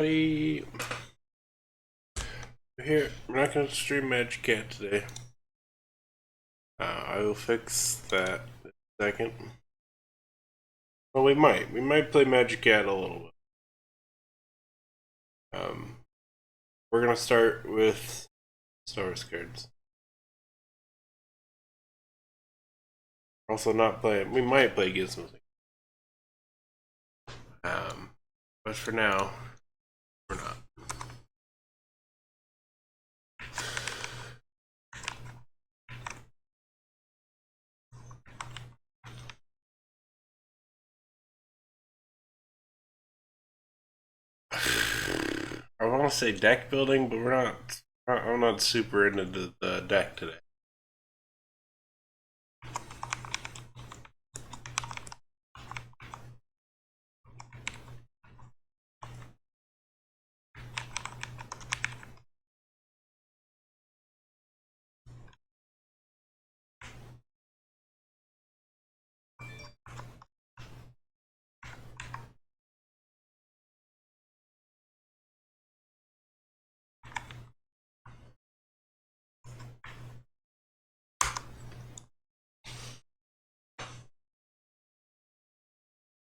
Hey, here, we're not going to stream Magic Cat today. I will fix that in a second. Well, we might. We might play Magic Cat a little bit. We're going to start with Star Wars cards. Also, not play. We might play Gizmos. But for now, we're not. I want to say deck building, but we're not. I'm not super into the deck today.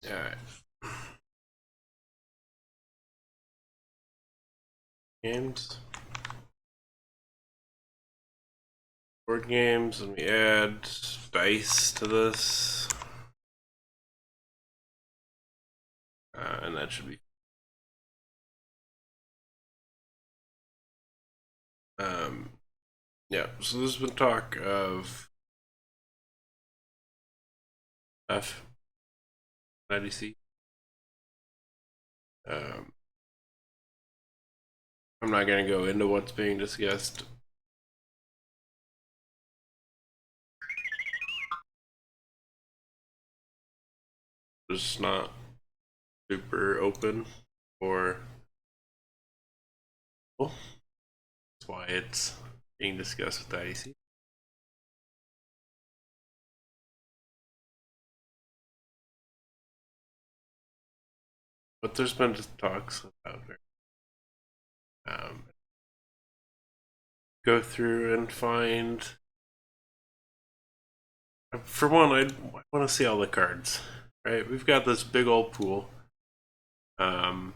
Alright. Games. Board games, and we add dice to this. And that should be. Yeah, so there's been talk of F90C. I'm not going to go into what's being discussed. Just not super open for. Well, that's why it's being discussed with the IEC. But there's been just talks about go through and find. For one, I want to see all the cards. Right, we've got this big old pool. Right,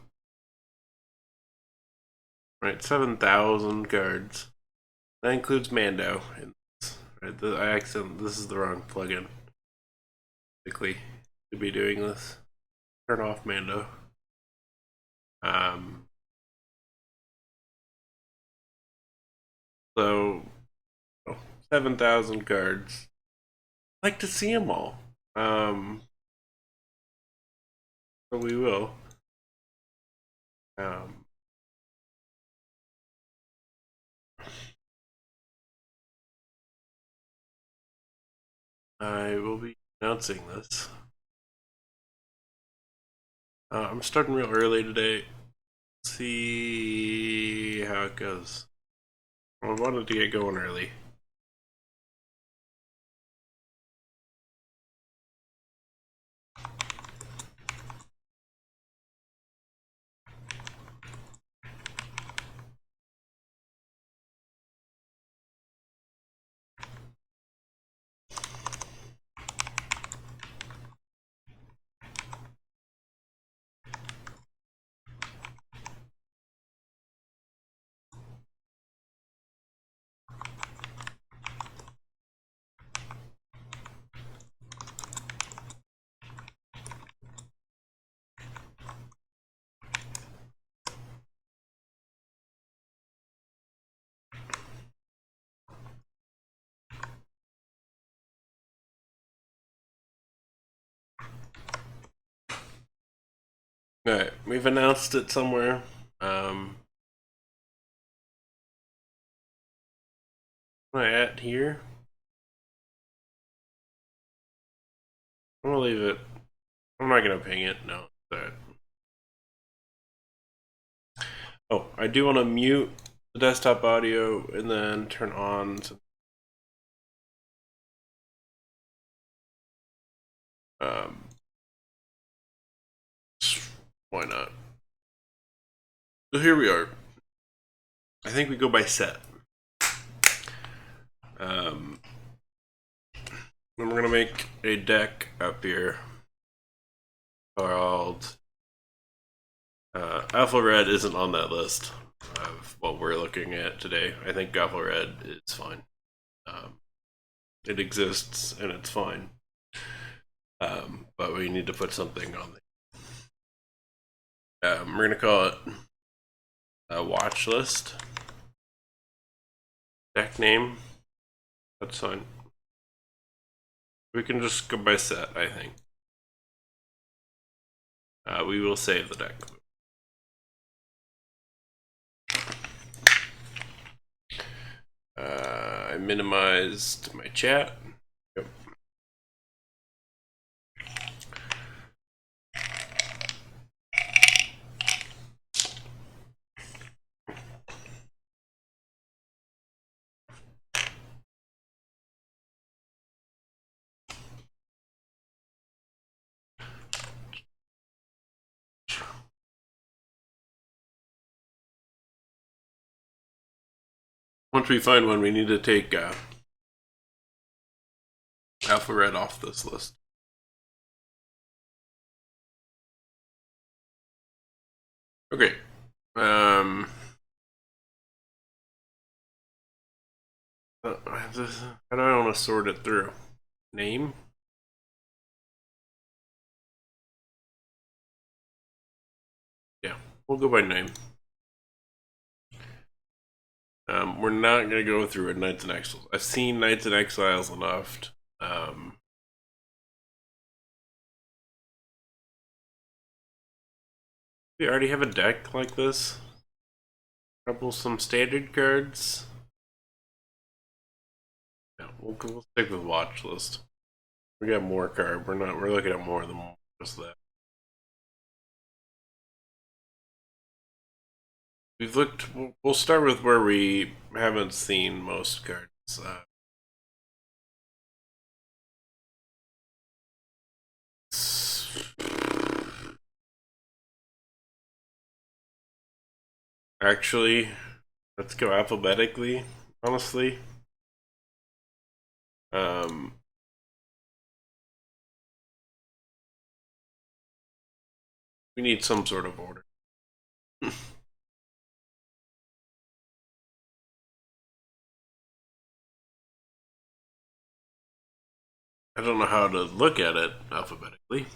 7,000 cards. That includes Mando. Right, this is the wrong plugin. Basically, to be doing this. Turn off Mando. So, 7,000 cards. I'd like to see them all. So we will. I will be announcing this. I'm starting real early today. See how it goes. I wanted to get going early. Alright, we've announced it somewhere. Am I at here? I'm gonna leave it. I'm not gonna ping it. No, alright. Oh, I do want to mute the desktop audio and then turn on some, why not? So here we are. I think we go by set. And we're gonna make a deck up here called Alpha Red isn't on that list of what we're looking at today. I think Alpha Red is fine. It exists and it's fine. But we need to put something on there. We're gonna call it a watch list. Deck name. That's fine. We can just go by set, I think. We will save the deck. I minimized my chat. Yep. Once we find one, we need to take Alpha Red off this list. Okay. I don't want to sort it through. Name? Yeah, we'll go by name. We're not going to go through a Knights and Exiles. I've seen Knights and Exiles enough. We already have a deck like this. Couple some standard cards. Yeah, we'll stick with watch list. We got more card. We're looking at more than just that. We've looked. We'll start with where we haven't seen most cards. Actually, let's go alphabetically. Honestly, we need some sort of order. I don't know how to look at it alphabetically.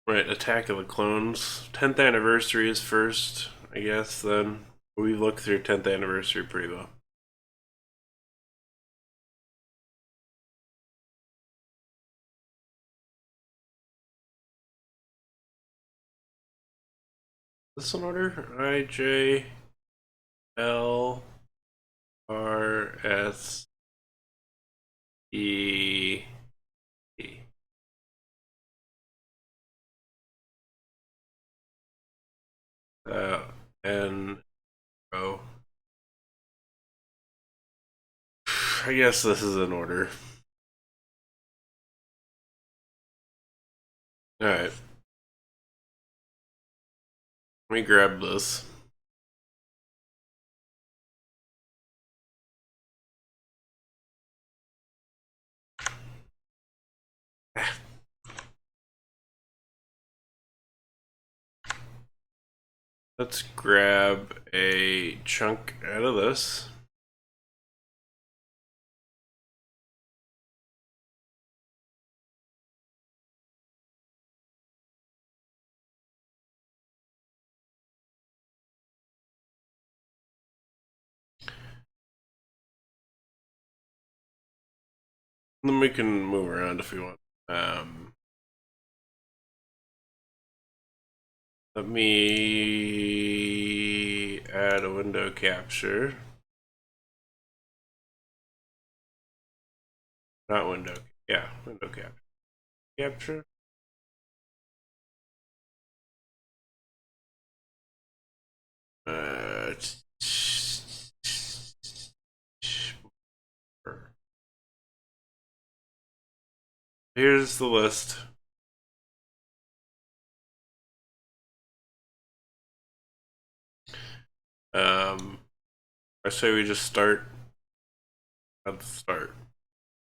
Right, Attack of the Clones. 10th anniversary is first, I guess, then. We looked through 10th anniversary pretty well. Is this in order? I, J, L, R, S, E, E. N, O. I guess this is in order. Alright. Let me grab this. Let's grab a chunk out of this. Then we can move around if we want. Let me add a window capture. Not window. Yeah, window capture. Capture. Uh, Here's the list. I say we just start at the start.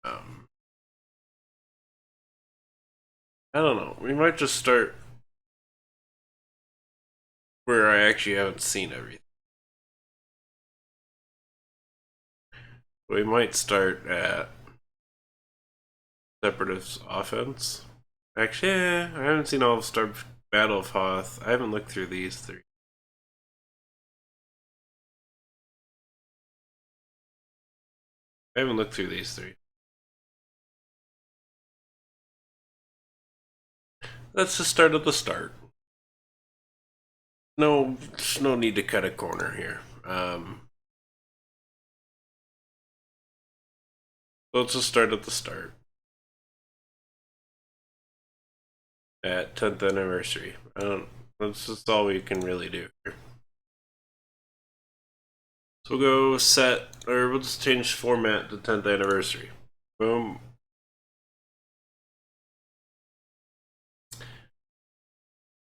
I don't know. We might just start where I actually haven't seen everything. We might start at Separatist offense. Actually, I haven't seen all of Star Battle of Hoth. I haven't looked through these three. I haven't looked through these three. Let's just start at the start. No, there's no need to cut a corner here. Let's just start at the start. At 10th anniversary. That's just all we can really do here. So we'll go set, or we'll just change format to 10th anniversary. Boom.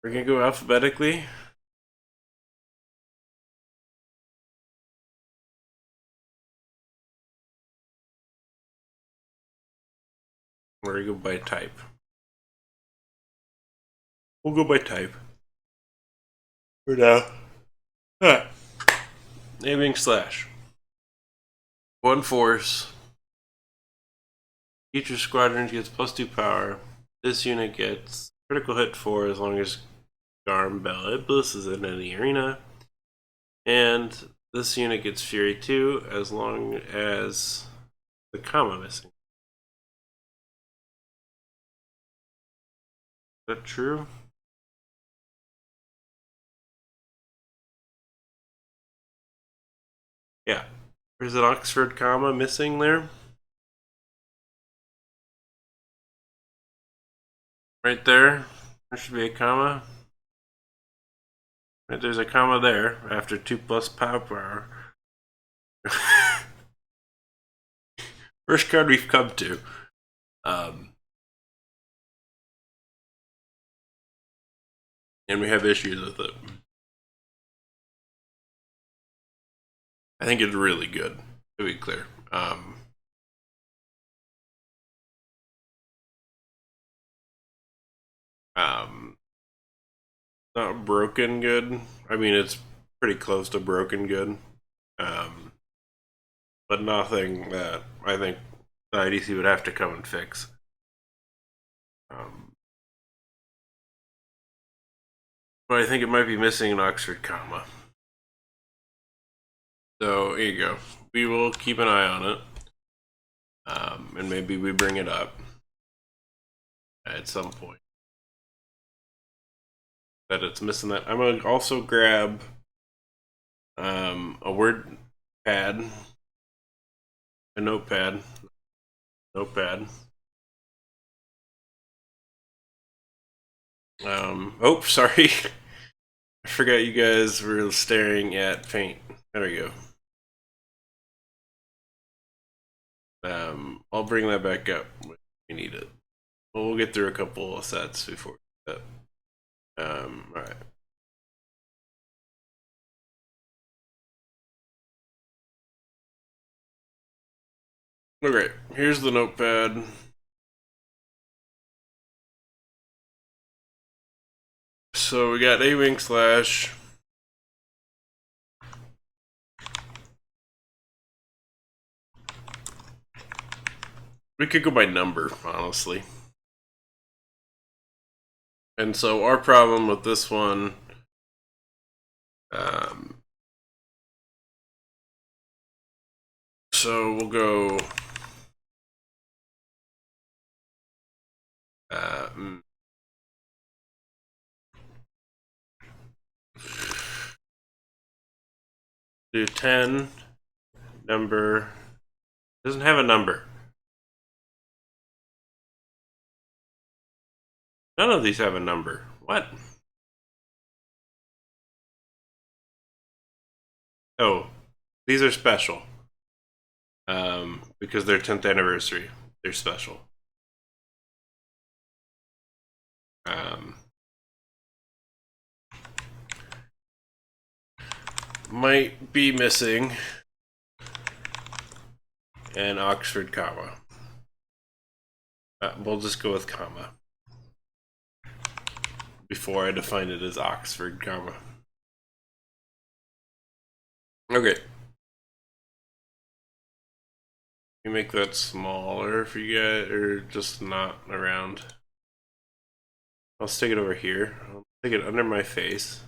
We're gonna go alphabetically. We're gonna go by type. We'll go by type. For now. Alright. Naming slash. One force. Each squadron gets +2 power. This unit gets critical hit 4 as long as Garm Bel Iblis is in any arena. And this unit gets Fury 2 as long as the comma missing. Is that true? Yeah. There's an Oxford comma missing there. Right there. There should be a comma. Right, there's a comma there after 2+ power. First card we've come to. And we have issues with it. I think it's really good, to be clear. Not broken good. I mean, it's pretty close to broken good. But nothing that I think the IDC would have to come and fix. But I think it might be missing an Oxford comma. So here you go. We will keep an eye on it. And maybe we bring it up at some point. That it's missing that. I'm gonna also grab a word pad, a notepad. Oh, sorry. I forgot you guys were staring at paint. There we go. I'll bring that back up when we need it. Well, we'll get through a couple of sets before that. Alright. Okay, here's the notepad. So we got A-Wing slash. We could go by number, honestly. And so our problem with this one, so we'll go do 10 number. Doesn't have a number. None of these have a number. What? Oh, these are special. Because they're 10th anniversary. They're special. Might be missing an Oxford comma. We'll just go with comma before I define it as Oxford comma. Okay. You make that smaller for you guys, or just not around. I'll stick it over here. I'll stick it under my face.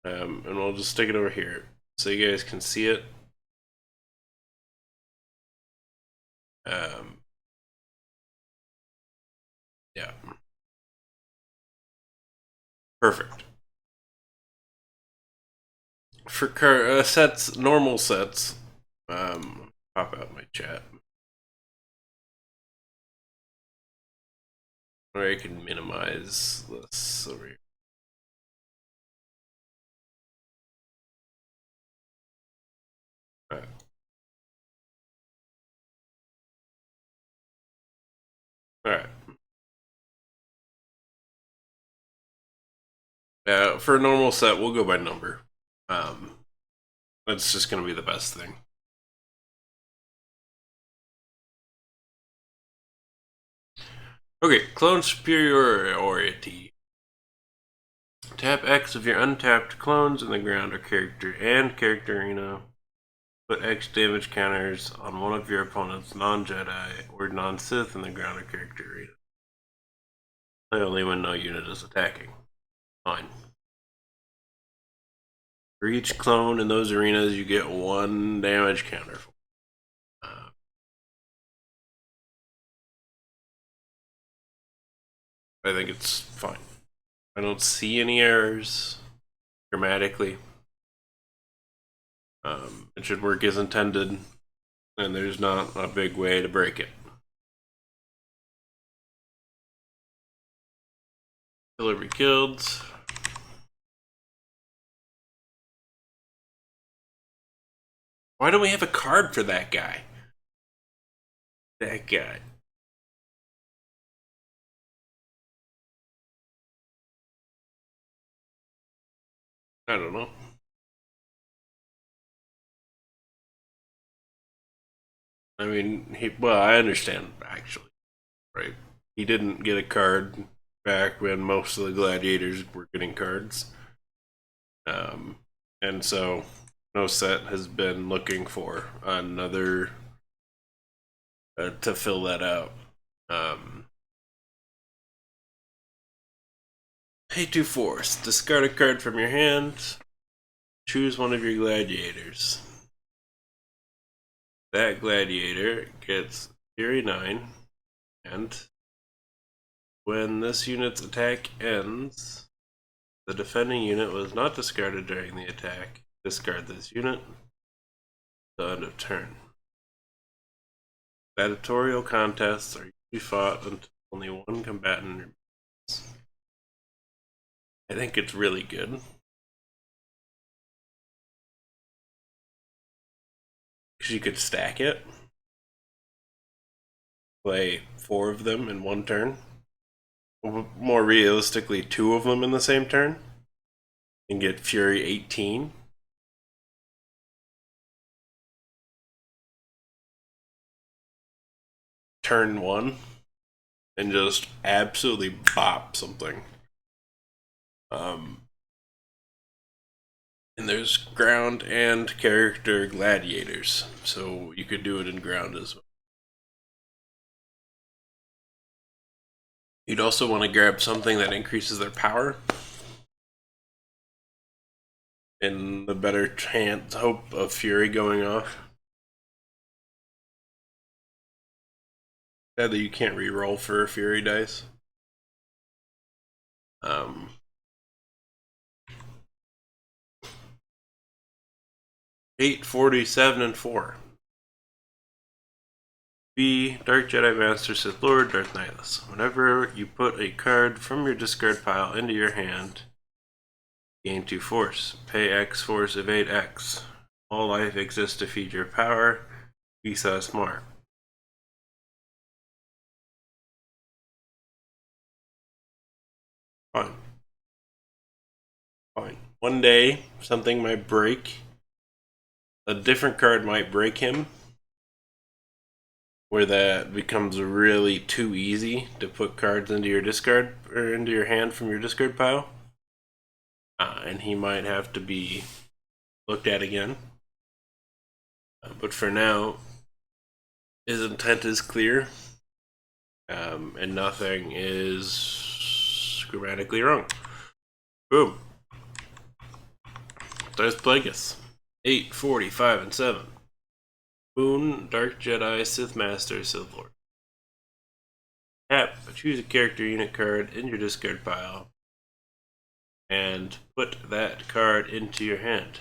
And we'll just stick it over here so you guys can see it. Yeah. Perfect. For sets, normal sets, pop out my chat. Or I can minimize this over here. Alright. For a normal set, we'll go by number. That's just going to be the best thing. Okay, clone superiority. Tap X of your untapped clones in the ground or character arena. Put X damage counters on one of your opponent's non-Jedi or non-Sith in the ground or character arena. Play only when no unit is attacking. Fine. For each clone in those arenas, you get 1 damage counter. I think it's fine. I don't see any errors grammatically. It should work as intended, and there's not a big way to break it. Delivery killed. Why don't we have a card for that guy? That guy. I don't know. I mean, I understand, actually, right? He didn't get a card back when most of the gladiators were getting cards. And so no set has been looking for another to fill that out. Pay 2 force. Discard a card from your hand. Choose one of your gladiators. That gladiator gets Fury 9, and when this unit's attack ends, the defending unit was not discarded during the attack. Discard this unit. The end of turn. Gladiatorial contests are usually fought until only one combatant remains. I think it's really good. Because you could stack it. Play 4 of them in one turn. More realistically, 2 of them in the same turn. And get Fury 18. Turn 1. And just absolutely bop something. And there's ground and character gladiators, so you could do it in ground as well. You'd also want to grab something that increases their power, in the better chance, hope of Fury going off. Sadly, you can't re-roll for Fury dice. 8, 47, and 4. B. Dark Jedi Master Sith Lord Darth Nihilus. Whenever you put a card from your discard pile into your hand, gain 2 force. Pay X force, evade X. All life exists to feed your power. Be so smart. one day something might break. A different card might break him, where that becomes really too easy to put cards into your discard or into your hand from your discard pile, and he might have to be looked at again. But for now, his intent is clear, and nothing is grammatically wrong. Boom. There's Plagueis. 8, 40, 5, and 7. Boon, Dark Jedi, Sith Master, Sith Lord. Tap, choose a character unit card in your discard pile and put that card into your hand.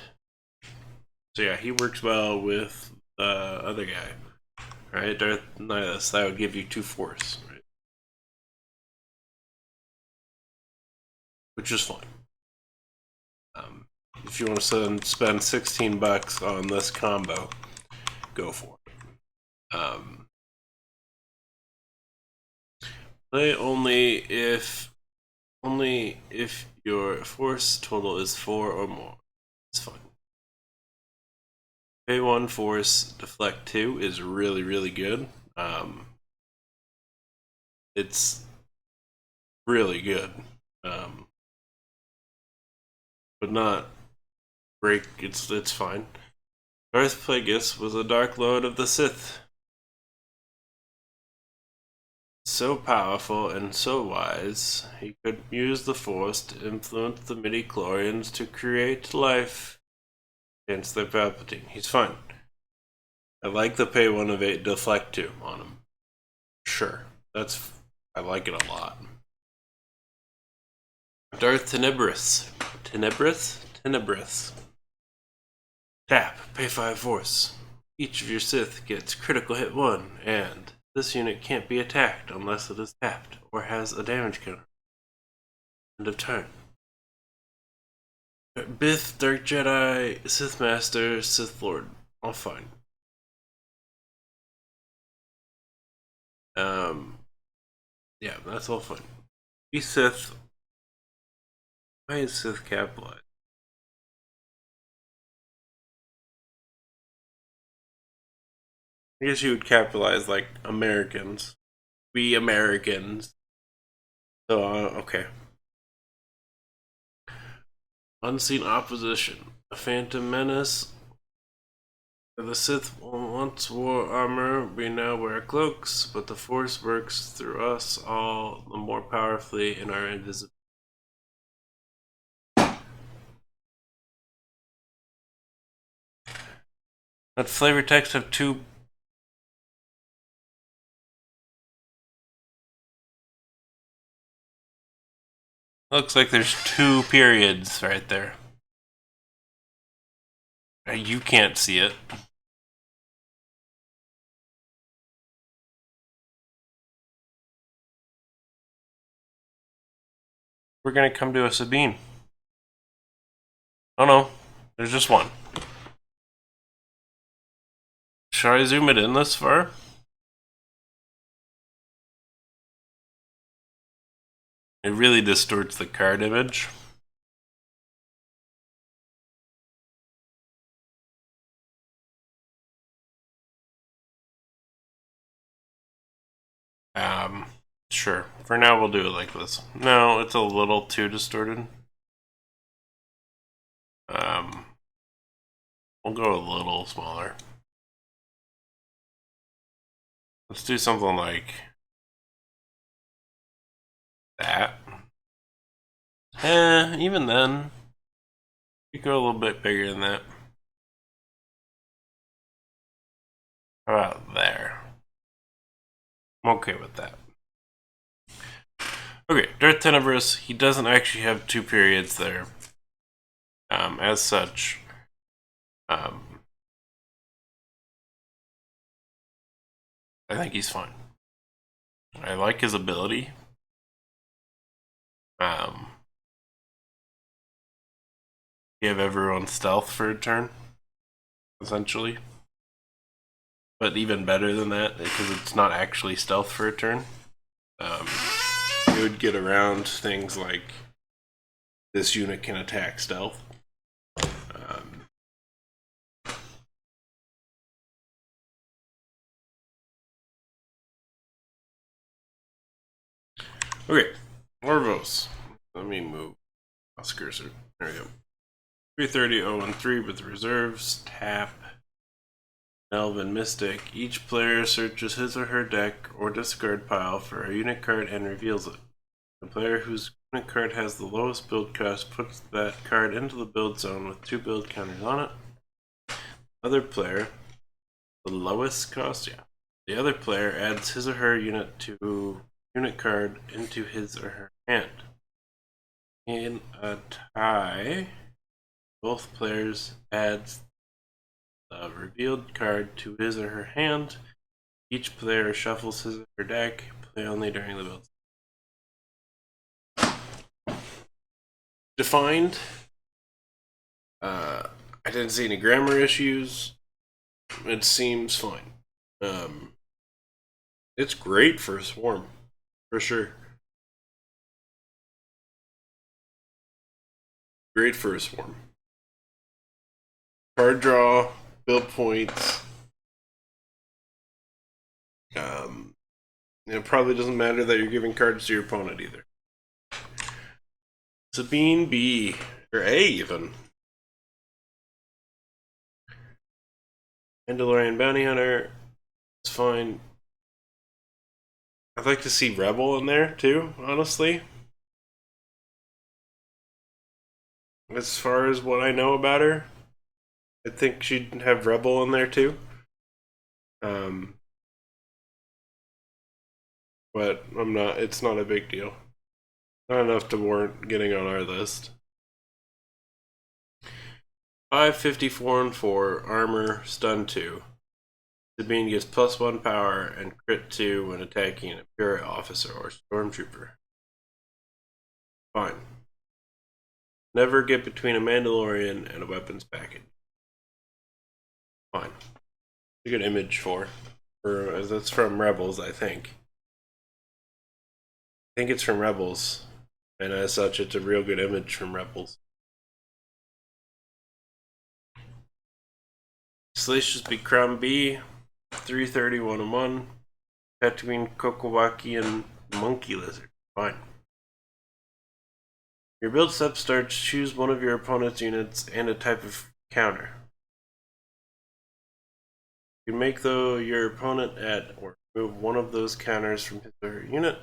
So yeah, he works well with the other guy. Right, Darth Nihilus, that would give you 2 force, right? Which is fine. If you want to spend $16 on this combo, go for it. Play only if your force total is 4 or more. It's fine. Pay 1 force, deflect 2 is really, really good. It's really good. But not break, it's fine. Darth Plagueis was a Dark Lord of the Sith. So powerful and so wise, he could use the Force to influence the midi-chlorians to create life against their Palpatine. He's fine. I like the pay 1 of 8 deflect 2 on him. Sure. I like it a lot. Darth Tenebris. Tenebris. Tap, pay 5 force. Each of your Sith gets critical hit 1, and this unit can't be attacked unless it is tapped or has a damage counter. End of turn. Bith, Dark Jedi, Sith Master, Sith Lord. All fine. Yeah, that's all fine. Be Sith. Why is Sith capitalized? I guess you would capitalize like Americans. We Americans. So, okay. Unseen opposition. A Phantom Menace. The Sith once wore armor, we now wear cloaks, but the Force works through us all the more powerfully in our invisibility. That flavor text have 2. Looks like there's 2 periods right there. You can't see it. We're gonna come to a Sabine. Oh no, there's just 1. Should I zoom it in this far? It really distorts the card image. Sure. For now, we'll do it like this. No, it's a little too distorted. We'll go a little smaller. Let's do something like that. Even then, you go a little bit bigger than that. How about there? I'm okay with that. Okay, Darth Tenebris, he doesn't actually have 2 periods there. As such, I think he's fine. I like his ability. Give everyone stealth for a turn, essentially. But even better than that, because it's not actually stealth for a turn. It would get around things like this unit can attack stealth. Okay, Orvos. Let me move mouse cursor. There we go. 330, 0, and 3 with reserves. Tap. Elven Mystic. Each player searches his or her deck or discard pile for a unit card and reveals it. The player whose unit card has the lowest build cost puts that card into the build zone with 2 build counters on it. Other player, the lowest cost, yeah. The other player adds his or her unit card into his or her hand. In a tie, both players adds the revealed card to his or her hand. Each player shuffles his or her deck, play only during the build. Defined. I didn't see any grammar issues. It seems fine. It's great for a swarm, for sure. Great for a swarm. Card draw, build points. It probably doesn't matter that you're giving cards to your opponent either. Sabine B, or A even. Mandalorian Bounty Hunter, it's fine. I'd like to see Rebel in there too, honestly. As far as what I know about her, I think she'd have Rebel in there too. But it's not a big deal. Not enough to warrant getting on our list. 554 and 4, armor, stun 2. Sabine gets +1 power and crit 2 when attacking an Imperial officer or stormtrooper. Fine. Never get between a Mandalorian and a weapons package. Fine. A good image for that's from Rebels, I think. I think it's from Rebels, and as such, it's a real good image from Rebels. Salacious Be Crumb B, 330, 1-1. Tatooine, Kokowaki, and Monkey Lizard. Fine. Your build step starts, choose one of your opponent's units and a type of counter. You can make your opponent add or remove one of those counters from his or her unit.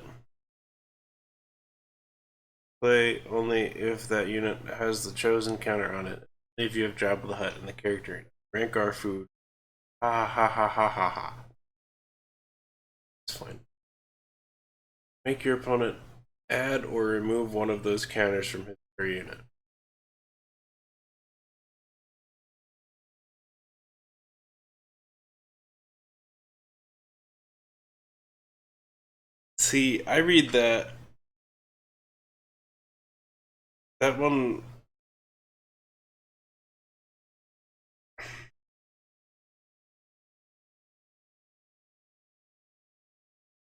Play only if that unit has the chosen counter on it. If you have Jabba the Hutt in the character. Rank our food. Ha ha ha ha ha ha. It's fine. Make your opponent add or remove one of those counters from his or her unit. See, I read that one.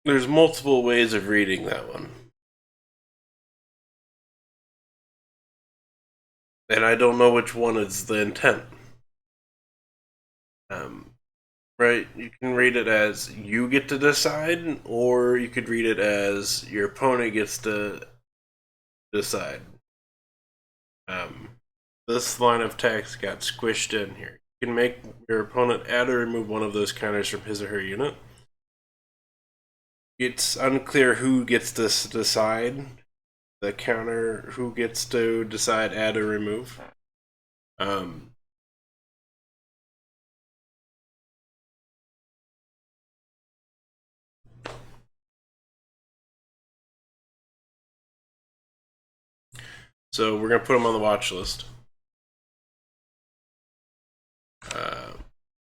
There's multiple ways of reading that one. And I don't know which one is the intent. Right? You can read it as you get to decide, or you could read it as your opponent gets to decide. This line of text got squished in here. You can make your opponent add or remove one of those counters from his or her unit. It's unclear who gets to decide the counter, who gets to decide add or remove. So we're going to put them on the watch list.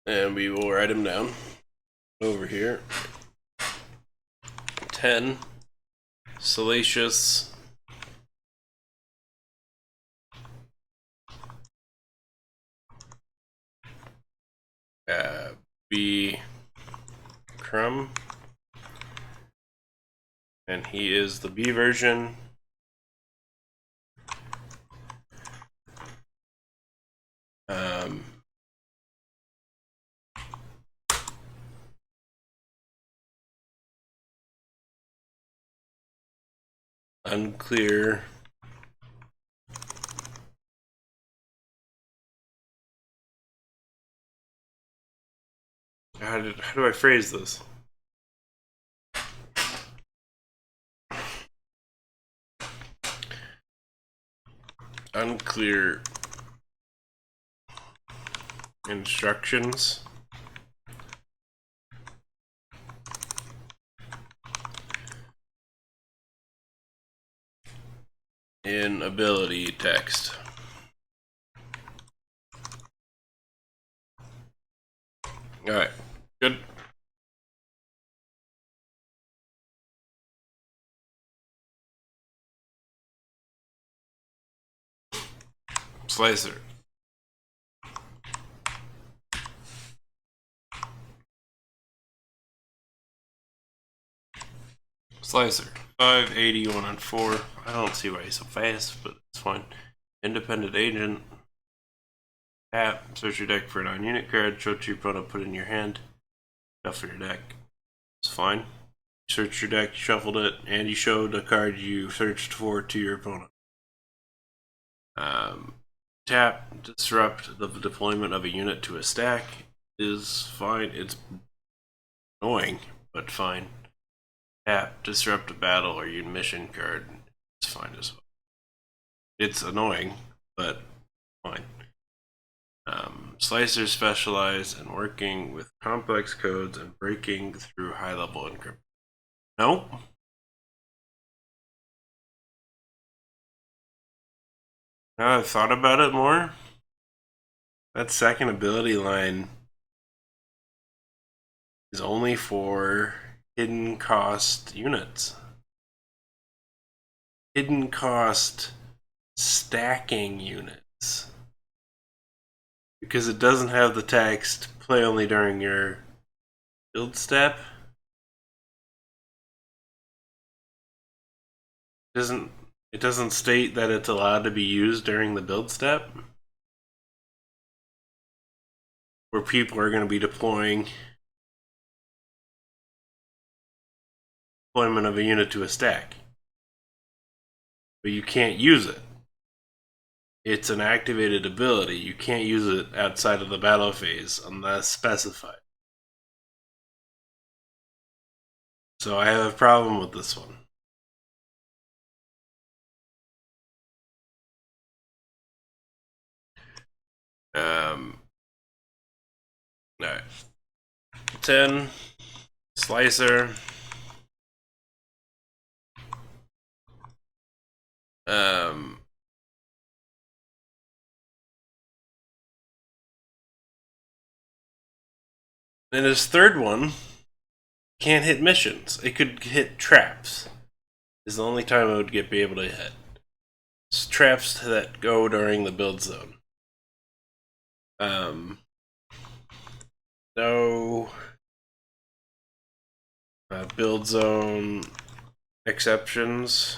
And we will write them down over here. 10. Salacious. B. Crumb. And he is the B version. Unclear. How do I phrase this? Unclear instructions in ability text. Alright, good. Slicer. Slicer. 581 and 4. I don't see why he's so fast, but it's fine. Independent agent. Tap. Search your deck for a non-unit card. Show to your opponent. Put it in your hand. Shuffle your deck. It's fine. You searched your deck, you shuffled it, and you showed a card you searched for to your opponent. Tap. Disrupt the deployment of a unit to a stack is fine. It's annoying, but fine. Tap. Disrupt a battle or your mission card. It's fine as well. It's annoying, but fine. Slicers specialize in working with complex codes and breaking through high-level encryption. Nope. Now I've thought about it more, that second ability line is only for hidden cost units. Hidden cost stacking units. Because it doesn't have the text play only during your build step. It doesn't state that it's allowed to be used during the build step. Where people are going to be deployment of a unit to a stack. But you can't use it. It's an activated ability. You can't use it outside of the battle phase unless specified. So I have a problem with this one. Alright. 10. Slicer. And his third one can't hit missions. It could hit traps. Is the only time it would be able to hit. It's traps that go during the build zone. No build zone exceptions.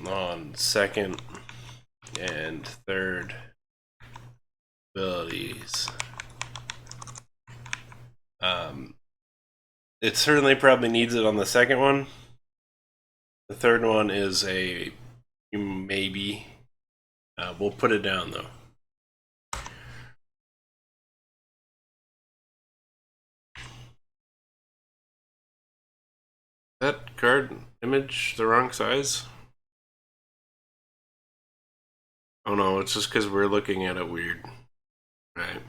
On second and third abilities. It certainly probably needs it on the second one. The third one is a maybe. We'll put it down though. That card image the wrong size? Oh no, it's just because we're looking at it weird. Right.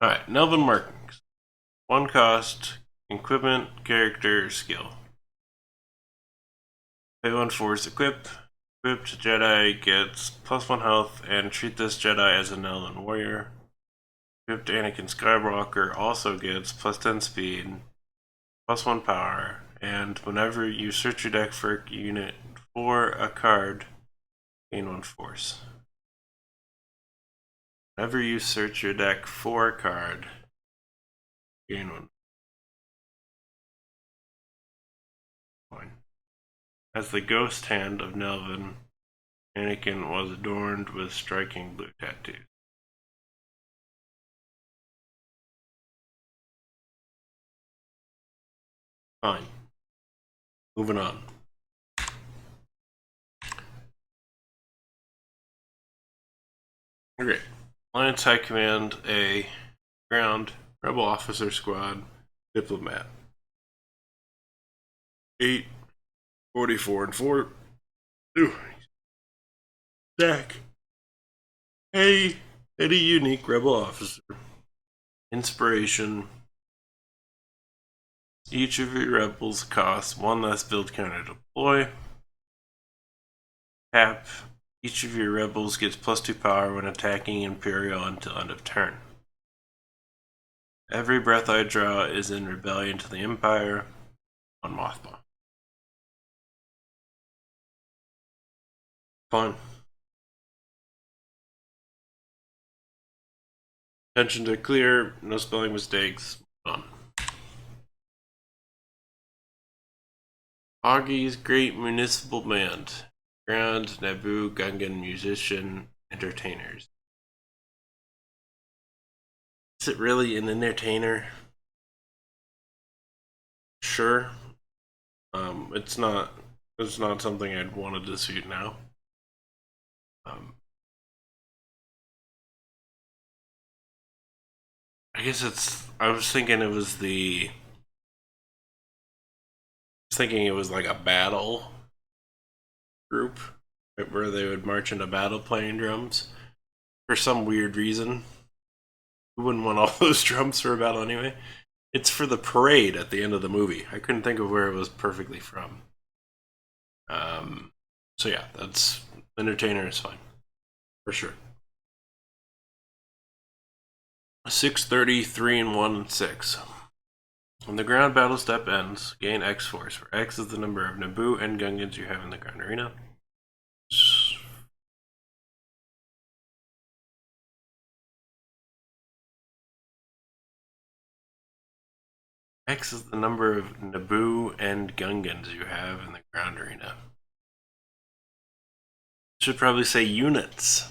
Alright, Nelvin markings. 1 cost, equipment, character, skill. Pay 1 force equip. Equipped Jedi gets +1 health and treat this Jedi as a Nelvin warrior. Equipped Anakin Skywalker also gets +10 speed, +1 power, and whenever you search your deck for a unit for a card, gain 1 force. Whenever you search your deck for a card, gain one. Fine. As the ghost hand of Nelvin, Anakin was adorned with striking blue tattoos. Fine. Moving on. Okay. Alliance High Command, a ground, Rebel Officer Squad, Diplomat. 8, 44, and 4. Ooh. Deck. Any unique Rebel Officer. Inspiration. Each of your rebels costs 1 less build counter to deploy. Tap. Each of your rebels gets +2 power when attacking Imperial until end of turn. Every breath I draw is in rebellion to the Empire on Mothma. Fun. Attention to clear, no spelling mistakes. Fun. Augie's Great Municipal Band. Ground, Naboo, Gungan, Musician, Entertainers. Is it really an entertainer? Sure. It's not something I'd want to dispute now. I guess I was thinking it was like a battle group, right, where they would march into battle playing drums for some weird reason. Who wouldn't want all those drums for a battle anyway? It's for the parade at the end of the movie. I couldn't think of where it was perfectly from. So yeah, that's entertainer is fine for sure. 630, 3 and 1 and 6. When the ground battle step ends, gain X force, where X is the number of Naboo and Gungans you have in the ground arena. X is the number of Naboo and Gungans you have in the ground arena. Should probably say units.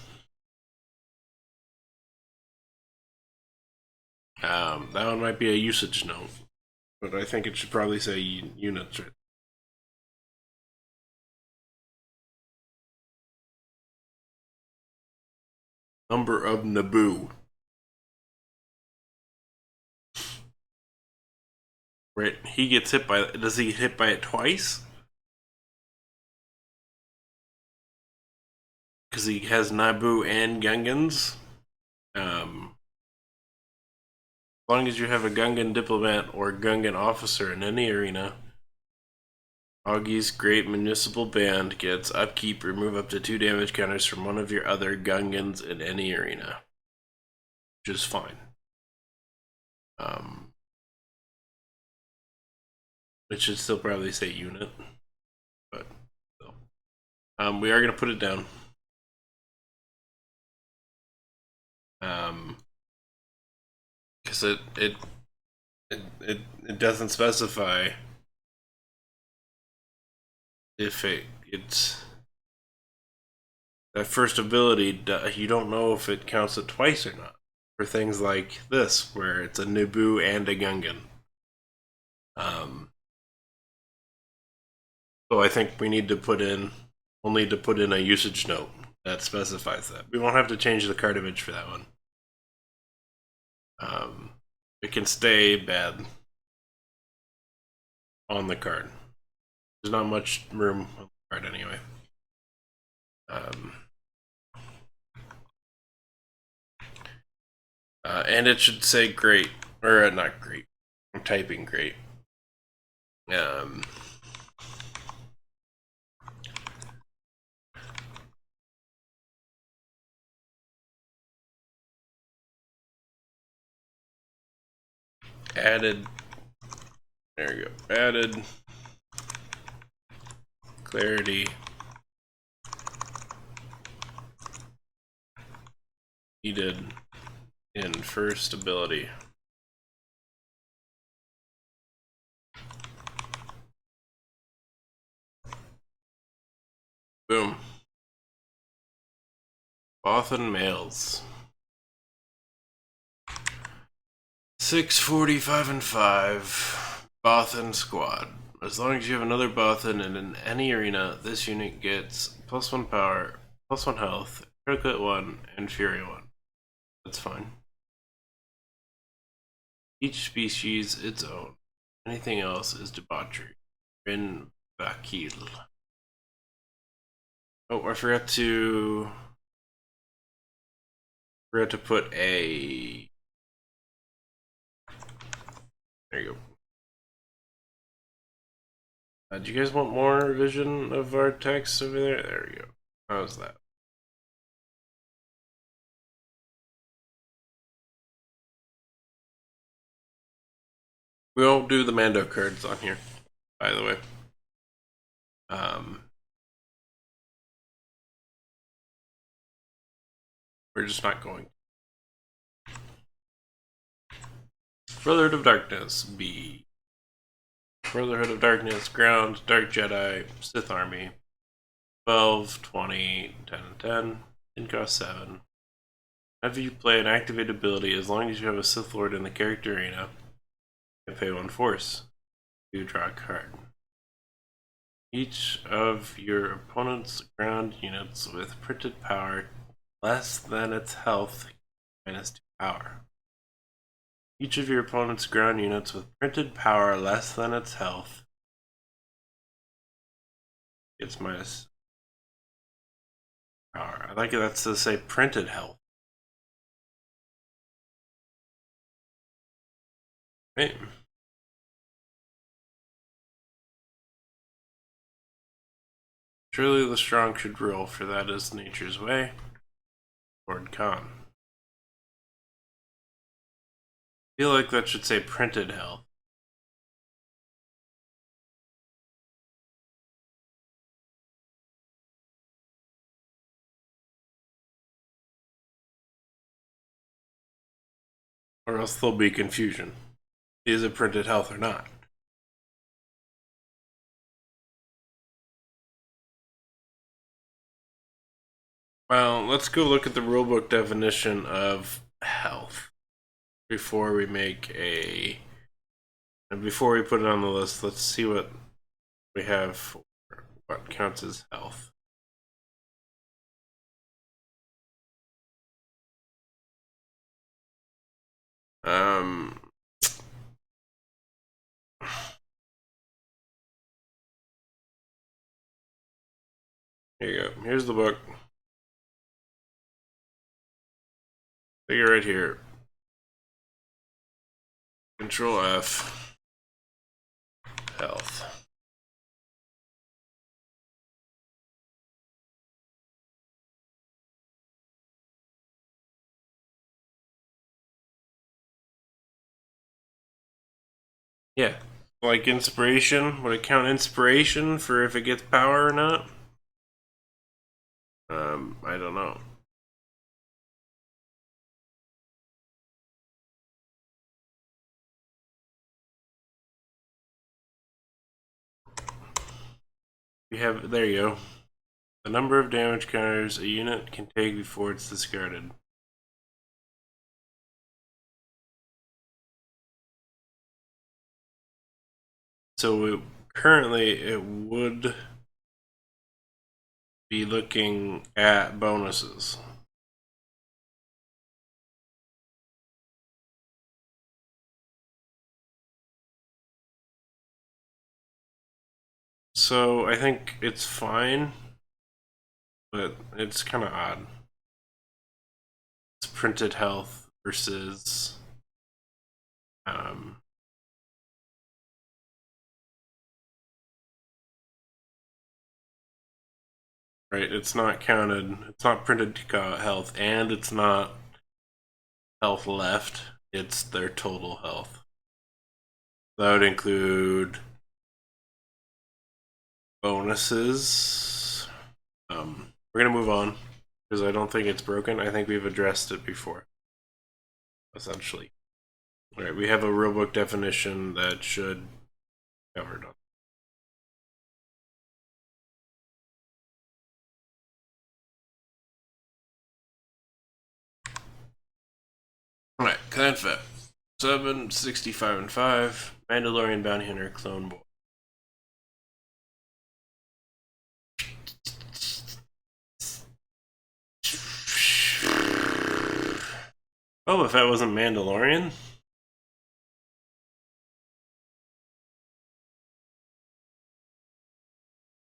That one might be a usage note, but I think it should probably say units. Right? Number of Naboo. Right, he gets hit by. Does he get hit by it twice? Because he has Naboo and Gungans. As long as you have a Gungan diplomat or Gungan officer in any arena, Augie's Great Municipal Band gets upkeep, remove up to 2 damage counters from one of your other Gungans in any arena. Which is fine. It should still probably say unit. But so. We are going to put it down. Because it doesn't specify if it's that first ability. You don't know if it counts it twice or not for things like this, where it's a Naboo and a Gungan. So I think we'll need to put in a usage note that specifies that. We won't have to change the card image for that one. It can stay bad on the card. There's not much room on the card anyway. And it should say great, or not great. I'm typing great. Added. There we go. Added clarity needed in first ability. Boom. Bothan males. 645 and 5. Bothan squad. As long as you have another Bothan and in any arena, this unit gets +1 power, +1 health, critical at 1, and fury 1. That's fine. Each species its own. Anything else is debauchery. Rin Vakil. Oh, I forgot to put a. There you go. Do you guys want more vision of our text over there? There we go. How's that? We won't do the Mando cards on here, by the way. We're just not going. Brotherhood of Darkness, B. Brotherhood of Darkness, Ground, Dark Jedi, Sith Army. 12, 20, 10, and 10. And cost 7. After you play an activated ability, as long as you have a Sith Lord in the character arena, you pay 1 force. You draw a card. Each of your opponent's ground units with printed power less than its health -2 power. Each of your opponent's ground units with printed power less than its health gets -. Power. I like it. That's to say printed health. Right. Surely the strong should rule, for that is nature's way. Lord Khan. I feel like that should say printed health. Or else there'll be confusion. Is it printed health or not? Well, let's go look at the rulebook definition of health before we make a. And before we put it on the list, let's see what we have for what counts as health. Here you go. Here's the book. Take it right here. Control F. Health. Yeah. Like inspiration. Would it count inspiration for if it gets power or not? I don't know. We have, there you go. The number of damage counters a unit can take before it's discarded. So currently it would be looking at bonuses. So I think it's fine, but it's kind of odd. It's printed health versus right, it's not counted, it's not printed health, and it's not health left, it's their total health. That would include bonuses. We're gonna move on. because I don't think it's broken. I think we've addressed it before, essentially. All right, we have a rulebook definition that should cover it. All right, clan fit 7, 65, and 5. Mandalorian bounty hunter clone boy. Boba Fett wasn't Mandalorian?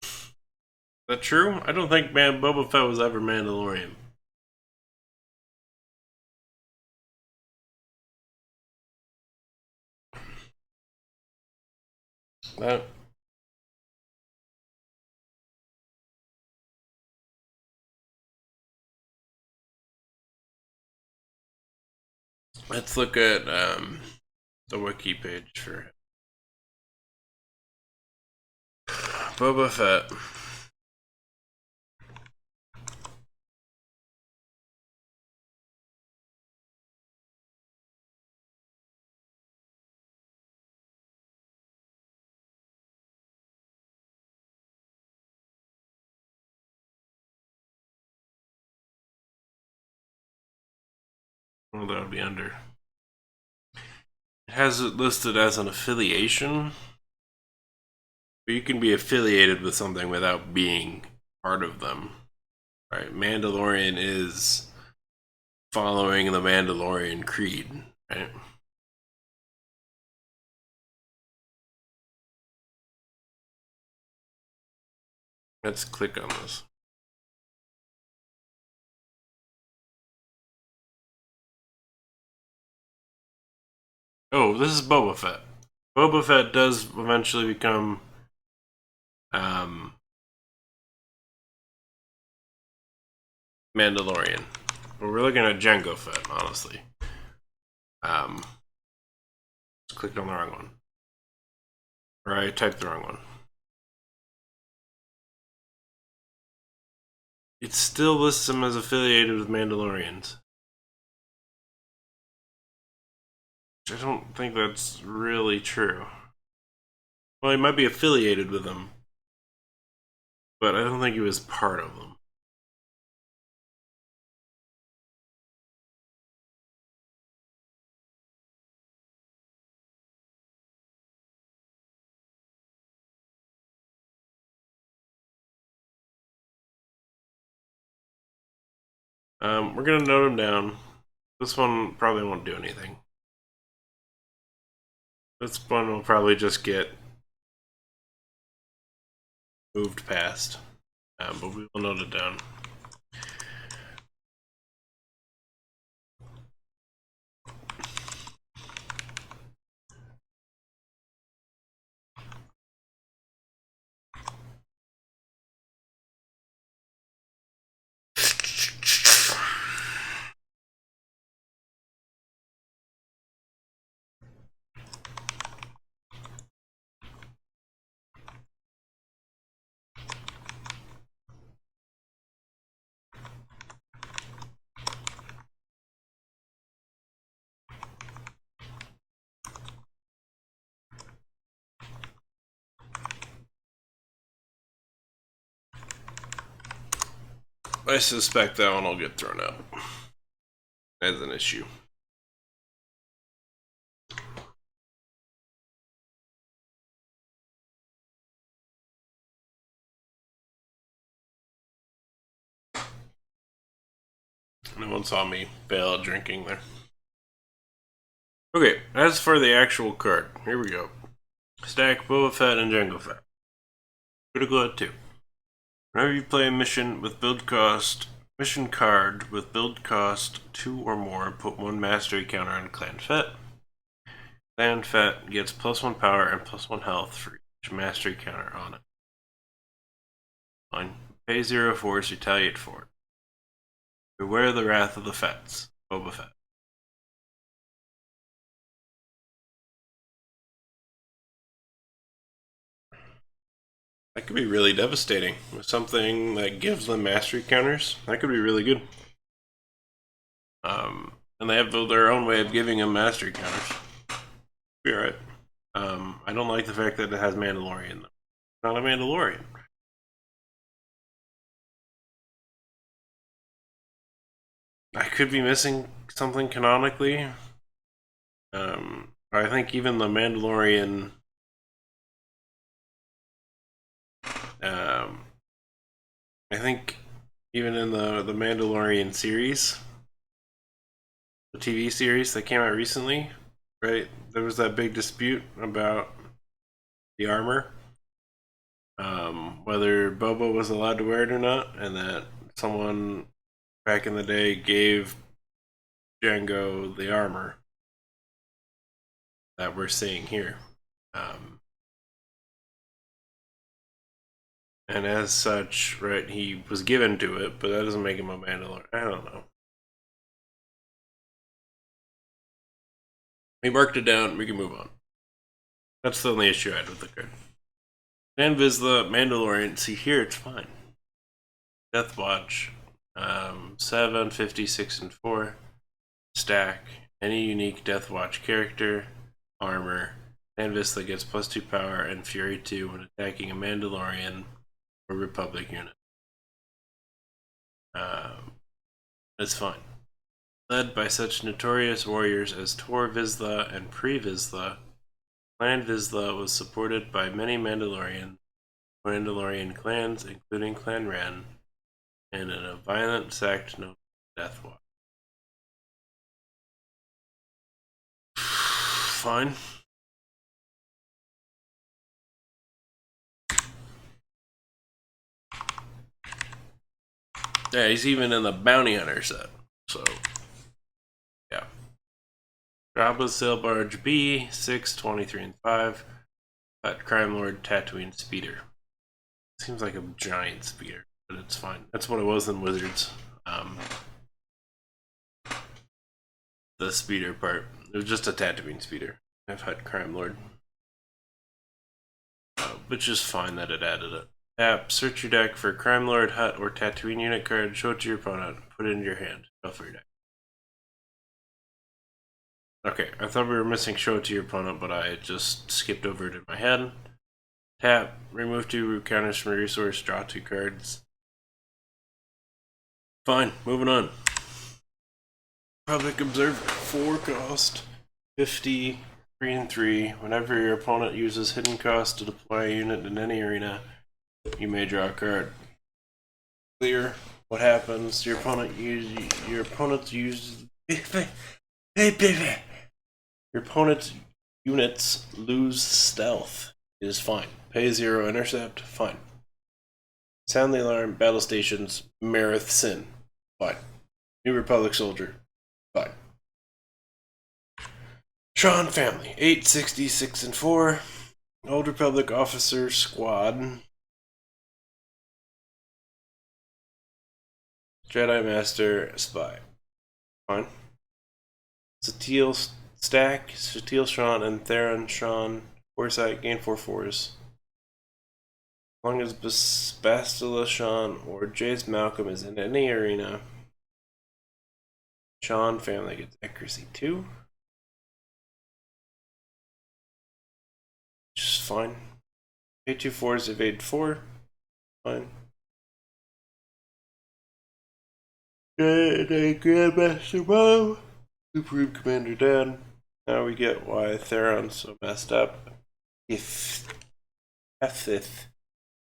Is that true? I don't think Boba Fett was ever Mandalorian. That Let's look at the wiki page for Boba Fett. Well, that would be under. It has it listed as an affiliation. But you can be affiliated with something without being part of them. Right? Mandalorian is following the Mandalorian creed, right? Let's click on this. Oh, this is Boba Fett. Boba Fett does eventually become Mandalorian. But we're looking at Jango Fett, honestly. Just clicked on the wrong one. Or I typed the wrong one. It still lists him as affiliated with Mandalorians. Which I don't think that's really true. Well, he might be affiliated with them, but I don't think he was part of them. We're gonna note him down. This one probably won't do anything. This one will probably just get moved past, but we will note it down. I suspect that one will get thrown out as an issue. No one saw me fail at drinking there. Okay, as for the actual card, here we go. Stack Boba Fett and Jango Fett. Critical at 2. Whenever you play a mission with build cost, mission card with build cost 2 or more, put 1 mastery counter on Clan Fett. Clan Fett gets +1 power and +1 health for each mastery counter on it. Fine. Pay 0 force, retaliate for it. Beware the wrath of the Fetts. Boba Fett. That could be really devastating. With something that gives them mastery counters, that could be really good. And they have their own way of giving them mastery counters. Be alright. I don't like the fact that it has Mandalorian, though. Not a Mandalorian. I could be missing something canonically. I think even the Mandalorian. I think even in the Mandalorian series, the TV series that came out recently, right? There was that big dispute about the armor, whether Boba was allowed to wear it or not, and that someone back in the day gave Django the armor that we're seeing here. And as such, right, he was given to it, but that doesn't make him a Mandalorian. I don't know. He marked it down, we can move on. That's the only issue I had with the card. Dan Vizsla, Mandalorian, see here, it's fine. Death Watch, 7, 56, and 4. Stack, any unique Death Watch character, armor. Dan Vizsla gets +2 power and Fury 2 when attacking a Mandalorian or Republic unit. It's fine. Led by such notorious warriors as Tor Vizsla and Pre Vizsla, Clan Vizsla was supported by many Mandalorian clans, including Clan Ren, and in a violent sect known as Death Watch. Fine. Yeah, he's even in the Bounty Hunter set. So, yeah. Jabba's Sail Barge B, 6, 23, and 5. Crime Lord Tatooine Speeder. Seems like a giant speeder, but it's fine. That's what it was in Wizards. The speeder part. It was just a Tatooine speeder. I've had Crime Lord. Which is fine that it added it. Tap, search your deck for Crime Lord, Hut, or Tatooine unit card, show it to your opponent, put it in your hand. Shuffle your deck. Okay, I thought we were missing show it to your opponent, but I just skipped over it in my head. Tap, remove 2 root counters from your resource, draw 2 cards. Fine, moving on. Public Observer, 4 cost, 50, 3 and 3. Whenever your opponent uses hidden cost to deploy a unit in any arena, you may draw a card. Clear. What happens? Your opponent uses hey baby. Your opponent's units lose stealth. It is fine. Pay 0 intercept. Fine. Sound the alarm. Battle stations. Marith Sin. Fine. New Republic soldier. Fine. Sean family. 8, 66, and 4. Old Republic officer squad. Jedi Master Spy. Fine. Satil Stack, Satil Sean, and Theron Sean. Foresight, gain 4/4s. As long as Bastila Sean or Jace Malcolm is in any arena, Sean family gets accuracy 2. Which is fine. Pay 2 4s, evade 4. Fine. Grandmaster Mom. Supreme Commander Dad. Now we get why Theron's so messed up. If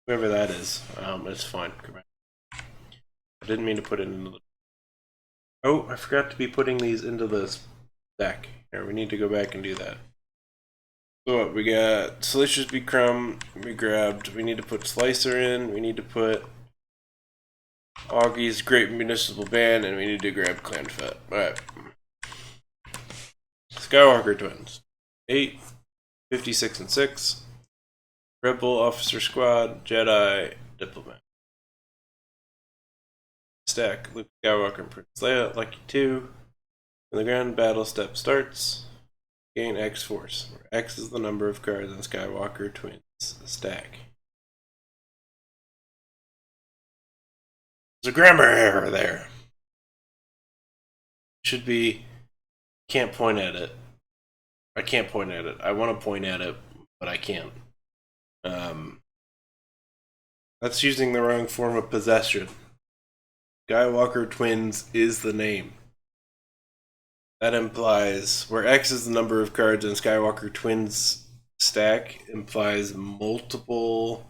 whoever that is, it's fine. I didn't mean to put it into the. Oh, I forgot to be putting these into this deck. Here, we need to go back and do that. So what, we got Salacious B. Crumb, we grabbed, we need to put Slicer in, we need to put Augie's Great Municipal Band, and we need to grab Clan Fett. Alright. Skywalker Twins. 8, 56, and 6. Rebel Officer Squad, Jedi, Diplomat. Stack, Luke Skywalker and Princess Leia, Lucky 2. When the grand battle step starts, gain X force, where X is the number of cards in Skywalker Twins stack. There's a grammar error there. Should be, can't point at it. I can't point at it. I want to point at it, but I can't. That's using the wrong form of possession. Skywalker twins is the name. That implies where X is the number of cards in Skywalker twins stack implies multiple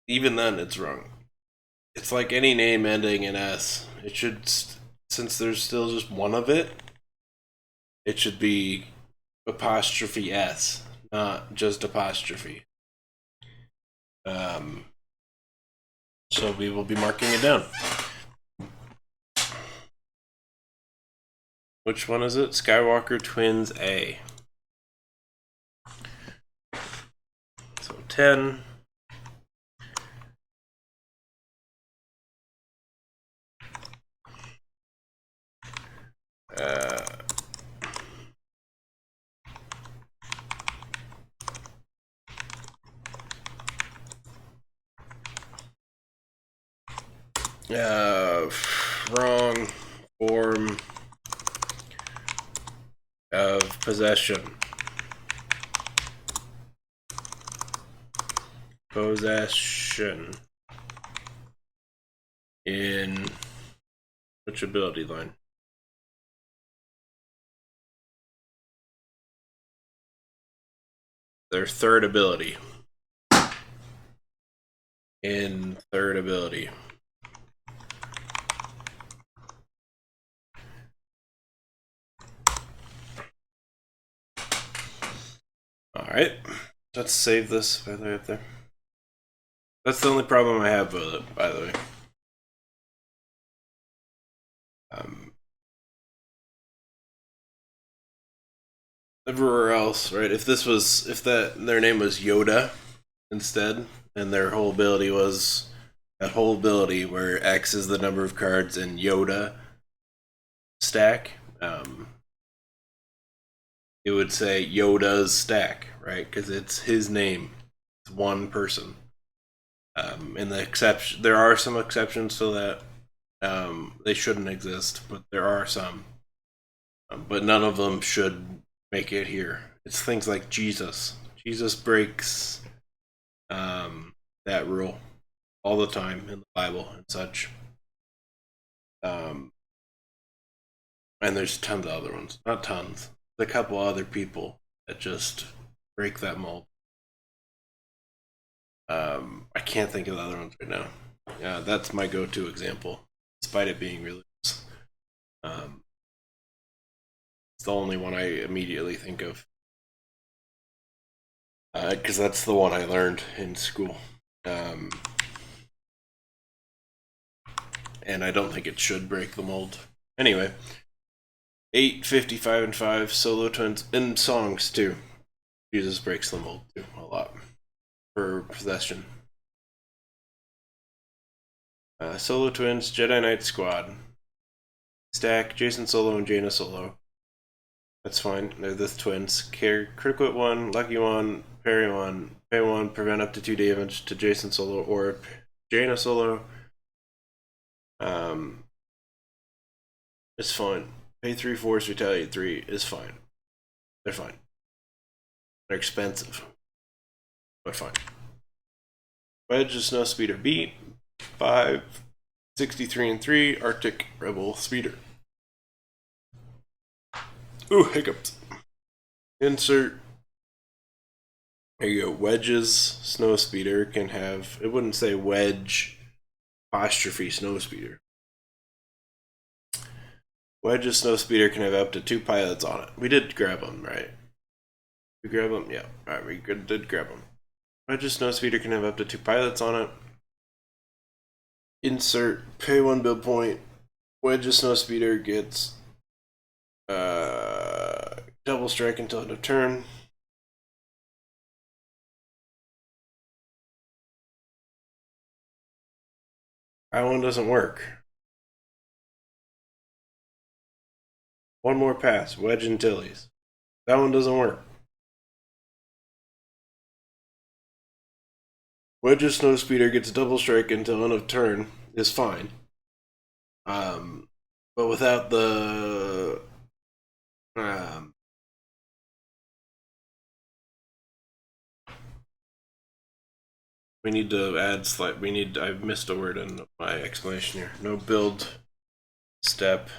even then it's wrong. It's like any name ending in S. It should, since there's still just one of it, it should be apostrophe S, not just apostrophe. So we will be marking it down. Which one is it? Skywalker Twins A. So 10. Wrong form of possession. Possession. In which ability line? Their third ability. In third ability. Alright, let's save this by the way up there. That's the only problem I have with it, by the way. Everywhere else, right? If their name was Yoda instead, and their whole ability was that whole ability where X is the number of cards in Yoda stack, it would say Yoda's stack, right? Because it's his name. It's one person. And there are some exceptions to that. They shouldn't exist, but there are some. But none of them should make it here. It's things like Jesus. Jesus breaks that rule all the time in the Bible and such. And there's tons of other ones. Not tons. There's a couple other people that just break that mold. I can't think of the other ones right now. Yeah, that's my go-to example, despite it being really loose. It's the only one I immediately think of. Because that's the one I learned in school. And I don't think it should break the mold. Anyway, 8, 55, and 5, solo twins, and songs too. Jesus breaks the mold too, a lot. For possession. Solo twins, Jedi Knight Squad. Stack, Jason Solo and Jaina Solo. That's fine. They're the twins. Critical hit 1, lucky 1, parry 1, pay 1, prevent up to 2 damage to Jason Solo or Jaina Solo. It's fine. Pay 3 force, retaliate 3 is fine. They're fine. They're expensive, but fine. Wedge is Snow Speeder B. 5, 63 and 3, Arctic Rebel Speeder. Ooh, hiccups. Insert. There you go. Wedge's Snow Speeder can have, it wouldn't say Wedge apostrophe Snow Speeder. Wedge's Snow Speeder can have up to 2 pilots on it. We did grab them, right? We grab them? Yeah. Alright, we did grab them. Wedge's Snow Speeder can have up to 2 pilots on it. Insert, pay 1 build point. Wedge's Snow Speeder gets double strike until end of turn. That one doesn't work. One more pass, Wedge and Tilly's. That one doesn't work. Wedge's Snowspeeder gets double strike until end of turn is fine. But without the we need to add I've missed a word in my explanation here. No build step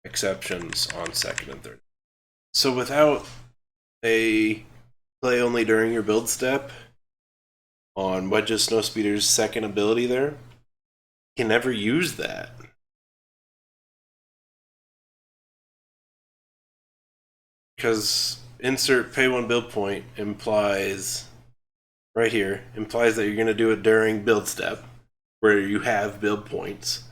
exceptions on second and third. So without a play only during your build step on Wedge's Snowspeeder's second ability there, you can never use that. Because insert pay one build point implies, right here, implies that you're going to do it during build step, where you have build points.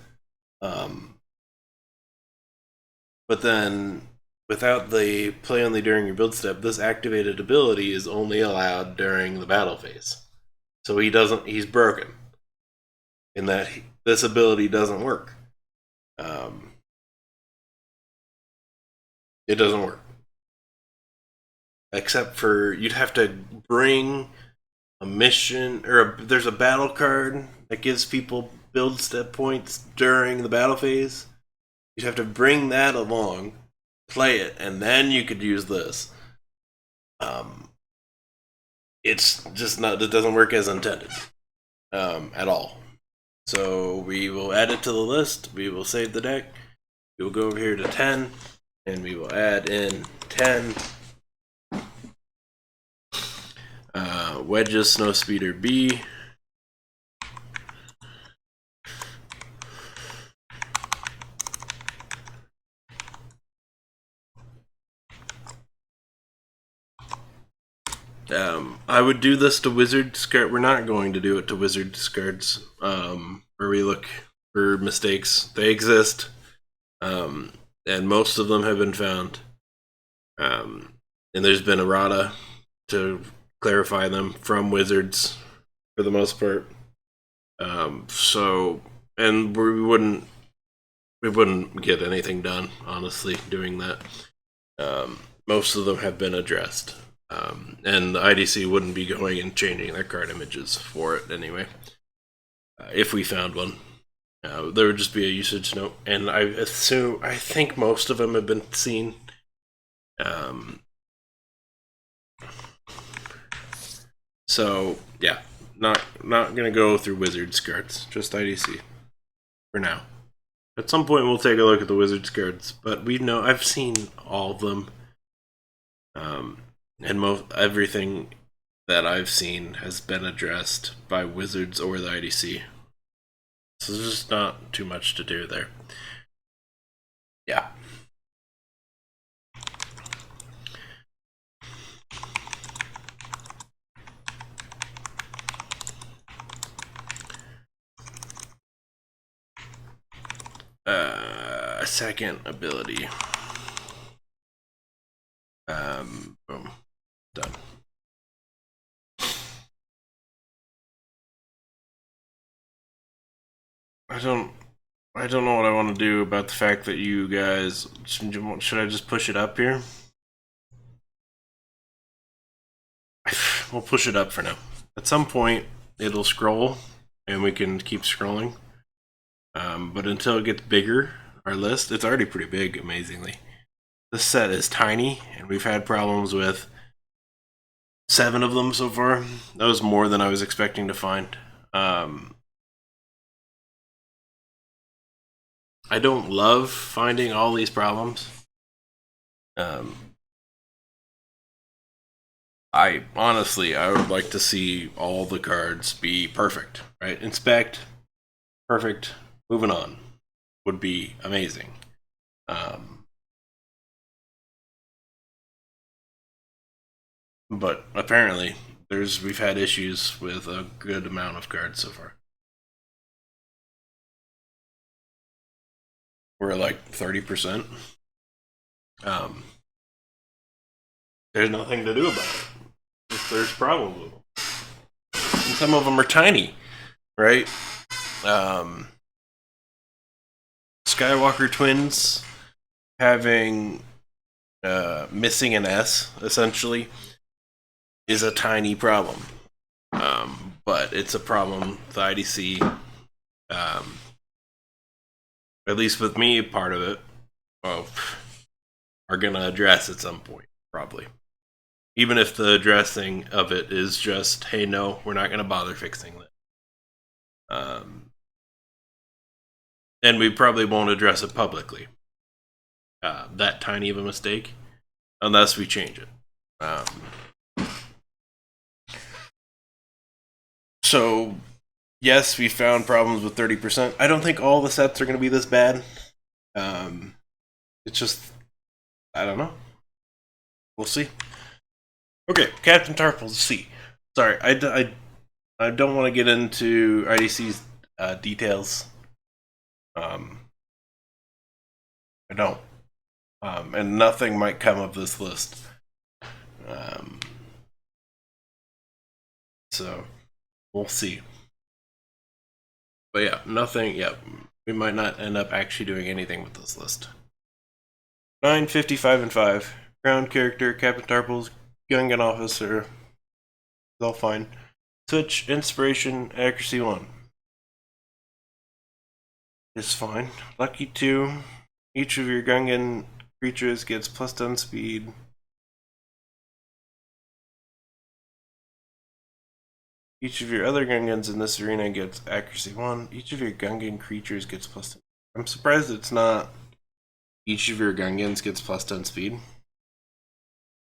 But then, without the play only during your build step, this activated ability is only allowed during the battle phase. So he's broken. In that this ability doesn't work. It doesn't work. Except for, you'd have to bring a mission, or there's a battle card that gives people build step points during the battle phase. You'd have to bring that along, play it, and then you could use this. It's just not, it doesn't work as intended at all. So we will add it to the list, we will save the deck, we will go over here to 10, and we will add in 10 Wedge's Snowspeeder B. I would do this to wizard discard. We're not going to do it to wizard discards, where we look for mistakes. They exist, and most of them have been found. And there's been errata to clarify them from wizards for the most part. So, and we wouldn't get anything done, honestly, doing that. Most of them have been addressed. And the IDC wouldn't be going and changing their card images for it anyway. If we found one, there would just be a usage note, and I think most of them have been seen. So yeah, not gonna go through Wizards cards, just IDC for now. At some point, we'll take a look at the Wizards cards, but I've seen all of them. And everything that I've seen has been addressed by Wizards or the IDC. So there's just not too much to do there. Yeah. Second ability. Boom. Done. I don't know what I want to do about the fact that you guys... Should I just push it up here? We'll push it up for now. At some point, it'll scroll, and we can keep scrolling. But until it gets bigger, our list, it's already pretty big, amazingly. This set is tiny, and we've had problems with 7 of them so far. That was more than I was expecting to find. I don't love finding all these problems. I would like to see all the cards be perfect, right? Inspect, perfect, moving on would be amazing. But apparently, we've had issues with a good amount of cards so far. We're at like 30%. There's nothing to do about it. If there's problems with them. And some of them are tiny, right? Skywalker twins having missing an S, essentially, is a tiny problem. But it's a problem. The IDC, at least with me, part of it, well, are going to address at some point, probably. Even if the addressing of it is just, hey, no, we're not going to bother fixing that. And we probably won't address it publicly. That tiny of a mistake, unless we change it. So, yes, we found problems with 30%. I don't think all the sets are going to be this bad. It's just, I don't know. We'll see. Okay, Captain Tarple's C. Sorry, I don't want to get into IDC's details. I don't. And nothing might come of this list. So, we'll see. But yeah, nothing. Yeah, we might not end up actually doing anything with this list. 9, 55, and 5. Ground character, Captain Tarple's Gungan officer. It's all fine. Switch, inspiration, accuracy 1. It's fine. Lucky 2. Each of your Gungan creatures gets plus 10 speed. Each of your other Gungans in this arena gets accuracy 1. Each of your Gungan creatures gets plus 10. I'm surprised it's not each of your Gungans gets plus 10 speed.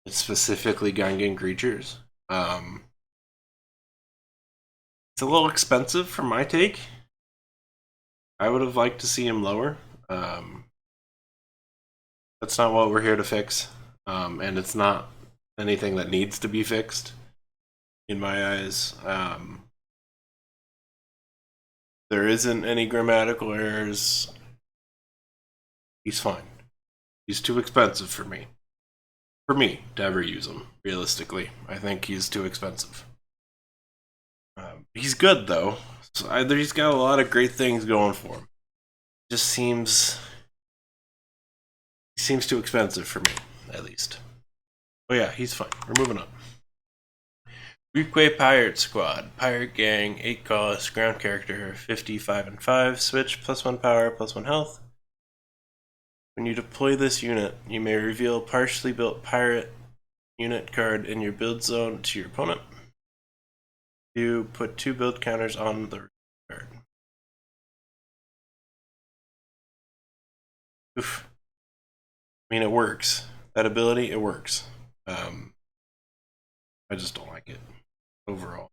It's specifically Gungan creatures. It's a little expensive for my take. I would have liked to see him lower. That's not what we're here to fix. And it's not anything that needs to be fixed, in my eyes. There isn't any grammatical errors. He's fine. He's too expensive for me. For me to ever use him, realistically. I think he's too expensive. He's good, though. So he's got a lot of great things going for him. Just seems too expensive for me, at least. Oh yeah, he's fine. We're moving on. Requay Pirate Squad. Pirate Gang, 8 cost, ground character, 55 and 5, switch, +1 power, +1 health. When you deploy this unit, you may reveal a partially built pirate unit card in your build zone to your opponent. You put 2 build counters on the card. Oof. I mean, it works. That ability, it works. I just don't like it overall.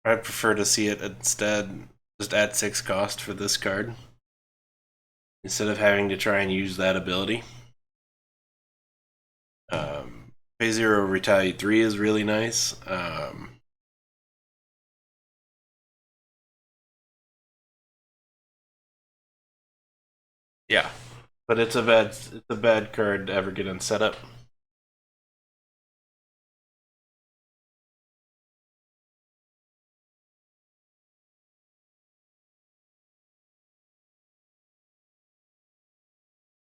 I'd prefer to see it instead just add 6 cost for this card instead of having to try and use that ability. Pay 0, retaliate 3 is really nice. Yeah, but it's a bad card to ever get in setup.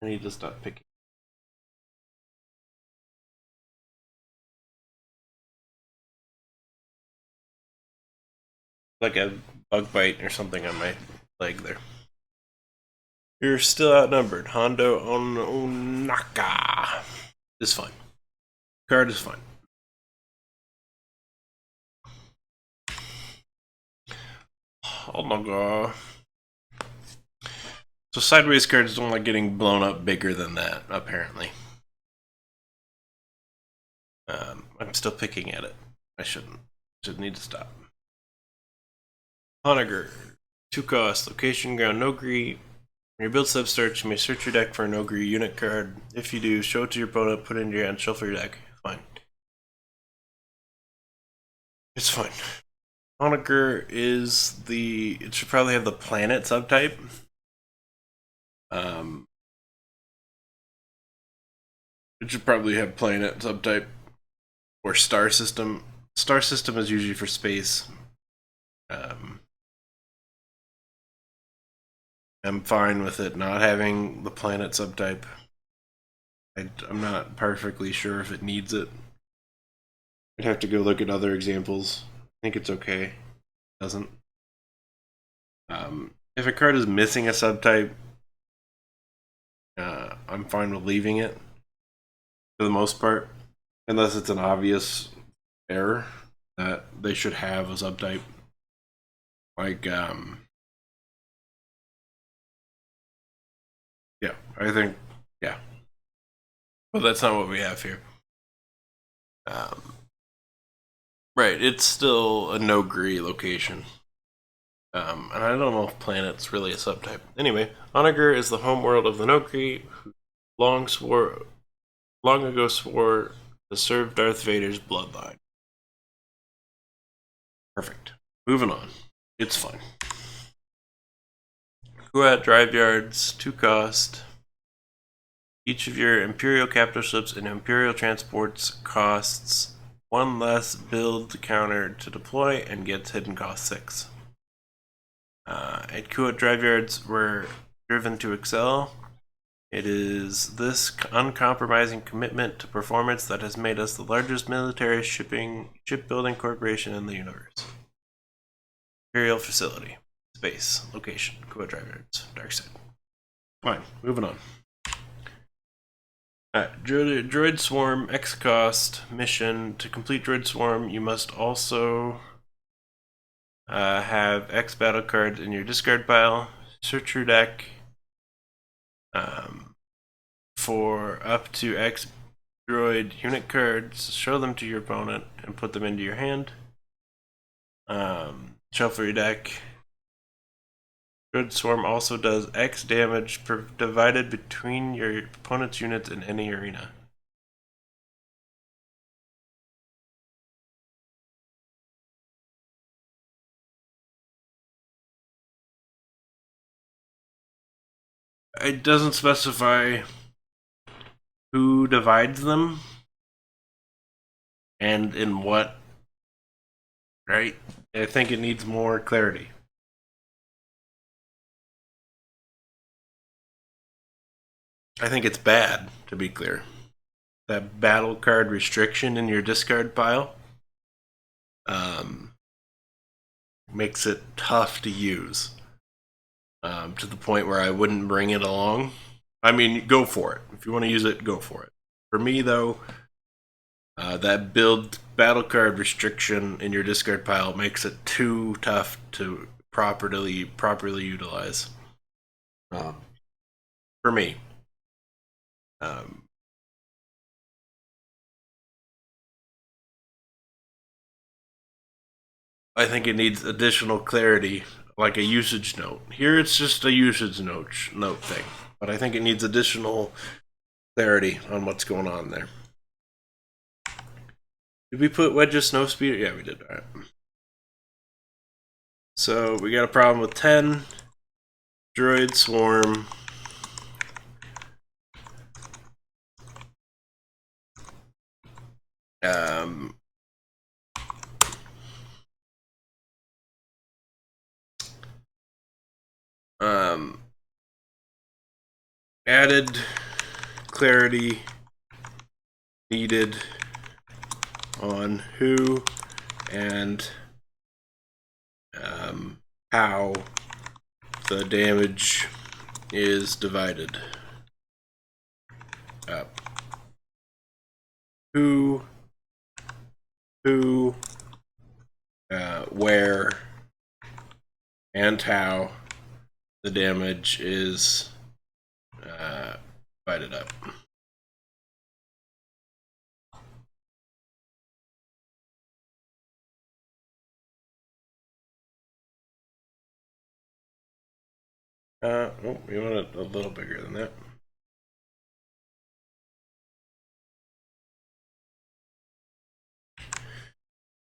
I need to stop picking. Like a bug bite or something on my leg there. You're still outnumbered. Hondo Onaka is fine. Card is fine. Oh my god. So sideways cards don't like getting blown up bigger than that, apparently. I'm still picking at it. I shouldn't. Should need to stop. Honegger. 2 cost, location, ground, no gree. When your build step starts, you may search your deck for an Ogre unit card. If you do, show it to your opponent, put it into your hand, shuffle your deck. Fine. It's fine. Honegger is it should probably have the planet subtype. It should probably have planet subtype or star system. Star system is usually for space. I'm fine with it not having the planet subtype. I'm not perfectly sure if it needs it. I'd have to go look at other examples. I think it's okay. It doesn't. If a card is missing a subtype, I'm fine with leaving it for the most part, unless it's an obvious error that they should have a subtype. Like, yeah, I think, yeah. But that's not what we have here. Right, it's still a no-gree location. And I don't know if planet's really a subtype. Anyway, Onager is the homeworld of the no-gree, who long ago swore to serve Darth Vader's bloodline. Perfect. Moving on. It's fun. Kuat drive yards, 2 cost. Each of your Imperial capital ships and Imperial transports costs 1 less build counter to deploy and gets hidden cost 6. At Kuat drive yards, we're driven to excel. It is this uncompromising commitment to performance that has made us the largest military shipbuilding corporation in the universe. Imperial facility, space, location, Kuat drive yards, dark side. Fine, moving on. Droid Swarm, X cost, mission. To complete Droid Swarm, you must also have X battle cards in your discard pile. Search your deck for up to X droid unit cards, show them to your opponent, and put them into your hand. Shuffle your deck. Droid Swarm also does X damage divided between your opponent's units in any arena. It doesn't specify who divides them and in what, right? I think it needs more clarity. I think it's bad, to be clear. That battle card restriction in your discard pile makes it tough to use to the point where I wouldn't bring it along. I mean, go for it. If you want to use it, go for it. For me, though, that build battle card restriction in your discard pile makes it too tough to properly utilize. For me. I think it needs additional clarity, like a usage note. Here it's just a usage note thing, but I think it needs additional clarity on what's going on there. Did we put Wedge's Snowspeeder? Yeah, we did. All right. So we got a problem with 10. Droid Swarm. Added clarity needed on who and how the damage is divided up. Who, where, and how the damage is divided up. We want it a little bigger than that.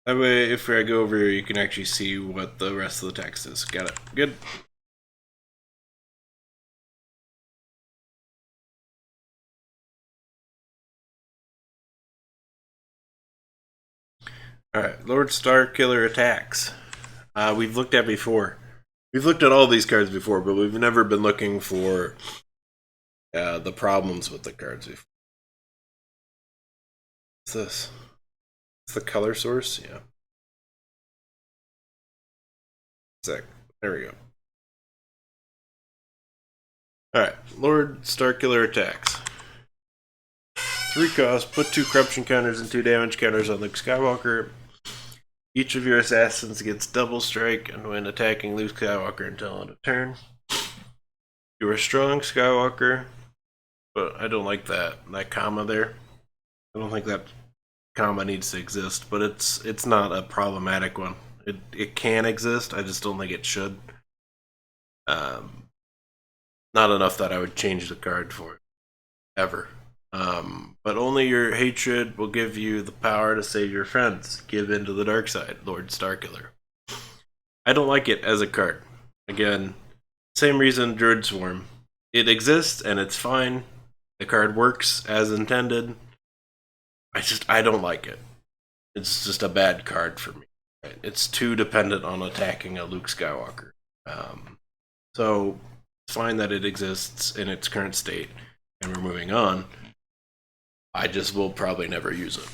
That way, if I go over here, you can actually see what the rest of the text is. Got it. Good. Alright, Lord Starkiller attacks. We've looked at before. We've looked at all these cards before, but we've never been looking for the problems with the cards before. What's this? It's the color source, yeah. Exactly. There we go. Alright, Lord Starkiller attacks. 3 cost, put 2 corruption counters and 2 damage counters on Luke Skywalker. Each of your assassins gets double strike, and when attacking Luke Skywalker until end of turn. You are strong, Skywalker, but I don't like that comma there. I don't think that comma needs to exist, but it's not a problematic one. It can exist, I just don't think it should. Not enough that I would change the card for it, ever. But only your hatred will give you the power to save your friends. Give in to the dark side, Lord Starkiller. I don't like it as a card. Again, same reason Druid Swarm. It exists and it's fine. The card works as intended. I don't like it. It's just a bad card for me. Right? It's too dependent on attacking a Luke Skywalker. So it's fine that it exists in its current state, and we're moving on. I just will probably never use it.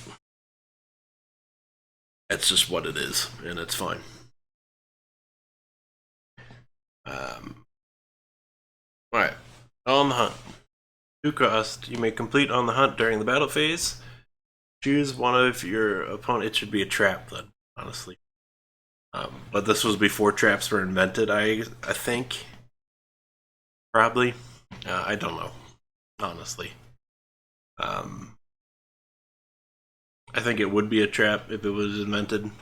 It's just what it is, and it's fine. Alright, On the Hunt. 2 cost, you may complete On the Hunt during the battle phase. Choose one of your opponent. It should be a trap then, honestly. But this was before traps were invented, I think. Probably. I don't know, honestly. I think it would be a trap if it was invented.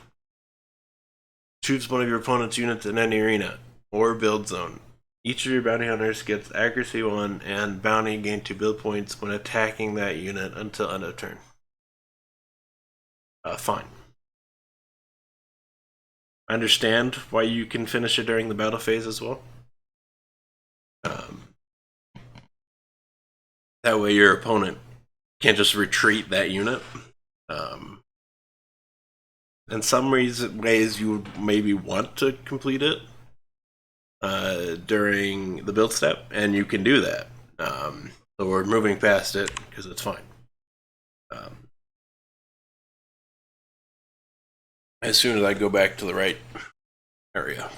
Choose one of your opponent's units in any arena or build zone. Each of your bounty hunters gets accuracy 1 and bounty gain 2 build points when attacking that unit until end of turn. Fine. I understand why you can finish it during the battle phase as well. That way your opponent can't just retreat that unit. In some ways you would maybe want to complete it during the build step, and you can do that. So we're moving past it because it's fine. As soon as I go back to the right area.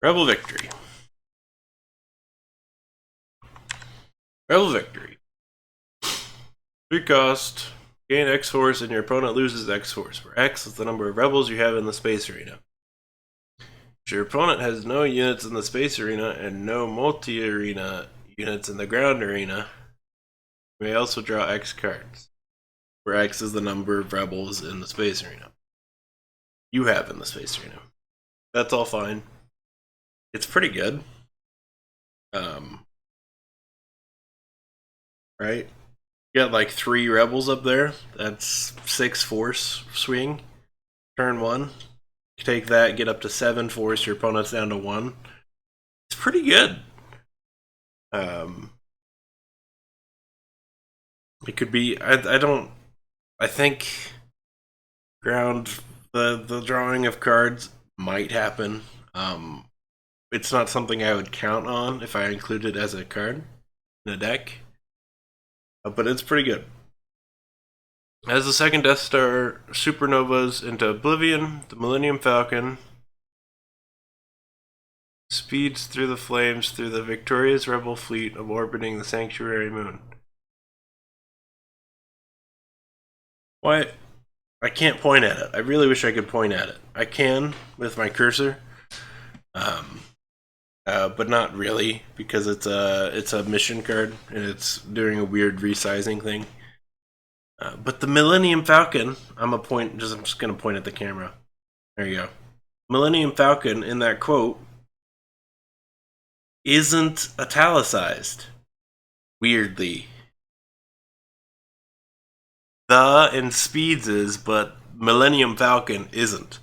Rebel Victory. Rebel Victory. 3 cost. Gain X force and your opponent loses X force, where X is the number of rebels you have in the space arena. If your opponent has no units in the space arena and no multi-arena units in the ground arena, you may also draw X cards, where X is the number of rebels in the space arena you have in the space arena. That's all fine. It's pretty good. Right? You got like 3 rebels up there. That's 6 force swing. Turn 1. You take that, get up to 7 force, your opponent's down to 1. It's pretty good. It could be, I think ground, the drawing of cards might happen. It's not something I would count on if I include it as a card in a deck. But it's pretty good. As the second Death Star supernovas into oblivion, the Millennium Falcon speeds through the flames through the victorious rebel fleet of orbiting the sanctuary moon. Why? I can't point at it. I really wish I could point at it. I can with my cursor, but not really, because it's a mission card and it's doing a weird resizing thing. But the Millennium Falcon, I'm just gonna point at the camera. There you go. Millennium Falcon in that quote isn't italicized. Weirdly. The and speeds is, but Millennium Falcon isn't.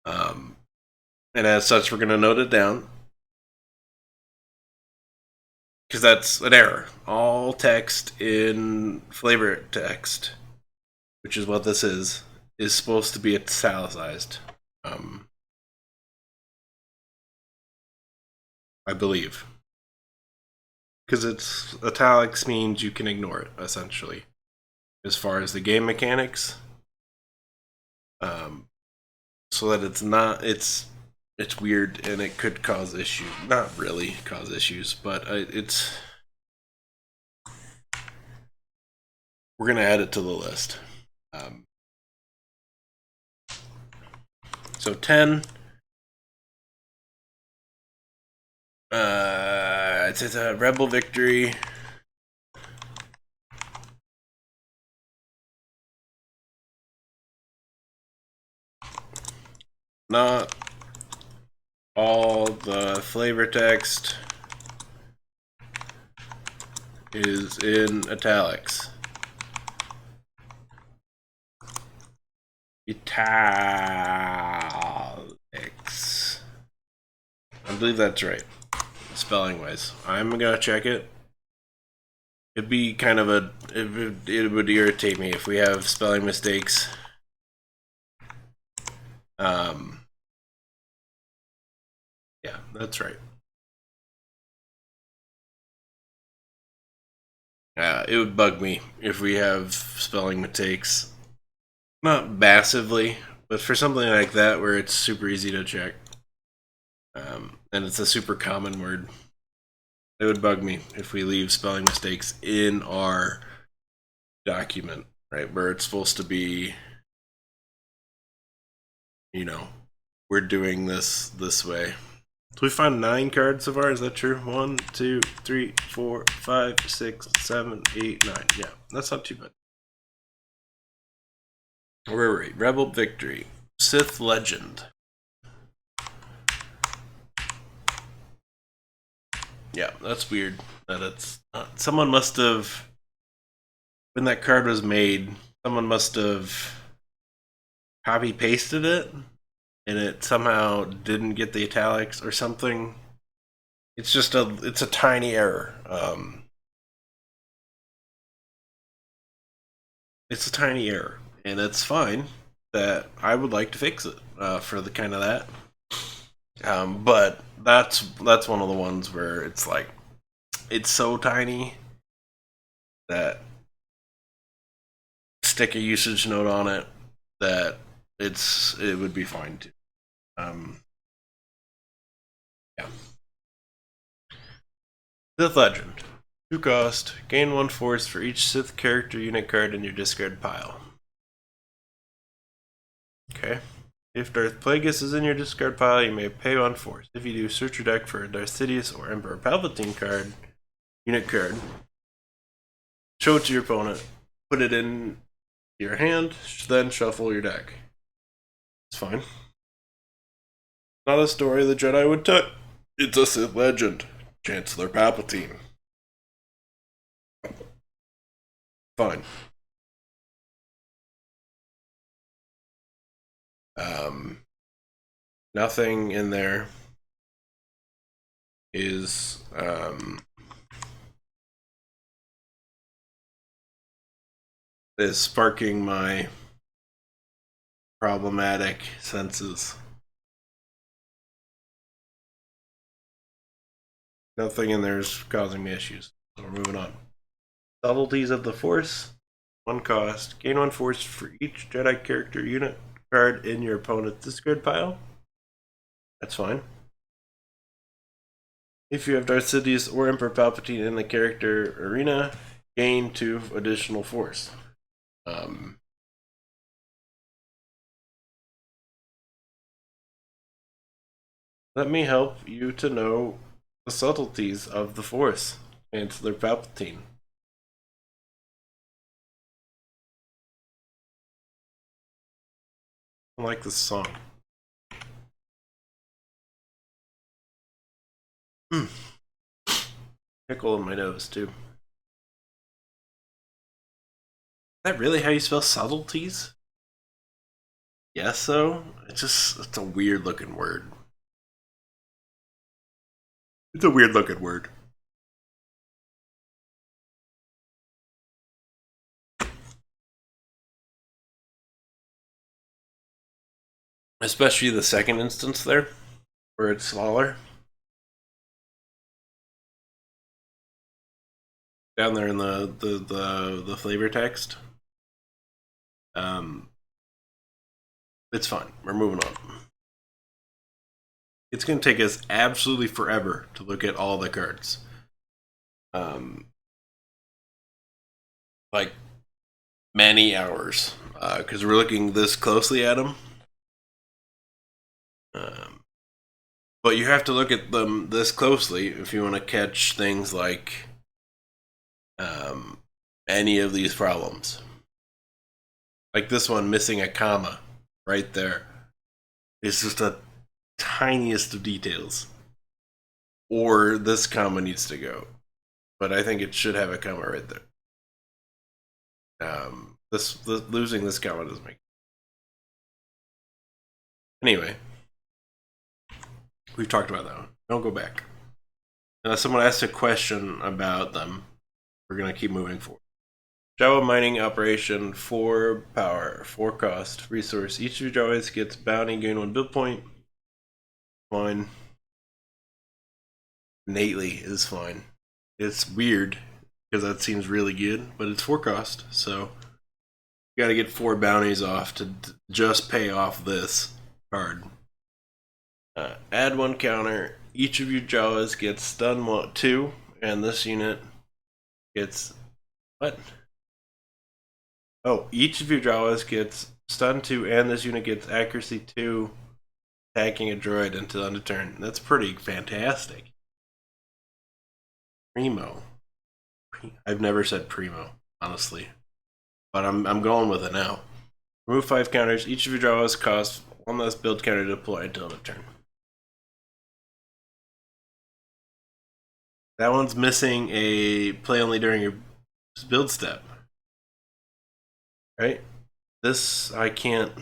And as such, we're gonna note it down. Because that's an error. All text in flavor text, which is what this is supposed to be italicized. I believe. Because it's italics means you can ignore it, essentially. as far as the game mechanics, so that it's weird and it could cause issues. Not really cause issues, but we're gonna add it to the list. So 10. It's a Rebel Victory. Not all the flavor text is in italics. Italics. I believe that's right, spelling wise. I'm gonna check it. It'd be kind of it would irritate me if we have spelling mistakes. Yeah, that's right. It would bug me if we have spelling mistakes. Not massively, but for something like that where it's super easy to check, and it's a super common word, it would bug me if we leave spelling mistakes in our document, right? Where it's supposed to be, we're doing this way. So we found 9 cards so far. Is that true? 1, 2, 3, 4, 5, 6, 7, 8, 9. Yeah, that's not too bad. Where were we? Rebel Victory. Sith Legend. Yeah, that's weird. That it's someone must have, when that card was made, someone must have copy pasted it, and it somehow didn't get the italics or something. It's just it's a tiny error. It's a tiny error, and it's fine. That I would like to fix it for the kind of that. But that's one of the ones where it's like it's so tiny that stick a usage note on it that it would be fine too. Yeah. Sith Legend. 2 cost. Gain 1 force for each Sith character unit card in your discard pile. Okay. If Darth Plagueis is in your discard pile, you may pay 1 force. If you do, search your deck for a Darth Sidious or Emperor Palpatine card, unit card. Show it to your opponent. Put it in your hand, then shuffle your deck. It's fine. Not a story the Jedi would tell. It's a Sith legend. Chancellor Palpatine. Fine. Nothing in there is sparking my problematic senses. Nothing in there is causing me issues. So we're moving on. Subtleties of the Force. 1 cost. Gain 1 force for each Jedi character unit card in your opponent's discard pile. That's fine. If you have Darth Sidious or Emperor Palpatine in the character arena, gain 2 additional force. Let me help you to know the subtleties of the Force, Chancellor Palpatine. I like this song. Pickle in my nose, too. Is that really how you spell subtleties? Yes, so? It's a weird looking word. It's a weird looking word. Especially the second instance there, where it's smaller. Down there in the flavor text. It's fine. We're moving on. It's going to take us absolutely forever to look at all the cards. Like many hours, because we're looking this closely at them. But you have to look at them this closely if you want to catch things like any of these problems. Like this one missing a comma right there. It's just the tiniest of details. Or this comma needs to go. But I think it should have a comma right there. Losing this comma doesn't make. Anyway, we've talked about that one. Don't go back. Unless someone asks a question about them, we're gonna keep moving forward. Java mining operation, 4 power, 4 cost, resource. Each of your Jawas gets bounty, gain 1 build point. Fine. Innately is fine. It's weird because that seems really good, but it's 4 cost, so you gotta get 4 bounties off to just pay off this card. Add 1 counter. Each of your Jawas gets stun 2, and this unit gets what? Oh, each of your Jawas gets stun 2, and this unit gets accuracy 2, attacking a droid until end of turn. That's pretty fantastic. Primo. I've never said primo, honestly, but I'm going with it now. Remove 5 counters. Each of your Jawas costs 1 less build counter to deploy until end of turn. That one's missing a play only during your build step. Right? This, I can't.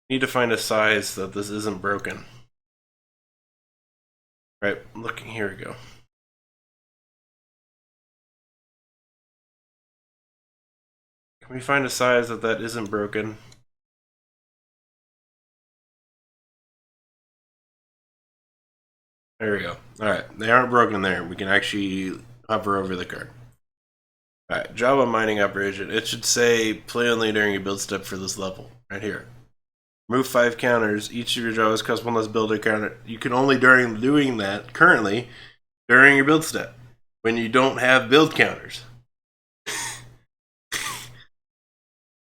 Need to find a size that this isn't broken. Right, looking, here we go. Can we find a size that isn't broken? There we go. Alright, they aren't broken there. We can actually hover over the card. Alright, Java mining operation. It should say play only during your build step for this level. Right here. Remove 5 counters. Each of your Javas costs 1 less builder counter. You can only during doing that currently during your build step when you don't have build counters.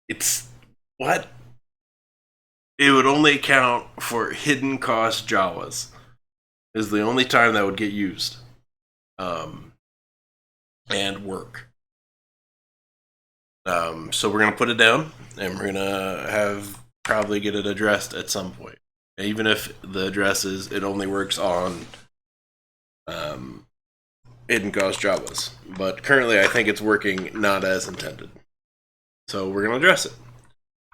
It's what? It would only count for hidden cost Jawas. Is the only time that would get used. And work. So we're gonna put it down, and we're gonna probably get it addressed at some point. And even if the address is it only works on hidden cost Javas, but currently I think it's working not as intended. So we're gonna address it.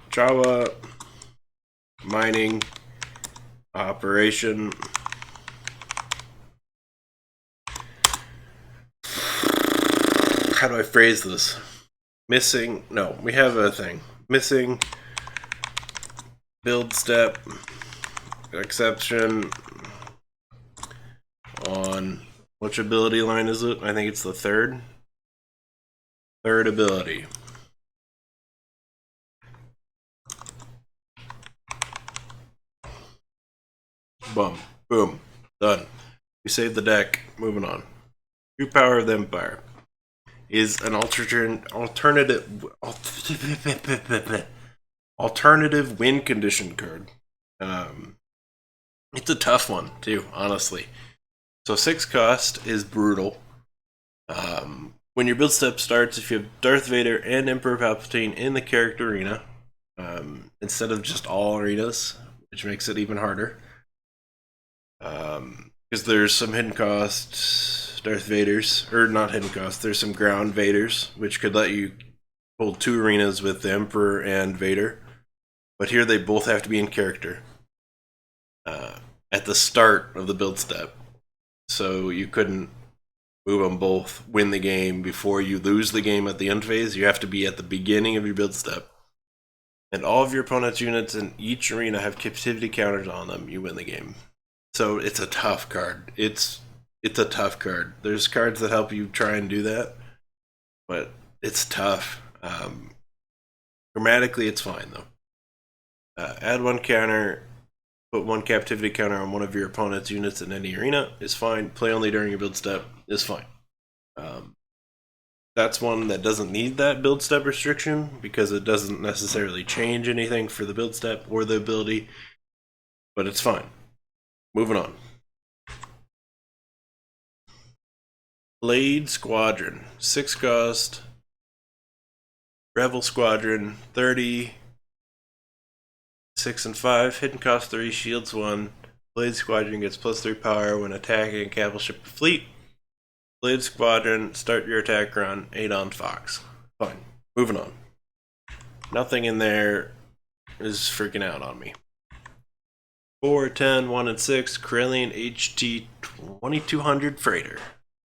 Java mining operation. How do I phrase this? Missing, no, we have a thing. Missing build step exception on which ability line is it? I think it's the third ability. Boom, boom, done. We saved the deck. Moving on. True Power of the Empire is an alternative win condition card. It's a tough one too, honestly. So 6 cost is brutal. When your build step starts, if you have Darth Vader and Emperor Palpatine in the character arena, instead of just all arenas, which makes it even harder. Because there's some hidden cost Darth Vaders, or not hidden cost, there's some ground Vaders, which could let you hold 2 arenas with the Emperor and Vader. But here they both have to be in character at the start of the build step. So you couldn't move them both, win the game before you lose the game at the end phase. You have to be at the beginning of your build step. And all of your opponent's units in each arena have captivity counters on them. You win the game. So it's a tough card. It's a tough card. There's cards that help you try and do that, but it's tough. Grammatically, it's fine though. Add 1 counter, put 1 captivity counter on one of your opponent's units in any arena is fine. Play only during your build step is fine. That's one that doesn't need that build step restriction because it doesn't necessarily change anything for the build step or the ability, but it's fine. Moving on. Blade Squadron, 6 cost. Revel Squadron, 30. 6 and 5. Hidden cost 3, shields 1. Blade Squadron gets +3 power when attacking a capital ship or fleet. Blade Squadron, start your attack run, 8 on Fox. Fine. Moving on. Nothing in there is freaking out on me. 4, 10, 1, and 6. Corellian HT 2200 Freighter.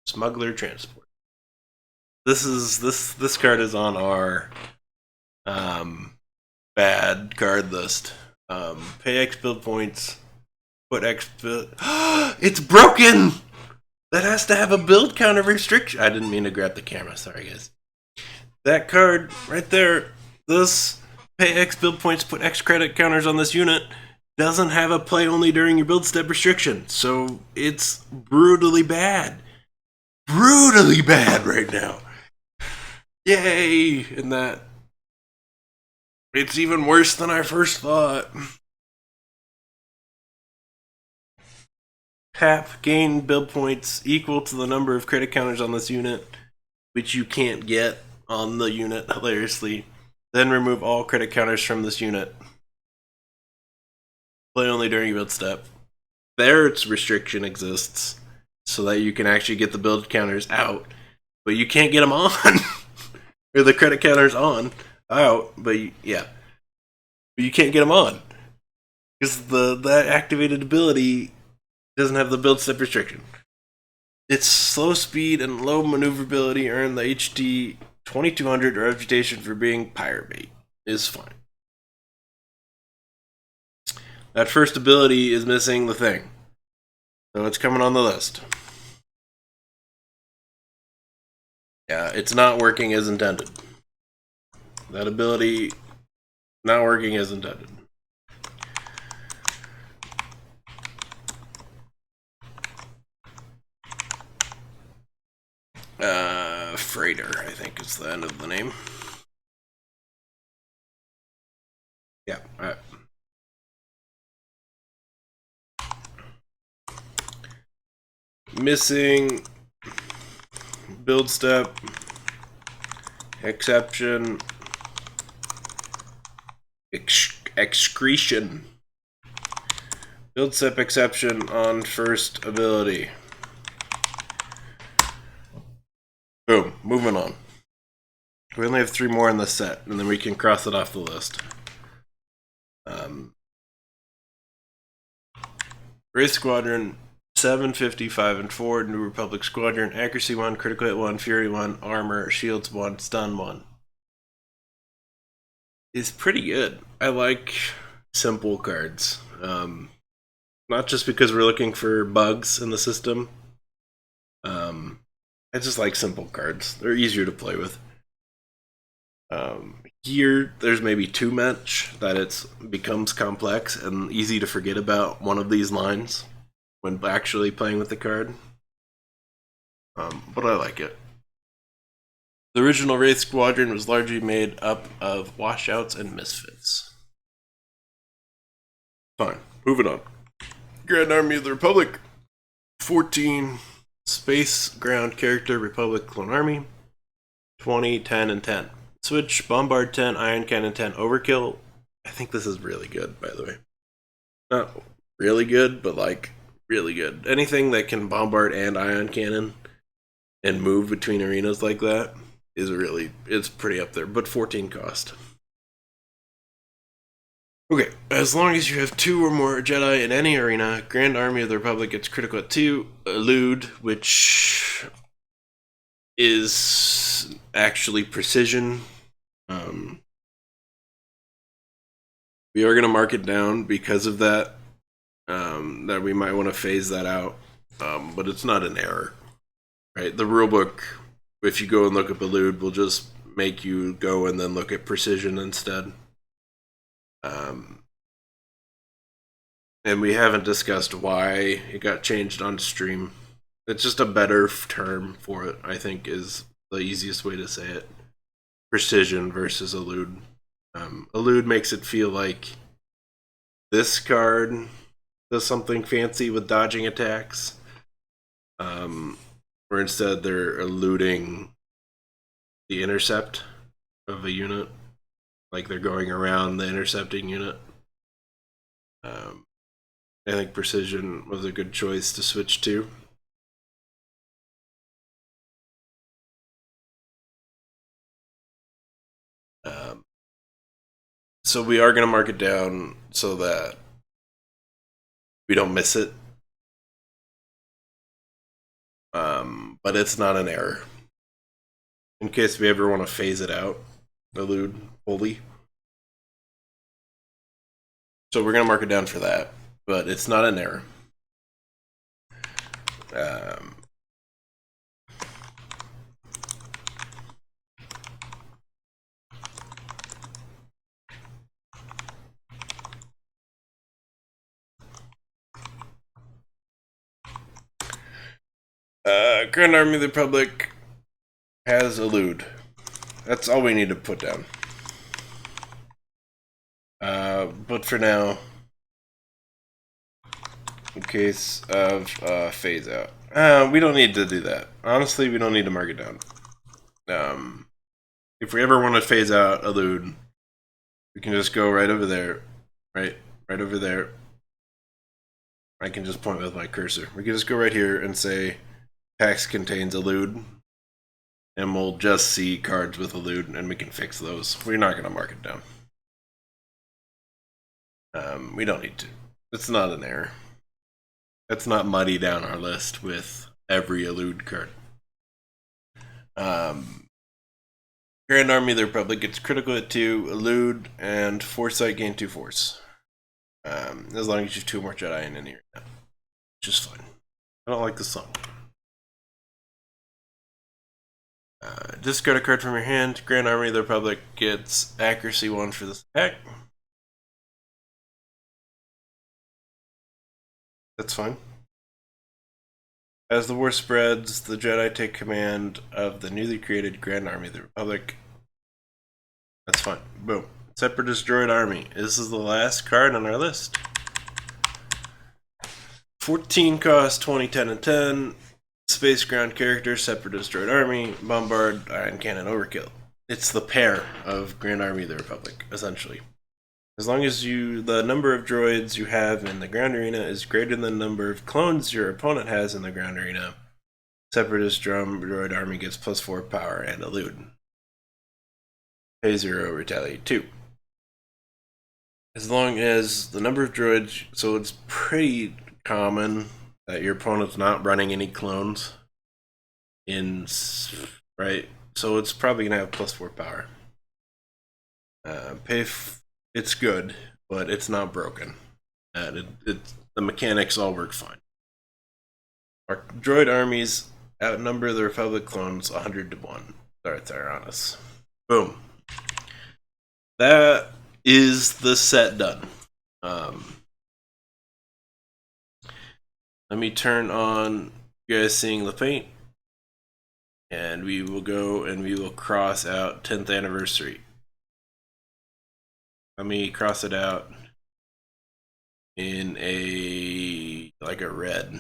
Smuggler Transport. This card is on our bad card list. Pay X build points. Put X build. It's broken! That has to have a build counter restriction. I didn't mean to grab the camera. Sorry, guys. That card right there. This pay X build points. Put X credit counters on this unit. Doesn't have a play only during your build step restriction. So it's brutally bad. Brutally bad right now. Yay! And that. It's even worse than I first thought. Tap, gain build points equal to the number of credit counters on this unit, which you can't get on the unit, hilariously. Then remove all credit counters from this unit. Play only during your build step. There its restriction exists, so that you can actually get the build counters out, but you can't get them on. Or the credit counters out, but yeah. But you can't get them on. Because that activated ability doesn't have the build step restriction. Its slow speed and low maneuverability earn the HD 2200 reputation for being pirate bait. Is fine. That first ability is missing the thing. So it's coming on the list. Yeah, it's not working as intended. That ability not working as intended. Freighter, I think is the end of the name. Yeah, alright. Missing build step exception excretion. Build step exception on first ability. Boom. Moving on. We only have 3 more in the set, and then we can cross it off the list. Wraith Squadron, 750, 5 and 4. New Republic Squadron, accuracy 1, critical hit 1, fury 1, armor, shields 1, stun 1. Is pretty good. I like simple cards. Not just because we're looking for bugs in the system. I just like simple cards. They're easier to play with. Here, there's maybe too much that it becomes complex and easy to forget about one of these lines when actually playing with the card. But I like it. The original Wraith Squadron was largely made up of washouts and misfits. Fine, moving on. Grand Army of the Republic, 14 Space Ground Character Republic Clone Army, 20, 10, and 10. Switch, Bombard 10, Iron Cannon 10, Overkill. I think this is really good, by the way. Not really good, but like, really good. Anything that can Bombard and Ion Cannon and move between arenas like that is really, it's pretty up there, but 14 cost. Okay, as long as you have 2 or more Jedi in any arena, Grand Army of the Republic gets critical at 2, Elude, which is actually precision. We are going to mark it down because of that, that we might want to phase that out, but it's not an error, right? The rulebook, if you go and look up Elude, will just make you go and then look at precision instead. And we haven't discussed why it got changed on stream. It's just a better term for it, I think, is the easiest way to say it. Precision versus elude. Elude makes it feel like this card does something fancy with dodging attacks, where instead they're eluding the intercept of a unit, like they're going around the intercepting unit. I think precision was a good choice to switch to. So we are going to mark it down so that we don't miss it. But it's not an error. In case we ever want to phase it out, elude fully. So we're going to mark it down for that, but it's not an error. Grand Army of the Republic has elude. That's all we need to put down. But for now, in case of phase out, we don't need to do that. Honestly, we don't need to mark it down. If we ever want to phase out elude, we can just go right over there, right over there. I can just point with my cursor. We can just go right here and say text contains elude, and we'll just see cards with elude, and we can fix those. We're not going to mark it down. We don't need to. It's not an error. Let's not muddy down our list with every elude card. Grand Army of the Republic gets critical at 2, elude, and foresight gain 2 force. As long as you have 2 more Jedi in here, which is fine. I don't like the song. Discard a card from your hand. Grand Army of the Republic gets accuracy 1 for this attack. That's fine. As the war spreads, the Jedi take command of the newly created Grand Army of the Republic. That's fine. Boom. Separatist Droid Army. This is the last card on our list. 14 cost, 20, 10, and 10. Space ground character, Separatist Droid Army, Bombard, Iron Cannon, Overkill. It's the pair of Grand Army of the Republic, essentially. As long as the number of droids you have in the ground arena is greater than the number of clones your opponent has in the ground arena, Separatist Droid Army gets +4 power and elude. Pay 0, retaliate 2. As long as the number of droids, so it's pretty common that your opponent's not running any clones right? So it's probably going to have +4 power. It's good, but it's not broken. The mechanics all work fine. Our droid armies outnumber the Republic clones 100 to 1. Sorry, Tyrannus. Boom. That is the set done. Let me turn on you guys seeing the paint, and we will go and we will cross out 10th anniversary. Let me cross it out in like a red.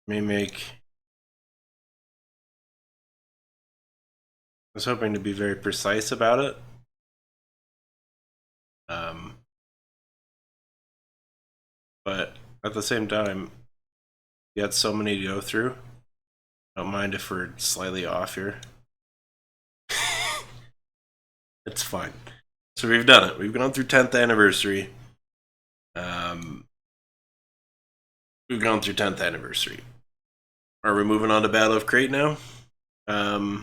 Let me make. I was hoping to be very precise about it. But at the same time, you got so many to go through. I don't mind if we're slightly off here. It's fine. So we've done it. We've gone through 10th anniversary. We've gone through 10th anniversary. Are we moving on to Battle of Crate now? I'll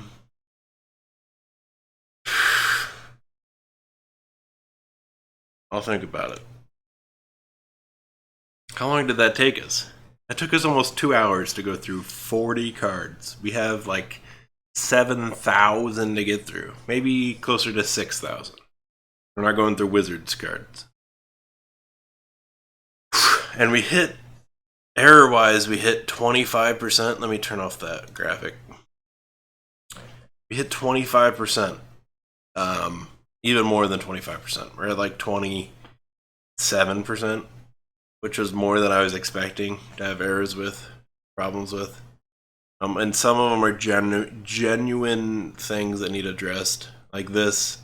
think about it. How long did that take us? It took us almost 2 hours to go through 40 cards. We have like 7,000 to get through. Maybe closer to 6,000. We're not going through Wizards cards. And we hit, error-wise, we hit 25%. Let me turn off that graphic. We hit 25%. Even more than 25%. We're at like 27%, which was more than I was expecting to have errors with, problems with. And some of them are genuine things that need addressed. Like this,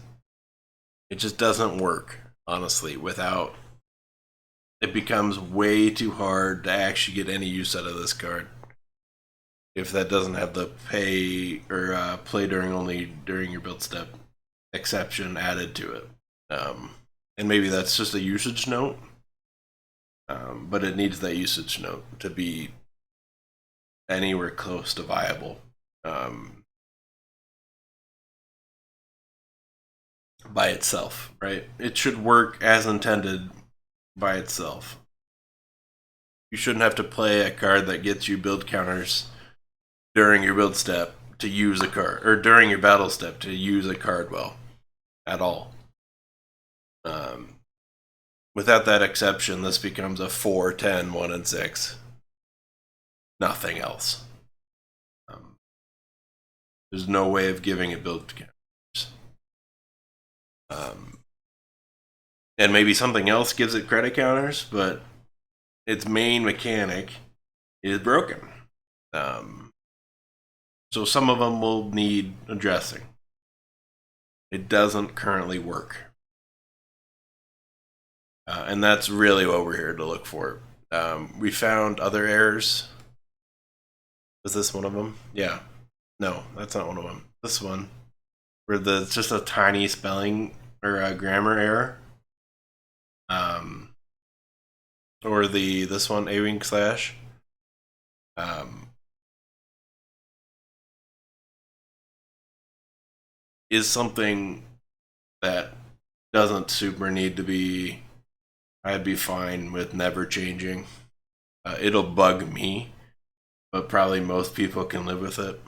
it just doesn't work, honestly, without... It becomes way too hard to actually get any use out of this card if that doesn't have the pay or play during your build step exception added to it. And maybe that's just a usage note, but it needs that usage note to be anywhere close to viable by itself, right? It should work as intended by itself. You shouldn't have to play a card that gets you build counters during your build step to use a card, or during your battle step to use a card well at all. Without that exception, this becomes a 4, 10, 1, and 6. Nothing else. There's no way of giving it build counters. And maybe something else gives it credit counters, but its main mechanic is broken. So some of them will need addressing. It doesn't currently work. And that's really what we're here to look for. We found other errors. Was this one of them? Yeah. No, that's not one of them. This one, where it's just a tiny spelling or a grammar error. Or this one, A-wing slash. Is something that doesn't super need to be... I'd be fine with never changing. It'll bug me, but probably most people can live with it.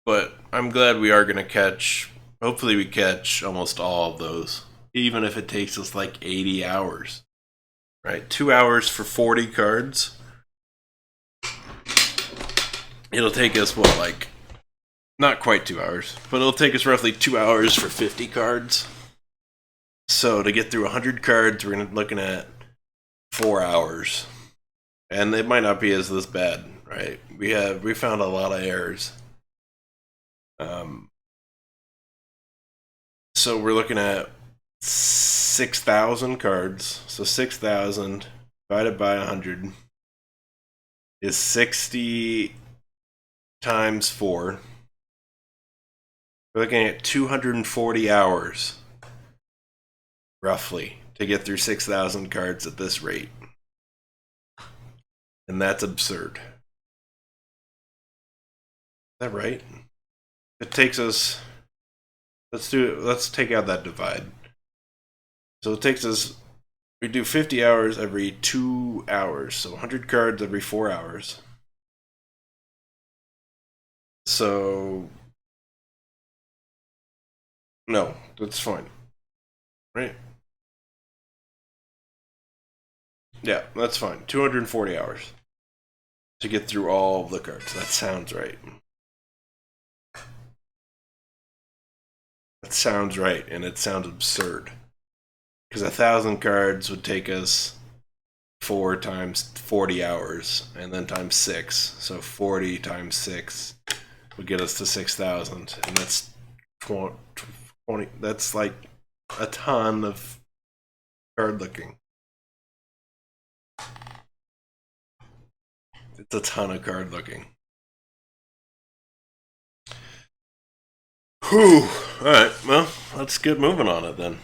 But I'm glad we are going to catch... Hopefully we catch almost all of those, even if it takes us like 80 hours. Right? 2 hours for 40 cards. It'll take us, what, like... Not quite 2 hours, but it'll take us roughly 2 hours for 50 cards. So to get through 100 cards, we're looking at 4 hours. And it might not be as this bad, right? We found a lot of errors. So we're looking at 6,000 cards. So 6,000 divided by 100 is 60 times 4. We're looking at 240 hours, roughly, to get through 6,000 cards at this rate. And that's absurd. Is that right? It takes us... Let's take out that divide. So it takes us... We do 50 hours every 2 hours. So 100 cards every 4 hours. So... No, that's fine. Right? Yeah, that's fine. 240 hours to get through all of the cards. That sounds right. That sounds right, and it sounds absurd. Because 1,000 cards would take us 4 times 40 hours, and then times 6. So 40 times 6 would get us to 6,000, and that's 20. That's like a ton of card looking. It's a ton of card looking. Whew. Alright, well, let's get moving on it then.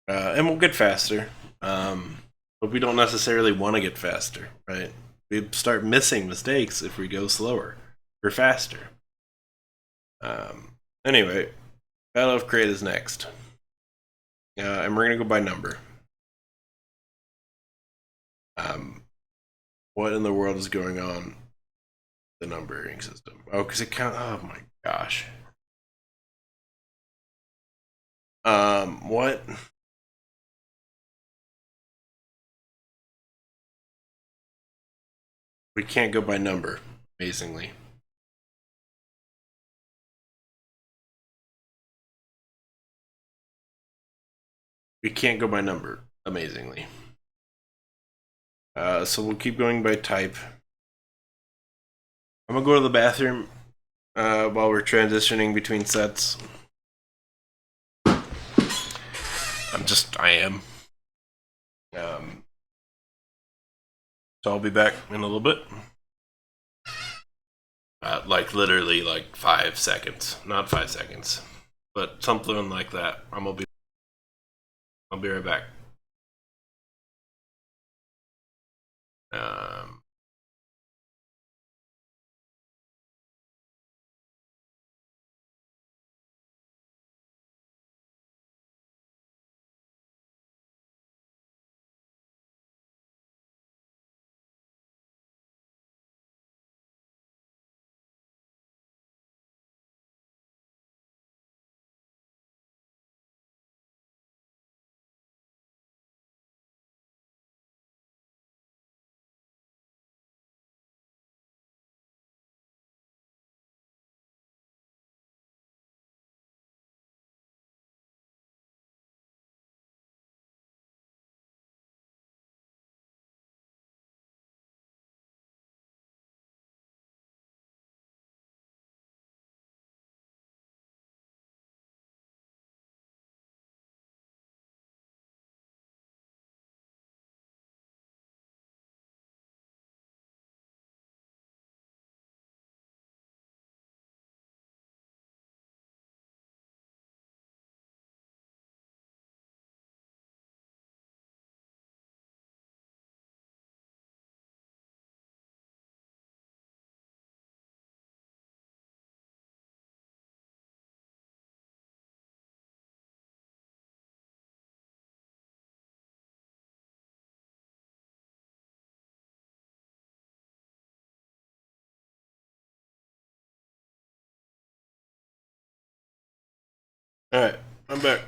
And we'll get faster. But we don't necessarily want to get faster, right? We start missing mistakes if we go slower or faster. Anyway, Battle of Crate is next. And we're going to go by number. What in the world is going on? The numbering system. Oh, because it count. Oh my gosh. What? We can't go by number. Amazingly. We can't go by number. Amazingly. So we'll keep going by type. I'm gonna go to the bathroom while we're transitioning between sets. I am. So I'll be back in a little bit. Like literally like 5 seconds. Not 5 seconds. But something like that. I'll be right back. Alright, I'm back.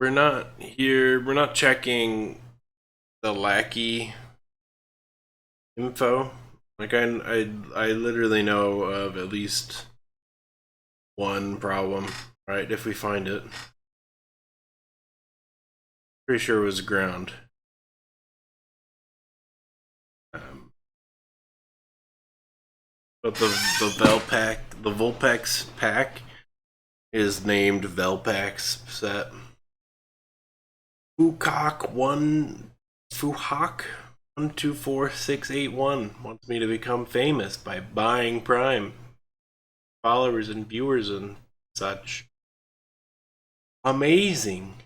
We're not here. We're not checking the lackey info. Like I literally know of at least one problem, right? If we find it, pretty sure it was ground. But the Vulpex pack is named Velpax set. Fuhawk 124681 wants me to become famous by buying Prime followers and viewers and such. Amazing.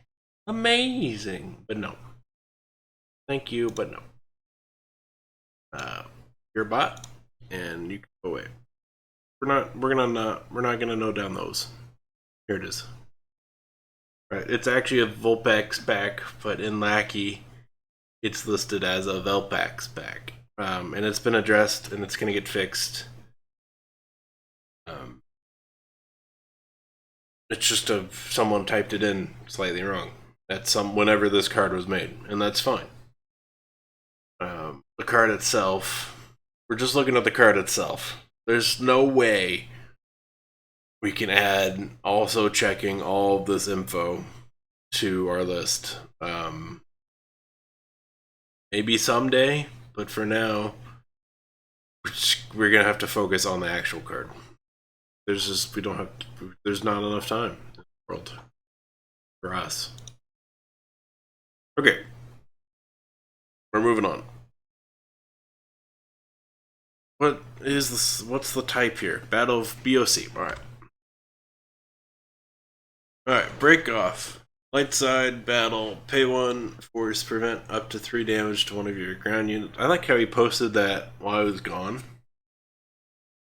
But no. Thank you, but no. You're a bot, and you can go away. We're not gonna note down those. Here it is. Right, it's actually a Vulpex pack, but in Lackey, it's listed as a Velpax pack. And it's been addressed, and it's gonna get fixed. It's just someone typed it in slightly wrong. That's whenever this card was made, and that's fine. The card itself, we're just looking at the card itself. There's no way we can add also checking all of this info to our list. Maybe someday, but for now, we're gonna have to focus on the actual card. There's not enough time in the world for us. Okay, we're moving on. What is this? What's the type here? Battle of BOC. All right. All right. Break off. Light side battle. Pay 1. Force prevent up to 3 damage to one of your ground units. I like how he posted that while I was gone.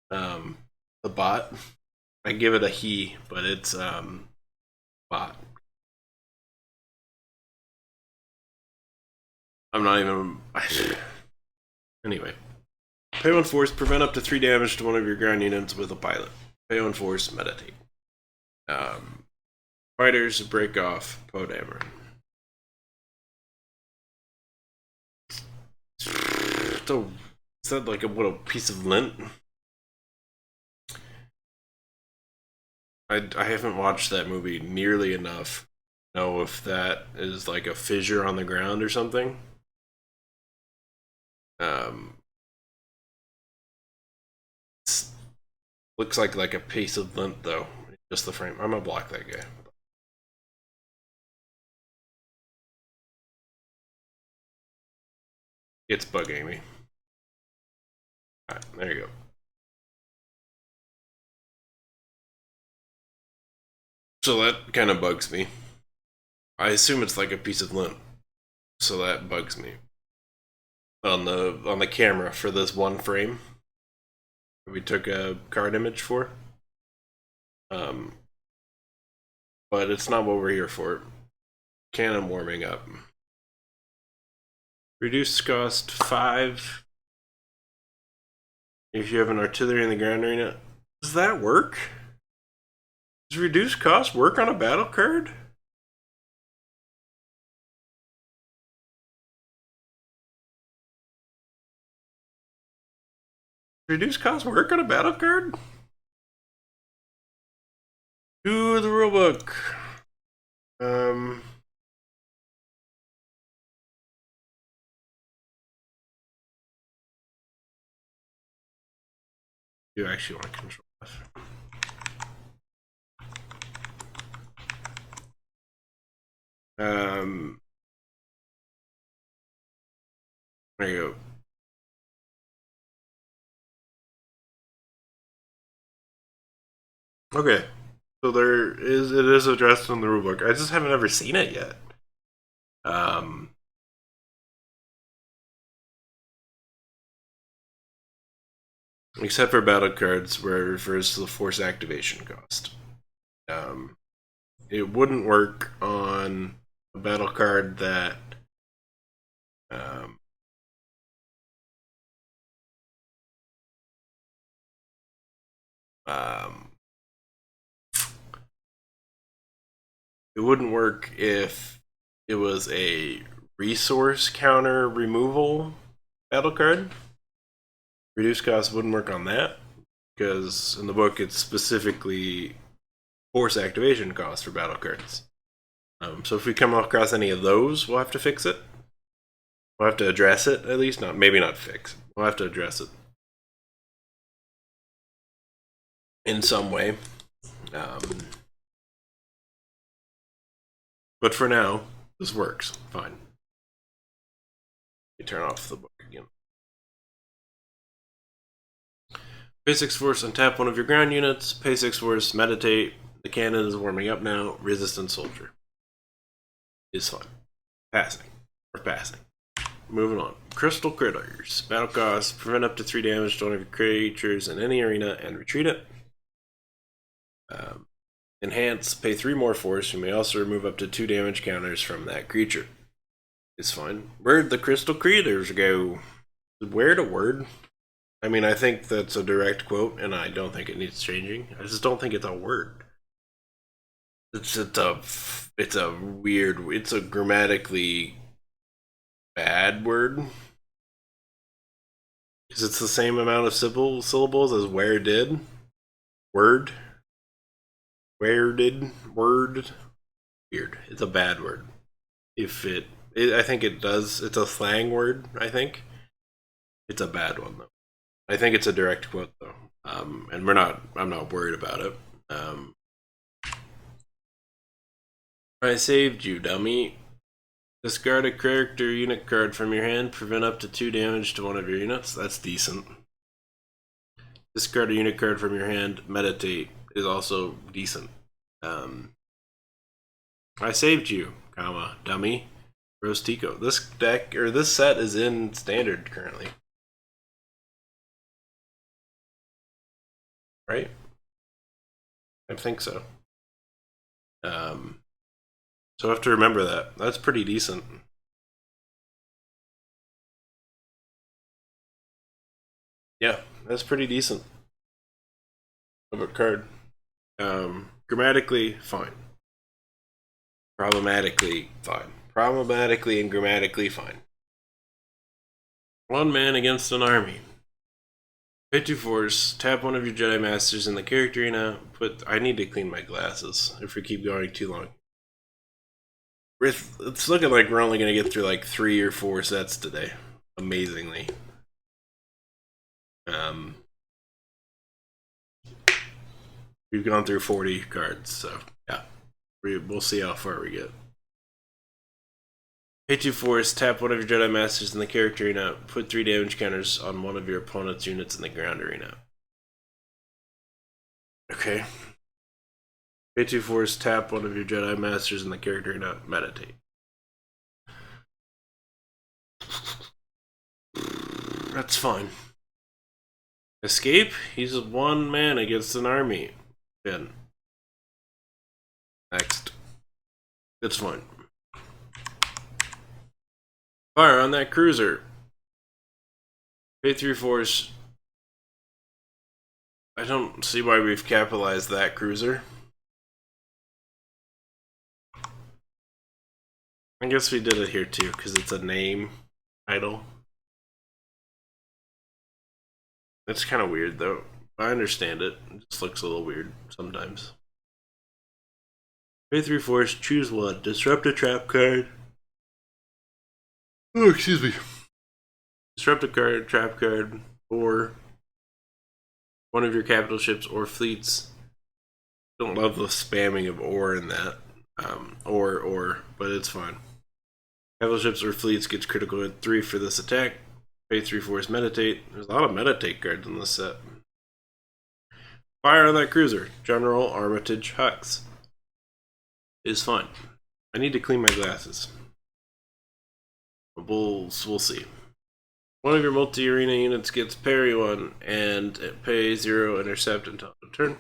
The bot. I give it a he, but it's bot. I'm not even. Anyway. Pay 1 force, prevent up to 3 damage to one of your ground units with a pilot. Pay 1 force, meditate. Fighters, break off, Podammer. So, is that like a piece of lint? I haven't watched that movie nearly enough to know if that is like a fissure on the ground or something. Looks like a piece of lint though. Just the frame. I'm gonna block that guy. It's bugging me. Alright, there you go. So that kind of bugs me. I assume it's like a piece of lint. So that bugs me. On the camera for this one frame we took a card image for. But it's not what we're here for. Cannon warming up. Reduced cost 5 if you have an artillery in the ground arena. Does that work? Does reduced cost work on a battle card? Reduced cost work on a battle card? To the rulebook. You actually want to control this. There you go. Okay. So it is addressed in the rulebook. I just haven't ever seen it yet. Except for battle cards where it refers to the force activation cost. It wouldn't work on a battle card that it wouldn't work if it was a resource counter removal battle card. Reduced cost wouldn't work on that because in the book it's specifically force activation cost for battle cards. So if we come across any of those, we'll have to fix it. We'll have to address it at least. Maybe not fix. We'll have to address it in some way. But for now, this works fine. Let me turn off the book again. Pay 6 force, untap one of your ground units. Pay 6 force, meditate. The cannon is warming up now. Resistant soldier. Is fun. Passing. We're passing. Moving on. Crystal Critters. Battle cost. Prevent up to 3 damage to one of your creatures in any arena and retreat it. Enhance. Pay 3 more force. You may also remove up to 2 damage counters from that creature. It's fine. Where'd the Crystal Critters go? Where'd a word? I mean, I think that's a direct quote, and I don't think it needs changing. I just don't think it's a word. It's a weird. It's a grammatically bad word. Because it's the same amount of syllables as where did. Word. Where did. Word. Weird. It's a bad word. I think it does. It's a slang word, I think. It's a bad one, though. I think it's a direct quote, though. And I'm not worried about it. I saved you, dummy. Discard a character unit card from your hand. Prevent up to 2 damage to one of your units. That's decent. Discard a unit card from your hand. Meditate is also decent. I saved you, comma, dummy. Rose Tico. This deck, or this set, is in standard currently. Right? I think so. So I have to remember that. That's pretty decent. Yeah, that's pretty decent of a card. Grammatically, fine. Problematically, fine. Problematically and grammatically, fine. One man against an army. Pay 2 force, tap one of your Jedi Masters in the character arena. I need to clean my glasses if we keep going too long. It's looking like we're only going to get through like 3 or 4 sets today. Amazingly. We've gone through 40 cards, so yeah. We'll see how far we get. Pay 2 force, tap one of your Jedi Masters in the character arena. Put 3 damage counters on one of your opponent's units in the ground arena. Okay. Pay 2 force, tap one of your Jedi Masters in the character arena. Meditate. That's fine. Escape? He's one man against an army. Then. Next. It's fine. Fire on that cruiser. Pay 3 force. I don't see why we've capitalized that cruiser. I guess we did it here too, because it's a name title. It's kind of weird though. I understand it. It just looks a little weird sometimes. Pay 3 force, choose one. Disrupt a trap card. Oh, excuse me. Disrupt a card, trap card, or one of your capital ships or fleets. Don't love the spamming of or in that. But it's fine. Capital ships or fleets gets critical hit 3 for this attack. Pay 3 force, meditate. There's a lot of meditate cards in this set. Fire on that cruiser. General Armitage Hux. Is fine. I need to clean my glasses. We'll see. One of your multi-arena units gets parry 1 and pay 0 intercept until the turn.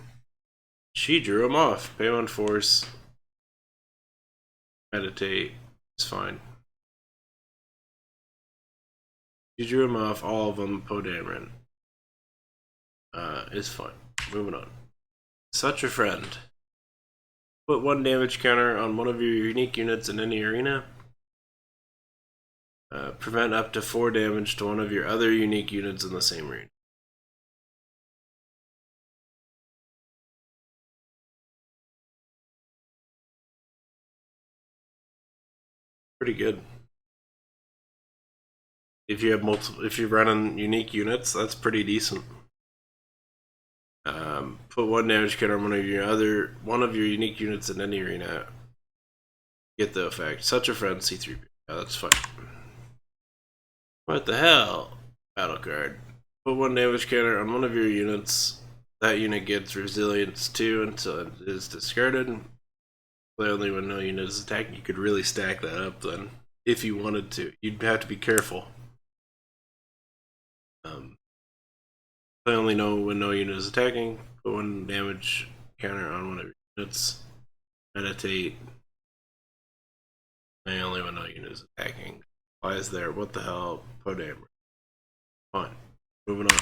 She drew him off. Pay 1 force. Meditate. It's fine. She drew him off. All of them. Poe Dameron. Is fine. Moving on. Such a friend. Put 1 damage counter on one of your unique units in any arena. Prevent up to 4 damage to one of your other unique units in the same arena. Pretty good. If you have if you're running unique units, that's pretty decent. Put 1 damage counter on one of your unique units in any arena. Get the effect. Such a friend, C3. Yeah, that's fine. What the hell? Battle card. Put 1 damage counter on one of your units. That unit gets resilience 2 until it is discarded. Play only when no unit is attacking. You could really stack that up then, if you wanted to. You'd have to be careful. Play only when no unit is attacking. Put 1 damage counter on one of your units. Meditate. Play only when no unit is attacking. Why is there? What the hell? Poe Dameron. Fine. Moving on.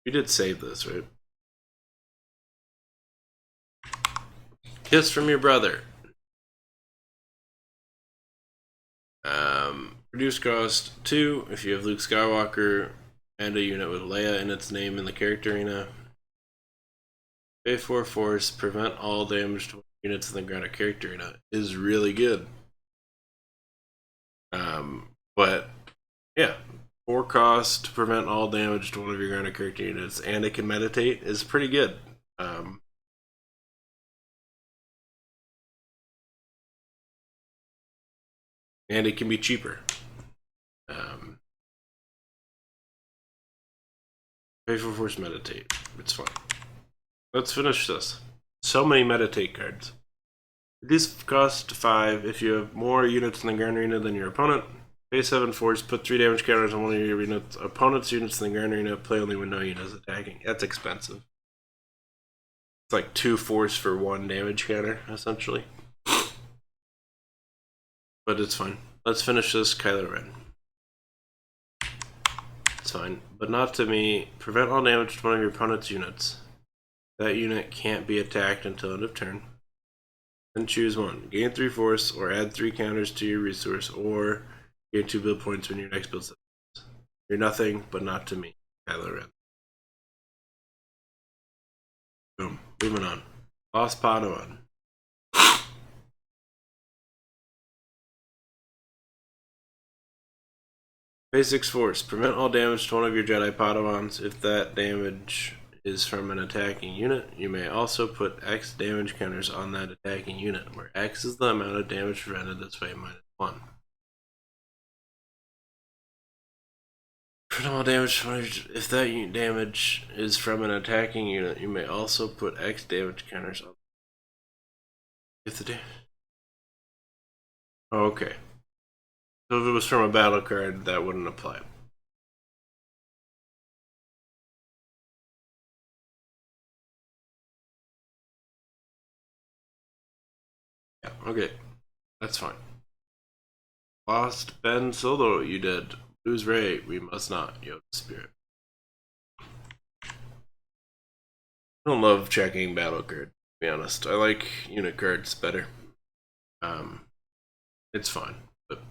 We did save this, right? Kiss from your brother. Reduce cost 2 if you have Luke Skywalker and a unit with Leia in its name in the character arena. Pay 4 force, prevent all damage to units in the grounded character arena is really good. But yeah, 4 cost to prevent all damage to one of your grounded character units, and it can meditate is pretty good. And it can be cheaper. Pay for force, meditate. It's fine. Let's finish this. So many meditate cards. Reduce cost to 5 if you have more units in the ground arena than your opponent. Pay 7 force, put 3 damage counters on one of your opponent's units in the ground arena. Play only when no unit is attacking. That's expensive. It's like 2 force for 1 damage counter, essentially. But it's fine. Let's finish this Kylo Ren. fine. But not to me. Prevent all damage to one of your opponent's units. That unit can't be attacked until end of turn. Then choose one. Gain 3 force, or add 3 counters to your resource, or gain 2 build points when your next build set. You're nothing, but not to me. Kylo Ren. Boom. Moving on. Lost Padawan. Basics Force. Prevent all damage to one of your Jedi Padawans. If that damage is from an attacking unit, you may also put X damage counters on that attacking unit, where X is the amount of damage prevented this way -1. Prevent all damage. If that damage is from an attacking unit, you may also put X damage counters on. If the oh, okay. So if it was from a battle card, that wouldn't apply. Yeah, okay. That's fine. Lost Ben Solo, you did. Lose Ray, we must not. Yoda Spirit. I don't love checking battle card, to be honest. I like unit cards better. It's fine. But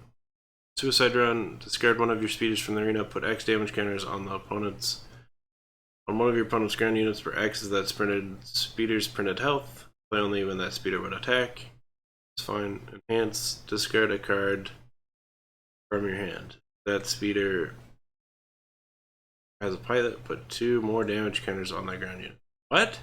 Suicide Run, discard one of your speeders from the arena, put X damage counters on the opponent's on one of your opponent's ground units where X is that speeder's printed health. Play only when that speeder would attack. It's fine. Enhance, discard a card from your hand. That speeder has a pilot, put 2 more damage counters on that ground unit. What?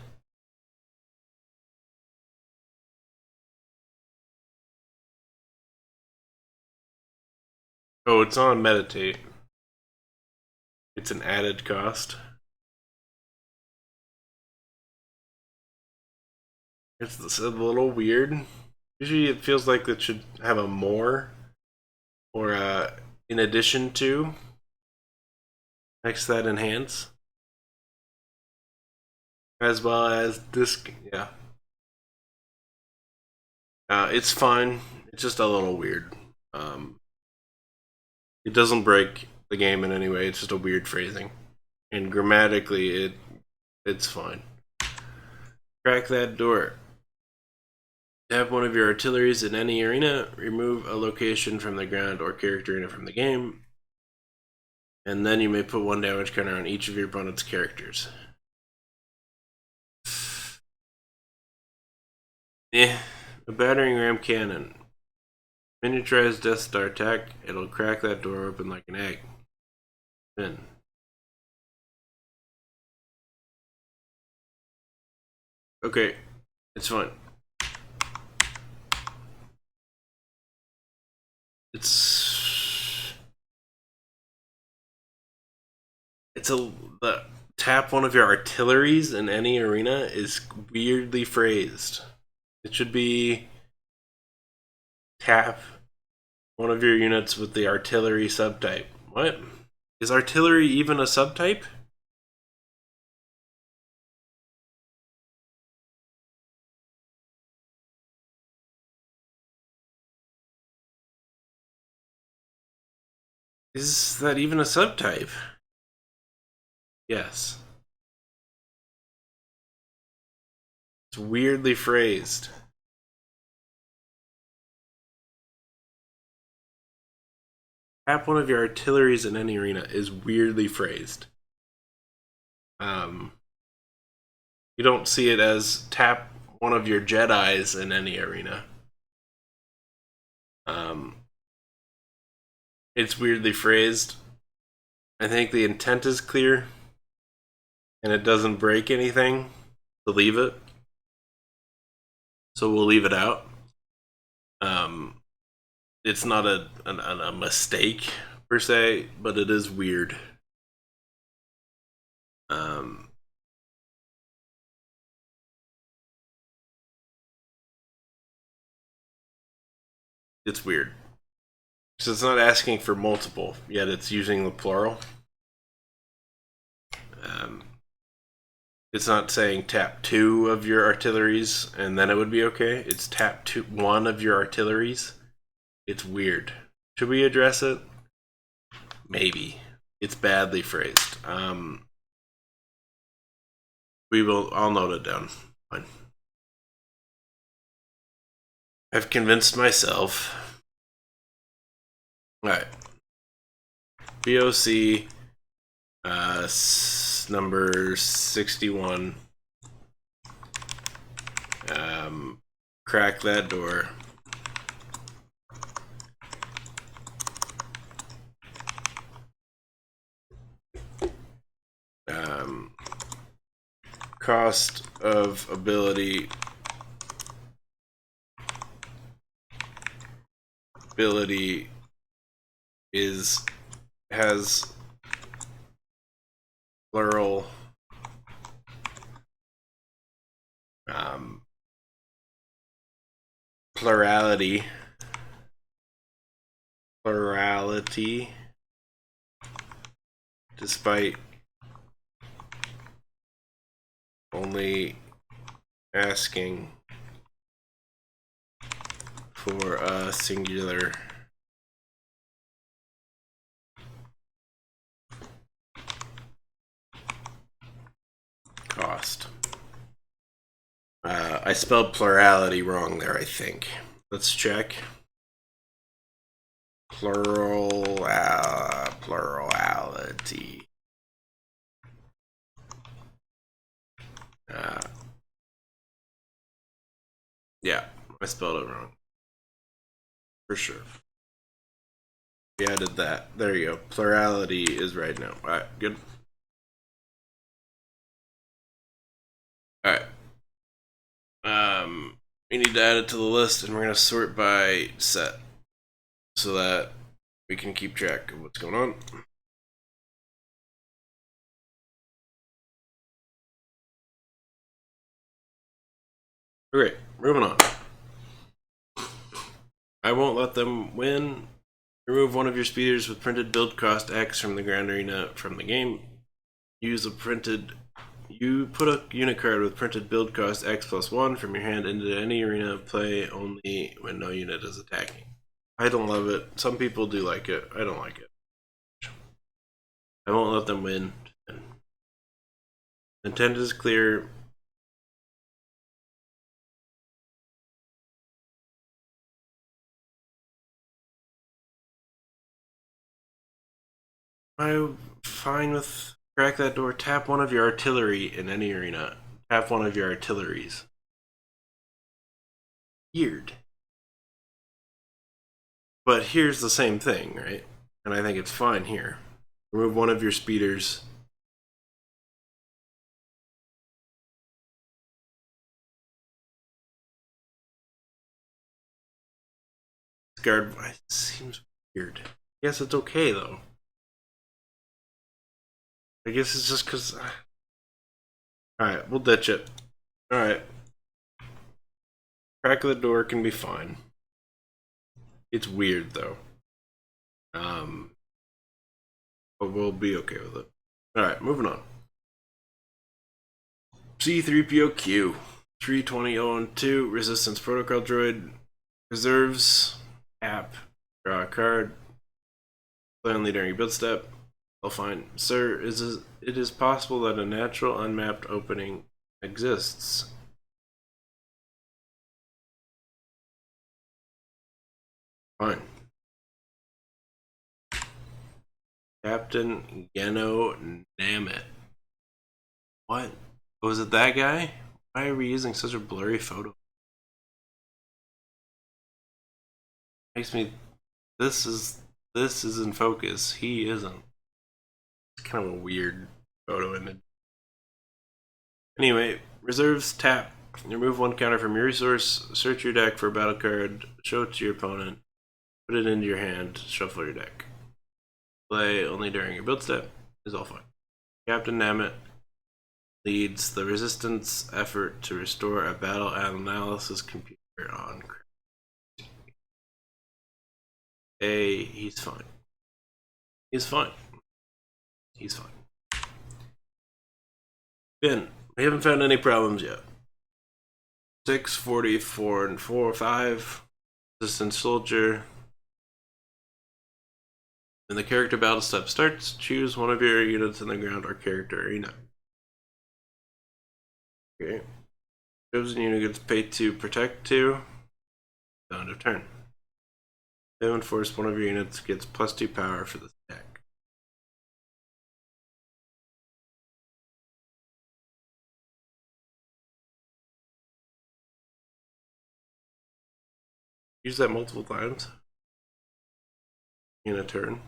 Oh, it's on Meditate. It's an added cost. It's a little weird. Usually it feels like it should have a more or in addition to next to that enhance. As well as this, yeah. It's fine. It's just a little weird. It doesn't break the game in any way. It's just a weird phrasing, and grammatically, it's fine. Crack that door. Tap one of your artilleries in any arena. Remove a location from the ground or character arena from the game, and then you may put 1 damage counter on each of your opponent's characters. A battering ram cannon. Miniaturized Death Star attack. It'll crack that door open like an egg. Then. Okay, it's fine. The tap one of your artilleries in any arena is weirdly phrased. It should be tap one of your units with the artillery subtype. What? Is artillery even a subtype? Is that even a subtype? Yes. It's weirdly phrased. Tap one of your artilleries in any arena is weirdly phrased. You don't see it as tap one of your Jedis in any arena. It's weirdly phrased. I think the intent is clear, and it doesn't break anything to leave it. So we'll leave it out. It's not a mistake per se, but it is weird. It's weird. So it's not asking for multiple, yet it's using the plural. It's not saying tap 2 of your artilleries and then it would be okay. It's tap 1 of your artilleries. It's weird. Should we address it? Maybe. It's badly phrased. I'll note it down. Fine. I've convinced myself. Alright. BOC number 61. Crack that door. Cost of ability has plural plurality despite only asking for a singular cost. I spelled plurality wrong there, I think. Let's check. Plurality. Yeah, I spelled it wrong. For sure. We added that. There you go. Plurality is right now. Alright, good. Alright. We need to add it to the list, and we're going to sort by set so that we can keep track of what's going on. Great, moving on. I won't let them win. Remove one of your speeders with printed build cost X from the Grand Arena from the game. You put a unit card with printed build cost X+1 from your hand into any arena of play only when no unit is attacking. I don't love it. Some people do like it. I don't like it. I won't let them win. Intent is clear. I'm fine with crack that door. Tap one of your artillery in any arena. Tap one of your artilleries. Weird. But here's the same thing, right? And I think it's fine here. Remove one of your speeders. Guard seems weird. Yes, it's okay though. I guess it's just because. Alright, we'll ditch it. Alright. Crack of the door can be fine. It's weird though. But we'll be okay with it. Alright, moving on. C3POQ 32002 Resistance Protocol Droid. Reserves. App. Draw a card. Play only during your build step. I'll find. Sir, it is possible that a natural unmapped opening exists. Fine. Captain Geno Namit. What? Was it that guy? Why are we using such a blurry photo? Makes me. This is in focus. He isn't. It's kind of a weird photo image. Anyway, reserves tap. Remove one counter from your resource. Search your deck for a battle card. Show it to your opponent. Put it into your hand. Shuffle your deck. Play only during your build step. Is all fine. Captain Namit leads the resistance effort to restore a battle analysis computer on. He's fine. He's fine. He's fine. Ben, we haven't found any problems yet. 6, 44, and 4, 5. Resistance soldier. When the character battle step starts, choose one of your units in the ground or character arena. Okay. Chosen unit gets paid to protect 2. End of turn. If enforce, one of your units gets +2 power for this attack. Use that multiple times in a turn.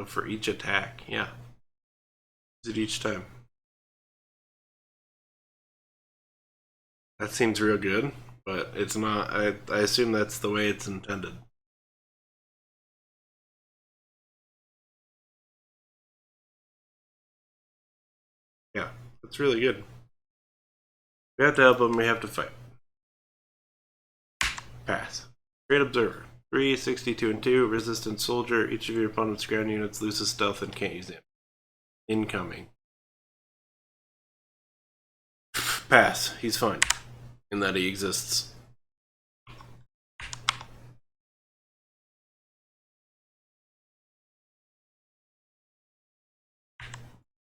For each attack, yeah. Use it each time. That seems real good, but it's not. I assume that's the way it's intended. Yeah, that's really good. We have to help them, we have to fight. Pass. Great Observer. 3, 62, and 2. Resistant Soldier. Each of your opponent's ground units loses stealth and can't use it. Incoming. Pass. He's fine. In that he exists.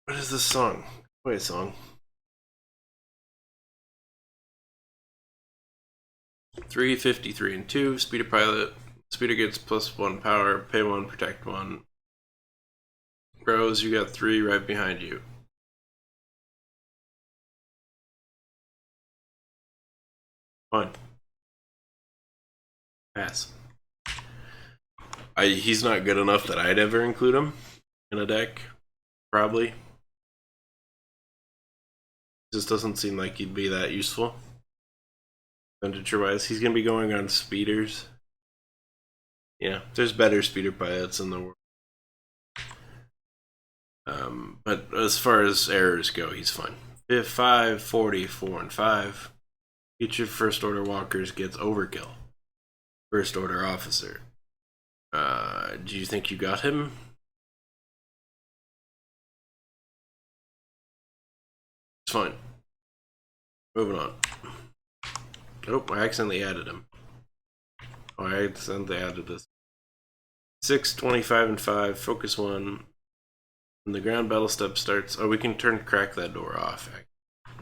What is this song? Wait, song. 3, 53, and 2. Speeder Pilot. Speeder gets +1 power. Pay 1, protect 1. Bros, you got 3 right behind you. Fine. Pass. He's not good enough that I'd ever include him in a deck. Probably. Just doesn't seem like he'd be that useful. Expenditure wise, he's gonna be going on speeders. Yeah, there's better speeder pilots in the world. But as far as errors go, he's fine. 5, 40, 4, and 5. Each of first order walkers gets overkill. First order officer. Do you think you got him? It's fine. Moving on. Nope, I accidentally added him. Oh, I accidentally added this. 6, 25, and 5. Focus 1. When the ground battle step starts... Oh, we can crack that door off.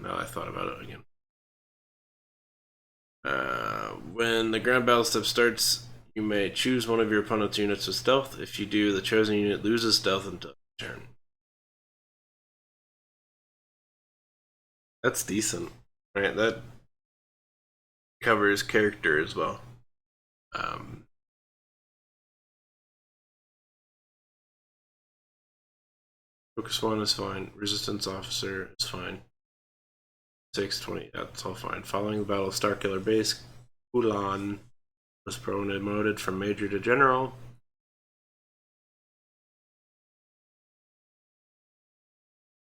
Now I thought about it again. When the ground battle step starts, you may choose one of your opponent's units with stealth. If you do, the chosen unit loses stealth until turn. That's decent, right? That covers character as well. Focus 1 is fine. Resistance Officer is fine. 6, 20, that's all fine. Following the Battle of Starkiller Base, Ulan was promoted from Major to General.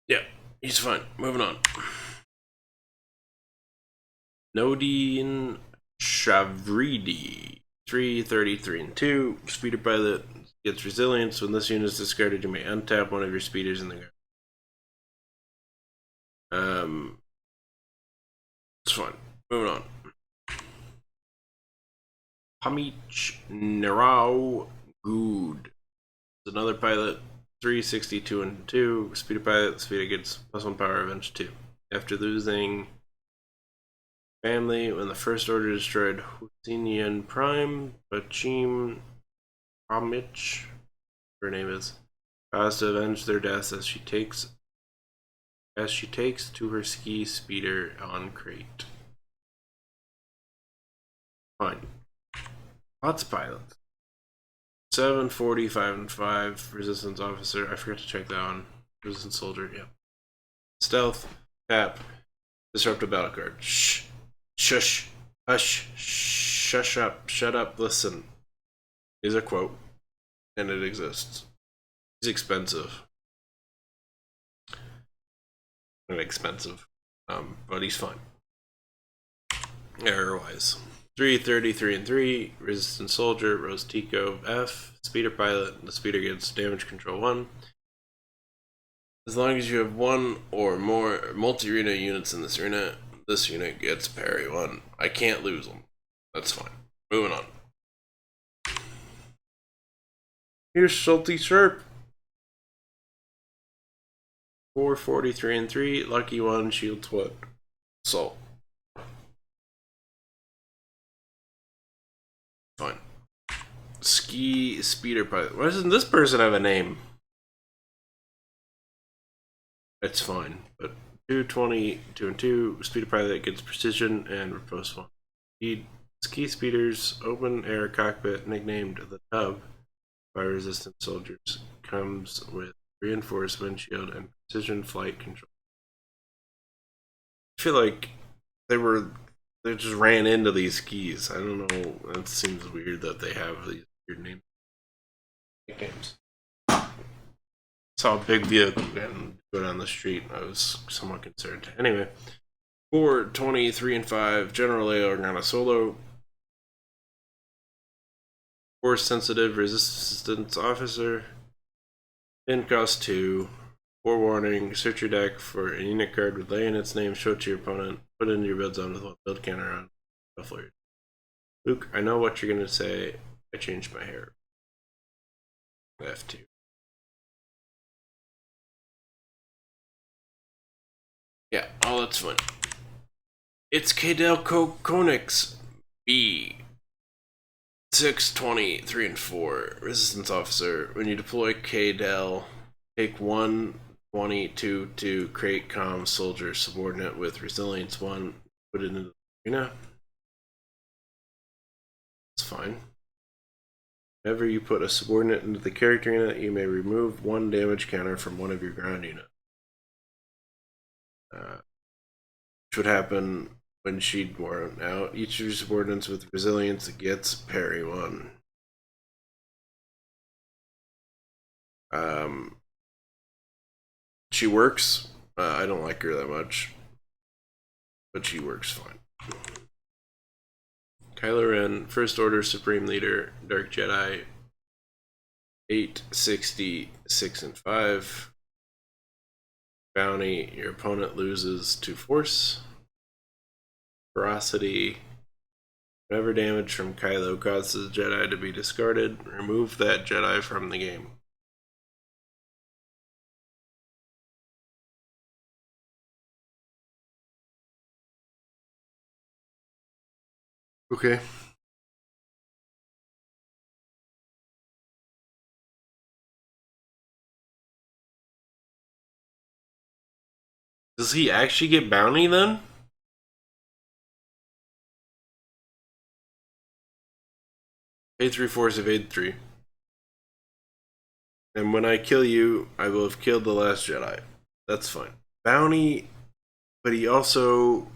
Yeah, he's fine. Moving on. Nodine Shavridi. 3, 33, and 2. Speeder Pilot gets resilience. When this unit is discarded, you may untap one of your speeders in the ground. It's fine. Moving on. Hamich Nerau Good. Another pilot. 3, 62, and 2. Speeder Pilot. Speeder gets +1 power, Avenge 2. After losing family, when the First Order destroyed Husseinian Prime, Bachim Hamich, her name is, vows to avenge their deaths as she takes to her ski speeder on crate. Fine. Lots of pilots. 7, 40, 5, and 5. Resistance Officer. I forgot to check that one. Resistance Soldier, yeah. Stealth. Tap. Disruptive Battle Card. Shh. Shush. Hush. Shush up. Shut up. Listen. Is a quote. And it exists. He's expensive. Not expensive. But he's fine. Error-wise. 3, 33, and 3. Resistance Soldier. Rose Tico. F. Speeder Pilot. The speeder gets damage control 1. As long as you have one or more multi-arena units in this arena, This unit gets parry 1. I can't lose them. That's fine. Moving on. Here's Schulte Sharp. 443 and 3. Lucky 1. Shields 1. Salt. Fine. Ski Speeder Pilot. Why doesn't this person have a name? It's fine, but 220, 2 and 2. Speeder Pilot gets precision and riposte 1. Ski Speeder's open air cockpit, nicknamed the Tub, fire resistant soldiers, comes with reinforced windshield and precision flight control. I feel like they just ran into these skis. I don't know. That seems weird that they have these weird names. Nicknames. Saw a big vehicle and go down the street. I was somewhat concerned. Anyway, 423 and 5. General Leo Organa Solo. Force sensitive resistance officer. Pin cost 2. Forewarning, search your deck for a unit card with lay in its name, show it to your opponent, put it into your build zone with one build counter on. Luke, I know what you're gonna say. I changed my hair. F2. Yeah, all that's fun. It's Kadel Konix B. 620, 3 and 4. Resistance officer. When you deploy Kadel, take 1 22 to create comm soldier subordinate with resilience 1. Put it into the arena. It's fine. Whenever you put a subordinate into the character unit, you may remove 1 damage counter from one of your ground units. Which would happen when she'd worn out. Each of your subordinates with resilience gets parry 1. She works. I don't like her that much, but she works fine. Kylo Ren, First Order Supreme Leader, Dark Jedi, 860, 6 and 5. Bounty, your opponent loses to force. Ferocity, whatever damage from Kylo causes a Jedi to be discarded, remove that Jedi from the game. Okay. Does he actually get bounty then? Evade 3 force, evade 3. And when I kill you, I will have killed the last Jedi. That's fine. Bounty, but he also...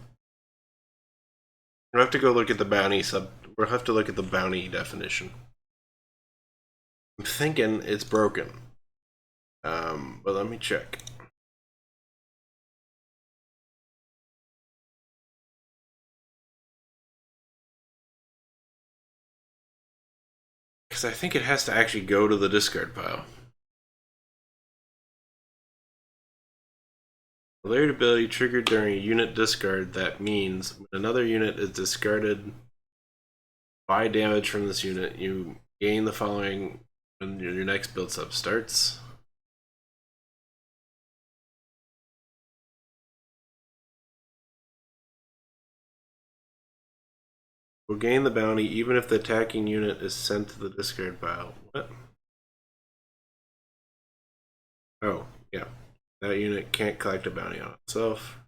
We'll have to go look at the bounty sub... We'll have to look at the bounty definition. I'm thinking it's broken. But let me check. Because I think it has to actually go to the discard pile. The layered ability triggered during a unit discard. That means when another unit is discarded by damage from this unit, you gain the following when your next build sub starts. Will gain the bounty even if the attacking unit is sent to the discard pile. What? Oh, yeah. That unit can't collect a bounty on itself.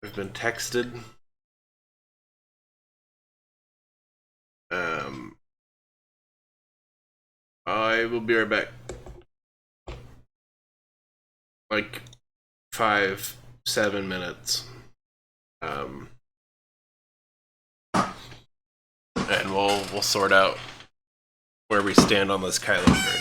I've been texted. I will be right back. Like 5-7 minutes. And we'll sort out where we stand on this Kylo card.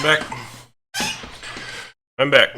I'm back. I'm back.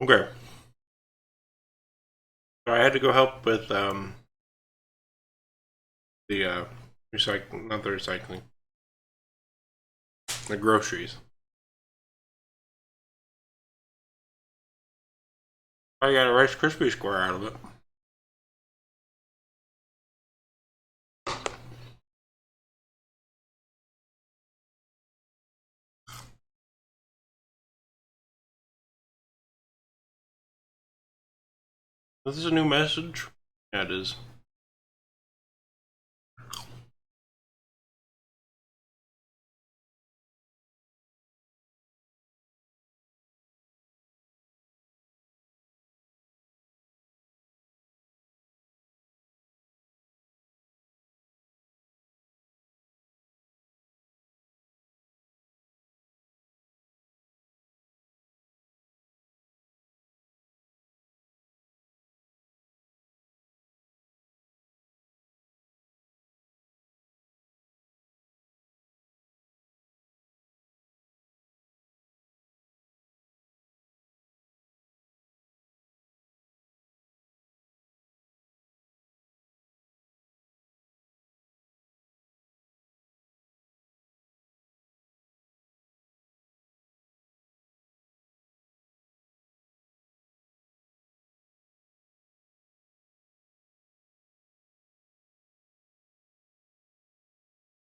Okay. So I had to go help with the recycling, not the recycling, the groceries. I got a Rice Krispie square out of it. Is this a new message? Yeah, it is.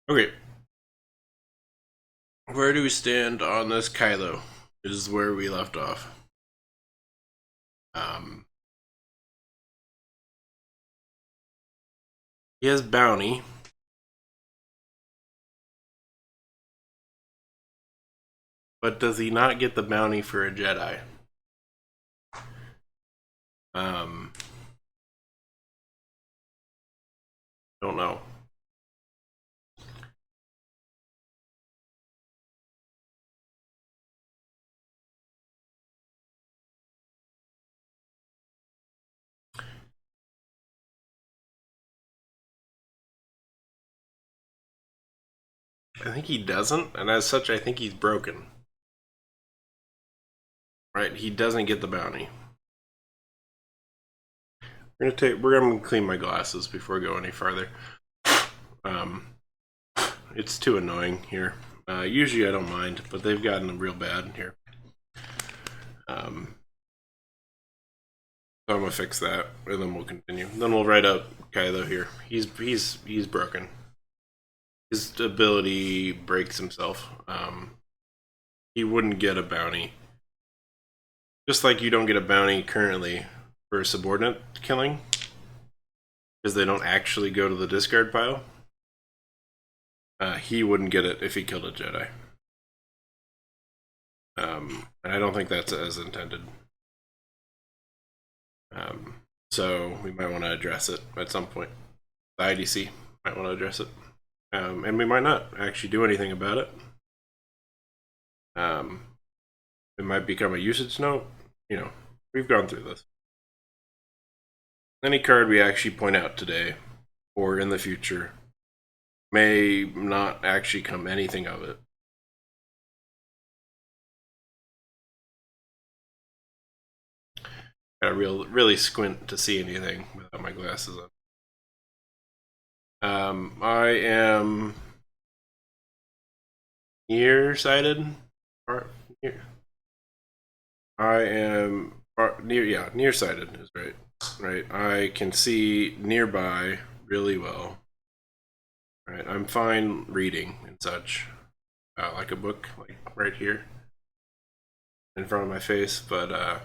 Okay. Where do we stand on this Kylo? This is where we left off. Um, he has bounty. But does he not get the bounty for a Jedi? Um, don't know. I think he doesn't, and as such, I think he's broken. Right? He doesn't get the bounty. We're gonna clean my glasses before we go any farther. Um, it's too annoying here. Usually I don't mind, but they've gotten real bad here. So I'm gonna fix that, and then we'll continue. Then we'll write up Kylo here. He's broken. His ability breaks himself. He wouldn't get a bounty. Just like you don't get a bounty currently for a subordinate killing, because they don't actually go to the discard pile. He wouldn't get it if he killed a Jedi. And I don't think that's as intended. So we might want to address it at some point. The IDC might want to address it. And we might not actually do anything about it. It might become a usage note. You know, we've gone through this. any card we actually point out today or in the future may not actually come anything of it. Gotta really squint to see anything without my glasses on. I am nearsighted. I am nearsighted is right. Right, I can see nearby really well. Right, I'm fine reading and such, like a book, like right here in front of my face. But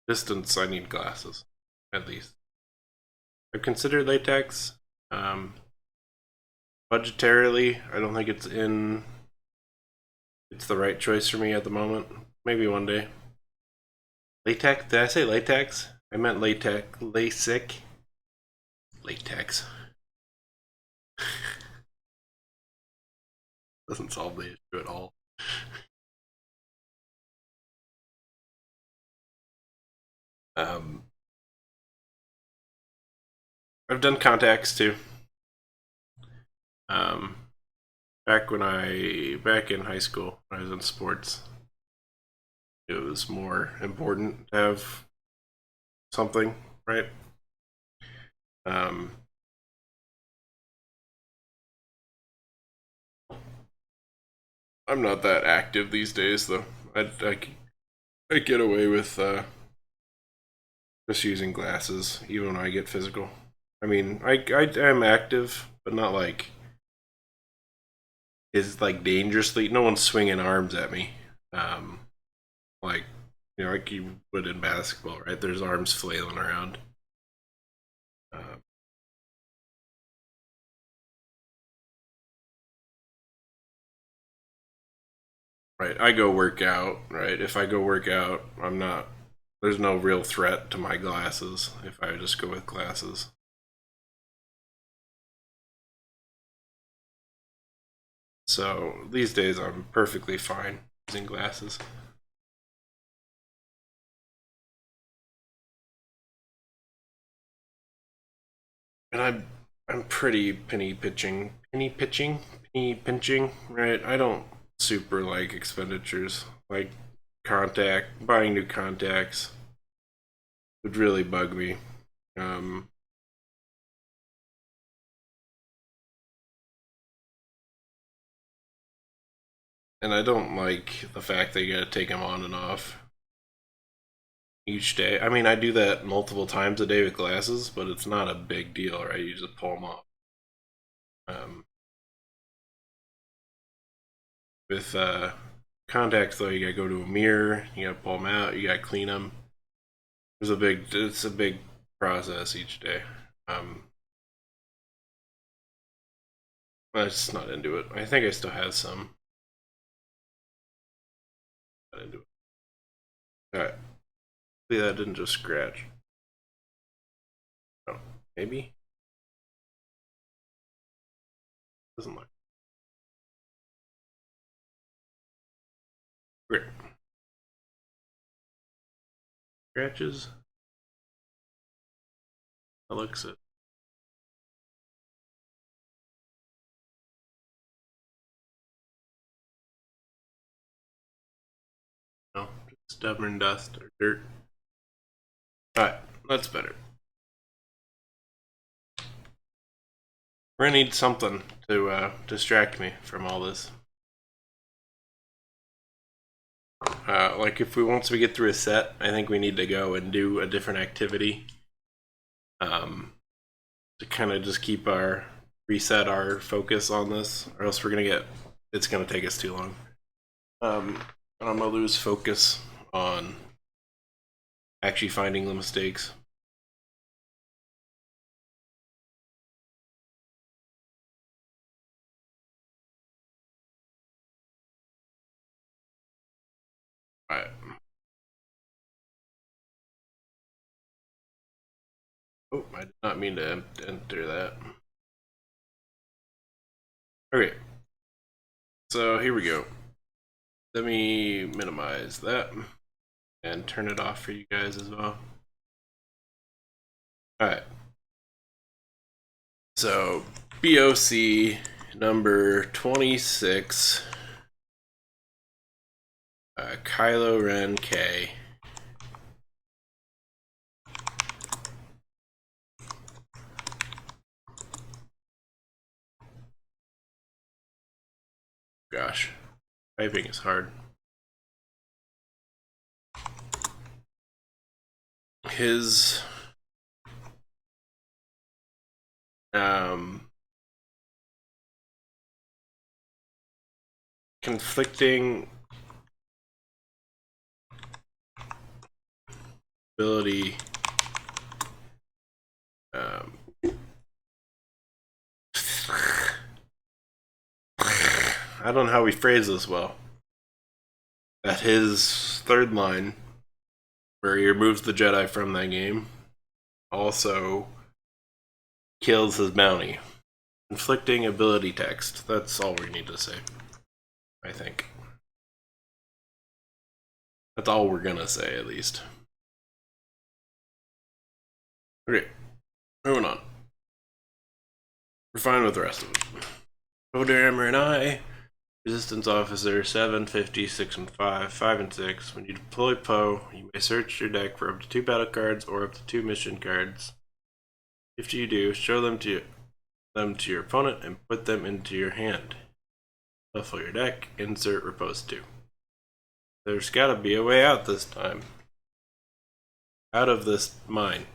distance, I need glasses, at least. I've considered latex. Budgetarily, I don't think it's the right choice for me at the moment. Maybe one day. Latex? Did I say latex? I meant latex. LASIK. Latex. Doesn't solve the issue at all. I've done contacts too. Back in high school, when I was in sports, it was more important to have something, right? I'm not that active these days, though. I get away with just using glasses, even when I get physical. I mean, I am active, but not like is like dangerously. No one's swinging arms at me, like like you would in basketball, right? There's arms flailing around. Right, I go work out. Right, if I go work out, I'm not. There's no real threat to my glasses if I just go with glasses. So these days, I'm perfectly fine using glasses. And I'm pretty penny pinching, right? I don't super like expenditures like buying new contacts would really bug me. Um, and I don't like the fact that you gotta take them on and off each day. I mean, I do that multiple times a day with glasses, but it's not a big deal, right? You just pull them off. Um, with contacts, though, you gotta go to a mirror, you gotta pull them out, you gotta clean them. It's a big process each day. I'm just not into it. I think I still have some. Not into it. Alright. See, that didn't just scratch. Oh, maybe? Doesn't look. Great. Scratches. That looks it. No, just stubborn dust or dirt. Alright, that's better. We're gonna need something to distract me from all this. Like if once we get through a set, I think we need to go and do a different activity. To kind of just reset our focus on this, or else it's gonna take us too long. And I'm gonna lose focus on actually finding the mistakes. Alright. Oh, I did not mean to enter that. Okay. So here we go. Let me minimize that and turn it off for you guys as well. Alright. So, BOC number 26. Kylo Ren K. Gosh, typing is hard. His conflicting ability I don't know how we phrase this well. That his third line, where he removes the Jedi from that game, also kills his bounty. Conflicting ability text. That's all we need to say, I think. That's all we're gonna say, at least. Okay, moving on. We're fine with the rest of them. Codehammer and I, Resistance Officer, 7, 50, 6, and 5, 5 and 6. When you deploy Poe, you may search your deck for up to 2 battle cards or up to 2 mission cards. If you do, show them to your opponent and put them into your hand. Shuffle your deck, insert Repose 2. There's gotta be a way out this time. Out of this mine.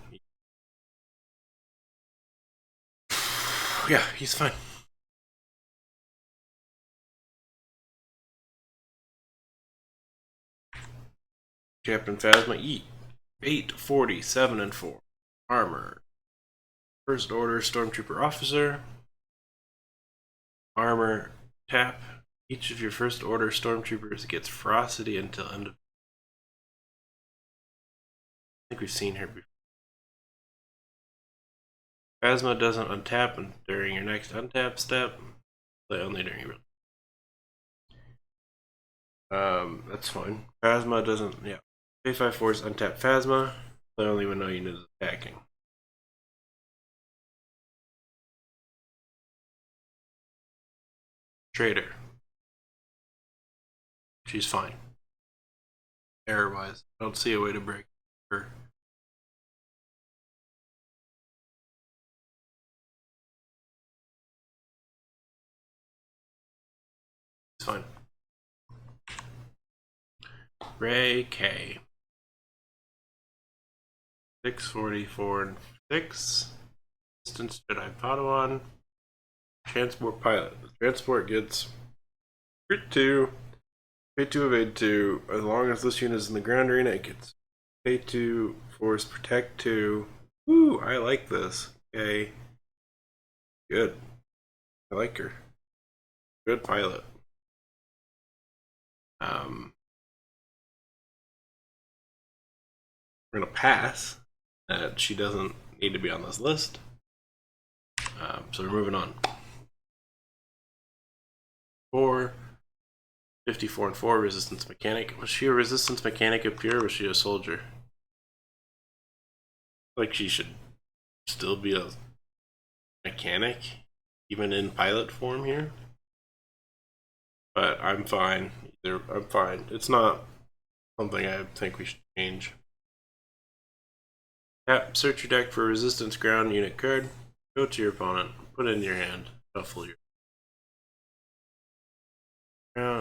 Yeah, he's fine. Captain Phasma, eat. 8, 40, 7, and 4. Armor. First Order Stormtrooper Officer. Armor. Tap. Each of your First Order Stormtroopers gets ferocity until end of. I think we've seen her before. Phasma doesn't untap during your next untap step. Play only during your. That's fine. Phasma doesn't. Yeah. K5 Force untap Phasma. Play only when no unit is attacking. Trader. She's fine. Error-wise, I don't see a way to break her. It's fine. Ray K. 644 and 6. Distance Jedi Padawan. Transport Pilot. The transport gets crit 2. Pay 2, evade 2. As long as this unit is in the ground arena, it gets pay 2, force protect 2. Woo, I like this. Okay. Good. I like her. Good pilot. We're gonna pass that she doesn't need to be on this list. So we're moving on. 4, 54 and 4, resistance mechanic. Was she a resistance mechanic up here, or was she a soldier? Like she should still be a mechanic, even in pilot form here. But I'm fine. I'm fine. It's not something I think we should change. Tap, search your deck for a resistance ground unit card. Go to your opponent. Put it in your hand. Shuffle your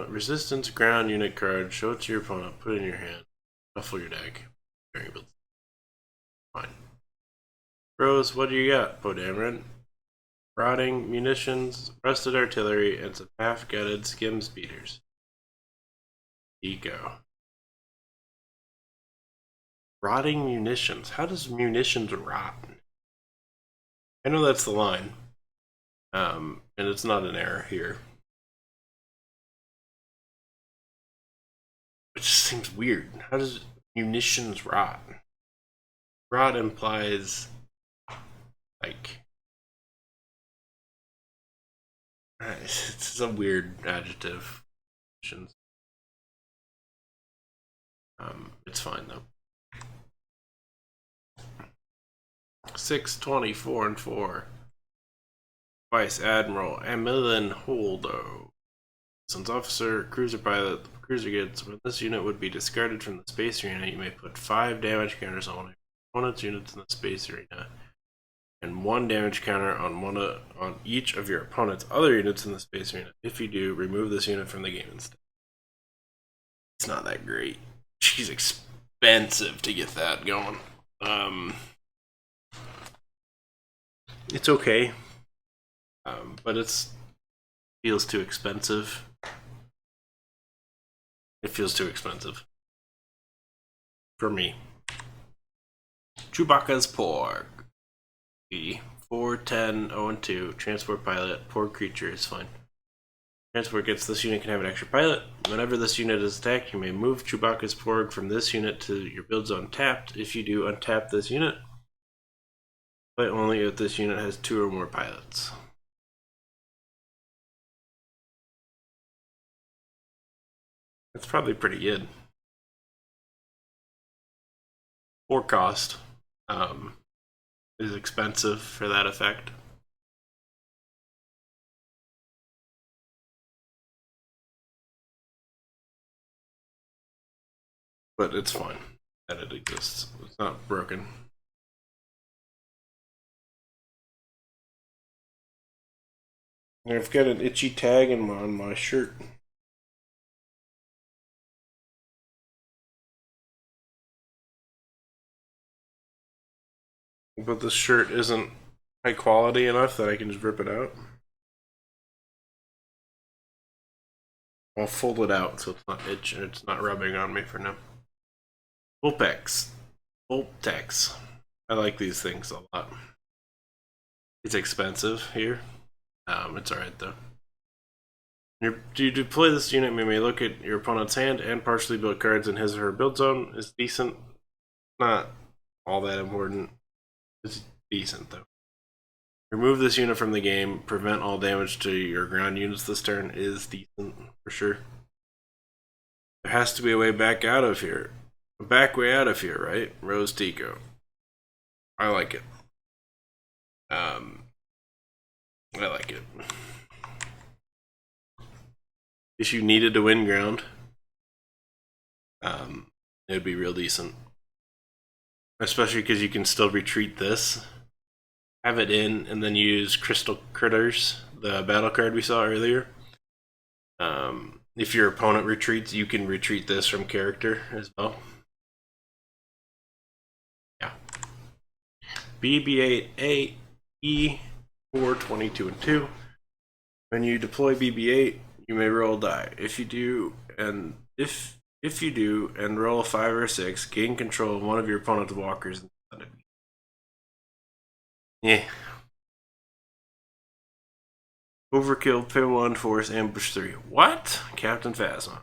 resistance ground unit card. Show it to your opponent. Put it in your hand. Shuffle your deck. Fine. Rose, what do you got, Poe Dameron? Rotting munitions, rusted artillery, and some half-gutted skim speeders. Eco. Rotting munitions. How does munitions rot? I know that's the line. And it's not an error here. It just seems weird. How does munitions rot? Rot implies, like, it's a weird adjective. It's fine though. 620, 4 and 4. Vice Admiral Emilien Holdo. Since officer, cruiser pilot, the cruiser gets when this unit would be discarded from the space arena, you may put 5 damage counters on your opponent's units in the space arena, and 1 damage counter on each of your opponent's other units in the space arena. If you do, remove this unit from the game instead. It's not that great. She's expensive to get that going. It's okay, but it feels too expensive. It feels too expensive for me. Chewbacca's Porg. 4, 10, 0 and 2. Transport pilot. Porg creature is fine. Transport gets this unit can have an extra pilot. Whenever this unit is attacked, you may move Chewbacca's Porg from this unit to your build zone tapped. If you do, untap this unit. Play only if this unit has 2 or more pilots. That's probably pretty good. 4 cost is expensive for that effect. But it's fine that it exists. It's not broken. I've got an itchy tag on my shirt. But this shirt isn't high quality enough that I can just rip it out. I'll fold it out so it's not itching. It's not rubbing on me for now. Vulpix. Vulptex. I like these things a lot. It's expensive here. It's alright though. You deploy this unit, you may look at your opponent's hand and partially build cards in his or her build zone. It's decent. Not all that important. It's decent though. Remove this unit from the game. Prevent all damage to your ground units this turn is decent for sure. There has to be a way back out of here. A back way out of here, right? Rose Tico. I like it. I like it. If you needed to win ground, it would be real decent. Especially because you can still retreat this, have it in, and then use Crystal Critters, the battle card we saw earlier. If your opponent retreats, you can retreat this from character as well. Yeah. BB-8 AE 4, 22 and 2. When you deploy BB-8, you may roll a die. If you do, and roll a 5 or 6, gain control of one of your opponent's walkers instead of you. Yeah. Overkill, Pin 1, Force, Ambush 3. What? Captain Phasma.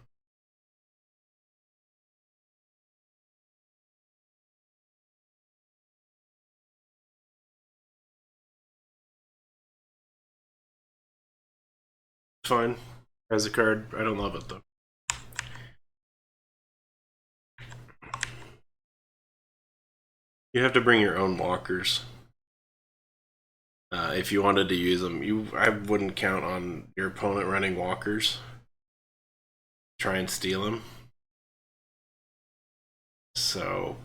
Fine. As a card, I don't love it though. You have to bring your own walkers. If you wanted to use them, I wouldn't count on your opponent running walkers. Try and steal them. So,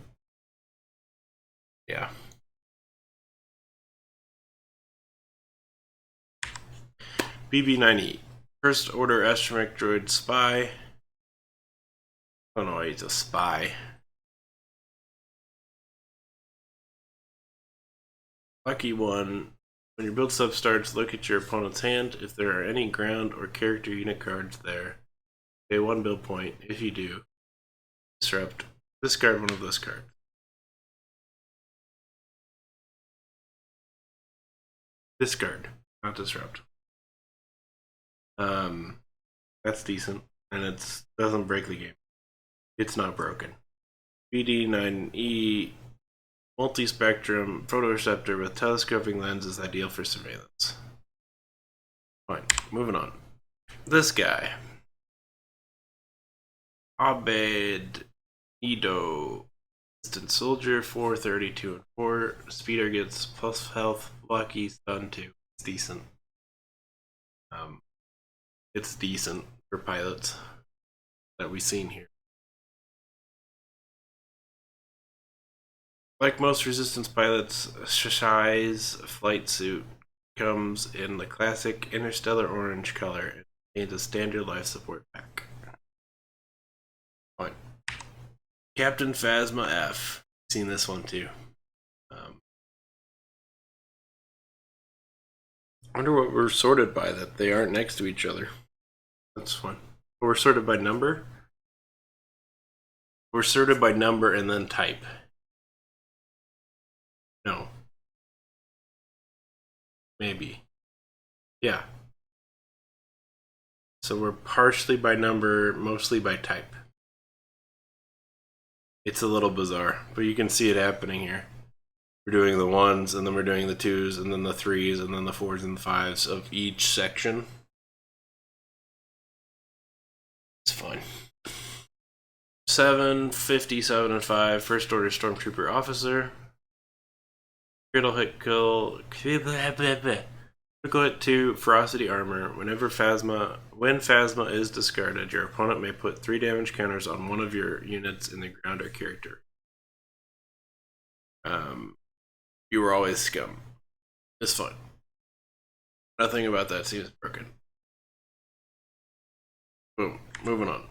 yeah. BB-9E. First Order Astromech Droid Spy. Oh no, he's a spy. Lucky one. When your build step starts, look at your opponent's hand. If there are any ground or character unit cards there, pay 1 build point. If you do, disrupt. Discard one of those cards. Discard, not disrupt. That's decent, and it doesn't break the game. It's not broken. BD-9E multi-spectrum photoreceptor with telescoping lens is ideal for surveillance. Fine, moving on. This guy. Abed Ido Resistant Soldier, 4, 32, and 4. Speeder gets plus health, lucky, stun 2. It's decent. It's decent for pilots that we've seen here. Like most Resistance pilots, Shishai's flight suit comes in the classic interstellar orange color and contains a standard life support pack. Fine. Captain Phasma F. Seen this one too. I wonder what we're sorted by that they aren't next to each other. That's fun. We're sorted by number. We're sorted by number and then type. No. Maybe. Yeah. So we're partially by number, mostly by type. It's a little bizarre, but you can see it happening here. We're doing the 1s, and then we're doing the 2s, and then the 3s, and then the 4s and the 5s of each section. It's fine. 7, 57, and 5. First Order Stormtrooper Officer. Critical hit kill. Critical hit 2, Ferocity Armor. When Phasma is discarded, your opponent may put 3 damage counters on one of your units in the ground or character. You were always scum. It's fun. Nothing about that seems broken. Boom. Moving on.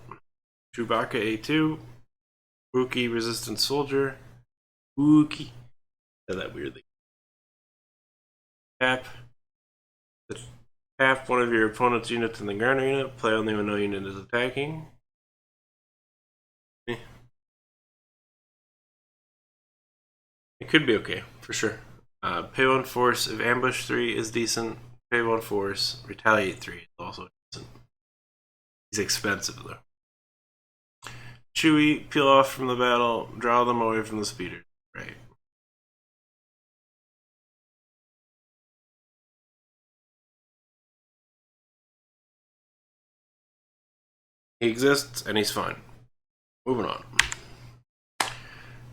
Chewbacca A2. Wookiee Resistant Soldier. Wookiee. Said that weirdly. Tap. Tap one of your opponent's units in the ground unit. Play only when no unit is attacking. It could be okay, for sure. Pay 1 force if Ambush 3 is decent. Pay 1 force. Retaliate 3 is also decent. He's expensive though. Chewie, peel off from the battle. Draw them away from the speeder. Right. He exists and he's fine. Moving on.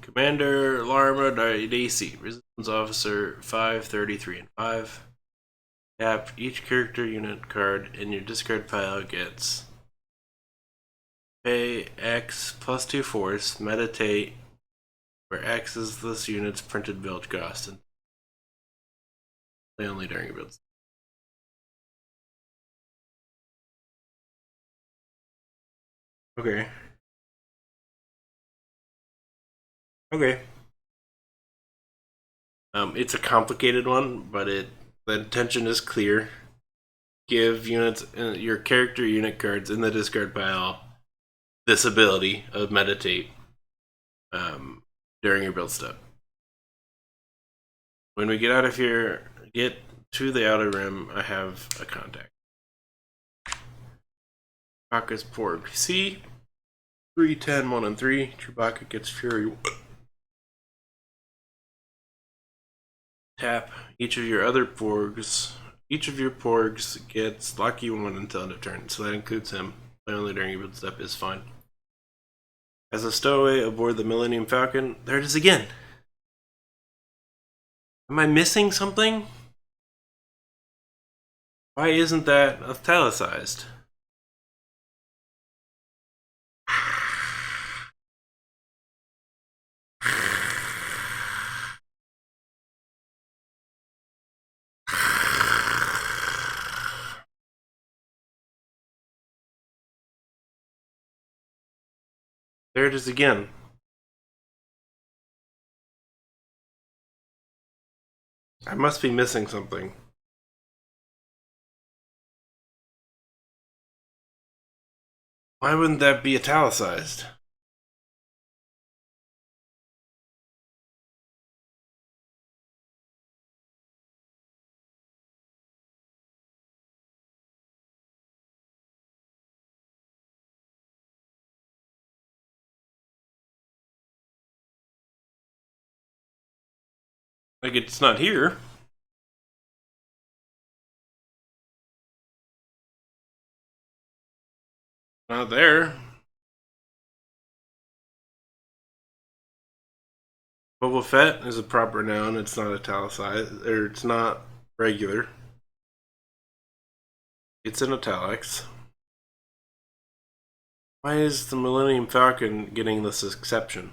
Commander Larma Daisy, Resistance Officer 5, 33, and 5. Tap each character unit card in your discard pile gets pay X plus 2 force, meditate, where X is this unit's printed build cost, and play only during your builds. Okay. Okay. It's a complicated one, but the intention is clear. Give units your character unit cards in the discard pile this ability of meditate during your build step. When we get out of here, get to the outer rim, I have a contact. Chewbacca's Porg C. 3, 10, 1, and 3. Chewbacca gets Fury. Tap each of your other Porgs. Each of your Porgs gets Lucky 1 until end of turn, so that includes him. Play only during your build step is fine. As a stowaway aboard the Millennium Falcon, there it is again. Am I missing something? Why isn't that italicized? There it is again. I must be missing something. Why wouldn't that be italicized? Like, it's not here. Not there. Boba Fett is a proper noun. It's not italicized, or it's not regular. It's in italics. Why is the Millennium Falcon getting this exception?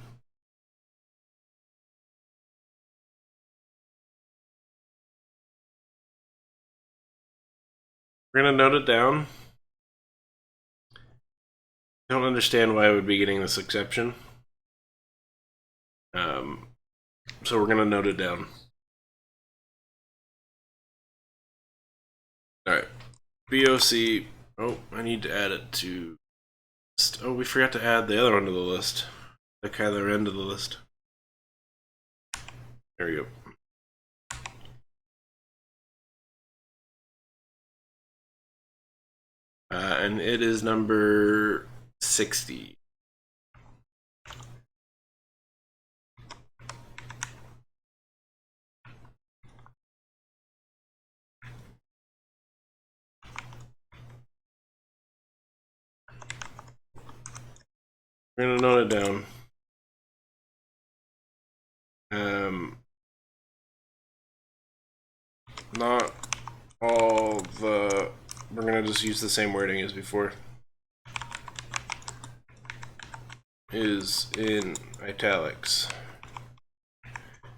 We're gonna note it down. I don't understand why I would be getting this exception. So we're gonna note it down. Alright. BOC. Oh, I need to add it to. Oh, we forgot to add the other one to the list. The Kylo Ren to the list. There we go. And it is number 60. We're gonna note it down. Not all the. We're gonna just use the same wording as before. Is in italics.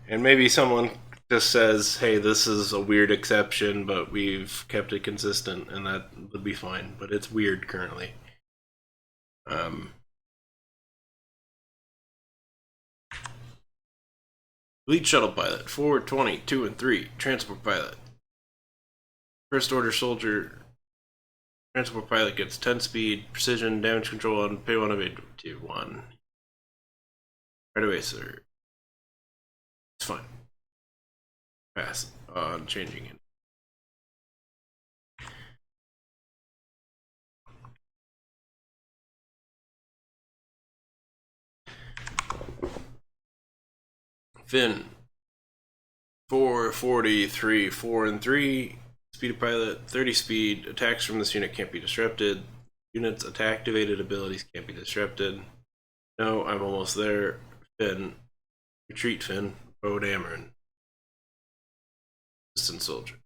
And maybe someone just says, hey, this is a weird exception, but we've kept it consistent, and that would be fine. But it's weird currently. Lead shuttle pilot, forward 20, 2 and 3. Transport pilot. First order soldier. Transport pilot gets 10 speed, precision, damage control on pay 1 of 8 to 1. Right away, sir. It's fine. Pass on changing it. Finn. 4, 40, 3, 4 and 3. Speed of pilot, 30 speed. Attacks from this unit can't be disrupted. Units attack-activated abilities can't be disrupted. No, I'm almost there. Finn. Retreat, Finn. Bo Dameron. Distant soldier.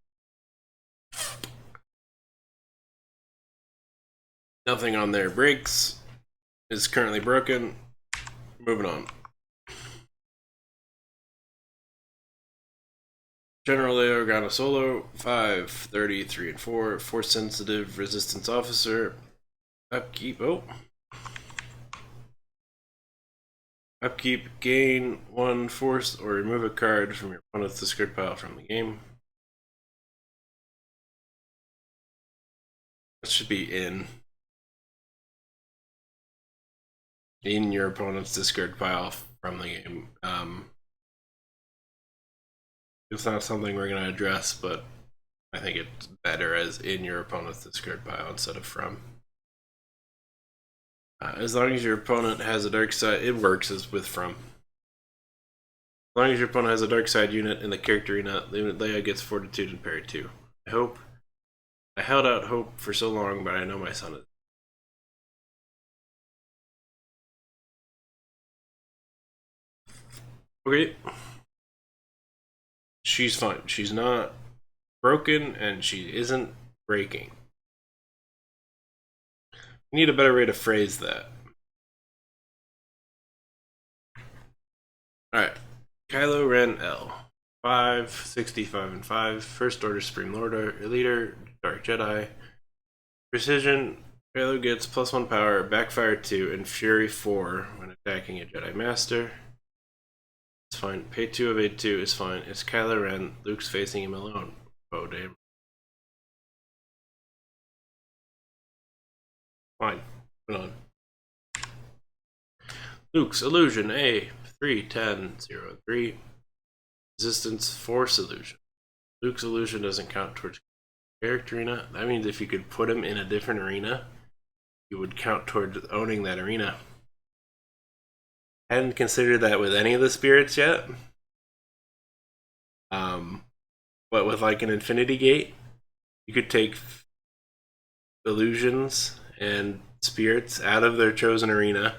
Nothing on there breaks. Is currently broken. Moving on. General Leo Organa Solo, 5, 30, 3 and 4. Force sensitive resistance officer. Upkeep. Oh. Upkeep, gain 1 force or remove a card from your opponent's discard pile from the game. That should be in your opponent's discard pile from the game. It's not something we're going to address, but I think it's better as in your opponent's discard pile instead of from. As long as your opponent has a dark side, it works as with from. As long as your opponent has a dark side unit in the character arena, the unit Leia gets fortitude and parry 2. I held out hope for so long, but I know my son is. Okay. She's fine. She's not broken, and she isn't breaking. We need a better way to phrase that. Alright. Kylo Ren L. 5, 65 and 5. First Order Supreme Lord Leader, Dark Jedi. Precision, Kylo gets +1 power, Backfire 2, and Fury 4 when attacking a Jedi Master. It's fine. Pay 2 of 8 2 is fine. It's Kylo Ren. Luke's facing him alone. Oh, damn. Fine. Hold on. Luke's Illusion A. 3, 10, 0, 3. Resistance Force Illusion. Luke's Illusion doesn't count towards character arena. That means if you could put him in a different arena, you would count towards owning that arena. I hadn't considered that with any of the spirits yet. But with like an Infinity Gate, you could take illusions and spirits out of their chosen arena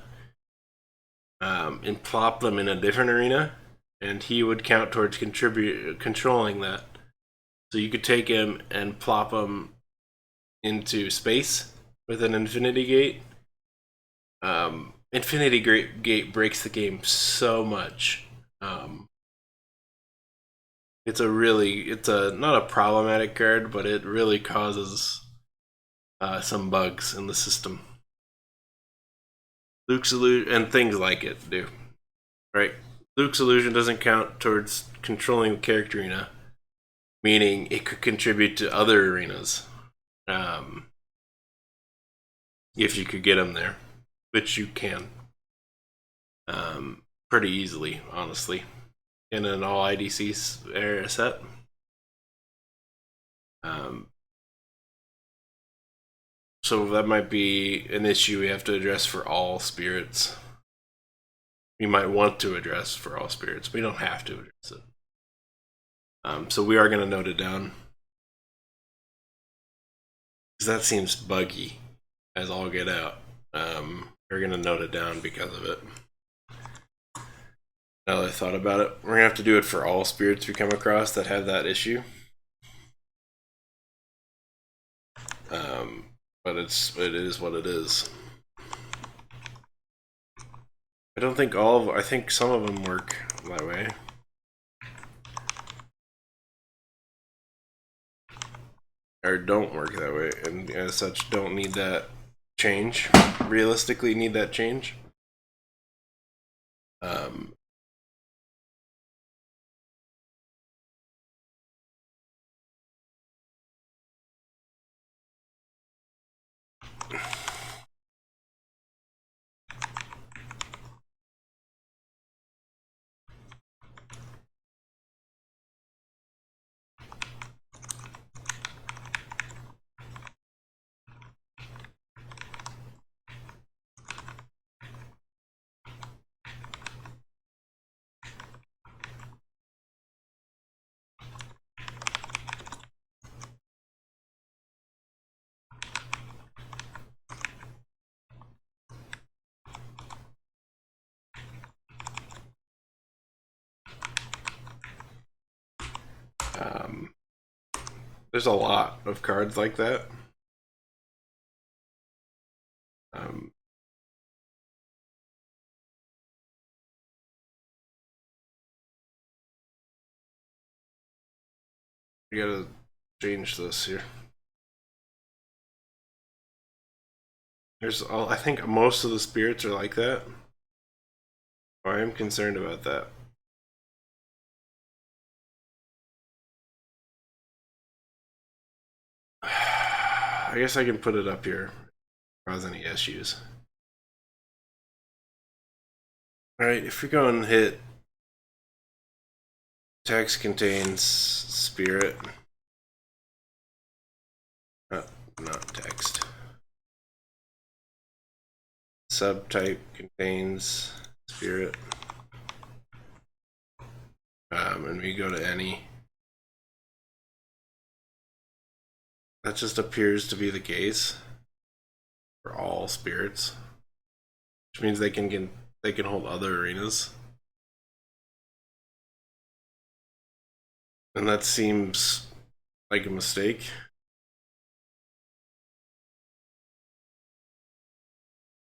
and plop them in a different arena, and he would count towards controlling that. So you could take him and plop him into space with an Infinity Gate. Infinity Gate breaks the game so much. It's a not a problematic card, but it really causes some bugs in the system. Luke's illusion and things like it do, right? Luke's illusion doesn't count towards controlling the character arena, meaning it could contribute to other arenas, if you could get them there, which you can, pretty easily, honestly, in an all IDC area set. So that might be an issue we have to address for all spirits. We might want to address for all spirits. We don't have to address it. So we are going to note it down, because that seems buggy as all get out. We're going to note it down because of it. Now that I thought about it, we're going to have to do it for all spirits we come across that have that issue. But it is what it is. I think some of them work that way. Or don't work that way, and as such don't need that change. Realistically need that change. There's a lot of cards like that. We gotta change this here. I think most of the spirits are like that. I am concerned about that. I guess I can put it up here. Cause any issues. Alright, if we go and hit text contains spirit. Not text. Subtype contains spirit. And we go to any. That just appears to be the case for all spirits, which means they can hold other arenas, and that seems like a mistake.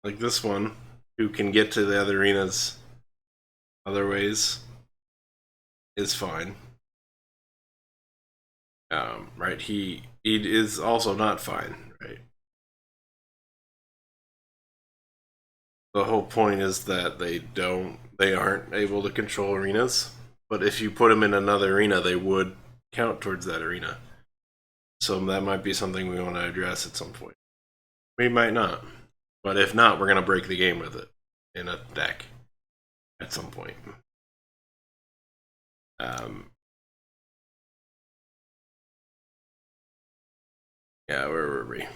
Like this one, who can get to the other arenas other ways, is fine. Right? He is also not fine, right? The whole point is that they aren't able to control arenas, but if you put them in another arena, they would count towards that arena. So that might be something we want to address at some point. We might not, but if not, we're gonna break the game with it in a deck at some point. Yeah, where were we?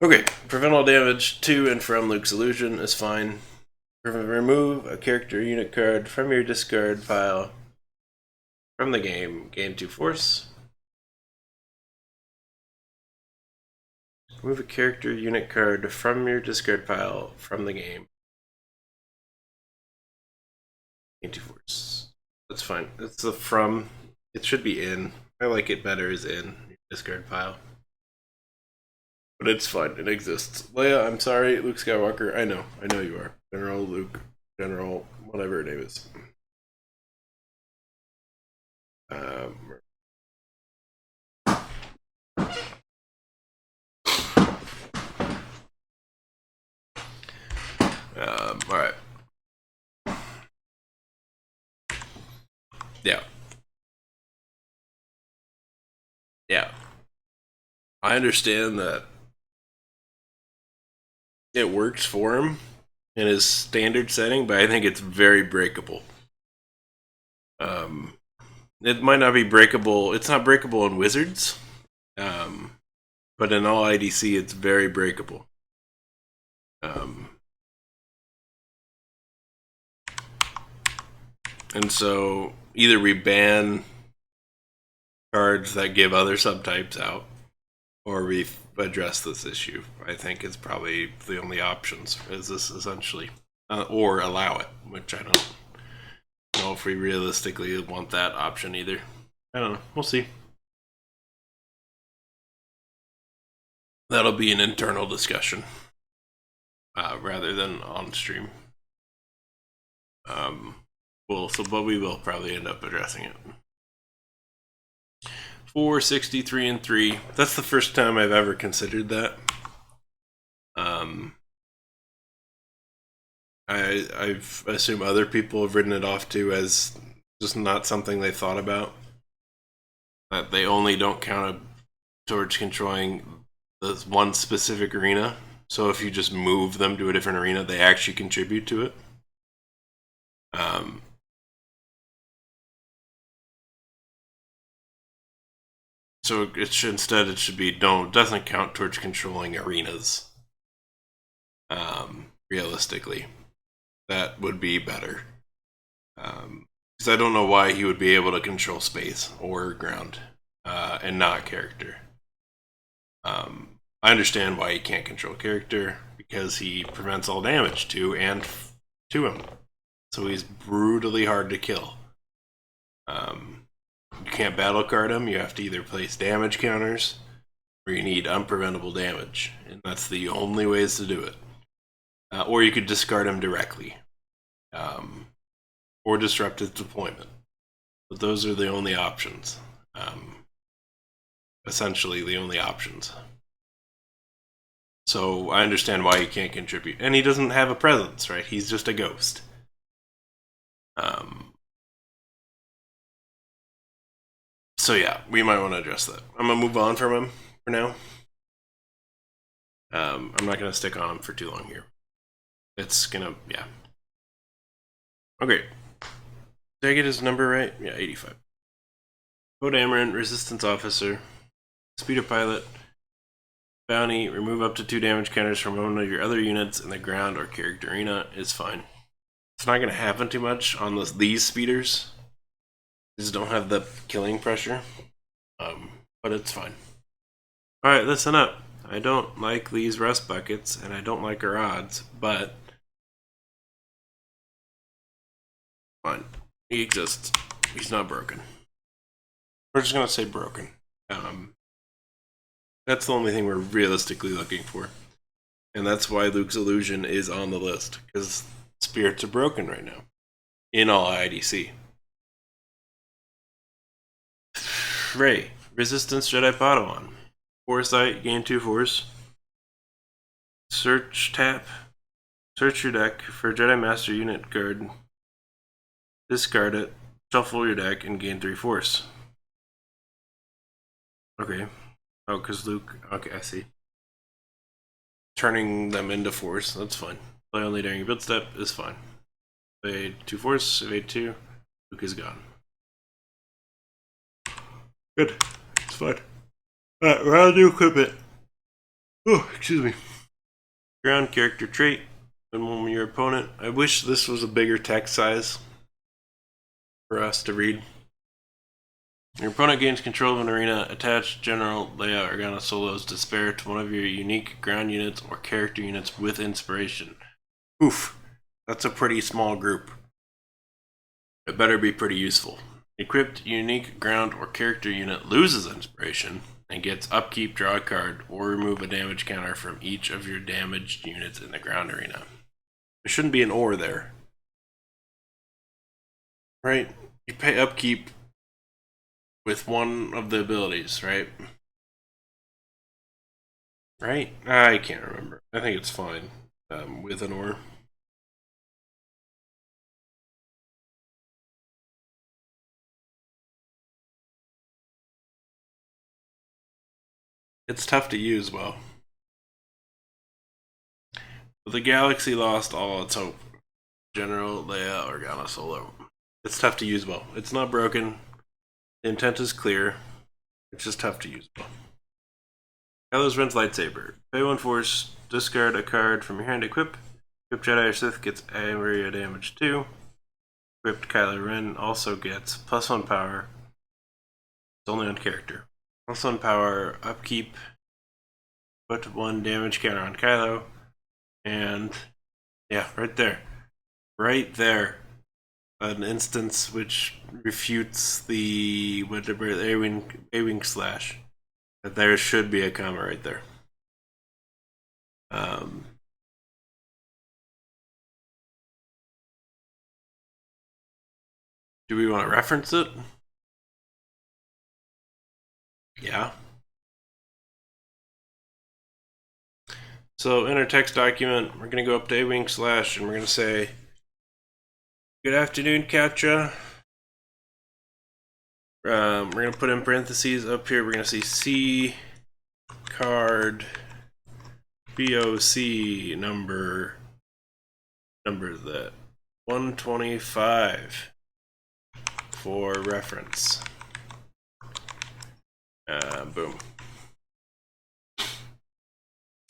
Okay, prevent all damage to and from Luke's illusion is fine. Remove a character unit card from your discard pile from the game. Gain 2 force. Remove a character unit card from your discard pile from the game. gain 2 force. That's fine. It's the from. It should be in. I like it better as in your discard pile. But it's fine. It exists. Leia, I'm sorry. Luke Skywalker. I know. I know you are. General Luke. General whatever her name is. Alright. Yeah. Yeah. I understand that it works for him in his standard setting, but I think it's very breakable. It might not be breakable. It's not breakable in Wizards, but in all IDC, it's very breakable. And so either we ban cards that give other subtypes out, or we address this issue. I think it's probably the only options, is this essentially. Or allow it, which I don't know if we realistically want that option either. I don't know. We'll see. That'll be an internal discussion rather than on stream. But we will probably end up addressing it. 463 and 3. That's the first time I've ever considered that. I assume other people have written it off too as just not something they thought about. That they only don't count it towards controlling this one specific arena. So if you just move them to a different arena, they actually contribute to it. So it should be doesn't count towards controlling arenas. Realistically, that would be better. Because I don't know why he would be able to control space or ground and not character. I understand why he can't control character, because he prevents all damage to him. So he's brutally hard to kill. You can't battle card him. You have to either place damage counters, or you need unpreventable damage, and that's the only ways to do it. Or you could discard him directly, or disrupt his deployment. But those are the only options. Essentially, the only options. So I understand why he can't contribute, and he doesn't have a presence, right? He's just a ghost. So yeah, we might want to address that. I'm gonna move on from him for now. I'm not gonna stick on him for too long here. It's gonna, yeah. Okay. Did I get his number right? Yeah, 85. Code Amaran, Resistance Officer, Speeder Pilot, Bounty, remove up to 2 damage counters from one of your other units in the ground or character arena is fine. It's not gonna happen too much on these speeders. These don't have the killing pressure, but it's fine. Alright, listen up. I don't like these rust buckets, and I don't like our odds, but fine. He exists. He's not broken. We're just gonna say broken. That's the only thing we're realistically looking for. And that's why Luke's Illusion is on the list, because spirits are broken right now. In all IDC. Ray, Resistance Jedi Padawan. Foresight, gain 2 force. Search tap. Search your deck for Jedi Master unit card. Discard it. Shuffle your deck and gain 3 force. Okay. Oh, because Luke. Okay, I see. Turning them into force. That's fine. Play only during your build step is fine. Play 2 force. Evade 2. Luke is gone. Good. It's fine. Alright, we're on to equipment. Oh, excuse me. Ground character trait. When your opponent. I wish this was a bigger text size for us to read. Your opponent gains control of an arena. Attach General Leia Organa Solo's Despair to one of your unique ground units or character units with inspiration. Oof. That's a pretty small group. It better be pretty useful. Equipped unique ground or character unit loses inspiration and gets upkeep, draw a card, or remove a damage counter from each of your damaged units in the ground arena. There shouldn't be an or there. Right? You pay upkeep with one of the abilities, right? Right? I can't remember. I think it's fine with an or. It's tough to use well. But the galaxy lost all its hope. General Leia Organa Solo. It's tough to use well. It's not broken. The intent is clear. It's just tough to use well. Kylo's Ren's lightsaber. Pay 1 force, discard a card from your hand, equip. Equipped Jedi or Sith gets area damage 2. Equipped Kylo Ren also gets +1 power. It's only on character. +1 power, upkeep. Put 1 damage counter on Kylo. And yeah, right there. Right there. An instance which refutes the whatever A-Wing slash. That there should be a comma right there. Do we want to reference it? Yeah. So in our text document, we're going to go up to A-Wing slash and we're going to say, good afternoon, Katra. We're going to put in parentheses up here. We're going to see C card BOC number that 125 for reference. Boom.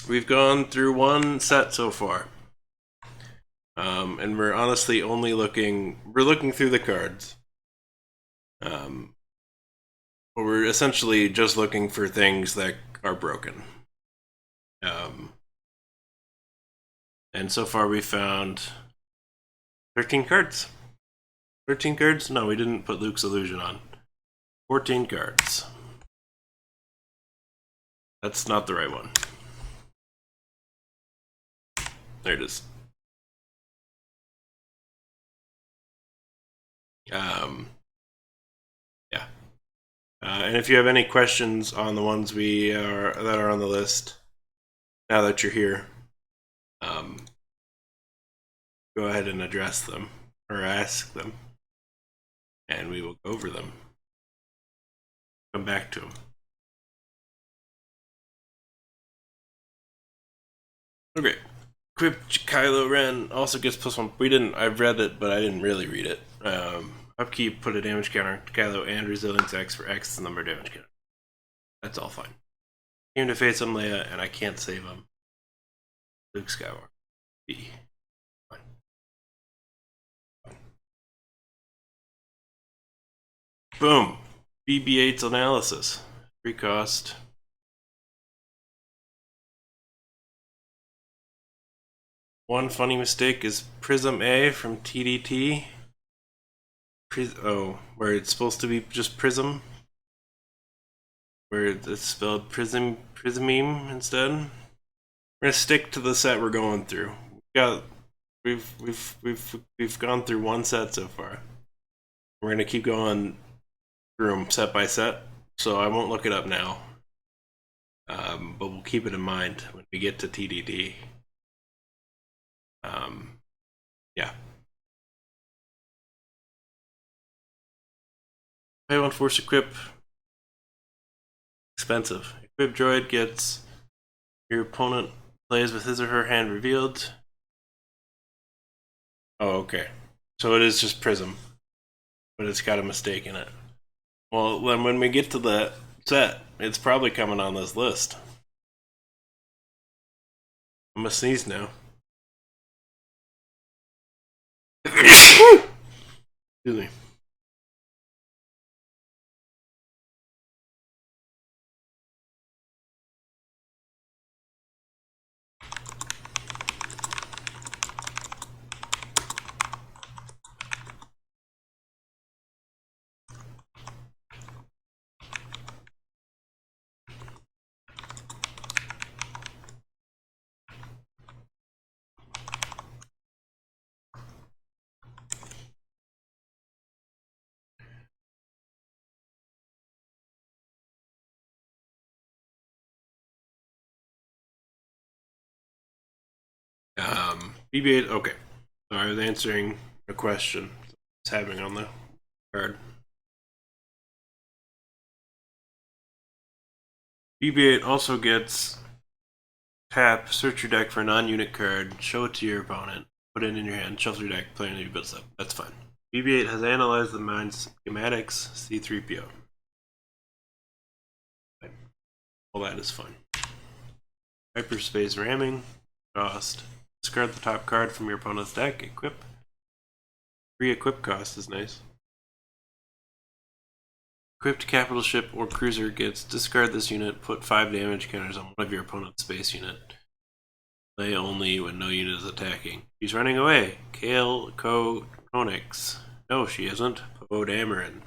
We've gone through one set so far. And we're honestly only looking through the cards. But we're essentially just looking for things that are broken. And so far we found 13 cards. 13 cards? No, we didn't put Luke's illusion on. 14 cards. That's not the right one. There it is. Yeah. And if you have any questions on the ones that are on the list, now that you're here, go ahead and address them or ask them, and we will go over them. Come back to them. Okay. Equipped Kylo Ren also gets +1. I've read it, but I didn't really read it. Upkeep, put a damage counter to Kylo and resilience X for X the number of damage counter. That's all fine. Came to face him, Leia, and I can't save him. Luke Skywalker. B. Fine. Boom. BB-8's analysis. Free cost. One funny mistake is Prism A from TDT. Where it's supposed to be just Prism. Where it's spelled Prismeme instead. We're gonna stick to the set we're going through. We've gone through one set so far. We're gonna keep going through them set by set, so I won't look it up now. But we'll keep it in mind when we get to TDD. Yeah. Pay 1 force equip. Expensive. Equip droid gets your opponent plays with his or her hand revealed. Oh, okay. So it is just Prism, but it's got a mistake in it. Well, then when we get to the set, it's probably coming on this list. I'm gonna sneeze now. Excuse me. BB-8, okay. So I was answering a question it's having on the card. BB-8 also gets tap, search your deck for a non-unit card, show it to your opponent, put it in your hand, shuffle your deck, play until you build up. That's fine. BB-8 has analyzed the mind's schematics, C3PO. All that is fine. Hyperspace ramming, cost. Discard the top card from your opponent's deck, equip. Free equip cost is nice. Equipped capital ship or cruiser gets discard this unit, put 5 damage counters on one of your opponent's space unit. Play only when no unit is attacking. She's running away. Kale Konix. No, she isn't. Poe Dameron.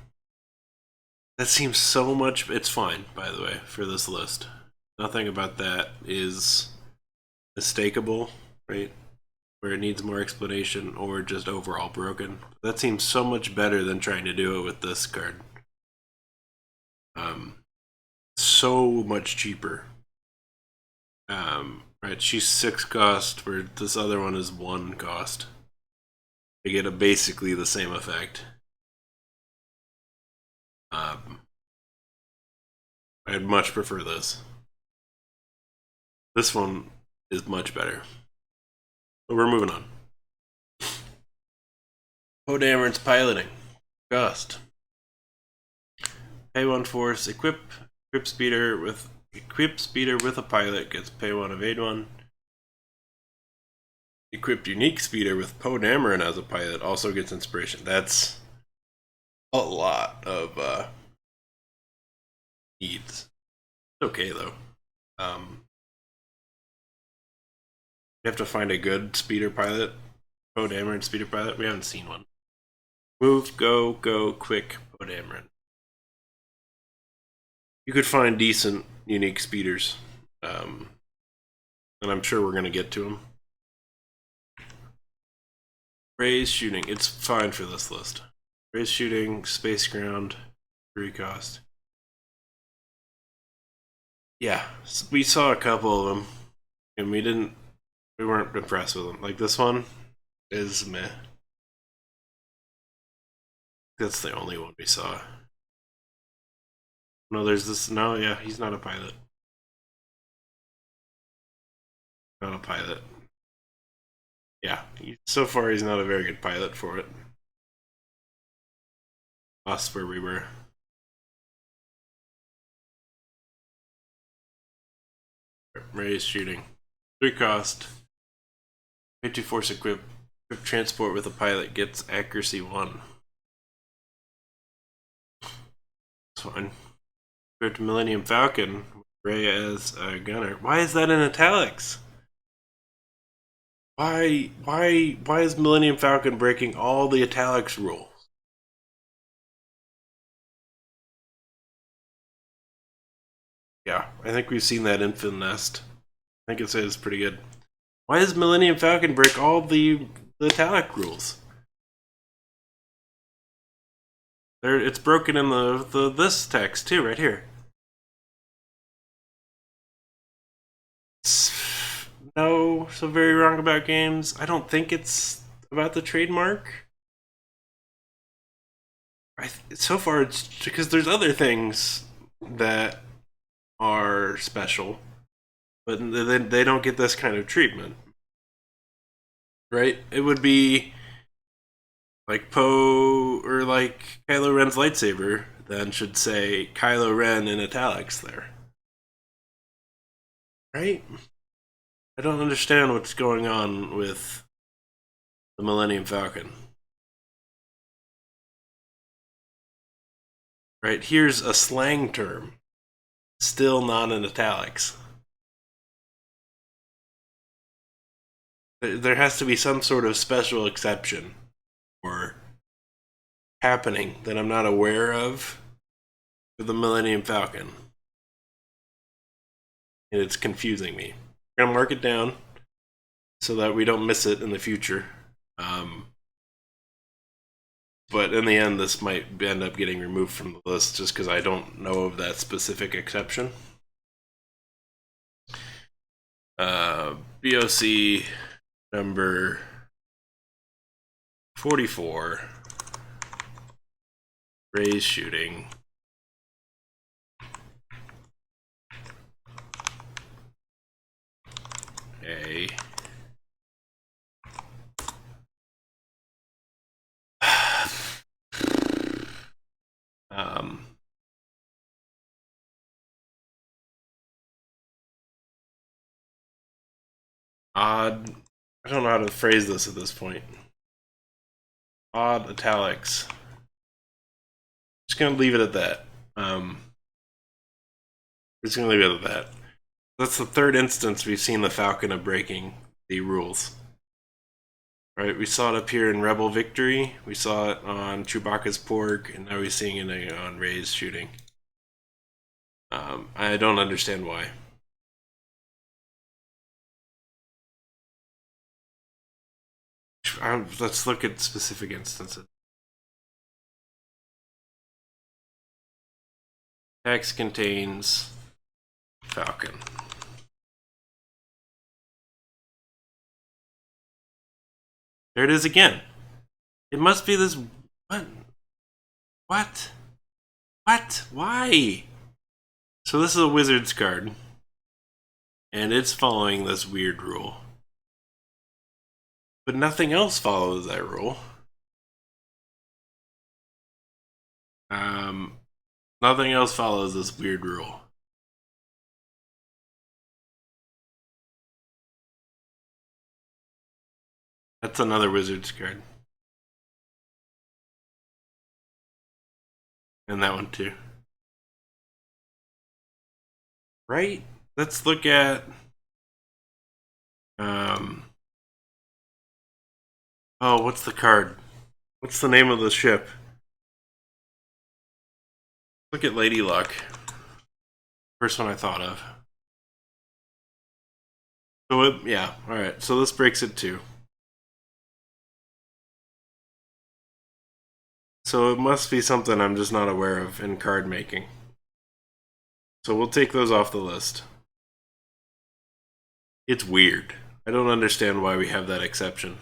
That seems so much. It's fine, by the way, for this list. Nothing about that is mistakable, right? Where it needs more explanation or just overall broken. That seems so much better than trying to do it with this card. So much cheaper. Right, she's 6 cost, where this other one is 1 cost. They get basically the same effect. I'd much prefer this. This one is much better. But we're moving on. Poe Dameron's piloting. Cost. Pay 1 force, equip speeder with a pilot, gets pay 1, evade 1. Equipped unique speeder with Poe Dameron as a pilot also gets inspiration. That's a lot of needs. It's okay though. You have to find a good speeder pilot. Poe Dameron speeder pilot. We haven't seen one. Move, go, quick, Poe Dameron. You could find decent unique speeders, and I'm sure we're gonna get to them. Raise shooting. It's fine for this list. Raise shooting, space ground, 3 cost. Yeah, we saw a couple of them, and we weren't impressed with them. Like this one is meh. That's the only one we saw. No, there's this. No, yeah, he's not a pilot. Not a pilot. Yeah, so far he's not a very good pilot for it. Lost where we were. Raise shooting. 3 cost. Pay 2 force equip. Equip transport with a pilot gets accuracy 1. It's fine. Equipped Millennium Falcon. Ray as a gunner. Why is that in italics? Why is Millennium Falcon breaking all the italics rules? Yeah, I think we've seen that infant nest. I think it says pretty good. Why does Millennium Falcon break all the italic rules? It's broken in this text too, right here. No, so very wrong about games. I don't think it's about the trademark. So far, it's because there's other things that are special, but they don't get this kind of treatment. Right? It would be like Poe or like Kylo Ren's lightsaber, then should say Kylo Ren in italics there. Right? I don't understand what's going on with the Millennium Falcon. Right? Here's a slang term, still not in italics. There has to be some sort of special exception or happening that I'm not aware of for the Millennium Falcon. And it's confusing me. I'm going to mark it down so that we don't miss it in the future. But in the end, this might end up getting removed from the list just because I don't know of that specific exception. BOC number 44, rays shooting. A odd, I don't know how to phrase this at this point. Odd italics. Just gonna leave it at that. Just gonna leave it at that. That's the third instance we've seen the Falcon of breaking the rules. Right, we saw it up here in Rebel Victory, we saw it on Chewbacca's Porg, and now we're seeing it on Rey's shooting. I don't understand why. Let's look at specific instances. Text contains Falcon. There it is again. It must be this. What? What? What? Why? So this is a wizard's card. And it's following this weird rule. But nothing else follows that rule. Nothing else follows this weird rule. That's another wizard's card. And that one too. Right? Let's look at oh, what's the card? What's the name of the ship? Look at Lady Luck. First one I thought of. So yeah, alright, so this breaks it too. So it must be something I'm just not aware of in card making. So we'll take those off the list. It's weird. I don't understand why we have that exception.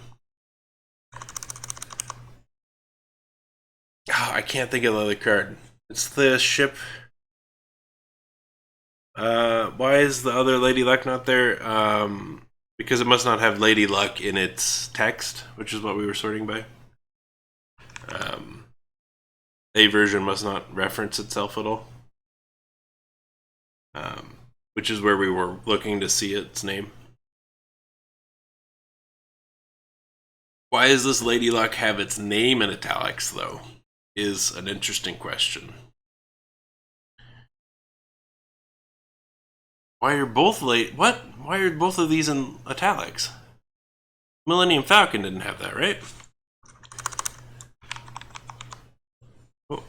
Oh, I can't think of the other card. It's the ship. Why is the other Lady Luck not there? Because it must not have Lady Luck in its text, which is what we were sorting by. A version must not reference itself at all. Which is where we were looking to see its name. Why does this Lady Luck have its name in italics, though? Is an interesting question. Why are both what? Why are both of these in italics? Millennium Falcon didn't have that, right? Oh,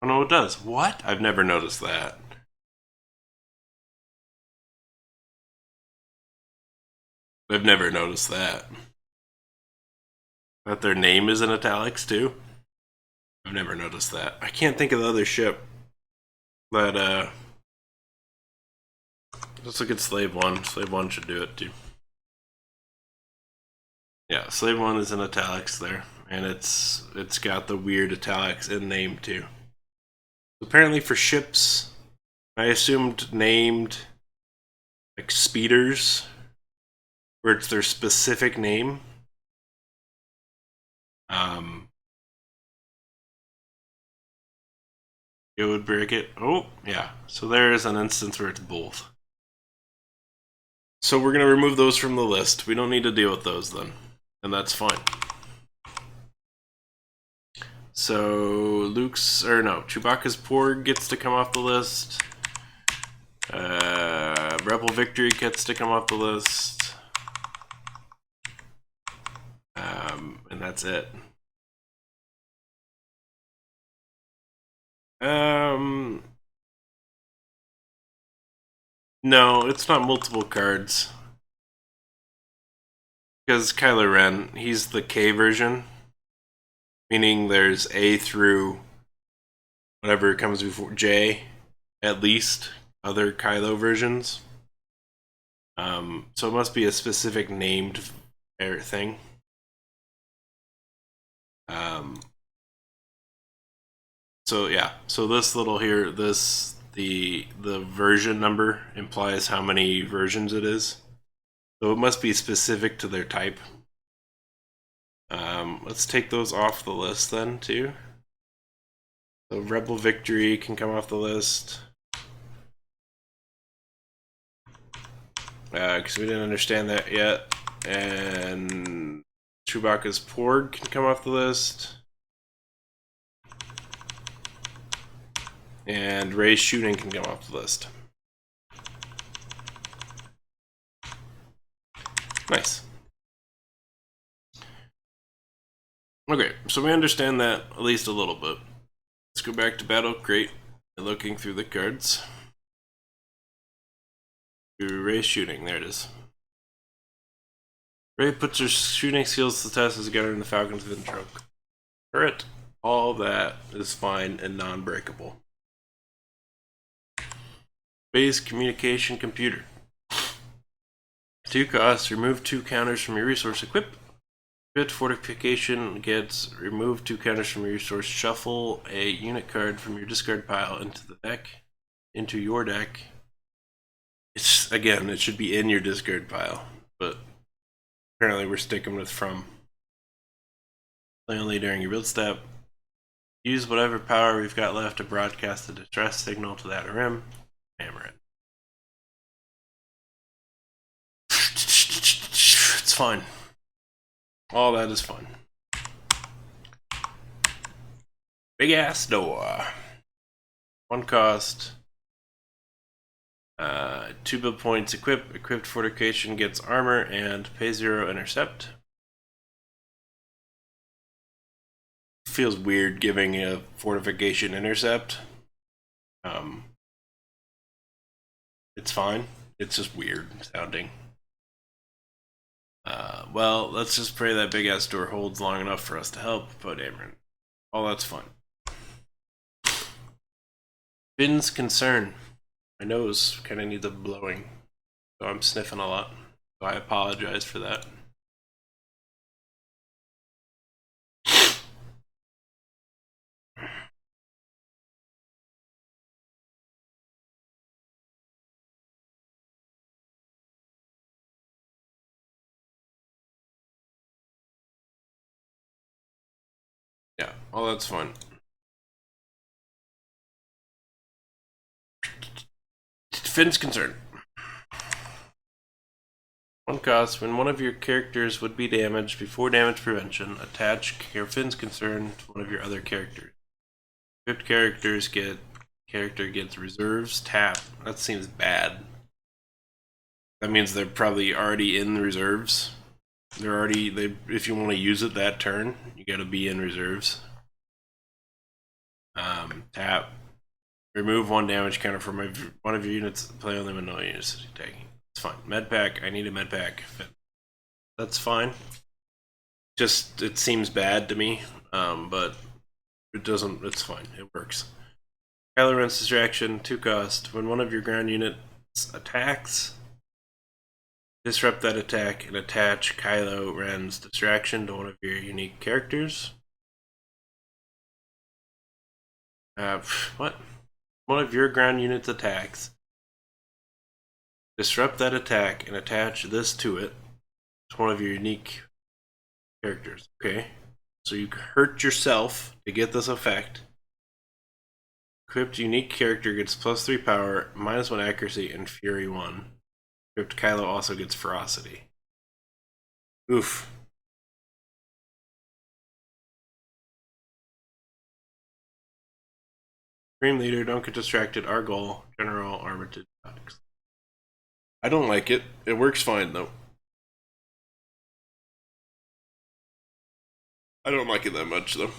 no, it does. What? I've never noticed that. I've never noticed that. That their name is in italics too? I've never noticed that. I can't think of the other ship that, let's look at Slave 1. Slave 1 should do it too. Yeah, Slave 1 is in italics there. And it's got the weird italics in name too. Apparently for ships, I assumed named like speeders, where it's their specific name. It would break it. Oh, yeah. So there's an instance where it's both. So we're going to remove those from the list. We don't need to deal with those then. And that's fine. So Chewbacca's Porg gets to come off the list. Rebel Victory gets to come off the list. And that's it. No, it's not multiple cards. Because Kylo Ren, he's the K version. Meaning there's A through whatever comes before J, at least, other Kylo versions. So it must be a specific named thing. So yeah, so this little here, the version number implies how many versions it is. So it must be specific to their type. Let's take those off the list then too. So Rebel Victory can come off the list. Because we didn't understand that yet. And Chewbacca's Porg can come off the list. And Ray's Shooting can come off the list. Nice. Okay, so we understand that at least a little bit. Let's go back to Battle Crate and looking through the cards. Ray's Shooting, there it is. Ray puts her shooting skills to the test as a gunner in the Falcon's within trunk. Turret, all that is fine and non-breakable. Base Communication Computer. 2 costs, remove 2 counters from your resource. Equip. Equipped Fortification gets remove 2 counters from your resource. Shuffle a unit card from your discard pile into the deck, into your deck. It's, again, it should be in your discard pile, but apparently we're sticking with from. Play only during your build step. Use whatever power we've got left to broadcast a distress signal to that rim. Hammer it. It's fine. All that is fun. Big ass door. 1 cost. 2 build points. Equipped Fortification gets armor and pay 0 intercept. Feels weird giving a fortification intercept. It's fine. It's just weird sounding. Well, let's just pray that big ass door holds long enough for us to help put Amron. Oh, that's fun. Finn's Concern. My nose kind of needs a blowing, so I'm sniffing a lot. So I apologize for that. Yeah, well, that's fun. Finn's Concern. 1 cost. When one of your characters would be damaged before damage prevention, attach your Finn's Concern to one of your other characters. Equipped character gets reserves tap. That seems bad. That means they're probably already in the reserves. If you want to use it that turn, you gotta be in reserves. Tap. Remove 1 damage counter from one of your units. Play only when no units is attacking. It's fine. Med pack. I need a med pack. That's fine. Just, it seems bad to me, but it doesn't. It's fine. It works. Kylo Ren's Distraction. 2 cost. When one of your ground units attacks, disrupt that attack and attach Kylo Ren's Distraction to one of your unique characters. What? One of your ground units attacks. Disrupt that attack and attach this to it. It's one of your unique characters. Okay. So you hurt yourself to get this effect. Equipped unique character gets +3 power, -1 accuracy, and Fury 1. Equipped Kylo also gets Ferocity. Oof. Supreme Leader, don't get distracted. Our goal, General Armitage. I don't like it. It works fine though. I don't like it that much though.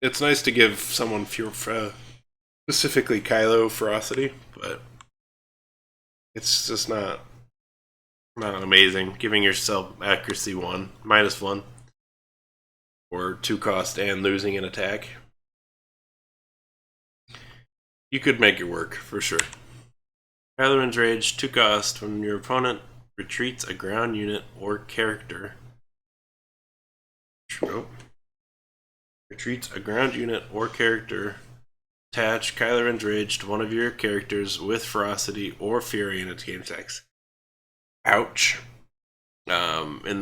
It's nice to give someone specifically Kylo Ferocity, but it's just not amazing. Giving yourself accuracy 1, -1, or 2 cost and losing an attack. You could make it work for sure. Kylo Ren's Rage, 2 cost. When your opponent retreats a ground unit or character. Oh. Retreats a ground unit or character. Attach Kylo Ren's Rage to one of your characters with Ferocity or Fury in its game text. Ouch. In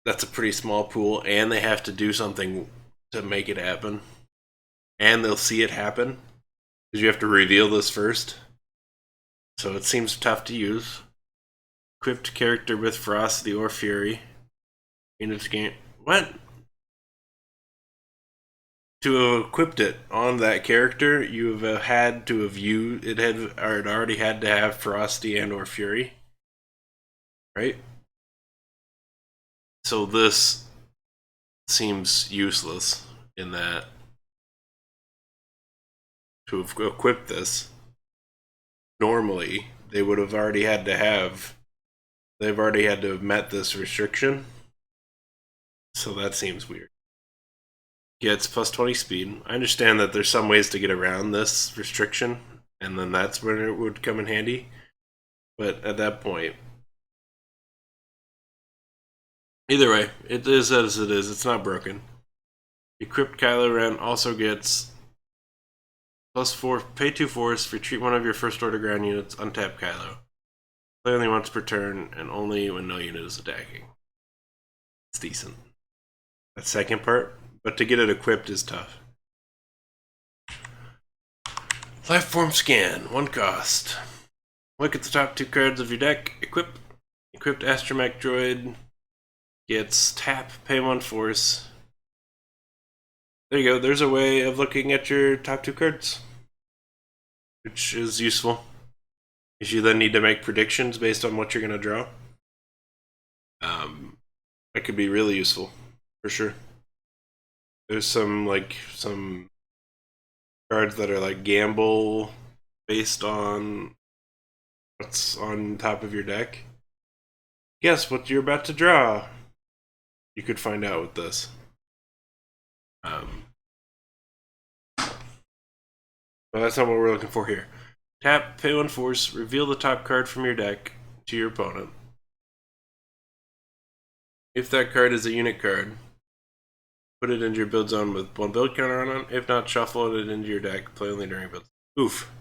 that's a pretty small pool, and they have to do something to make it happen. And they'll see it happen, because you have to reveal this first. So it seems tough to use. Equipped character with Ferocity or Fury in its game. What? To have equipped it on that character, you have had to have used it. It already had to have Ferocity and or Fury, right? So this seems useless in that to have equipped this. Normally, they would have already had to have. They've already had to have met this restriction. So that seems weird. Gets plus 20 speed. I understand that there's some ways to get around this restriction, and then that's when it would come in handy. But at that point, either way, it is as it is. It's not broken. Equipped Kylo Ren also gets plus 4, pay 2 force, retreat one of your first order ground units, untap Kylo. Play only once per turn, and only when no unit is attacking. It's decent. That second part, but to get it equipped is tough. Lifeform Scan, 1 cost. Look at the top 2 cards of your deck. Equip. Equipped Astromech Droid gets tap, pay 1 force. There you go. There's a way of looking at your top 2 cards, which is useful. Because you then need to make predictions based on what you're going to draw. That could be really useful, for sure. There's some cards that are like gamble based on what's on top of your deck. Guess what you're about to draw. You could find out with this. But that's not what we're looking for here. Tap, pay 1 force, reveal the top card from your deck to your opponent. If that card is a unit card, put it into your build zone with 1 build counter on it. If not, shuffle it into your deck. Play only during build. Oof.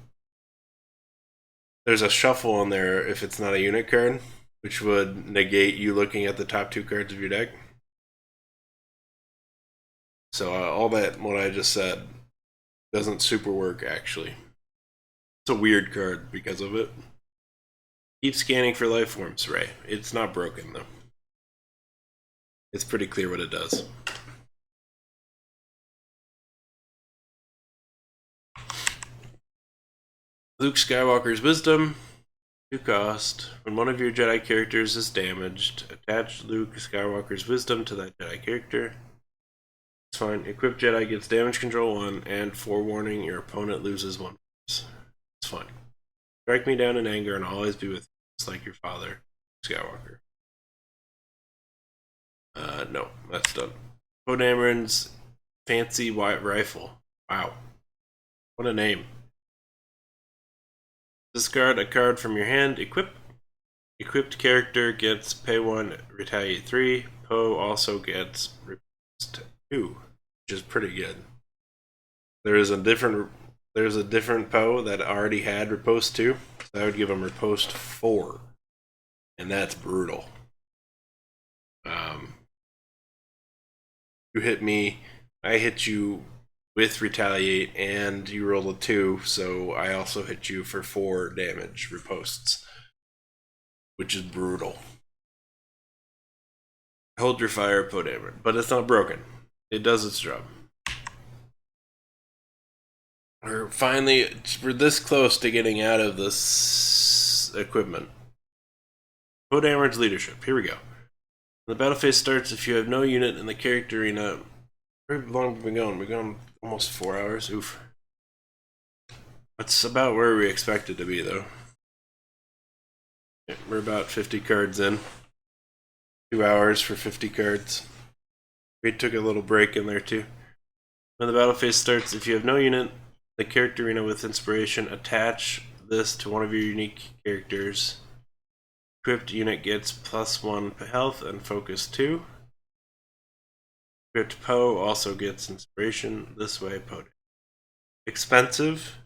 There's a shuffle on there if it's not a unit card, which would negate you looking at the top 2 cards of your deck. So all that, what I just said, doesn't super work, actually. It's a weird card because of it. Keep scanning for life forms, Ray. It's not broken, though. It's pretty clear what it does. Luke Skywalker's Wisdom, 2 cost. When one of your Jedi characters is damaged, attach Luke Skywalker's Wisdom to that Jedi character. It's fine. Equipped Jedi gets damage control 1, and forewarning, your opponent loses 1 force. It's fine. Strike me down in anger and always be with me, just like your father, Skywalker. No, that's done. Poe Dameron's Fancy White Rifle. Wow. What a name. Discard a card from your hand. Equip. Equipped character gets pay 1, retaliate 3. Poe also gets riposte 2, which is pretty good. There's a different Poe that already had riposte 2, so I would give him riposte 4, and that's brutal. You hit me, I hit you with retaliate, and you roll a 2, so I also hit you for 4 damage ripostes, which is brutal. Hold your fire, Poe Dameron, but it's not broken. It does its job. We're this close to getting out of this equipment. Poe Dameron's leadership. Here we go. When the battle phase starts, if you have no unit in the character arena. How long have we been going? We've gone almost 4 hours. Oof. That's about where we expected to be, though. Yeah, we're about 50 cards in. 2 hours for 50 cards. We took a little break in there, too. When the battle phase starts, if you have no unit in the character arena with inspiration, attach this to one of your unique characters. Equipped unit gets +1 health and focus 2. Equipped Poe also gets inspiration. This way, Poe. Expensive,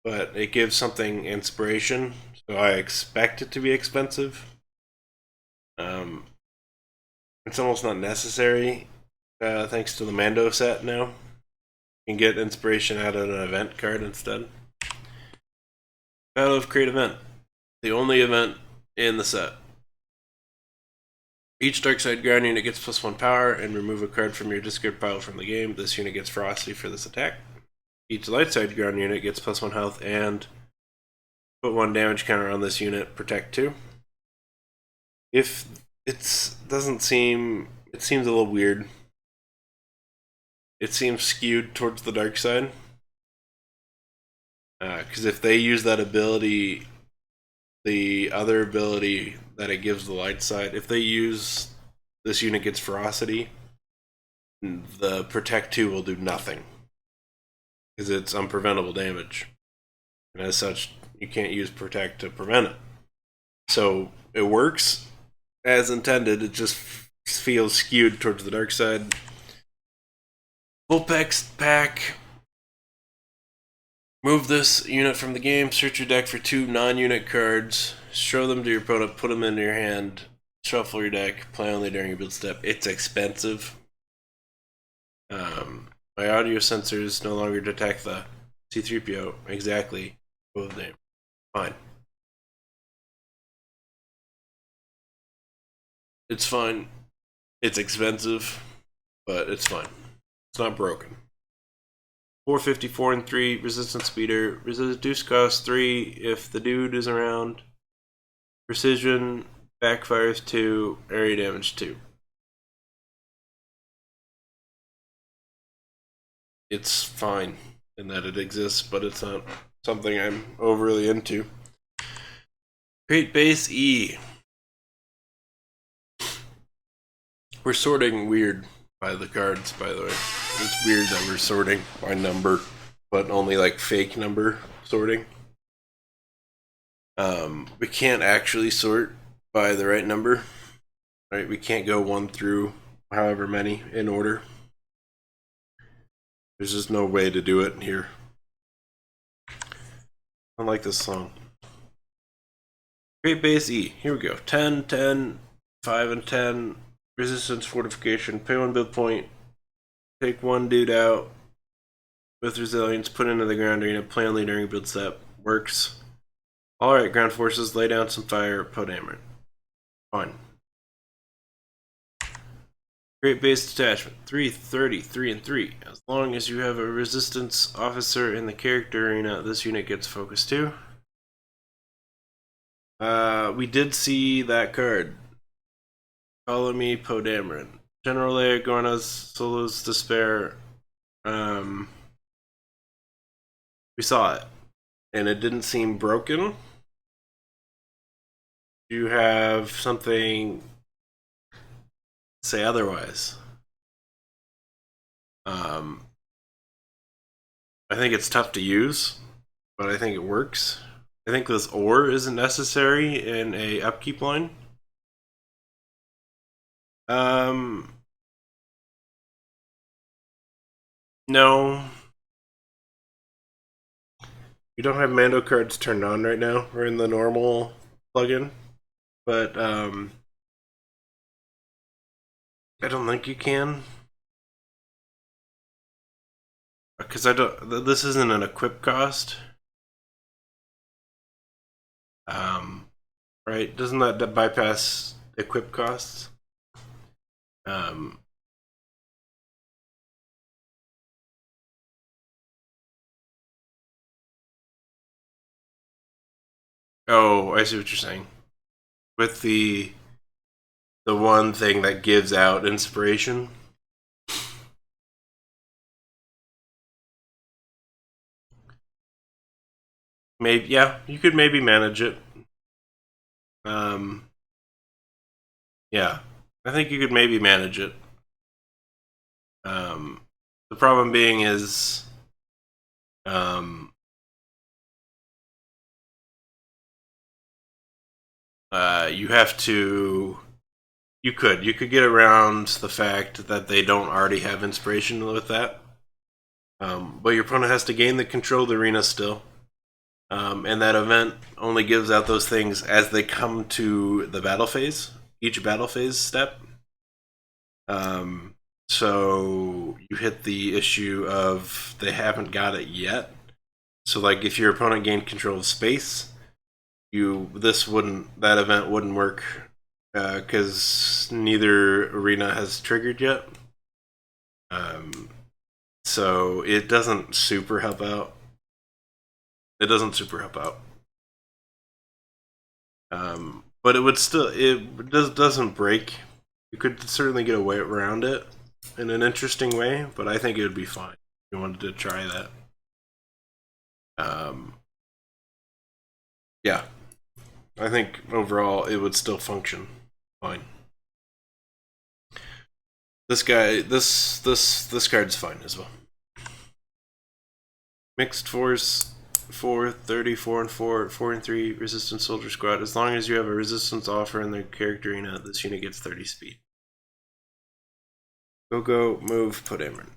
but it gives something inspiration, so I expect it to be expensive. It's almost not necessary, thanks to the Mando set now. You can get inspiration out of an event card instead. Battle of Create Event. The only event in the set. Each dark side ground unit gets +1 power and remove a card from your discard pile from the game. This unit gets ferocity for this attack. Each light side ground unit gets +1 health and put 1 damage counter on this unit, protect 2. If it doesn't seem, it seems a little weird. It seems skewed towards the dark side. Because if they use that ability, the other ability that it gives the light side, if they use this unit gets ferocity, the protect 2 will do nothing. Because it's unpreventable damage. And as such, you can't use protect to prevent it. So it works as intended, it just feels skewed towards the dark side. Vulpix pack. Move this unit from the game, search your deck for 2 non-unit cards, show them to your opponent, put them into your hand, shuffle your deck, play only during your build step. It's expensive. My audio sensors no longer detect the C-3PO. Exactly. Both name. Fine. It's fine. It's expensive, but it's fine. It's not broken. 454 and 3 resistance speeder. Reduce cost 3 if the dude is around. Precision backfires 2. Area damage 2. It's fine in that it exists, but it's not something I'm overly into. Create base E. We're sorting weird by the cards, by the way. It's weird that we're sorting by number, but only like fake number sorting. We can't actually sort by the right number, right? We can't go 1 through however many in order. There's just no way to do it here. I like this song. Great base E. Here we go. 10, 10, 5 and 10. Resistance fortification. Pay 1 build point. Take 1 dude out with resilience. Put into the ground arena. Play only during build step. Works. Alright, ground forces. Lay down some fire. Poe Dameron. Fine. Great base detachment. 330, 3 and 3. As long as you have a resistance officer in the character arena, this unit gets focus 2. We did see that card. Follow me, Poe Dameron. General Leia, Gorna's, Solo's Despair. We saw it. And it didn't seem broken. You have something say otherwise. I think it's tough to use, but I think it works. I think this ore isn't necessary in a upkeep line. No. We don't have Mando cards turned on right now. We're in the normal plugin. But, I don't think you can. Because this isn't an equip cost. Right? Doesn't that bypass equip costs? Oh, I see what you're saying. With the one thing that gives out inspiration. Maybe, yeah, you could maybe manage it. Yeah, I think you could maybe manage it. The problem being is, oh, you have to. You could get around the fact that they don't already have inspiration with that. But your opponent has to gain the control of the arena still. And that event only gives out those things as they come to the battle phase, each battle phase step. So you hit the issue of they haven't got it yet. So like if your opponent gained control of space, that event wouldn't work because neither arena has triggered yet. So it doesn't super help out. But it doesn't break. You could certainly get away around it in an interesting way, but I think it would be fine if you wanted to try that. Yeah, I think overall it would still function fine. This card's fine as well. Mixed force, 4, 30, 4 and 4, 4 and 3 resistance soldier squad. As long as you have a resistance offer in the character arena, this unit gets 30 speed. Go, move, put Amron.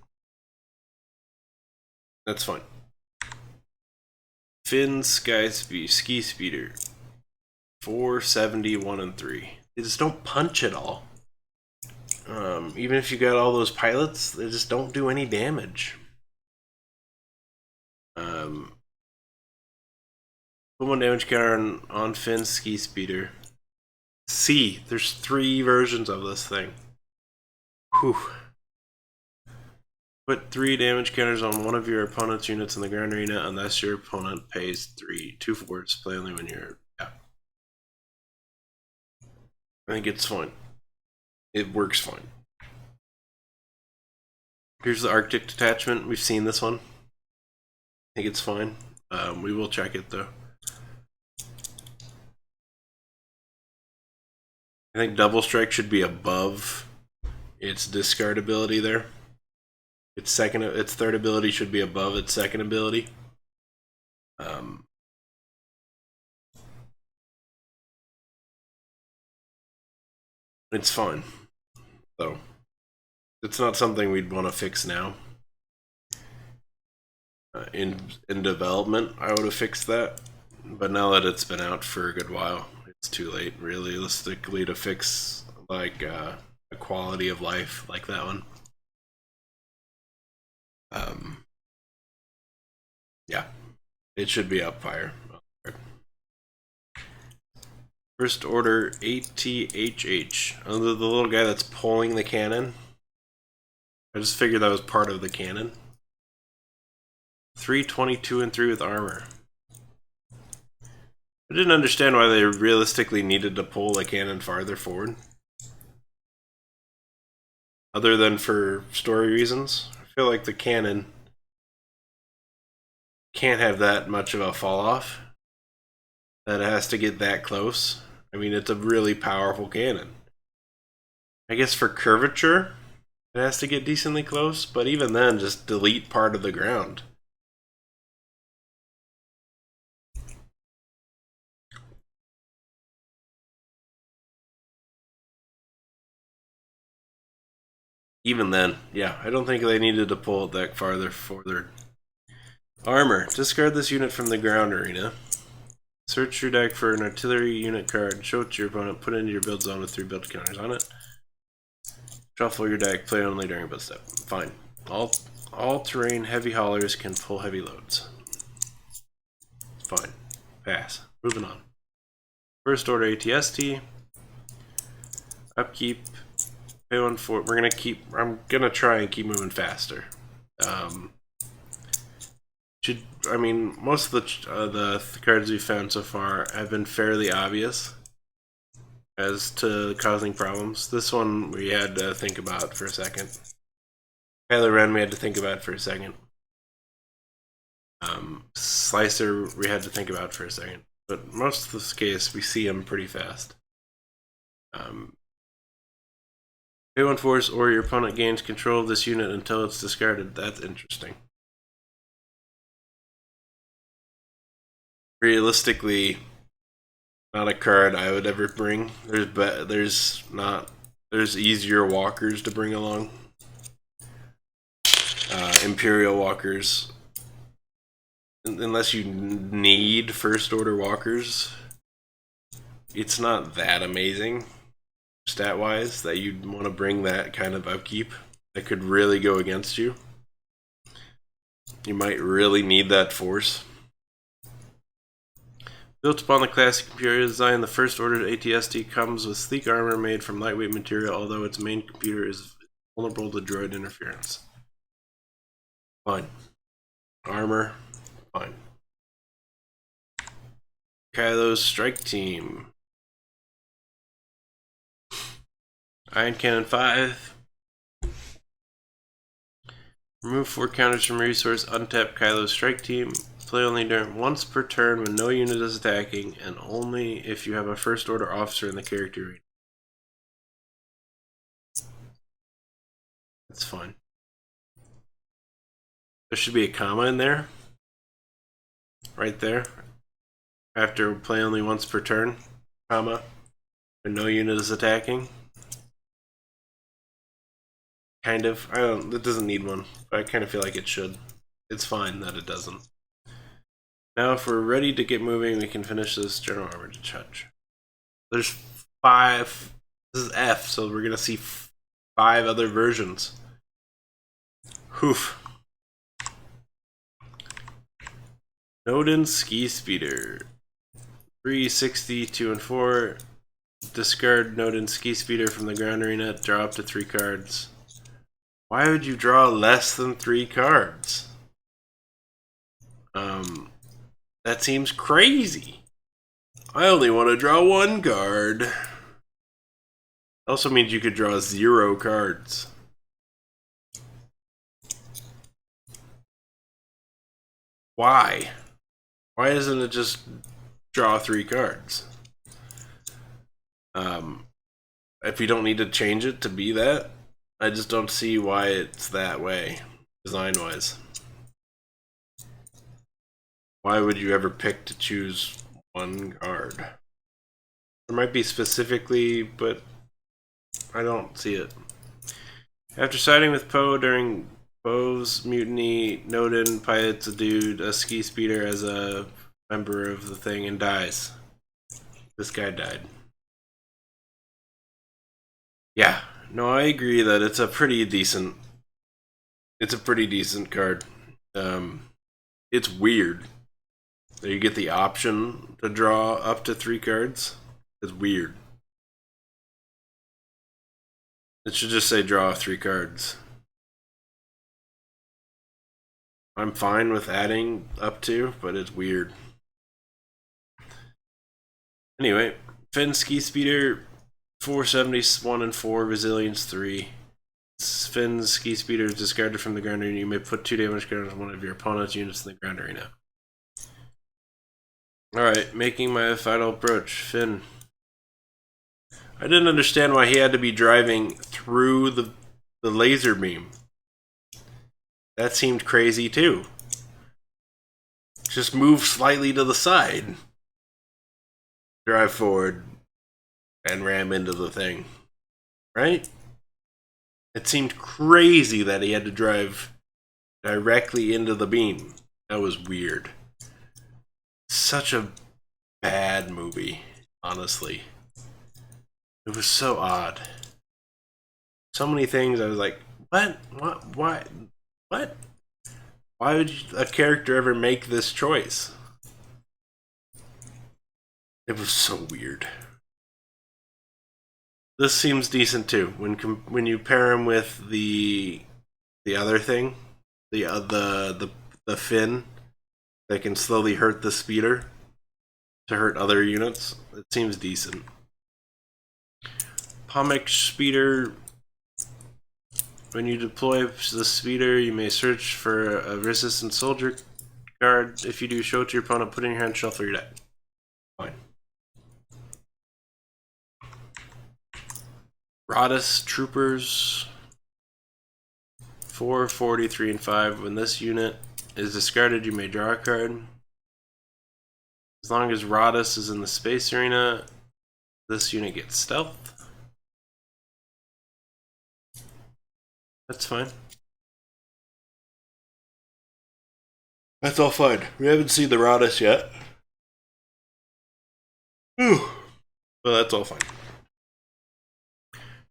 That's fine. Finn Ski Speeder. 470, 1 and 3. They just don't punch at all. Even if you got all those pilots, they just don't do any damage. Put 1 damage counter on Finn's Ski Speeder. C. There's 3 versions of this thing. Whew. Put 3 damage counters on one of your opponent's units in the ground arena unless your opponent pays 2 force. Play only when you're. Yeah. I think it's fine. It works fine. Here's the Arctic detachment. We've seen this one. I think it's fine. We will check it though. I think Double Strike should be above its discard ability there. Its third ability should be above its second ability. It's fine, though. It's not something we'd want to fix now. In development, I would have fixed that, but now that it's been out for a good while, it's too late, realistically, to fix like a quality of life like that one. Yeah, it should be up higher. First order ATHH. The little guy that's pulling the cannon. I just figured that was part of the cannon. 322 and 3 with armor. I didn't understand why they realistically needed to pull the cannon farther forward. Other than for story reasons. I feel like the cannon can't have that much of a fall off. That it has to get that close. I mean, it's a really powerful cannon. I guess for curvature, it has to get decently close, but even then, just delete part of the ground. Even then, yeah, I don't think they needed to pull it that farther forward. Armor. Discard this unit from the ground arena. Search your deck for an artillery unit card. Show it to your opponent. Put it into your build zone with 3 build counters on it. Shuffle your deck. Play only during build step. Fine. All terrain heavy haulers can pull heavy loads. Fine. Pass. Moving on. First order ATST. Upkeep. Pay 1 for. I'm gonna try and keep moving faster. Most of the cards we've found so far have been fairly obvious as to causing problems. This one we had to think about for a second. Kylo Ren we had to think about for a second. Slicer we had to think about for a second. But most of this case we see them pretty fast. Pay 1 force or your opponent gains control of this unit until it's discarded. That's interesting. Realistically, Not a card I would ever bring. There's easier walkers to bring along. Imperial walkers, unless you need first order walkers, it's not that amazing stat wise that you'd want to bring that kind of upkeep that could really go against you. You might really need that force. Built upon the classic Imperial design, the First Order ATST comes with sleek armor made from lightweight material, although its main computer is vulnerable to droid interference. Fine. Armor, fine. Kylo's Strike Team. Iron Cannon 5. Remove 4 counters from resource, untap Kylo's Strike Team. Play only once per turn when no unit is attacking, and only if you have a First Order officer in the character arena. That's fine. There should be a comma in there. Right there. After play only once per turn, comma, when no unit is attacking. Kind of. It doesn't need one, but I kind of feel like it should. It's fine that it doesn't. Now, if we're ready to get moving, we can finish this general armor to touch. There's 5. This is F, so we're gonna see 5 other versions. Hoof. Nodin Ski Speeder. 360, 2 and 4. Discard Nodin Ski Speeder from the ground arena. Draw up to 3 cards. Why would you draw less than 3 cards? That seems crazy. I only want to draw 1 card. Also means you could draw 0 cards. Why? Why isn't it just draw 3 cards? If you don't need to change it to be that, I just don't see why it's that way, design-wise. Why would you ever pick to choose 1 card? There might be specifically, but I don't see it. After siding with Poe during Poe's mutiny, Nodin pilots a ski speeder as a member of the thing and dies. This guy died. Yeah, no, I agree that it's a pretty decent card. It's weird that you get the option to draw up to 3 cards. It's weird. It should just say draw 3 cards. I'm fine with adding up to, but it's weird. Anyway, Finn Ski Speeder, 470, 1 and 4, Resilience 3. Finn's Ski Speeder is discarded from the ground arena. You may put 2 damage cards on one of your opponent's units in the ground arena. Alright, making my final approach. Finn. I didn't understand why he had to be driving through the laser beam. That seemed crazy too. Just move slightly to the side. Drive forward and ram into the thing. Right? It seemed crazy that he had to drive directly into the beam. That was weird. Such a bad movie, honestly. It was so odd. So many things I was like, what? What? Why? What? Why would a character ever make this choice? It was so weird. This seems decent too. When you pair him with the other thing, the fin that can slowly hurt the speeder to hurt other units, it seems decent. Pomic Speeder. When you deploy the speeder, you may search for a resistant soldier card. If you do, show it to your opponent, put it in your hand, shuffle your deck. Fine. Rodus Troopers. 4, 40, 3, and 5. When this unit is discarded, you may draw a card. As long as Rodus is in the space arena, this unit gets stealth. That's fine. That's all fine. We haven't seen the Rodus yet. Whew. But that's all fine.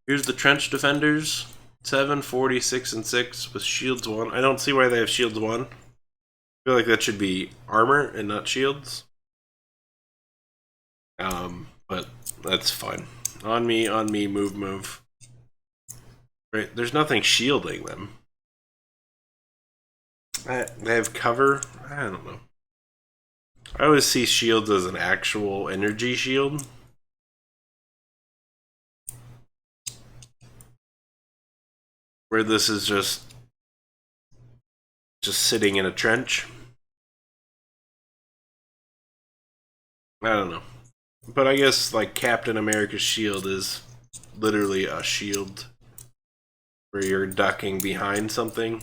Here's the Trench Defenders. 7, 40, 6, and 6 with shields 1. I don't see why they have shields 1. I feel like that should be armor and not shields. But that's fine. On me, move. Right, there's nothing shielding them. They have cover? I don't know. I always see shields as an actual energy shield. Where this is just sitting in a trench. I don't know. But I guess like Captain America's shield is literally a shield where you're ducking behind something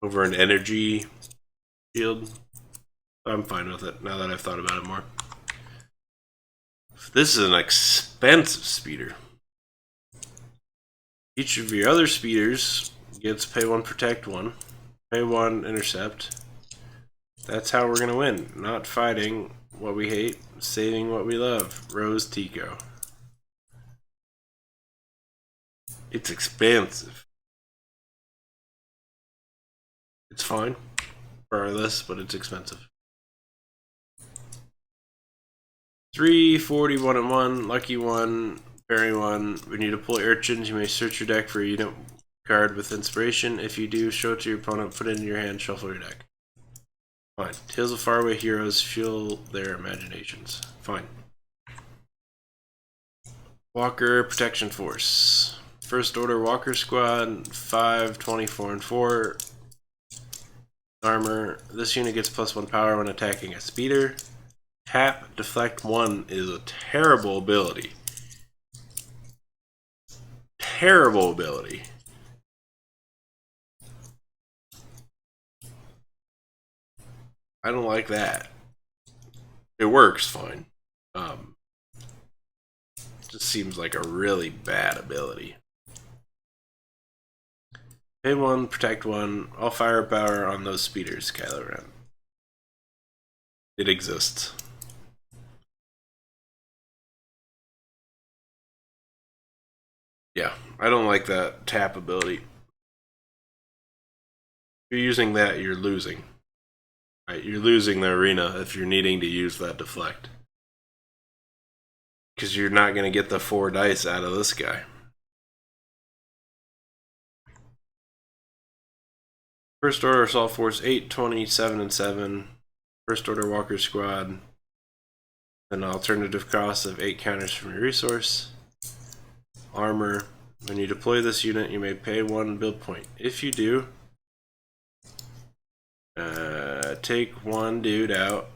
over an energy shield. I'm fine with it now that I've thought about it more. This is an expensive speeder. Each of your other speeders gets pay 1, protect 1, pay 1, intercept. That's how we're gonna win. Not fighting what we hate, saving what we love. Rose Tico. It's expensive. It's fine for our list, but it's expensive. 3, 40, 1 and 1, lucky 1, fairy 1. When you deploy urchins, you may search your deck for a unit card with inspiration. If you do, show it to your opponent, put it in your hand, shuffle your deck. Fine. Tales of Faraway Heroes fuel their imaginations. Fine. Walker Protection Force. First Order Walker Squad, 5, 24, and 4. Armor. This unit gets +1 power when attacking a speeder. Tap Deflect 1 is a terrible ability. Terrible ability. I don't like that. It works fine. Just seems like a really bad ability. Pay 1, protect 1, all firepower on those speeders, Kylo Ren. It exists. Yeah, I don't like that tap ability. If you're using that, you're losing. Right, you're losing the arena if you're needing to use that deflect. Because you're not going to get the 4 dice out of this guy. First Order Assault Force 8, 27, and 7. First Order Walker Squad. An alternative cost of 8 counters from your resource. Armor. When you deploy this unit, you may pay 1 build point. If you do, take 1 dude out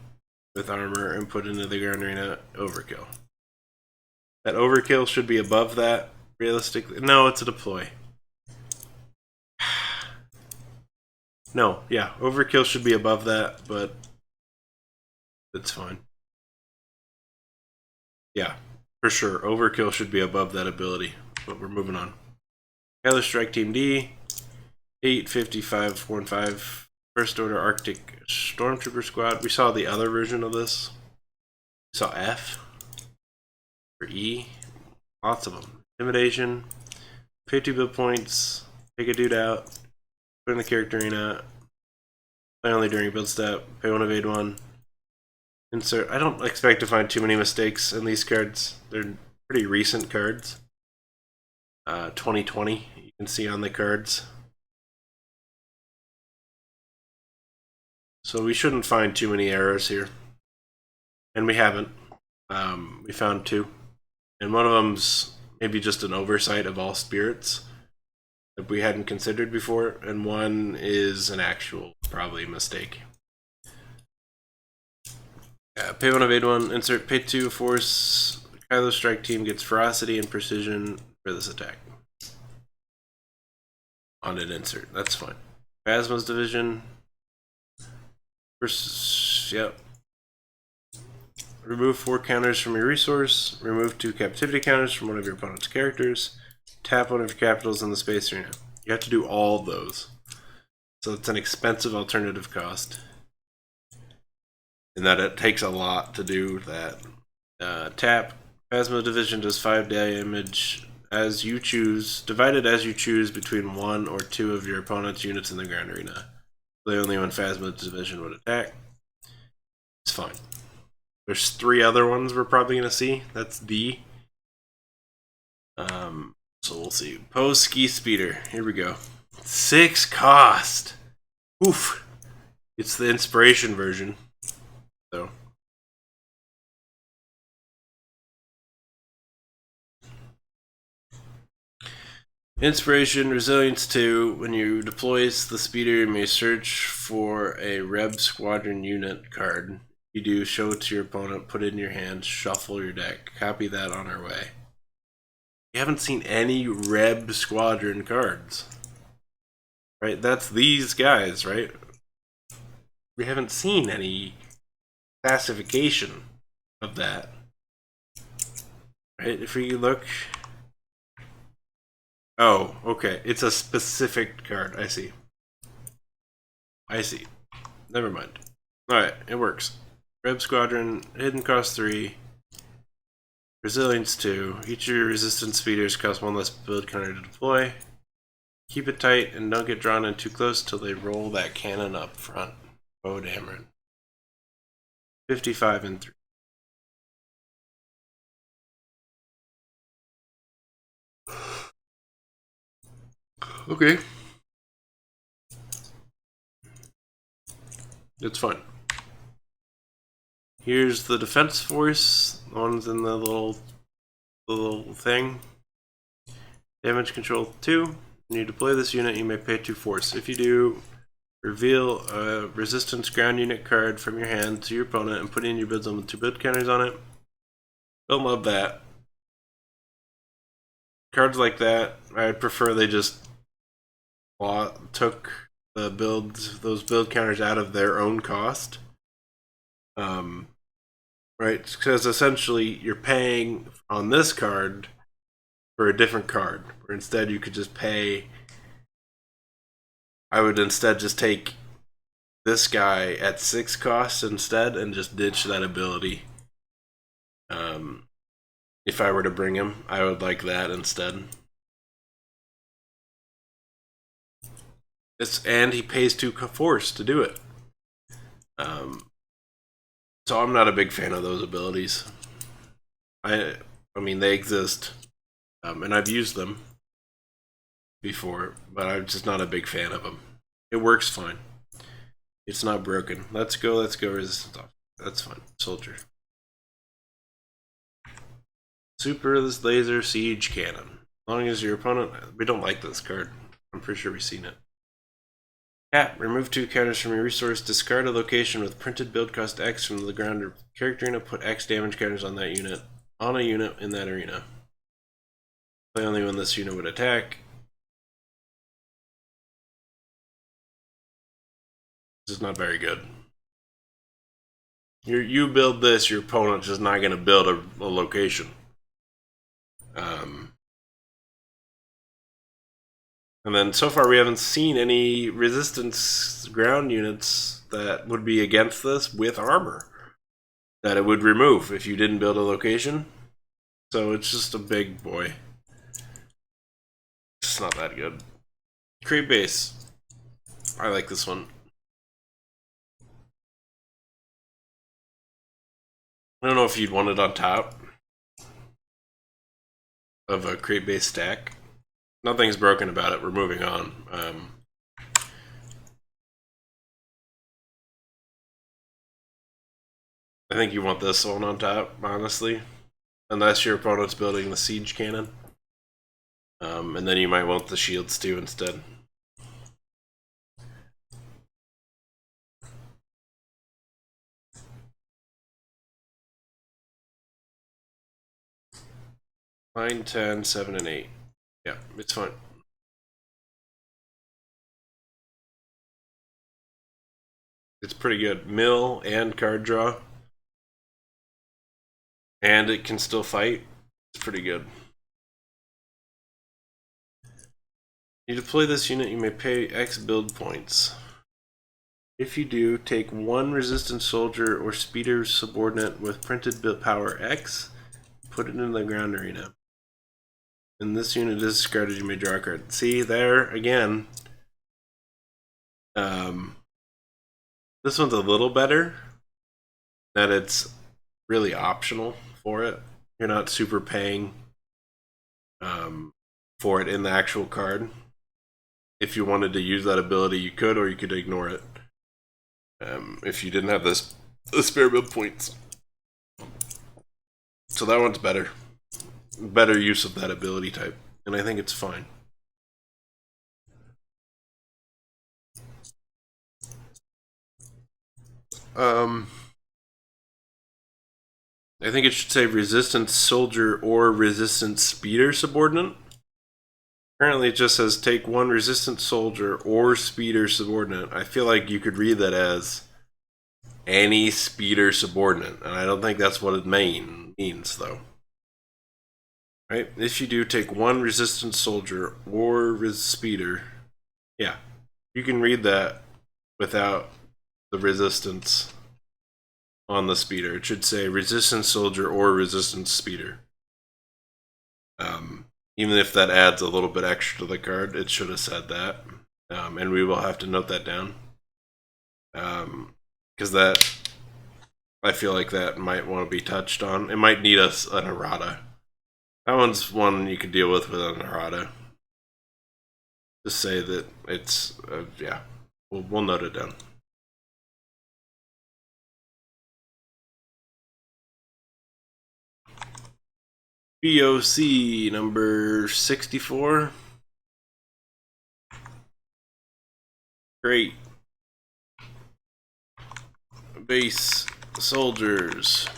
with armor and put into the ground arena. Overkill. That overkill should be above that, realistically. No, it's a deploy. No, yeah, overkill should be above that, but it's fine. Yeah, for sure, overkill should be above that ability, but we're moving on. Kyler Strike Team D, 855 15. First Order Arctic Stormtrooper Squad. We saw the other version of this. We saw F or E. Lots of them. Intimidation. Pay 2 build points. Take a dude out. Put in the character arena. Play only during build step. Pay 1, evade 1. Insert. I don't expect to find too many mistakes in these cards. They're pretty recent cards. 2020. You can see on the cards. So we shouldn't find too many errors here. And we haven't. We found 2. And one of them's maybe just an oversight of all spirits that we hadn't considered before. And one is an actual, probably, mistake. Pay 1, evade 1. Insert pay 2 force. Kylo Strike Team gets ferocity and precision for this attack. On an insert. That's fine. Phasma's Division. Yep. remove 4 counters from your resource, remove 2 captivity counters from one of your opponent's characters, tap one of your capitals in the space arena. You have to do all those. So it's an expensive alternative cost. And that it takes a lot to do that. Tap, Plasma Division does 5 damage as you choose, divided as you choose between 1 or 2 of your opponent's units in the ground arena. The only one Phasma Division would attack. It's fine. There's 3 other ones we're probably going to see. That's D. So we'll see. Pose Ski Speeder. Here we go. 6 cost. Oof. It's the inspiration version. So. Inspiration, Resilience 2. When you deploy the speeder, you may search for a Reb Squadron unit card. If you do, show it to your opponent, put it in your hand, shuffle your deck. Copy that on our way. We haven't seen any Reb Squadron cards. Right? That's these guys, right? We haven't seen any classification of that. Right? If we look... Oh, okay. It's a specific card. I see. I see. Never mind. Alright, it works. Reb Squadron, hidden cost 3. Resilience 2. Each of your resistance speeders cost 1 less build counter to deploy. Keep it tight and don't get drawn in too close till they roll that cannon up front. Oh, damn. 55 and 3. Okay. It's fun. Here's the defense force. The one's in the little thing. Damage control 2. When you deploy this unit, you may pay 2 force. If you do, reveal a resistance ground unit card from your hand to your opponent and put in your build zone with 2 build counters on it. Don't love that. Cards like that, I'd prefer they just took the those build counters out of their own cost. Right, because essentially you're paying on this card for a different card, where instead you could just pay. I would instead just take this guy at 6 cost instead and just ditch that ability. If I were to bring him, I would like that instead. And he pays 2 force to do it. So I'm not a big fan of those abilities. I mean, they exist, and I've used them before, but I'm just not a big fan of them. It works fine. It's not broken. Let's go resistance off. That's fine. Soldier. Super Laser Siege Cannon. As long as your opponent... We don't like this card. I'm pretty sure we've seen it. Tap. Remove 2 counters from your resource. Discard a location with printed build cost X from the ground or character arena. Put X damage counters on that unit. On a unit in that arena. Play only when this unit would attack. This is not very good. You build this, your opponent's just not going to build a location. And then so far we haven't seen any resistance ground units that would be against this with armor that it would remove if you didn't build a location. So it's just a big boy. It's not that good. Creep base. I like this one. I don't know if you'd want it on top of a creep base stack. Nothing's broken about it. We're moving on. I think you want this one on top, honestly. Unless your opponent's building the siege cannon. And then you might want the shields too instead. Nine, 10, 7, and 8. Yeah, it's fine. It's pretty good. Mill and card draw. and it can still fight. It's pretty good. You deploy this unit, you may pay X build points. If you do, take one resistant soldier or speeder subordinate with printed build power X, put it in the ground arena. And this unit is discarded, you may draw a card. See, there, again. This one's a little better, that it's really optional for it. You're not super paying for it in the actual card. If you wanted to use that ability, you could, or you could ignore it. If you didn't have the spare build points. So that one's better. Better use of that ability type. And I think it's fine. I think it should say resistance soldier or resistance speeder subordinate. Currently it just says take one resistant soldier or speeder subordinate. I feel like you could read that as any speeder subordinate, and I don't think that's what it means though. Right? If you do, take one resistant soldier or speeder. Yeah, you can read that without the resistance on the speeder. It should say resistance soldier or resistance speeder. Even if that adds a little bit extra to the card, it should have said that. And we will have to note that down. Because that, I feel like that might want to be touched on. It might need an errata. That one's one you could deal with an errata. Just say that it's, yeah, we'll note it down. BOC number 64. Great. Base soldiers.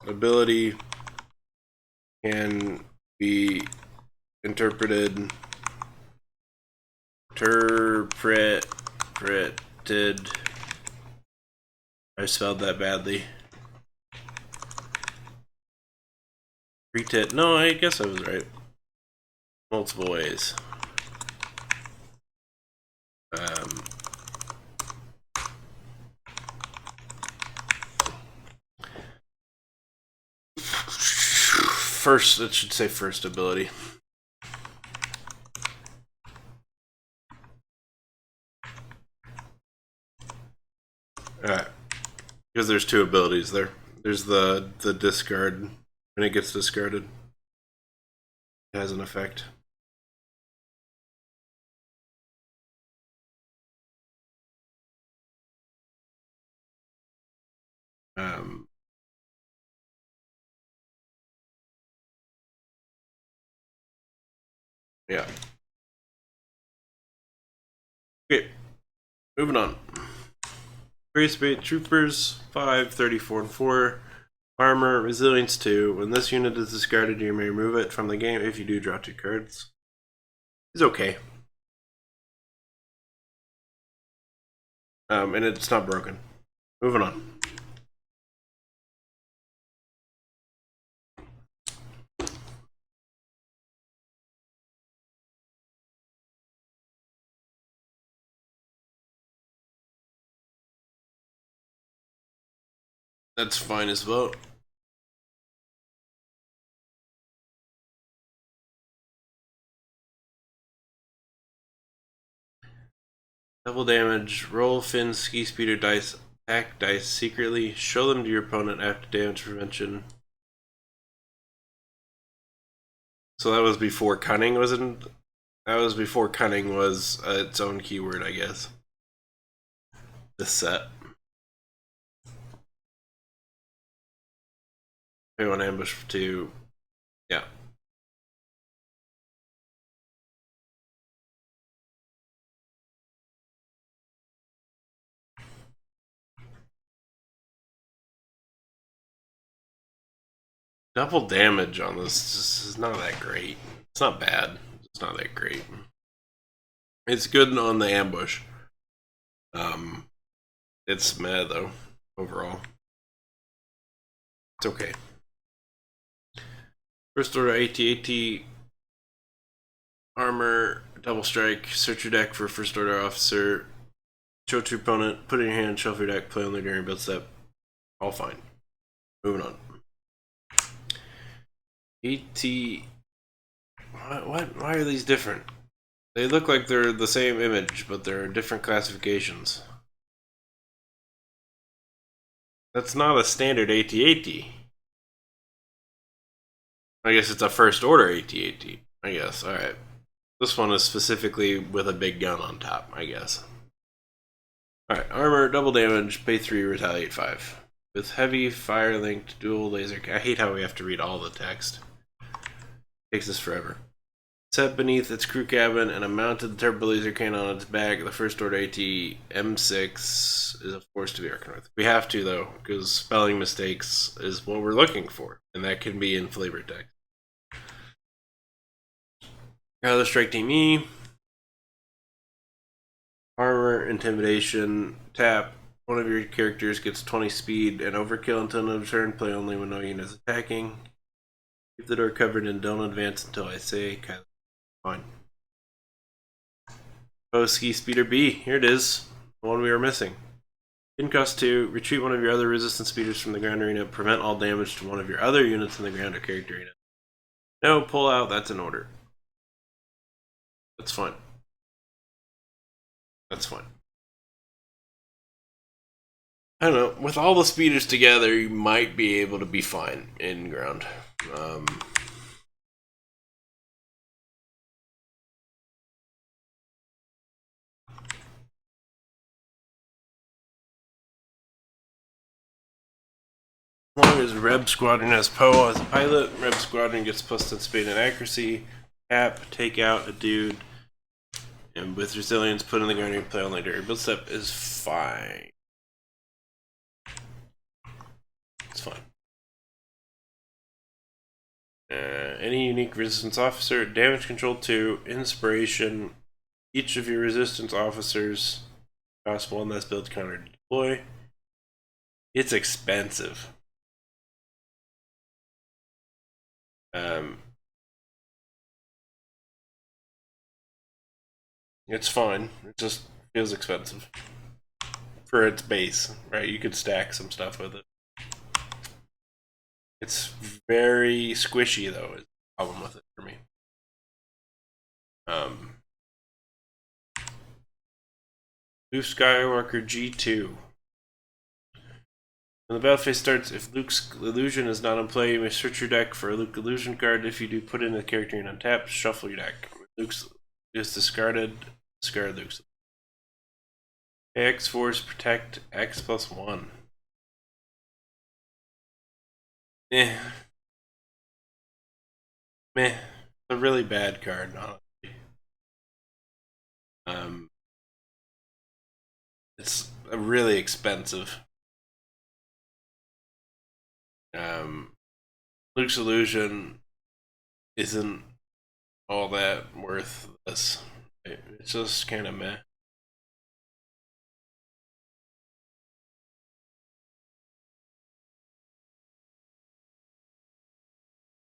Ability can be interpreted. I spelled that badly. No, I guess I was right. Multiple ways. First, it should say first ability. Alright. Because there's two abilities there. There's the discard. When it gets discarded, it has an effect. Yeah. Okay. Moving on. Grace Bait Troopers 5, 34, and 4. Armor, Resilience 2. When this unit is discarded, you may remove it from the game. If you do, draw 2 cards. It's okay. And it's not broken. Moving on. That's fine as well. Double damage. Roll Finn Ski Speeder dice. Attack dice secretly. Show them to your opponent after damage prevention. So that was before cunning was in. That was before cunning was its own keyword, I guess. This set. Pay one ambush for 2. Yeah. Double damage on this is not that great. It's not bad. It's not that great. It's good on the ambush. It's meh though, overall. It's okay. First order AT-AT armor, double strike, search your deck for first order officer, show to your opponent, put it in your hand, shuffle your deck, play only during build step. All fine. Moving on. AT. What? Why are these different? They look like they're the same image, but they're different classifications. That's not a standard AT-AT. I guess it's a first order AT-AT. I guess. Alright. This one is specifically with a big gun on top, I guess. Alright, armor, double damage, pay 3, retaliate 5. With heavy, fire-linked, dual laser... I hate how we have to read all the text. Takes us forever. Set beneath its crew cabin and a mounted turbo laser cannon on its back, the first order AT M6 is a force to be reckoned with. We have to, though, because spelling mistakes is what we're looking for, and that can be in flavor text. The strike team E. Armor, intimidation, tap. One of your characters gets 20 speed and overkill until end of turn. Play only when no unit is attacking. Keep the door covered and don't advance until I say. Kind of fine. Ski Speeder B. Here it is. The one we were missing. In cost 2, retreat one of your other resistance speeders from the ground arena. Prevent all damage to one of your other units in the ground or character arena. No, pull out. That's an order. That's fine. That's fine. I don't know. With all the speeders together, you might be able to be fine in ground. As long as Reb Squadron has Poe as a pilot, Reb Squadron gets plus 10 speed and accuracy. Tap, take out a dude, and with resilience, put in the ground and play only during build step is fine. It's fine. Any unique resistance officer, damage control 2, inspiration. Each of your resistance officers costs 1 less build counter to deploy. It's expensive. It's fine. It just feels expensive for its base, right? You could stack some stuff with it. It's very squishy, though, is the problem with it for me. Luke Skywalker G2. When the battle phase starts, if Luke's illusion is not in play, you may search your deck for a Luke illusion card. If you do, put in the character and untap, shuffle your deck. Luke's is discarded, discard Luke's. X Force Protect X plus 1. Meh. It's a really bad card, honestly. It's really expensive. Luke's illusion isn't all that worth this. It's just kind of meh.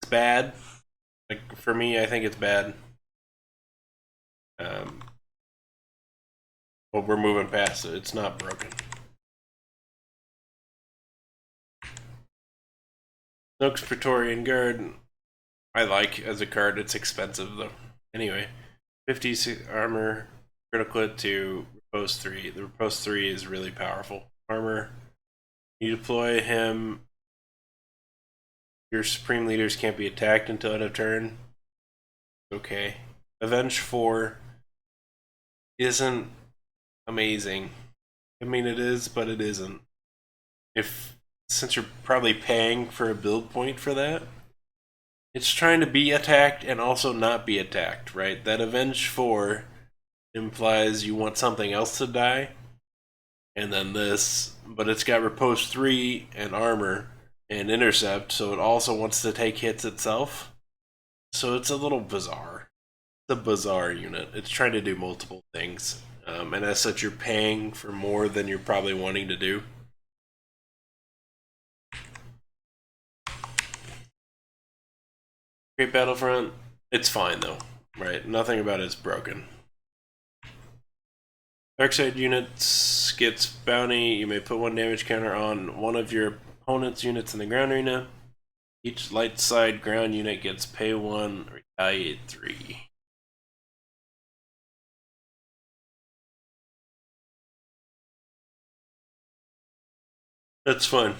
It's bad. Like, for me, I think it's bad. But we're moving past it. It's not broken. Nook's Praetorian Guard. I like as a card. It's expensive though. Anyway, 50 armor, critical hit to repose 3. The repose 3 is really powerful. Armor. You deploy him. Your supreme leaders can't be attacked until end of turn. Okay. Avenge 4 isn't amazing. I mean, it is, but it isn't. Since you're probably paying for a build point for that, it's trying to be attacked and also not be attacked, right? That Avenge 4 implies you want something else to die, and then this, but it's got Repose 3 and armor and intercept, so it also wants to take hits itself. So it's a little bizarre. a bizarre unit. It's trying to do multiple things, and as such, you're paying for more than you're probably wanting to do. Great Battlefront. It's fine though, right? Nothing about it's broken. Darkside units gets bounty. You may put 1 damage counter on one of your opponent's units in the ground arena. Each light side ground unit gets pay 1, retaliate 3. That's fine.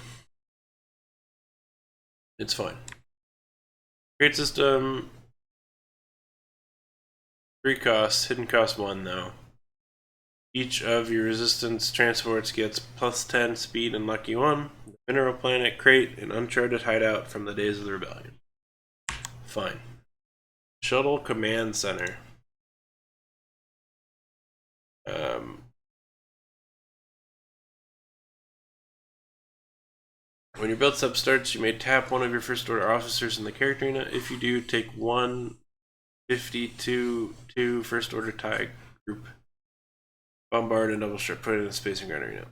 It's fine. Great system. 3 costs. Hidden cost 1 though. Each of your resistance transports gets plus 10 speed and lucky 1. The Mineral Planet, Crate, an uncharted hideout from the days of the rebellion. Fine. Shuttle Command Center. When your build step starts, you may tap one of your first order officers in the character arena. If you do, take 1/52 first order tie group. Bombard and double strip. Put it in the spacing ground arena.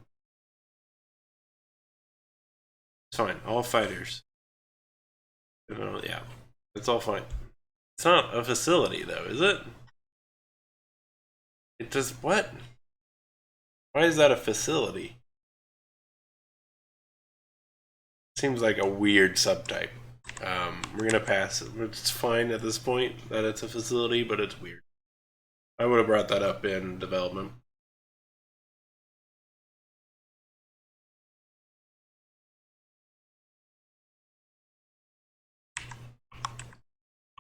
It's fine. All fighters. Yeah. It's all fine. It's not a facility though, is it? It does what? Why is that a facility? Seems like a weird subtype. We're gonna pass it. It's fine at this point that it's a facility, but it's weird. I would have brought that up in development.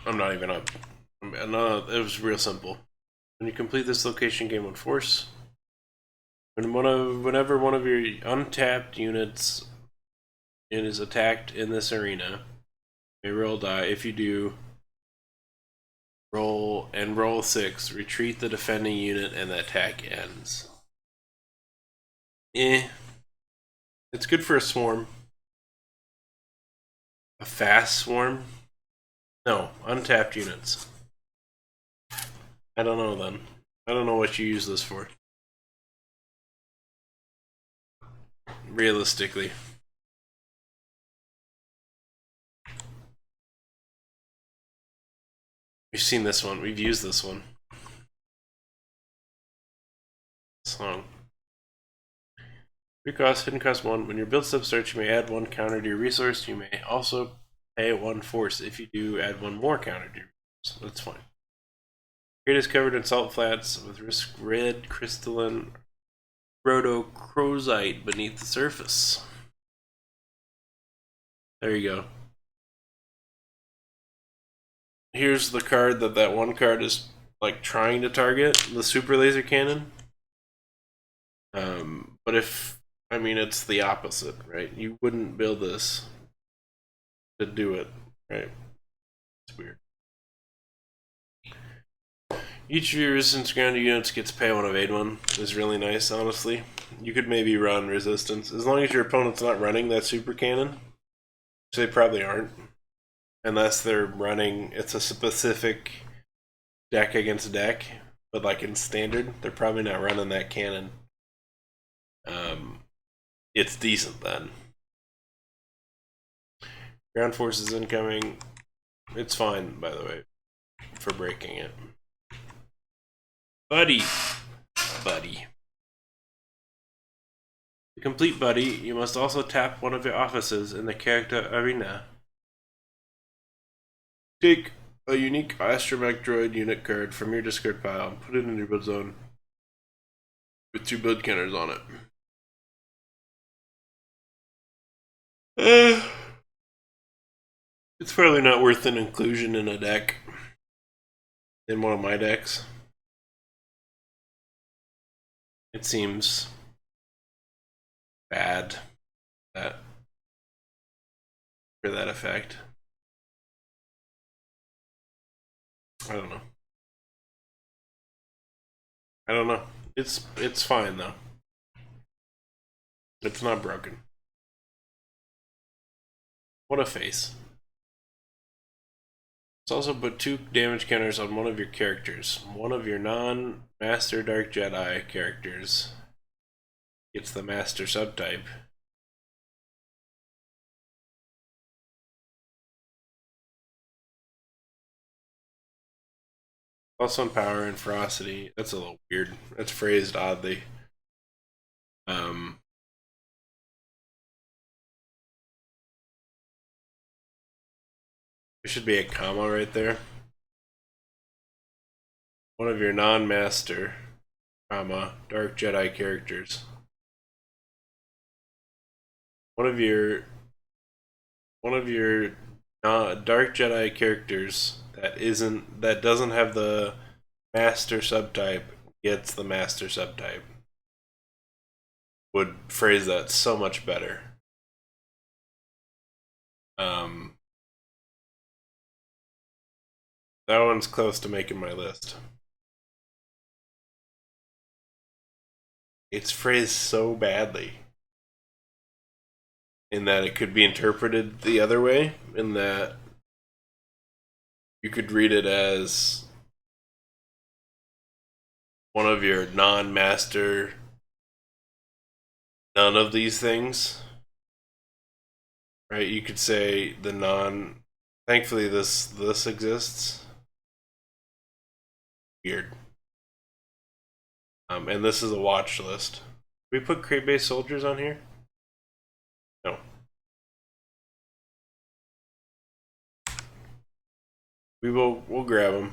I'm not even up. No, it was real simple. When you complete this location, gain 1 force. Whenever one of your untapped units is attacked in this arena, you may roll die. If you do, roll 6. Retreat the defending unit, and the attack ends. It's good for a swarm. A fast swarm? No, untapped units. I don't know then. I don't know what you use this for. Realistically. We've seen this one. We've used this one. Song. 3 costs, hidden cost 1. When your build step starts, you may add 1 counter to your resource. You may also pay 1 force. If you do, add 1 more counter to your resource. That's fine. Crate is covered in salt flats with red crystalline rhodochrosite beneath the surface. There you go. Here's the card that one card is like trying to target, the super laser cannon. But it's the opposite, right? You wouldn't build this to do it, right? It's weird. Each of your resistance grounded units gets pay 1 evade 1. Is really nice, honestly. You could maybe run resistance as long as your opponent's not running that super cannon, which they probably aren't, unless they're running. It's a specific deck against deck, but like in standard, they're probably not running that cannon. It's decent then. Ground forces incoming. It's fine, by the way, for breaking it. Buddy. To complete Buddy, you must also tap one of your offices in the character arena. Take a unique astromech droid unit card from your discard pile and put it in your build zone with 2 build counters on it. It's probably not worth an inclusion in a deck. In one of my decks. It seems bad that for that effect. I don't know. It's fine though. It's not broken. What a face. Let's also put 2 damage counters on one of your characters. One of your non-Master Dark Jedi characters gets the Master subtype. Plus 1 power and ferocity. That's a little weird. That's phrased oddly. There should be a comma right there. One of your non-Master, comma, Dark Jedi characters. One of your Dark Jedi characters that doesn't have the Master subtype gets the Master subtype. Would phrase that so much better. That one's close to making my list. It's phrased so badly in that it could be interpreted the other way, in that you could read it as one of your non-master none of these things, right? You could say the non. Thankfully, this exists. Weird. And this is a watch list. We put crate-based soldiers on here? No. We'll grab them.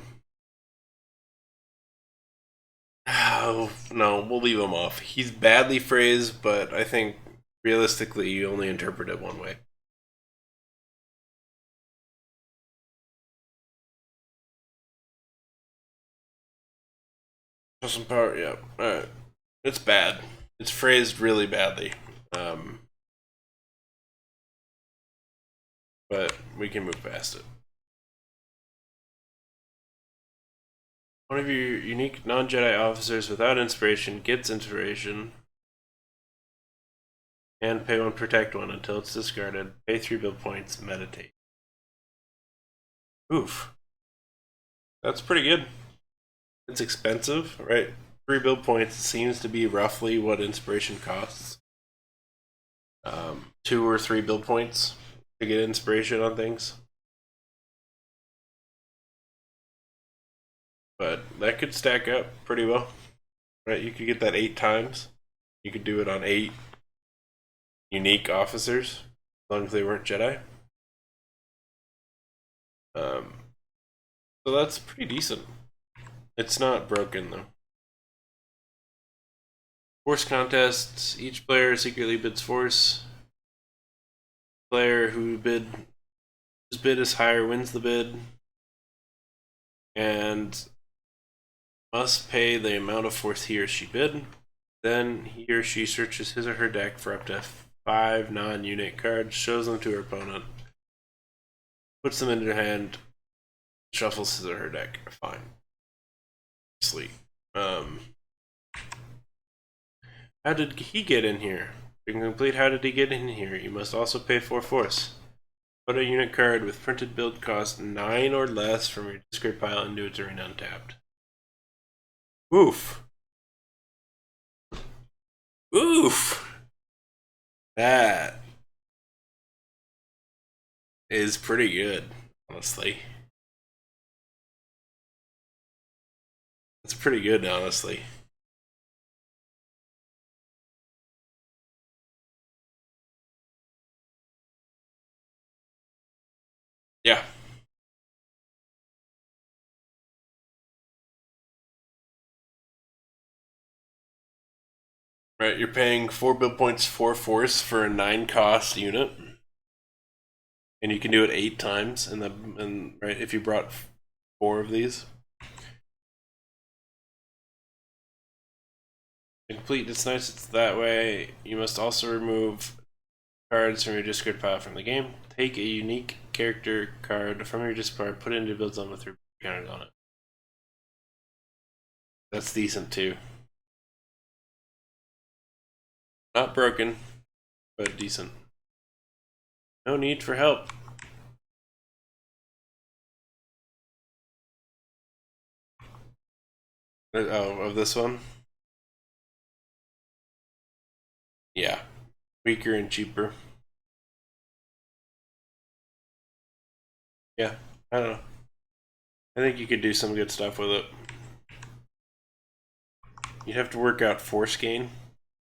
Oh, no, we'll leave him off. He's badly phrased, but I think realistically you only interpret it one way. Some power, yeah. Alright. It's bad. It's phrased really badly. But we can move past it. One of your unique non-Jedi officers without inspiration gets inspiration. And pay 1, protect 1 until it's discarded. Pay 3 build points, meditate. Oof. That's pretty good. It's expensive, right? 3 build points seems to be roughly what inspiration costs. 2 or 3 build points to get inspiration on things. But that could stack up pretty well, right? You could get that 8 times. You could do it on 8 unique officers, as long as they weren't Jedi. So that's pretty decent. It's not broken though. Force contests. Each player secretly bids force. Player whose bid is higher wins the bid, and must pay the amount of force he or she bid. Then he or she searches his or her deck for up to 5 non-unit cards, shows them to her opponent, puts them into her hand, shuffles his or her deck. Fine. Sleep. How did he get in here? To complete How Did He Get In Here, you must also pay 4 force. Put a unit card with printed build cost 9 or less from your discard pile into its arena untapped. Oof. Oof. That is pretty good, honestly. That's pretty good, honestly. Yeah. Right, you're paying 4 build points, 4 force for a 9 cost unit. And you can do it 8 times, and right, if you brought 4 of these. To complete it's nice it's that way. You must also remove cards from your discard pile from the game. Take a unique character card from your discard, put it into build zone with 3 counters on it. That's decent too. Not broken, but decent. No need for help. Oh, of this one? Yeah. Weaker and cheaper. Yeah. I don't know. I think you could do some good stuff with it. You'd have to work out force gain.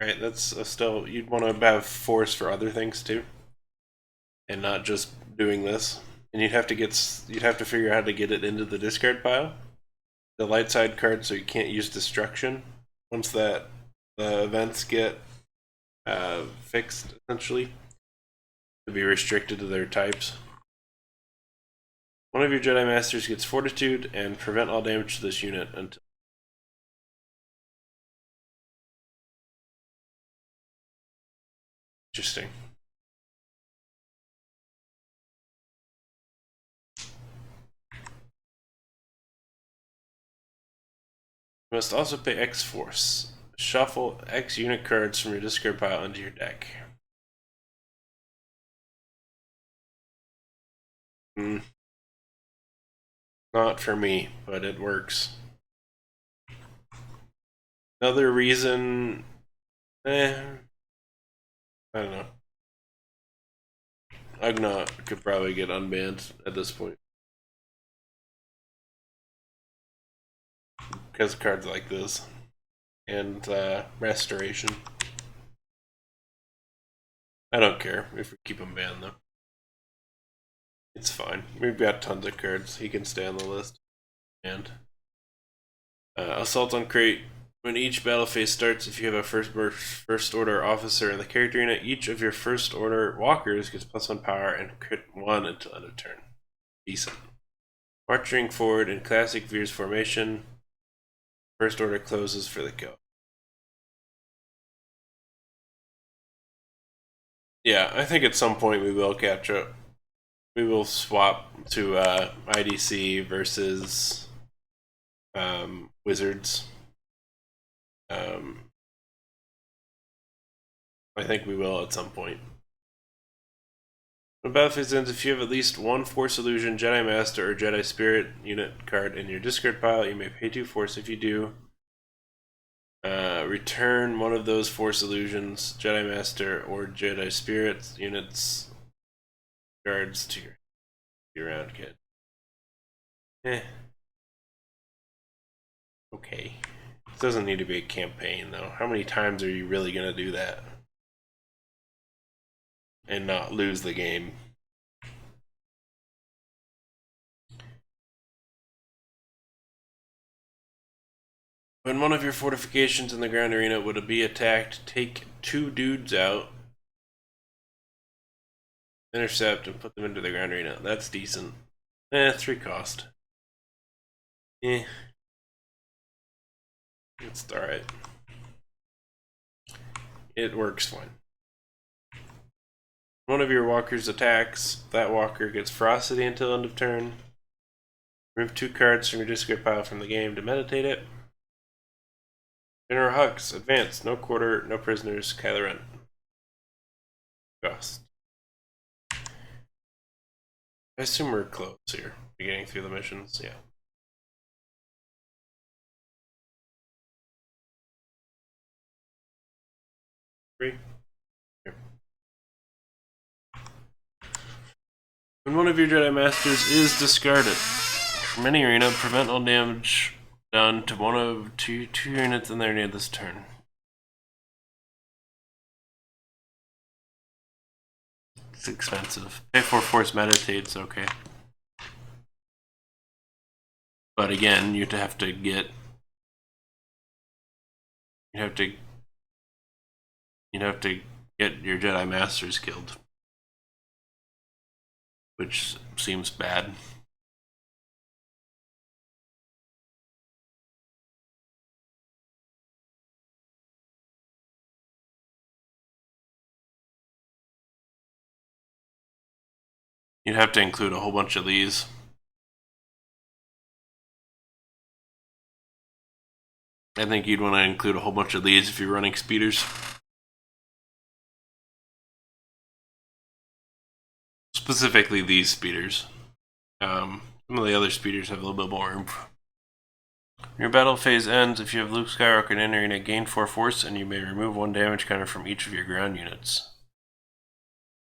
Right, that's still, you'd want to have force for other things too, and not just doing this. And you'd have to figure out how to get it into the discard pile, the light side card, so you can't use destruction. Once that the events get fixed, essentially, to be restricted to their types. One of your Jedi Masters gets Fortitude and prevent all damage to this unit until. Interesting. You must also pay X Force. Shuffle X unit cards from your discard pile into your deck. Not for me, but it works. Another reason, I don't know. Ugnaught could probably get unbanned at this point. Because of cards like this. And Restoration. I don't care if we keep him banned though. It's fine. We've got tons of cards. He can stay on the list. And Assault on Crate. When each battle phase starts, if you have a first order officer in the character unit, each of your first order walkers gets +1 power and crit 1 until end of turn. Decent. Marching forward in classic Veer's formation. First order closes for the kill. Yeah, I think at some point we will catch up. We will swap to IDC versus Wizards. I think we will at some point. When battle phase ends, if you have at least one Force Illusion, Jedi Master, or Jedi Spirit unit card in your discard pile, you may pay 2 Force. If you do, return one of those Force Illusions, Jedi Master, or Jedi Spirit units cards to your round kit. Okay. It doesn't need to be a campaign, though. How many times are you really going to do that? And not lose the game? When one of your fortifications in the ground arena would be attacked, take 2 dudes out, intercept, and put them into the ground arena. That's decent. 3 cost. It's alright. It works fine. One of your walkers attacks, that walker gets Ferocity until end of turn. Remove 2 cards from your discard pile from the game to meditate it. General Hux, advance, no quarter, no prisoners, Kylo Ren. Cost. I assume we're close here. We're getting through the missions, yeah. Three. Here. When one of your Jedi Masters is discarded from any arena, prevent all damage done to one of two units in their arena this turn. It's expensive. Pay 4 Force Meditate's okay. But again, you'd have to get your Jedi Masters killed, which seems bad. You'd have to include a whole bunch of these. I think you'd want to include a whole bunch of these if you're running speeders. Specifically these speeders. Some of the other speeders have a little bit more oomph. Your battle phase ends if you have Luke Skywalker in an arena, gain 4 force, and you may remove 1 damage counter from each of your ground units.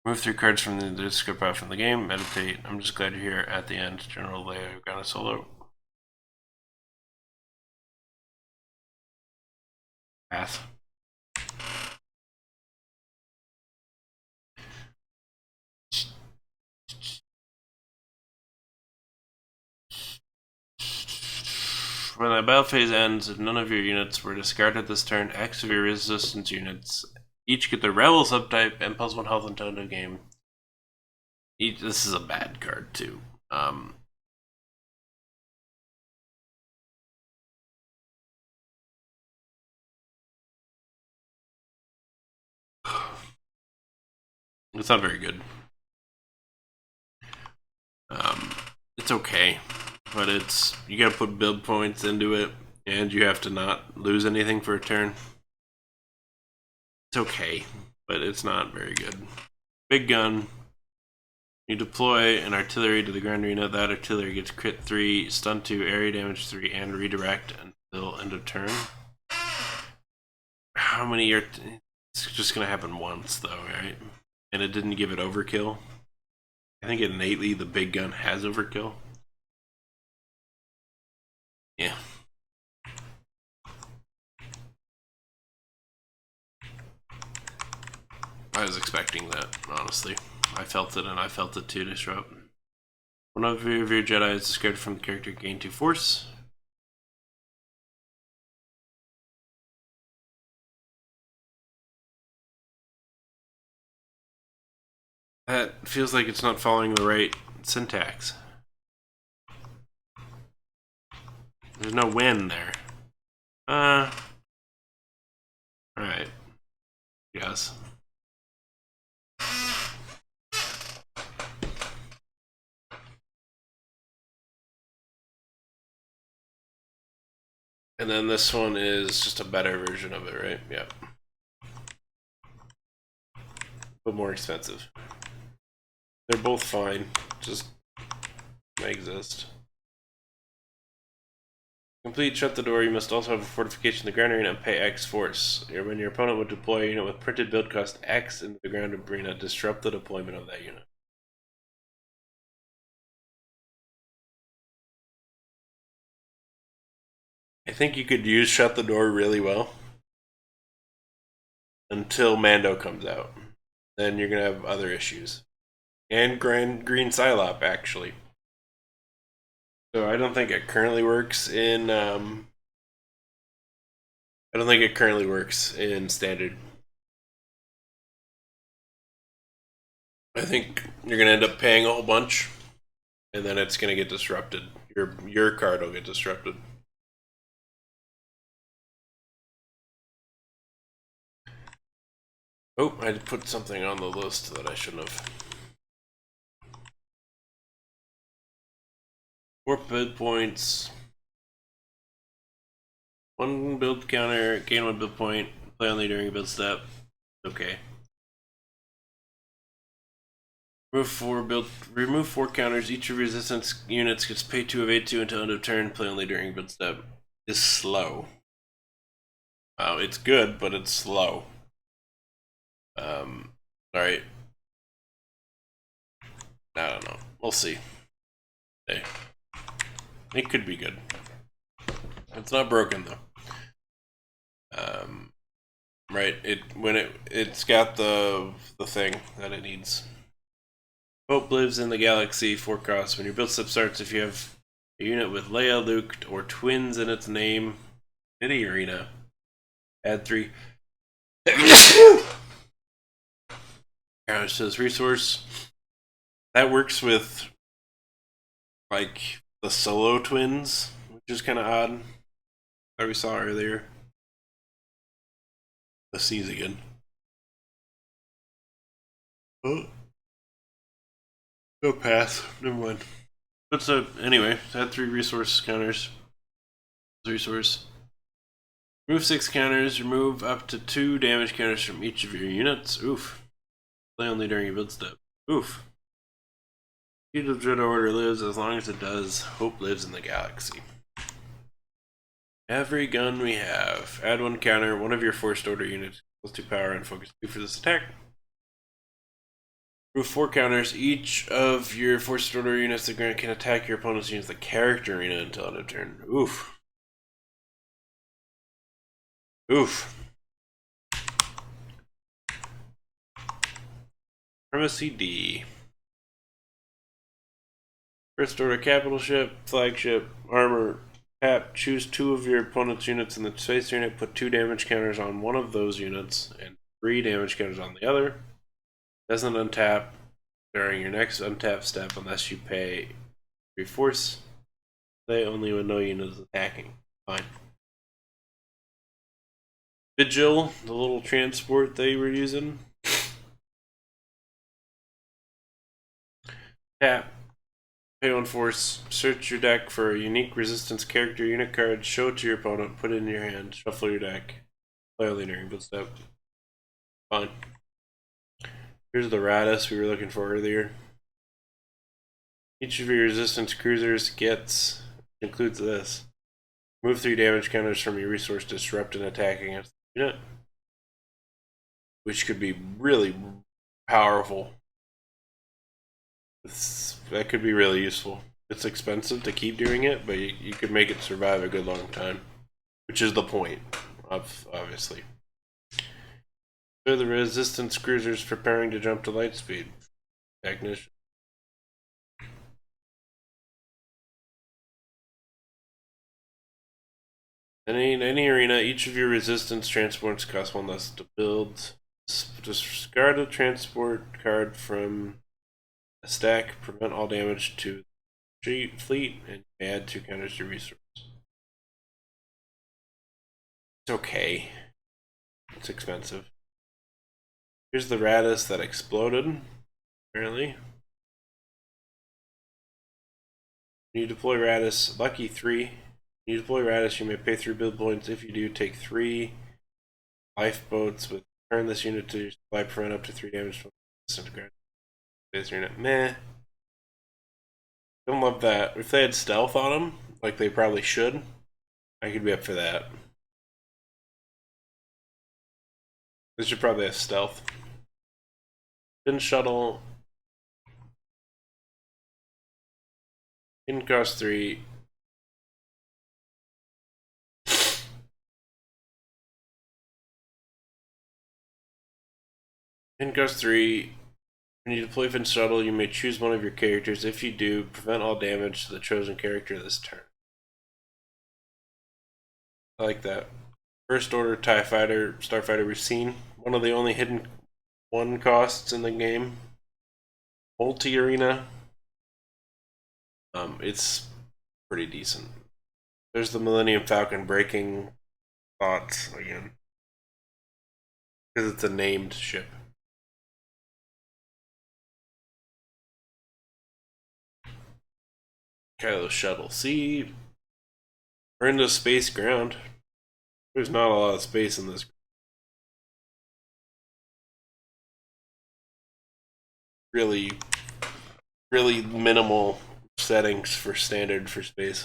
Move 3 cards from the discard pile from the game. Meditate. I'm just glad you're here at the end. General Leia Organa Solo. Pass. When that battle phase ends, if none of your units were discarded this turn, X of your resistance units each get the Rebel subtype and +1 health until end of game. This is a bad card too. It's not very good. It's okay, but you gotta put build points into it, and you have to not lose anything for a turn. It's okay, but it's not very good. Big gun. You deploy an artillery to the ground arena. That artillery gets crit 3, stun 2, area damage 3, and redirect until end of turn. How many are... It's just gonna happen once, though, right? And it didn't give it overkill. I think innately the big gun has overkill. Yeah. I was expecting that, honestly. I felt it, and I felt it too, Disrupt. One of your Jedi is discarded from the character, gain 2 force. That feels like it's not following the right syntax. There's no when there. Alright. Yes. And then this one is just a better version of it, right? Yeah. But more expensive. They're both fine. Just they exist. Complete shut the door. You must also have a fortification in the ground arena and pay X force. When your opponent would deploy a unit with printed build cost X into the ground arena, disrupt the deployment of that unit. I think you could use shut the door really well until Mando comes out. Then you're gonna have other issues. And green Psylop, actually. So I don't think it currently works in standard. I think you're gonna end up paying a whole bunch, and then it's gonna get disrupted. Your card will get disrupted. Oh, I put something on the list that I shouldn't have. 4 build points. 1 build counter, gain 1 build point, play only during a build step. Okay. Remove 4 counters. Each of resistance units gets pay 2 of 8/2 until end of turn, play only during build step. Is slow. It's good, but it's slow. Alright. I don't know. We'll see. Hey. It could be good. It's not broken though. Right. It's got the thing that it needs. Hope lives in the galaxy. 4 costs. When your build step starts, if you have a unit with Leia, Luke, or twins in its name, any arena, add 3 counters to this resource. That works with like the solo twins, which is kind of odd. That we saw earlier. The C's again. Oh. Go pass. Never mind. But so anyway, add 3 resource counters. Resource. Remove 6 counters. Remove up to 2 damage counters from each of your units. Oof. Play only during your build step. Oof. Feudal Dread Order lives as long as it does. Hope lives in the galaxy. Every gun we have. Add 1 counter. One of your forced order units equals 2 power and focus 2 for this attack. Remove 4 counters. Each of your forced order units that can attack your opponent's units the character arena until end of turn. Oof. Oof. Primacy D. First order capital ship, flagship, armor, tap, choose 2 of your opponent's units in the space unit, put 2 damage counters on one of those units, and 3 damage counters on the other. Doesn't untap during your next untap step unless you pay 3 force. Play only when no unit is attacking. Fine. Vigil, the little transport they were using. Tap. Pay 1 force. Search your deck for a unique resistance character unit card. Show it to your opponent. Put it in your hand. Shuffle your deck. Play only during build step. Fine. Here's the Radis we were looking for earlier. Each of your resistance cruisers includes this. Move 3 damage counters from your resource, disrupt an attack against the unit. Which could be really powerful. That could be really useful. It's expensive to keep doing it, but you could make it survive a good long time. Which is the point, obviously. So the resistance cruisers preparing to jump to light speed. Technician. In any arena, each of your resistance transports costs 1 less to build. Discard a transport card from a stack, prevent all damage to the fleet, and add 2 counters to resource. It's okay. It's expensive. Here's the Radis that exploded, apparently. You deploy Radis, lucky 3. You deploy Radis, you may pay 3 build points. If you do, take 3 lifeboats with turn this unit to your supply, prevent up to 3 damage from disintegrate. Base unit. Meh. Don't love that. If they had stealth on them, like they probably should, I could be up for that. They should probably have stealth. Spin shuttle. In cost 3. In cost 3. When you deploy Fin Shuttle, you may choose one of your characters. If you do, prevent all damage to the chosen character this turn. I like that. First order TIE Fighter, Starfighter we've seen. One of the only hidden 1 costs in the game. Multi-arena. It's pretty decent. There's the Millennium Falcon breaking thoughts again. Because it's a named ship. Kylo shuttle. See, we're into space ground. There's not a lot of space in this. Really, really minimal settings for standard for space.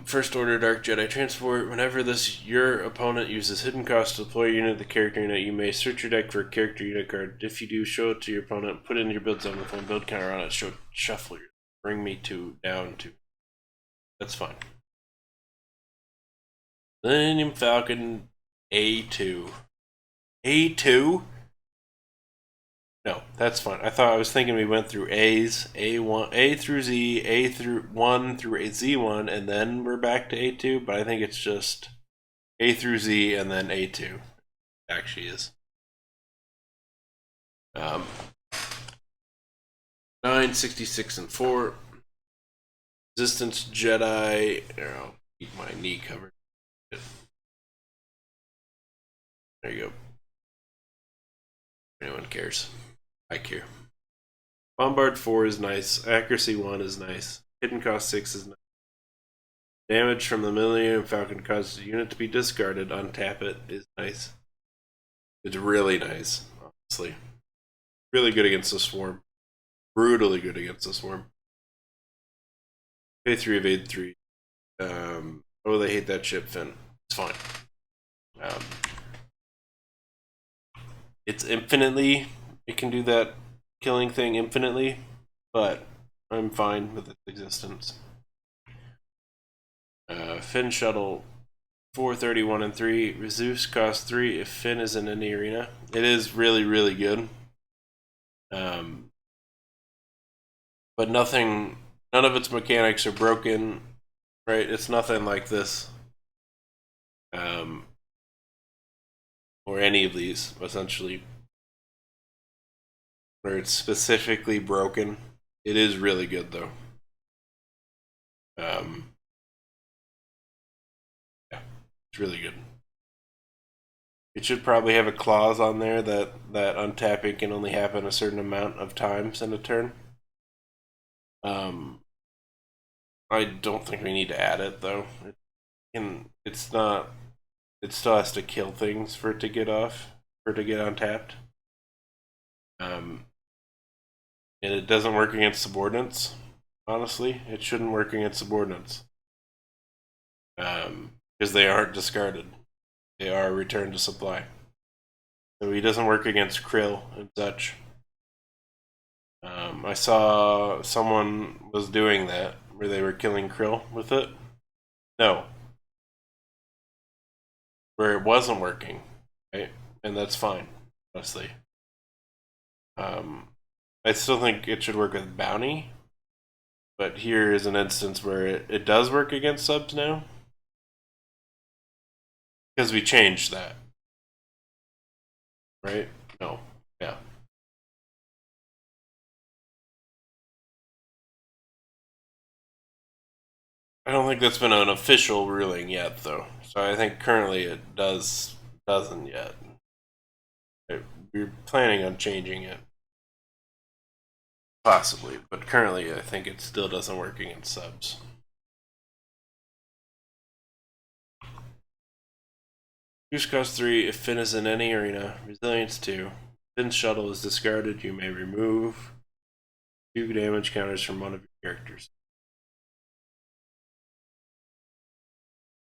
First order Dark Jedi transport. Whenever your opponent uses hidden cost to deploy a unit of the character unit, you may search your deck for a character unit card. If you do, show it to your opponent. Put it in your build zone with one build counter on it. Shuffle your. Bring me down to. That's fine. Millennium Falcon A2. A2? No, that's fine. I was thinking we went through A's, A1, A through Z, A through 1 through Z1, and then we're back to A2, but I think it's just A through Z and then A2. It actually is. 9, 66, and 4. Resistance Jedi. There, I'll keep my knee covered. There you go. Anyone cares. I care. Bombard 4 is nice. Accuracy 1 is nice. Hidden cost 6 is nice. Damage from the Millennium Falcon causes a unit to be discarded. Untap it is nice. It's really nice, honestly. Really good against the Swarm. Brutally good against the Swarm. Pay 3, evade 3. Oh, they hate that ship, Finn. It's fine. It's infinitely. It can do that killing thing infinitely, but I'm fine with its existence. Finn shuttle 431 and 3. Zeus costs 3 if Finn is in any arena. It is really, really good. But none of its mechanics are broken, right? It's nothing like this. Or any of these, essentially, where it's specifically broken. It is really good, though. Yeah, it's really good. It should probably have a clause on there that untapping can only happen a certain amount of times in a turn. I don't think we need to add it though. It's not. It still has to kill things for it to get off, for it to get untapped. And it doesn't work against subordinates. Honestly, it shouldn't work against subordinates. Because they aren't discarded. They are returned to supply. So he doesn't work against krill and such. I saw someone was doing that where they were killing krill with it. No, where it wasn't working, right? And that's fine, honestly. I still think it should work with bounty, but here is an instance where it does work against subs now because we changed that, right? No, yeah. I don't think that's been an official ruling yet, though. So I think currently it doesn't yet. We're planning on changing it, possibly, but currently I think it still doesn't work against subs. Use cost 3 if Finn is in any arena. Resilience 2. Finn's shuttle is discarded. You may remove 2 damage counters from one of your characters.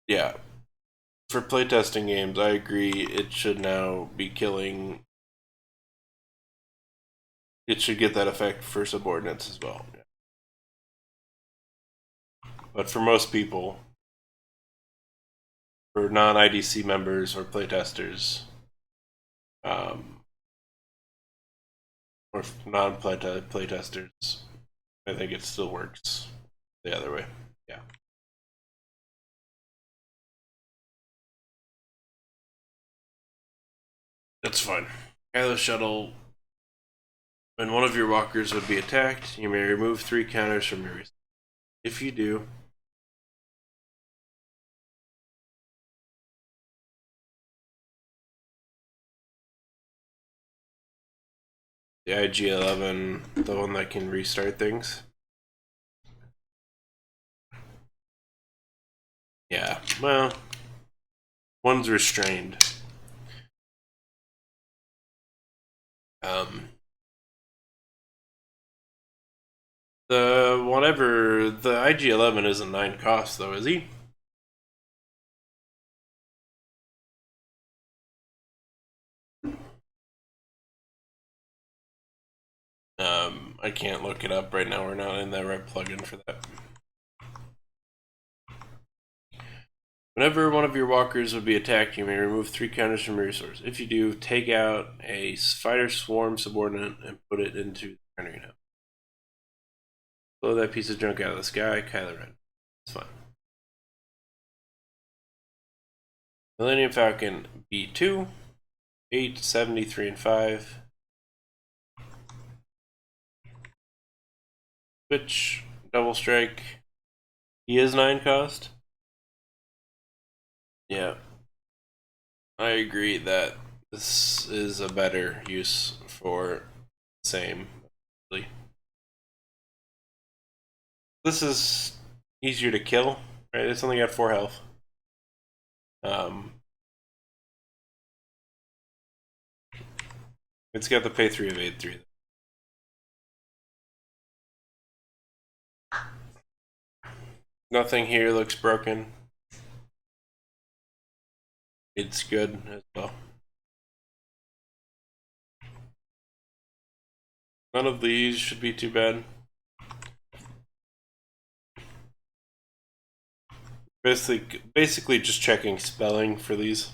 Yeah. For playtesting games, I agree it should now be killing. It should get that effect for subordinates as well. But for most people, for non-IDC members or playtesters, or non-playtesters, I think it still works the other way. Yeah. That's fine. Kylo shuttle. When one of your walkers would be attacked, you may remove 3 counters from your. If you do, the IG-11, the one that can restart things. Yeah, well, one's restrained. The IG-11 isn't 9 cost though, is he? I can't look it up right now. We're not in that right plugin for that. Whenever one of your walkers would be attacked, you may remove 3 counters from your resource. If you do, take out a fighter swarm subordinate and put it into the counter unit. Blow that piece of junk out of the sky, Kylo Ren. It's fine. Millennium Falcon B2, 8, 73, and 5. Switch, double strike. He is 9 cost. Yeah. I agree that this is a better use for same. This is easier to kill, right? It's only got 4 health. It's got the pay 3 evade 3. Nothing here looks broken. It's good as well. None of these should be too bad. Basically just checking spelling for these.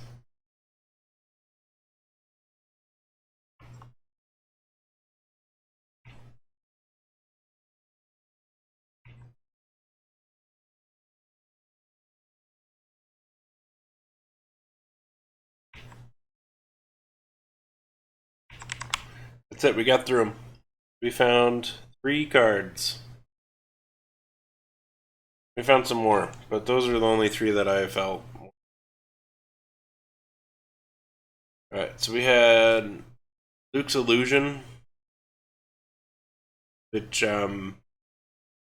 That's it, we got through them. We found 3 cards. We found some more, but those are the only 3 that I felt. Alright, so we had Luke's Illusion, which I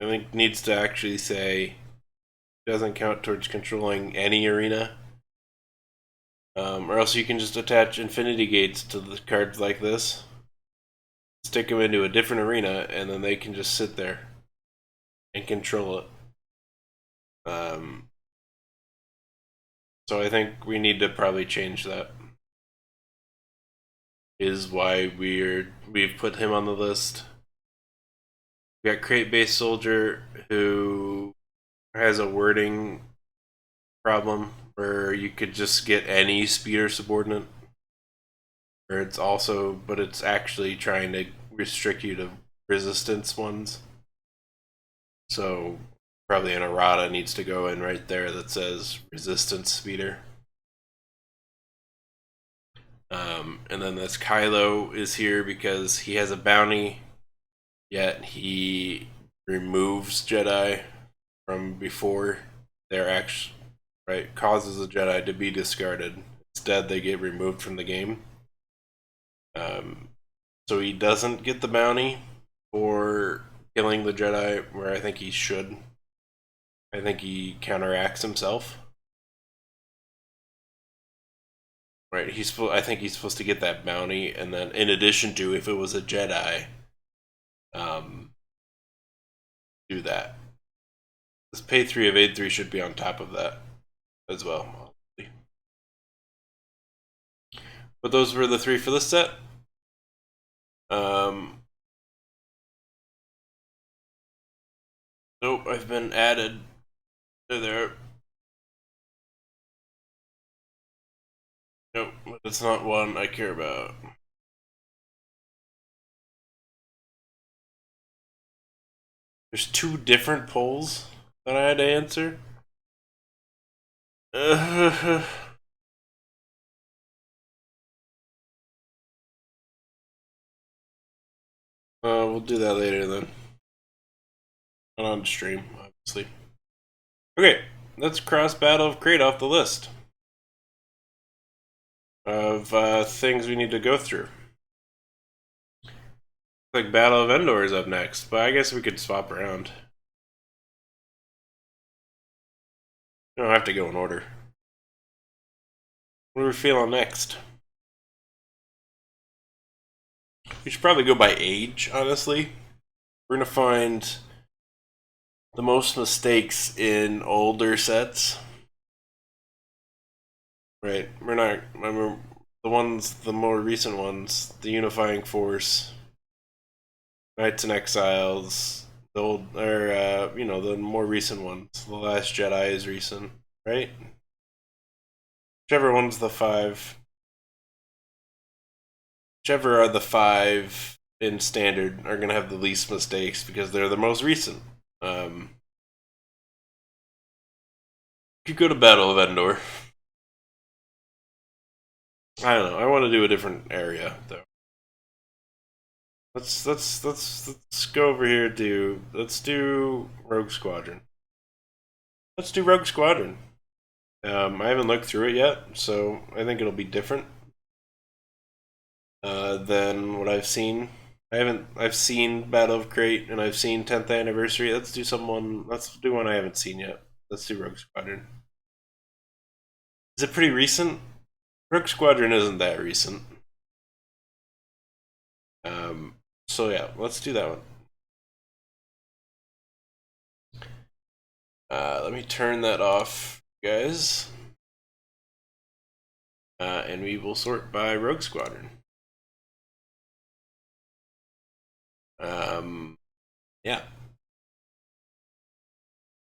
think needs to actually say doesn't count towards controlling any arena. Or else you can just attach infinity gates to the cards like this, stick them into a different arena, and then they can just sit there and control it. So I think we need to probably change that. Is why we've put him on the list. We got Crate Base Soldier, who has a wording problem where you could just get any speeder subordinate. Or it's also, but it's actually trying to restrict you to resistance ones. So probably an errata needs to go in right there that says resistance speeder. And then this Kylo is here because he has a bounty, yet he removes Jedi from before they're actually, right, causes a Jedi to be discarded. Instead, they get removed from the game. So he doesn't get the bounty for killing the Jedi, where I think he should. I think he counteracts himself. Right, I think he's supposed to get that bounty, and then in addition to, if it was a Jedi, do that. This pay 3 evade 3 should be on top of that as well. But those were the 3 for this set. Nope, I've been added to there. Nope, it's not one I care about. There's 2 different polls that I had to answer. We'll do that later then. Not on stream, obviously. Okay, let's cross Battle of Crate off the list of things we need to go through. Like Battle of Endor is up next, but I guess we could swap around. We don't have to go in order. What are we feeling next? We should probably go by age, honestly. We're gonna find the most mistakes in older sets. Right, we're not. The more recent ones, the Unifying Force, Knights and Exiles, the old, or the more recent ones. The Last Jedi is recent, right? Whichever one's the 5. Whichever are the 5 in standard are gonna have the least mistakes because they're the most recent. You go to Battle of Endor. I don't know. I want to do a different area though. Let's go over here to let's do Rogue Squadron. Let's do Rogue Squadron. I haven't looked through it yet, so I think it'll be different than what I've seen. I've seen Battle of Crate and I've seen 10th Anniversary. Let's do one I haven't seen yet. Let's do Rogue Squadron. Is it pretty recent? Rogue Squadron isn't that recent. So yeah, let's do that one. Let me turn that off, guys. And we will sort by Rogue Squadron. Yeah.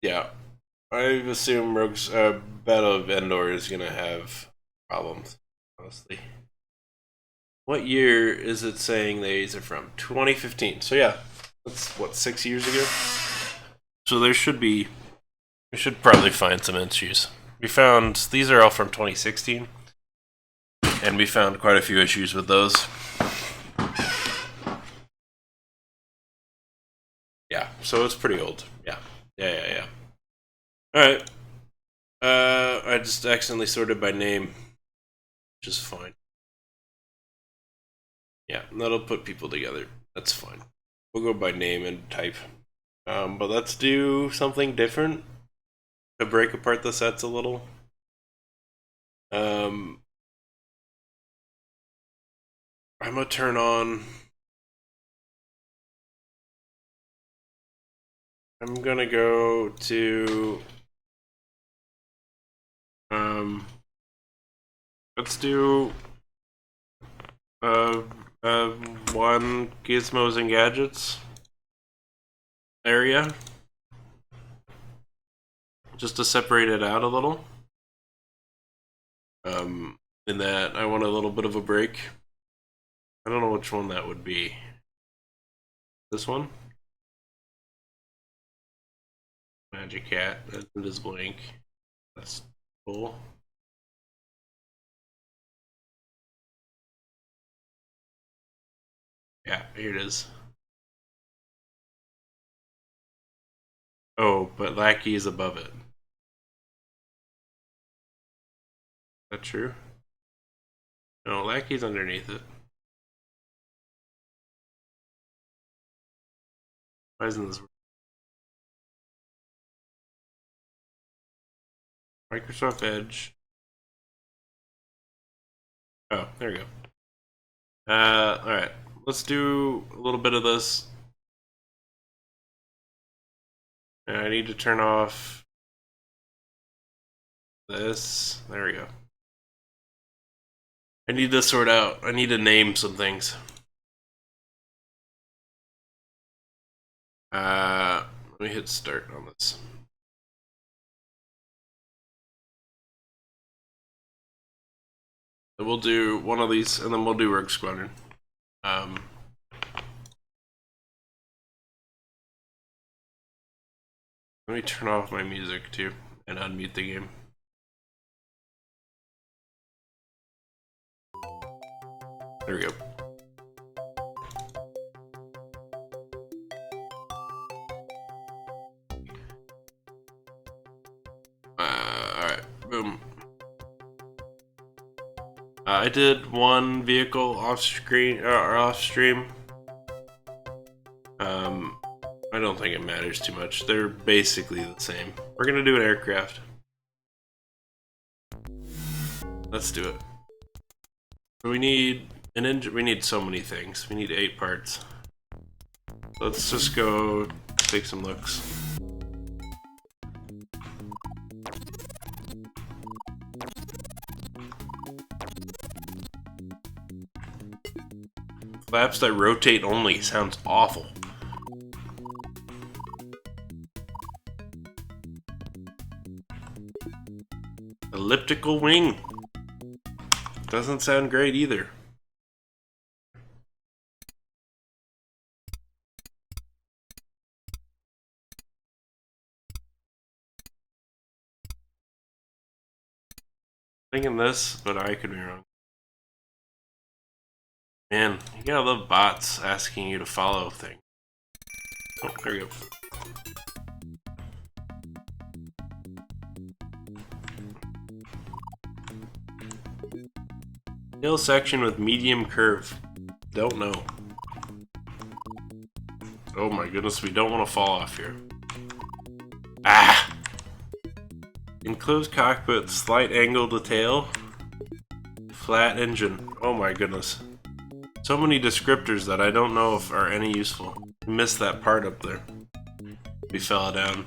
Yeah. I assume Rogue's Battle of Endor is gonna have problems, honestly. What year is it saying these are from? 2015. So yeah, that's what, 6 years ago? So we should probably find some issues. We found, these are all from 2016, and we found quite a few issues with those. Yeah, so it's pretty old. Yeah. Alright. I just accidentally sorted by name, which is fine. Yeah, that'll put people together. That's fine. We'll go by name and type. But let's do something different to break apart the sets a little. I'm gonna turn on. I'm gonna go to. Let's do. One Gizmos and Gadgets area. Just to separate it out a little. In that I want a little bit of a break. I don't know which one that would be. This one? Magic Cat, that's invisible ink. That's cool. Yeah, here it is. Oh, but Lackey is above it. Is that true? No, Lackey's underneath it. Why isn't this Microsoft Edge? Oh, there we go. Alright. Let's do a little bit of this. I need to turn off this. There we go. I need to sort out. I need to name some things. Let me hit start on this. And we'll do one of these, and then we'll do Rogue Squadron. Let me turn off my music too, and unmute the game. There we go. Alright, boom. I did one vehicle off screen or off stream. I don't think it matters too much. They're basically the same. We're gonna do an aircraft. Let's do it. We need an engine. We need so many things. We need 8 parts. Let's just go take some looks. Flaps that rotate only sounds awful. Elliptical wing. Doesn't sound great either. Thinking this, but I could be wrong. Man, you gotta love bots asking you to follow things. Oh, there we go. Hill section with medium curve. Don't know. Oh my goodness, we don't want to fall off here. Ah! Enclosed cockpit, slight angle to tail. Flat engine. Oh my goodness. So many descriptors that I don't know if are any useful. We missed that part up there. We fell down.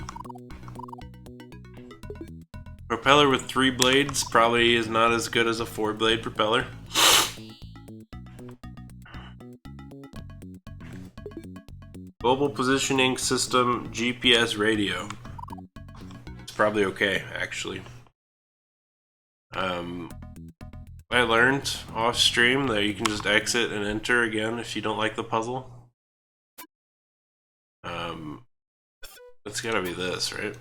Propeller with 3 blades probably is not as good as a 4-blade propeller. Global positioning system GPS radio. It's probably okay, actually. I learned off stream that you can just exit and enter again if you don't like the puzzle. It's gotta be this, right?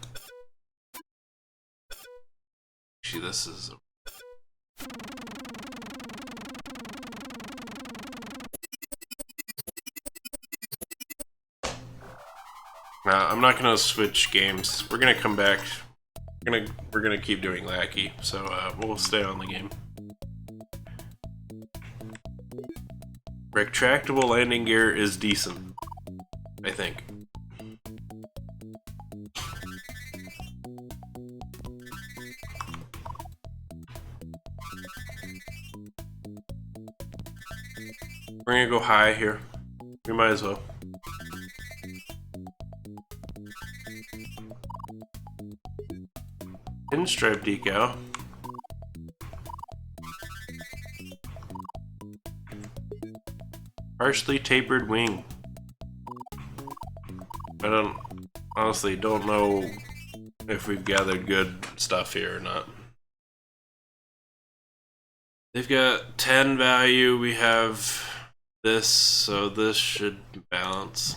Actually, this is... Nah, I'm not gonna switch games. We're gonna come back. We're gonna keep doing Lackey, so we'll stay on the game. Retractable landing gear is decent, I think. We're gonna go high here. We might as well. Pinstripe decal. Partially tapered wing. I honestly don't know if we've gathered good stuff here or not. They've got 10 value, we have this, so this should balance.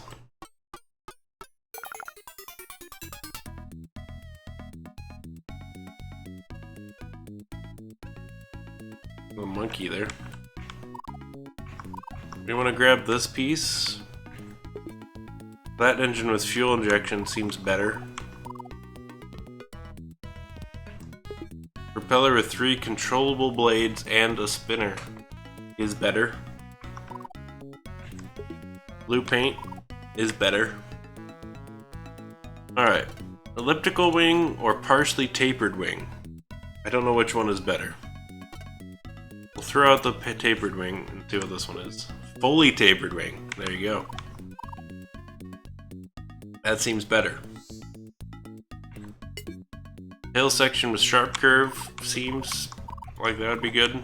A monkey there. We want to grab this piece. That engine with fuel injection seems better. Propeller with 3 controllable blades and a spinner is better. Blue paint is better. Alright, elliptical wing or partially tapered wing? I don't know which one is better. We'll throw out the tapered wing and see what this one is. Fully tapered wing, there you go. That seems better. Tail section with sharp curve seems like that would be good.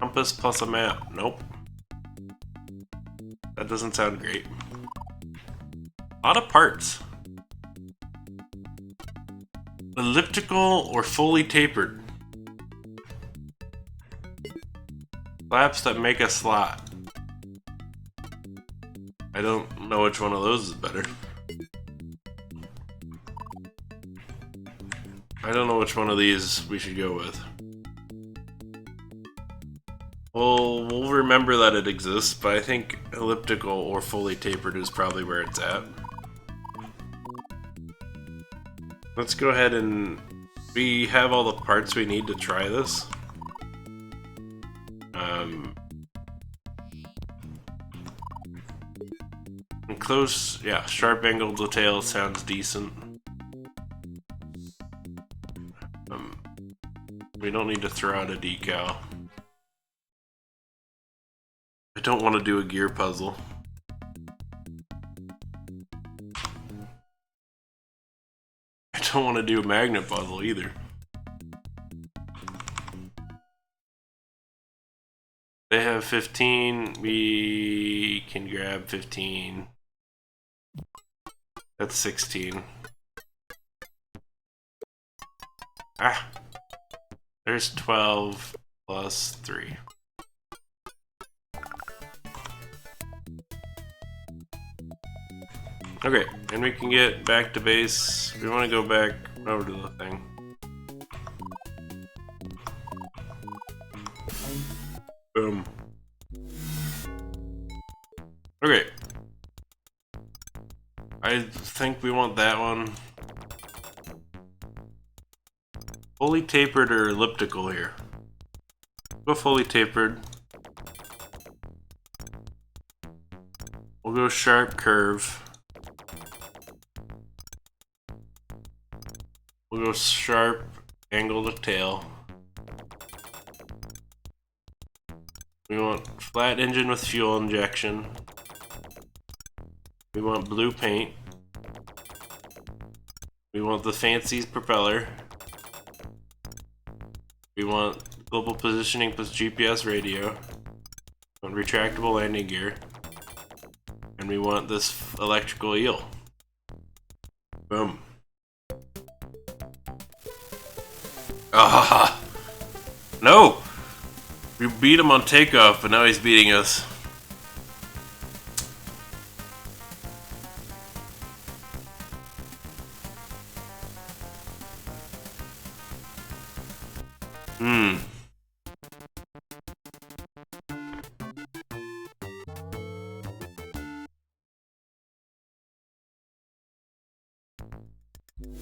Compass plus a map, nope. That doesn't sound great. A lot of parts. Elliptical or fully tapered? Flaps that make a slot. I don't know which one of those is better. I don't know which one of these we should go with. We'll remember that it exists, but I think elliptical or fully tapered is probably where it's at. Let's go ahead and... we have all the parts we need to try this. And close, yeah, sharp angle detail sounds decent. We don't need to throw out a decal. I don't want to do a gear puzzle. I don't want to do a magnet puzzle either. They have 15, we can grab 15. That's 16. Ah! There's 12 plus 3. Okay, and we can get back to base. We want to go back over to the thing. Boom. Okay. I think we want that one. Fully tapered or elliptical here? Go fully tapered. We'll go sharp curve. We'll go sharp angle to tail. We want flat engine with fuel injection. We want blue paint. We want the fancy propeller. We want global positioning plus GPS radio. We want retractable landing gear. And we want this electrical eel. Boom. Ah! No! We beat him on takeoff, but now he's beating us.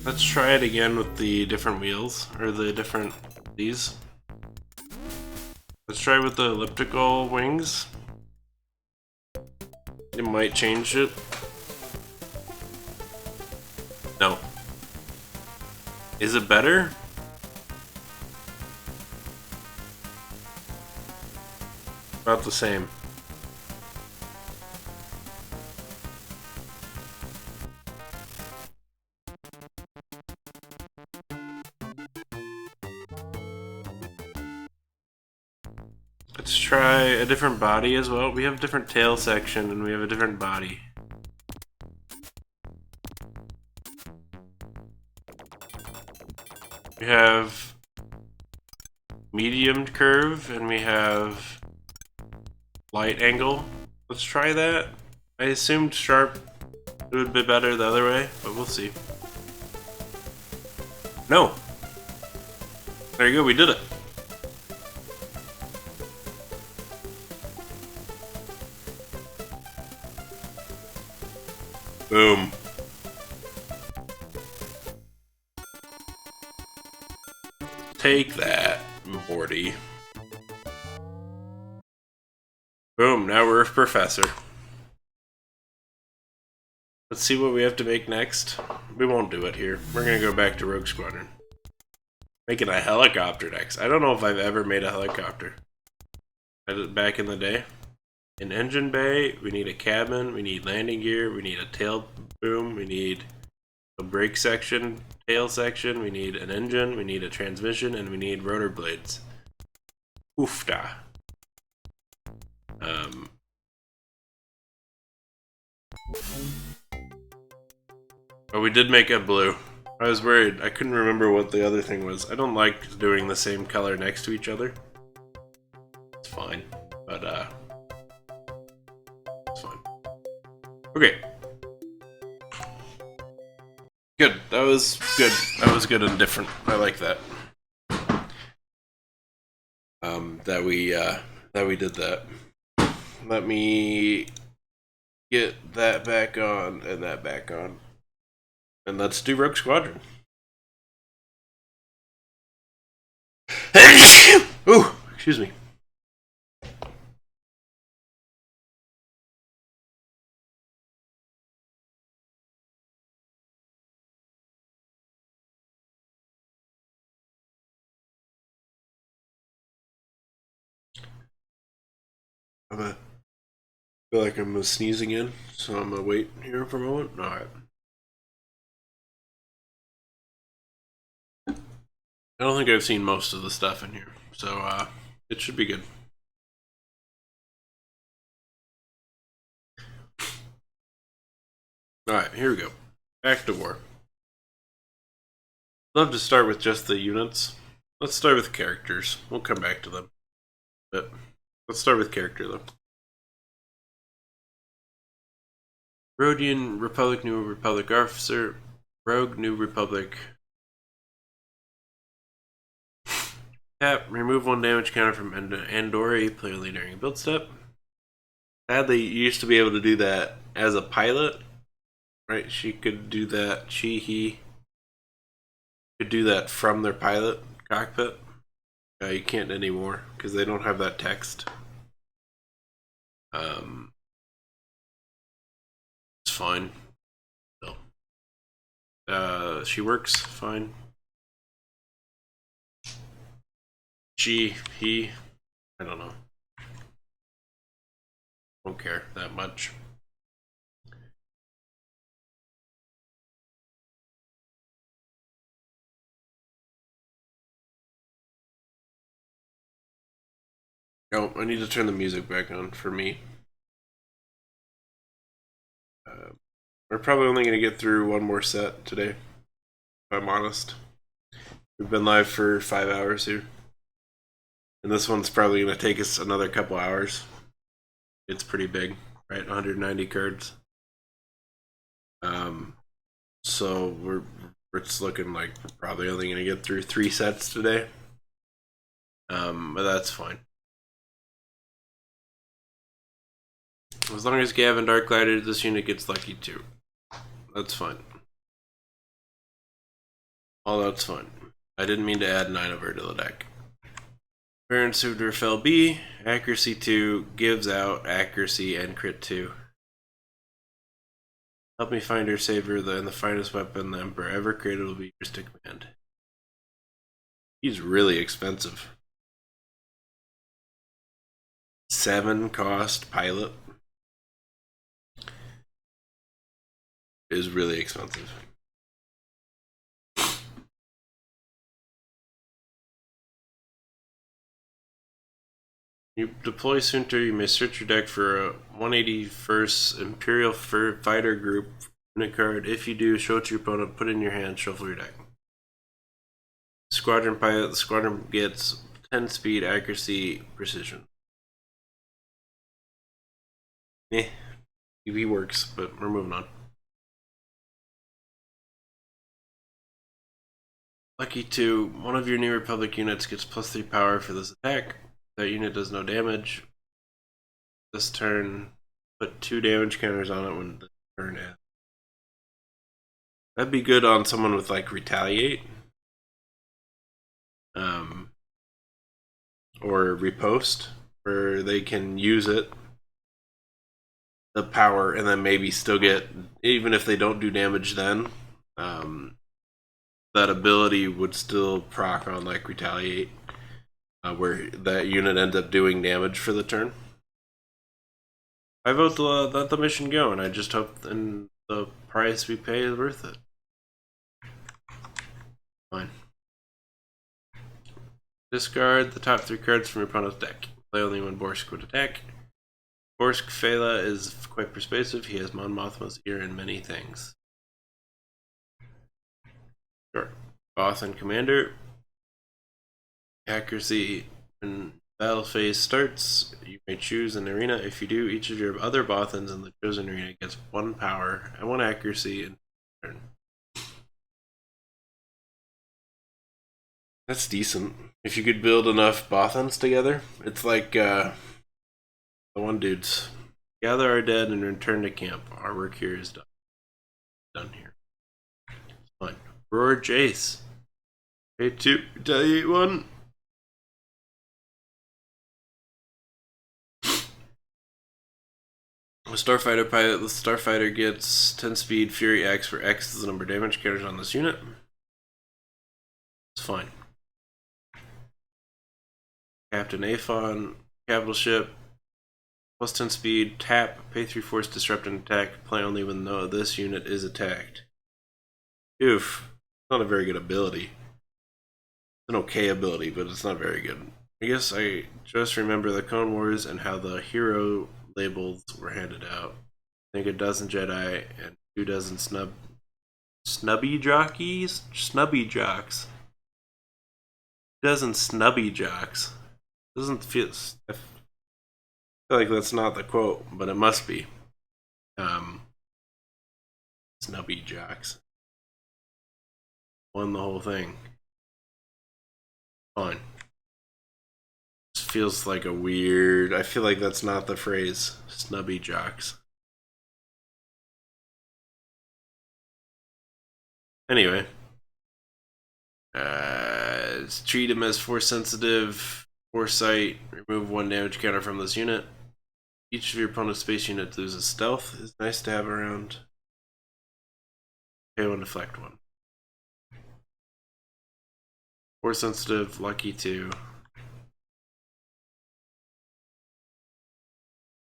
Let's try it again with the different wheels, or the different these. Let's try with the elliptical wings. It might change it. No. Is it better? About the same. Let's try a different body as well. We have a different tail section and we have a different body. We have medium curve and we have light angle. Let's try that. I assumed sharp would be better the other way, but we'll see. No! There you go, we did it. Boom. Take that, Morty. Boom, now we're a professor. Let's see what we have to make next. We won't do it here. We're gonna go back to Rogue Squadron. Making a helicopter next. I don't know if I've ever made a helicopter. I did it back in the day. An engine bay, we need a cabin, we need landing gear, we need a tail boom, we need a brake section, tail section, we need an engine, we need a transmission, and we need rotor blades. Oofda. Oh, we did make it blue. I was worried. I couldn't remember what the other thing was. I don't like doing the same color next to each other. It's fine, but it's fine. Okay. Good. That was good. That was good and different. I like that. That we did that. Let me get that back on and that back on. And let's do Rogue Squadron. Ooh, excuse me. I feel like I'm sneezing in, so I'm gonna wait here for a moment. Alright. I don't think I've seen most of the stuff in here, so it should be good. Alright, here we go. Back to war. Love to start with just the units. Let's start with characters. We'll come back to them. But let's start with character though. Rhodian Republic, New Republic Officer, Rogue, New Republic. Tap, remove 1 damage counter from Andori, play only during a build step. Sadly, you used to be able to do that as a pilot. Right, she could do that, he could do that from their pilot cockpit. You can't anymore, because they don't have that text. It's fine. So, she works fine. He, I don't know. Don't care that much. Oh, I need to turn the music back on for me. We're probably only going to get through one more set today, if I'm honest. We've been live for 5 hours here. And this one's probably going to take us another couple hours. It's pretty big, right? 190 cards. So it's looking like we're probably only going to get through 3 sets today. But that's fine. As long as Gavin Darklighted, this unit gets lucky too. That's fine. Oh, that's fine. I didn't mean to add 9 of her to the deck. Baron Suitor fell B, accuracy 2, gives out accuracy and crit 2. Help me find her, save her, and the finest weapon the Emperor ever created will be yours to command. He's really expensive. 7 cost pilot is really expensive. You deploy Sunter, you may search your deck for a 181st Imperial Fighter Group unit card. If you do, show it to your opponent, put it in your hand, shuffle your deck. Squadron Pilot, the squadron gets 10 speed, accuracy, precision. He works, but we're moving on. Lucky 2, one of your New Republic units gets +3 power for this attack. That unit does no damage. This turn, put 2 damage counters on it when the turn ends. That'd be good on someone with like Retaliate. Or Repost, where they can use it, the power, and then maybe still get, even if they don't do damage then, that ability would still proc on like Retaliate, where that unit ends up doing damage for the turn. I vote to let the mission go, and I just hope then the price we pay is worth it. Fine. Discard the top 3 cards from your opponent's deck. Play only when Borsk would attack. Borsk Fela is quite persuasive. He has Mon Mothma's ear and many things. Sure. Bothan Commander. Accuracy. When battle phase starts, you may choose an arena. If you do, each of your other Bothans in the chosen arena gets 1 power and 1 accuracy in turn. That's decent. If you could build enough Bothans together, it's like the one dude's. Gather our dead and return to camp. Our work here is done. Done here. Fine. Roar Jace. Hate 2, retaliate 1. A Starfighter Pilot. The Starfighter gets 10 speed, Fury X, where X is the number of damage counters on this unit. It's fine. Captain Aphon, capital ship, +10 speed, tap, pay 3 force, disrupt an attack, play only when this unit is attacked. Oof. Not a very good ability. It's an okay ability, but it's not very good. I guess I just remember the Clone Wars and how the hero labels were handed out. I think 12 Jedi and 24 snubby jockeys? Snubby jocks. 12 snubby jocks. Doesn't feel. I feel like that's not the quote, but it must be. Snubby jocks. Won the whole thing. Fine. This feels like a weird. I feel like that's not the phrase. Snubby jocks. Anyway. Treat him as force sensitive. Foresight. Remove 1 damage counter from this unit. Each of your opponent's space units loses stealth. It's nice to have around. Pay 1, deflect 1. Force sensitive, lucky 2.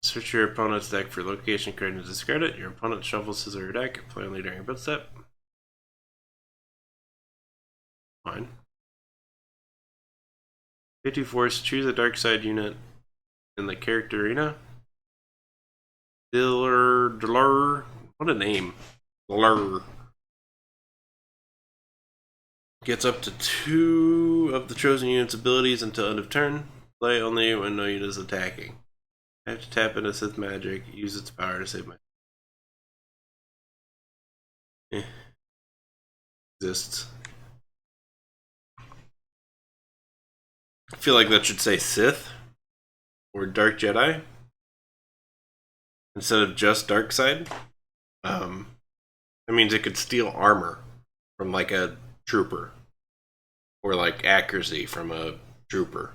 Search your opponent's deck for location card and discard it. Your opponent shuffles his or her deck. Play only during a build step. Fine. Pay 2 force, choose a dark side unit. in the character arena. Diller, what a name. Diller. Gets up to 2 of the chosen unit's abilities until end of turn. Play only when no unit is attacking. I have to tap into Sith magic, use its power to save my. Exists. I feel like that should say Sith or Dark Jedi instead of just Dark Side. That means it could steal armor from like a trooper or like accuracy from a trooper.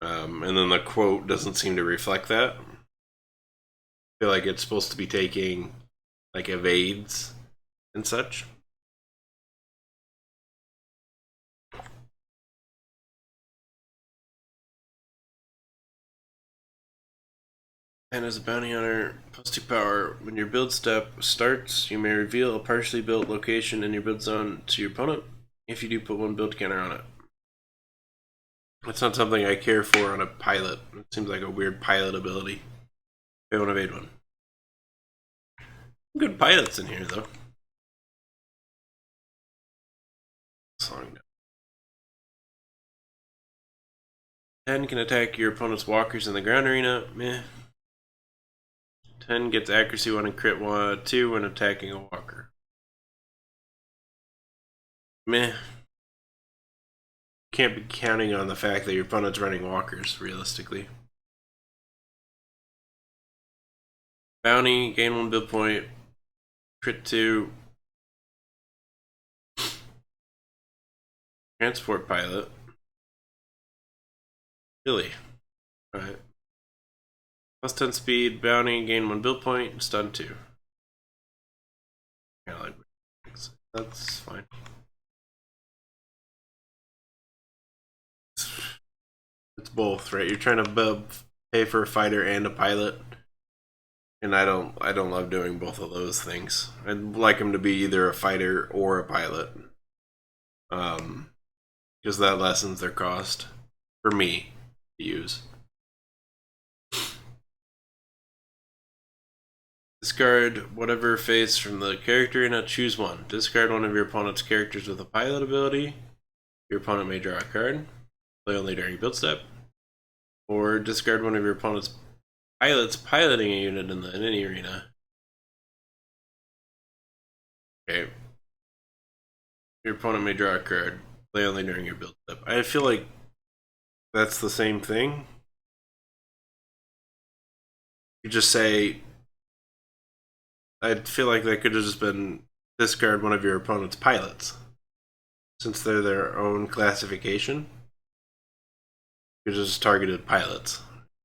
And then the quote doesn't seem to reflect that. I feel like it's supposed to be taking like evades and such. And as a bounty hunter, +2 power. When your build step starts, you may reveal a partially built location in your build zone to your opponent. If you do, put 1 build counter on it. That's not something I care for on a pilot. It seems like a weird pilot ability. I won't evade one. Good pilots in here, though. Slowing down. 10 can attack your opponent's walkers in the ground arena. Meh. 10 gets accuracy 1 and crit 2 when attacking a walker. Meh. Can't be counting on the fact that your opponent's running walkers, realistically. Bounty, gain 1 build point, crit 2. Transport pilot. Really? Alright. +10 speed, bounty, gain 1 build point, stun 2. That's fine. It's both, right? You're trying to pay for a fighter and a pilot, and I don't love doing both of those things. I'd like them to be either a fighter or a pilot, because that lessens their cost for me to use. Discard whatever face from the character and choose 1. Discard one of your opponent's characters with a pilot ability. Your opponent may draw a card. Play only during build step. Or discard one of your opponent's pilots piloting a unit in the enemy arena. Okay. Your opponent may draw a card. Play only during your build step. I feel like that's the same thing. You just say, I feel like that could have just been discard one of your opponent's pilots. Since they're their own classification, you just targeted pilots.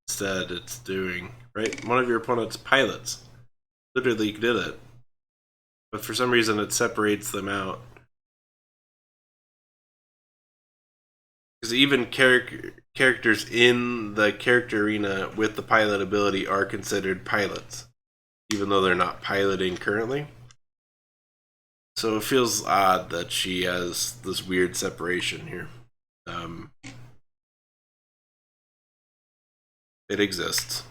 Instead, it's doing, right? One of your opponent's pilots literally did it. But for some reason, it separates them out. Because even characters in the character arena with the pilot ability are considered pilots, even though they're not piloting currently. So it feels odd that she has this weird separation here. It exists.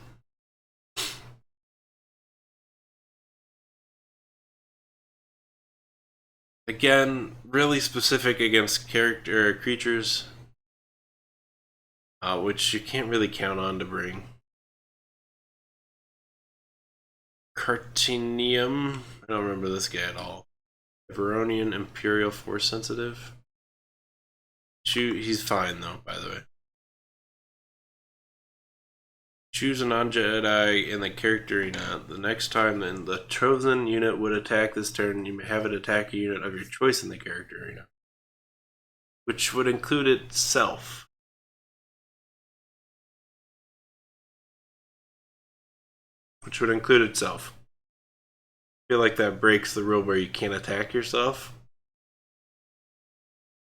Again, really specific against creatures, which you can't really count on to bring. Cartinium, I don't remember this guy at all. Veronian Imperial Force Sensitive. He's fine though, by the way. Choose a non-Jedi in the character arena. The next time the chosen unit would attack this turn, you may have it attack a unit of your choice in the character arena, which would include itself. I feel like that breaks the rule where you can't attack yourself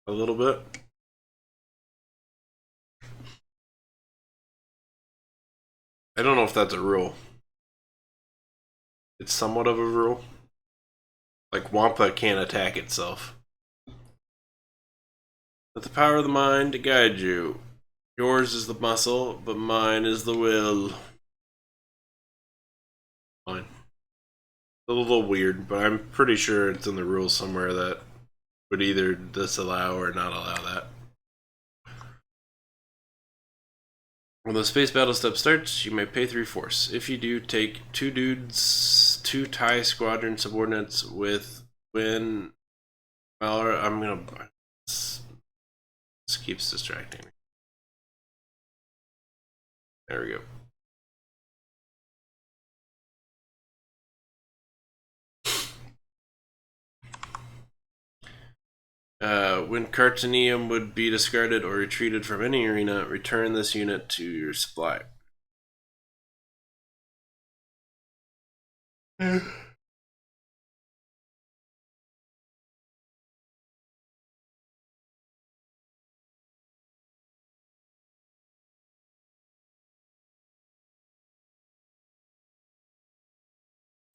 a little bit. I don't know if that's a rule. It's somewhat of a rule. Like Wampa can't attack itself. Let the power of the mind guide you. Yours is the muscle, but mine is the will. Fine. A little weird, but I'm pretty sure it's in the rules somewhere that would either disallow or not allow that. When the space battle step starts, you may pay 3 force. If you do, take 2 dudes, 2 TIE squadron subordinates with Win. Well, I'm gonna. This keeps distracting me. There we go. When Cartonium would be discarded or retreated from any arena, return this unit to your supply. I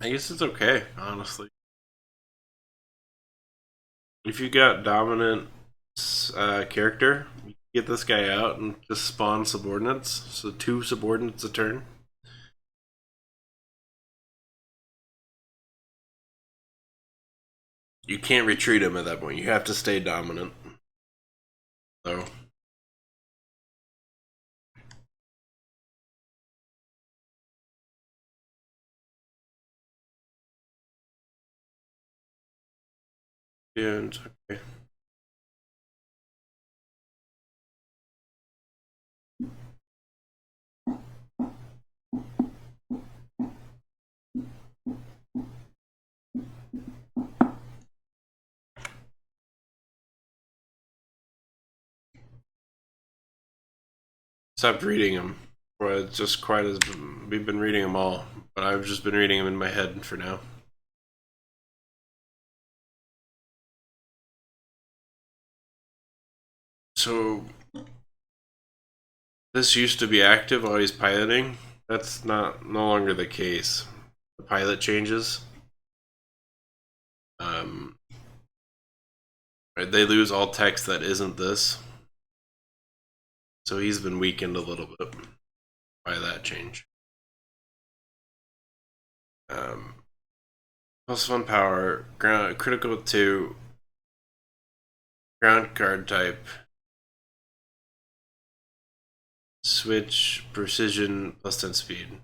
guess it's okay, honestly. If you got dominant character, you get this guy out and just spawn subordinates. So 2 subordinates a turn. You can't retreat him at that point. You have to stay dominant. So. And okay. Stopped reading them. Well, it's just quite as we've been reading them all, but I've just been reading them in my head for now. So this used to be active while he's piloting. That's no longer the case. The pilot changes. They lose all text that isn't this. So he's been weakened a little bit by that change. +1 power, ground, critical 2, ground card type, switch, precision, +10 speed.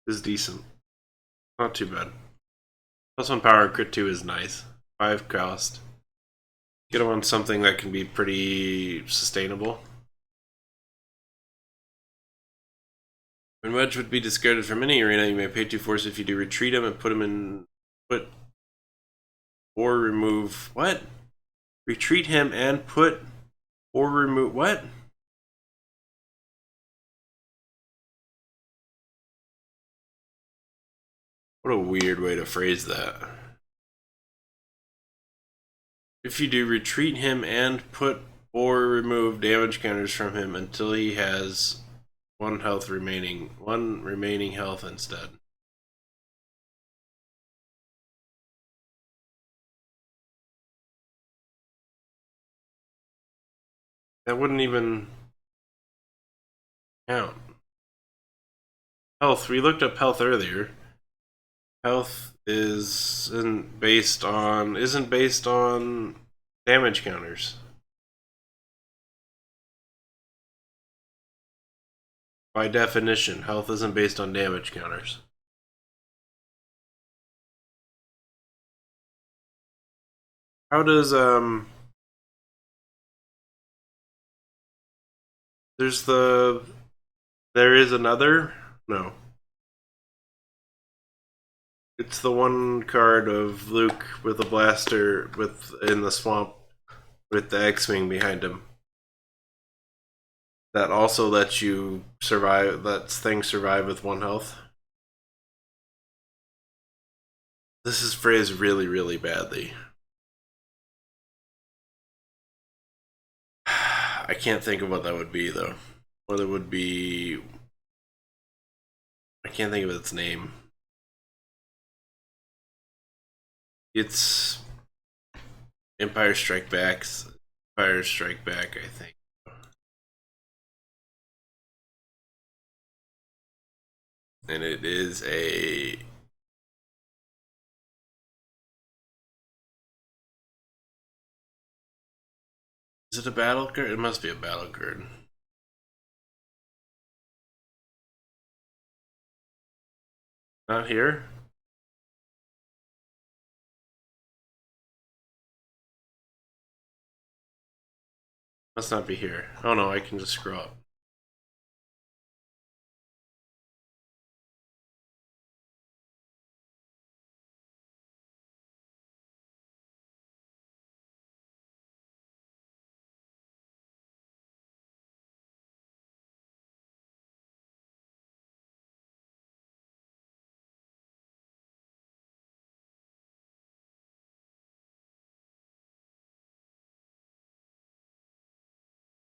This is decent. Not too bad. +1 power, crit 2 is nice. 5 cost. Get him on something that can be pretty sustainable. When Wedge would be discarded from any arena, you may pay 2 force. If you do, retreat him and put him in. Or remove. What? Retreat him and put. Or remove. What? What a weird way to phrase that. If you do, retreat him and put or remove damage counters from him until he has 1 health remaining. 1 remaining health instead. That wouldn't even count. Health. We looked up health earlier. Health isn't based on damage counters. By definition, health isn't based on damage counters. How does there is another? No. It's the one card of Luke with a blaster in the swamp with the X-Wing behind him. That also lets you survive, lets things survive with 1 health. This is phrased really, really badly. I can't think of what that would be, though. Or there would be. I can't think of its name. It's Empire Strike Back, I think. And it is a... Is it a battle card? It must be a battle card. Not here? Must not be here. Oh no, I can just scroll up.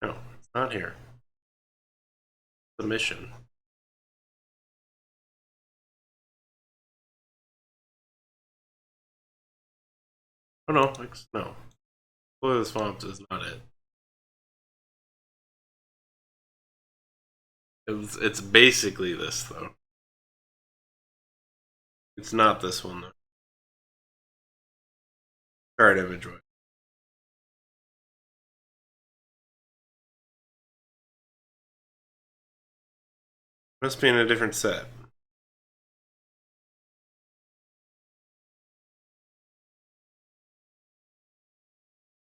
No, it's not here. The mission. Oh no, no. Blue of the Swamps is not it. It's basically this though. It's not this one though. Card image. Must be in a different set.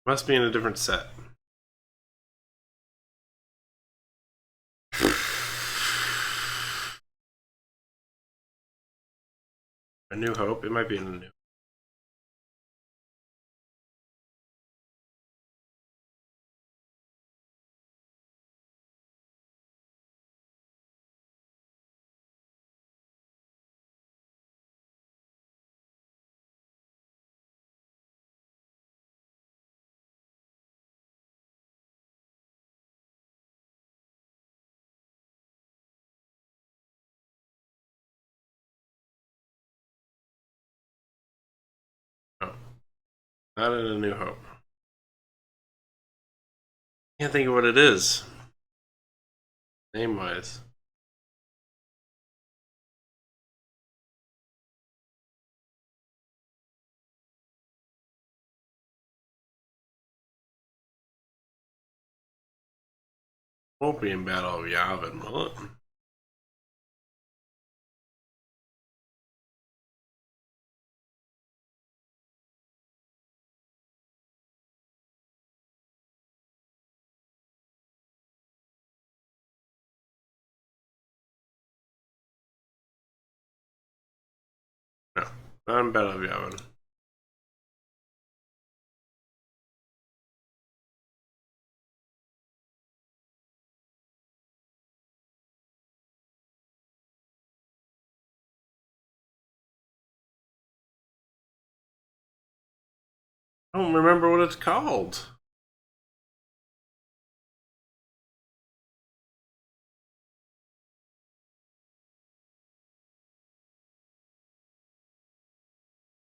Must be in a different set. A New Hope. It might be in a new. No, not in a New Hope. Can't think of what it is. Name wise. Won't be in Battle of Yavin, will it? No, not in Battle of Yavin. I don't remember what it's called.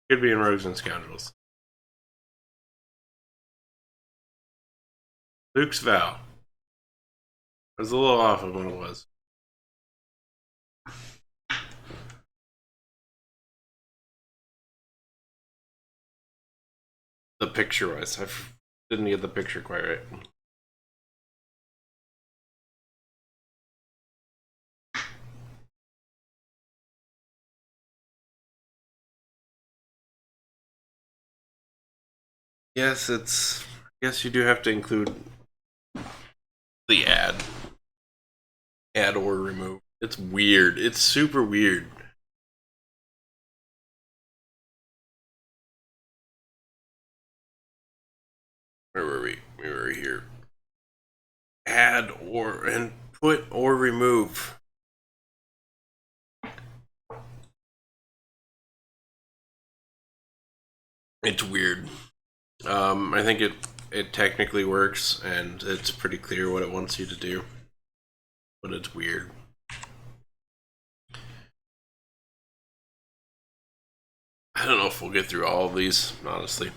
Could be in Rogues and Scoundrels. Luke's Vow. I was a little off of what it was. The picture wise. I didn't get the picture quite right. Yes, it's. I guess you do have to include the ad. Add or remove. It's weird. It's super weird. Where were we? We were here. Add or and put or remove. It's weird. I think it technically works and it's pretty clear what it wants you to do, but it's weird. I don't know if we'll get through all of these, honestly.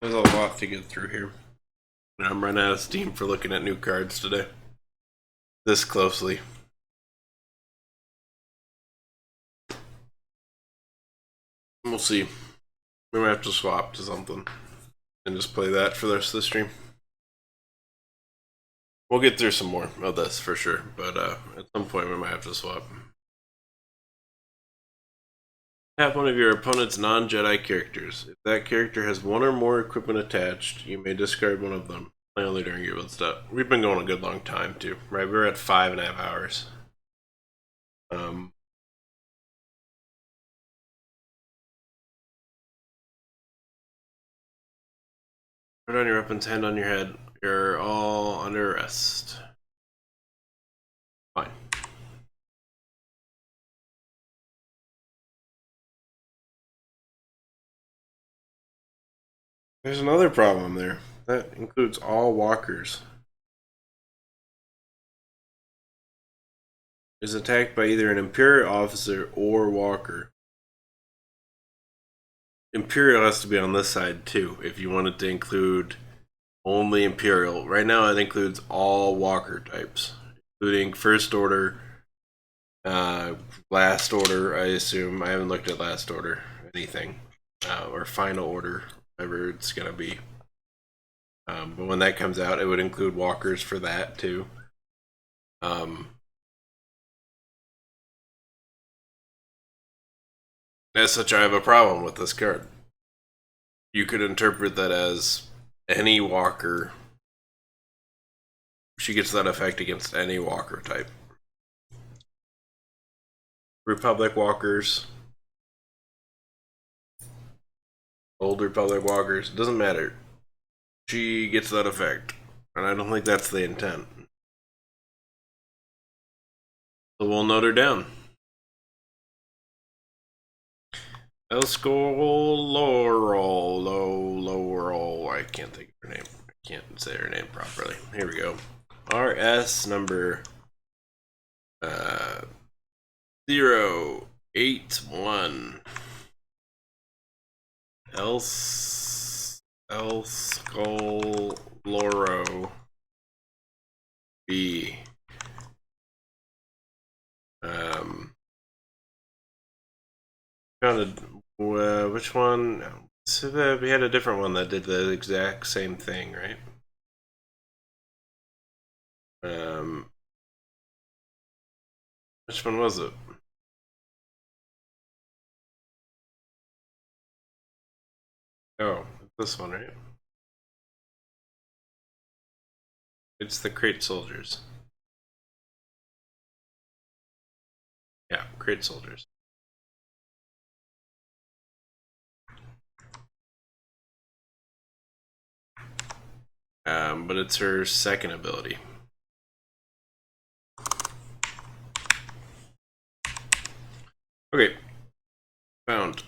There's a lot to get through here. I'm running out of steam for looking at new cards today. This closely. We'll see. We might have to swap to something and just play that for the rest of the stream. We'll get through some more of this for sure, but at some point we might have to swap. Tap one of your opponent's non-Jedi characters. If that character has one or more equipment attached, you may discard one of them. Play only during your build step. We've been going a good long time too, right? We're at 5.5 hours. Put on your weapons, hand on your head. You're all under arrest. Fine. There's another problem there. That includes all walkers. Is attacked by either an Imperial officer or walker. Imperial has to be on this side too, if you want it to include only Imperial. Right now it includes all walker types, including First Order, Last Order, I assume. I haven't looked at Last Order, anything. Or Final Order, whatever it's gonna be. But when that comes out, it would include walkers for that too. As such, I have a problem with this card. You could interpret that as any walker. She gets that effect against any walker type. Republic walkers, Old Republic walkers, doesn't matter. She gets that effect. And I don't think that's the intent. So we'll note her down. Laurel. I can't think of her name. I can't say her name properly. Here we go. RS number 081. Elskull Loro B. Which one? So we had a different one that did the exact same thing, right? Which one was it? Oh, this one, right? It's the Crate Soldiers. Yeah, Crate Soldiers. But it's her second ability. Okay. Found.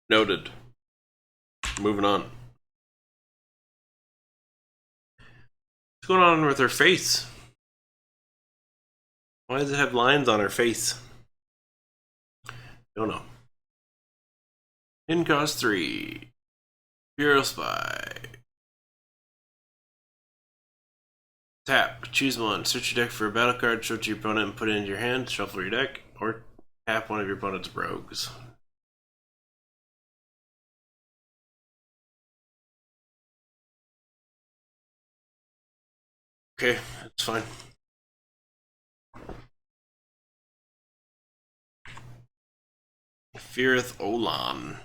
Noted. Moving on. What's going on with her face? Why does it have lines on her face? Don't know. In cost 3. Bureau Spy. Tap. Choose one. Search your deck for a battle card, show it to your opponent, and put it into your hand. Shuffle your deck. Or tap one of your opponent's rogues. Okay, that's fine. Feareth Olan.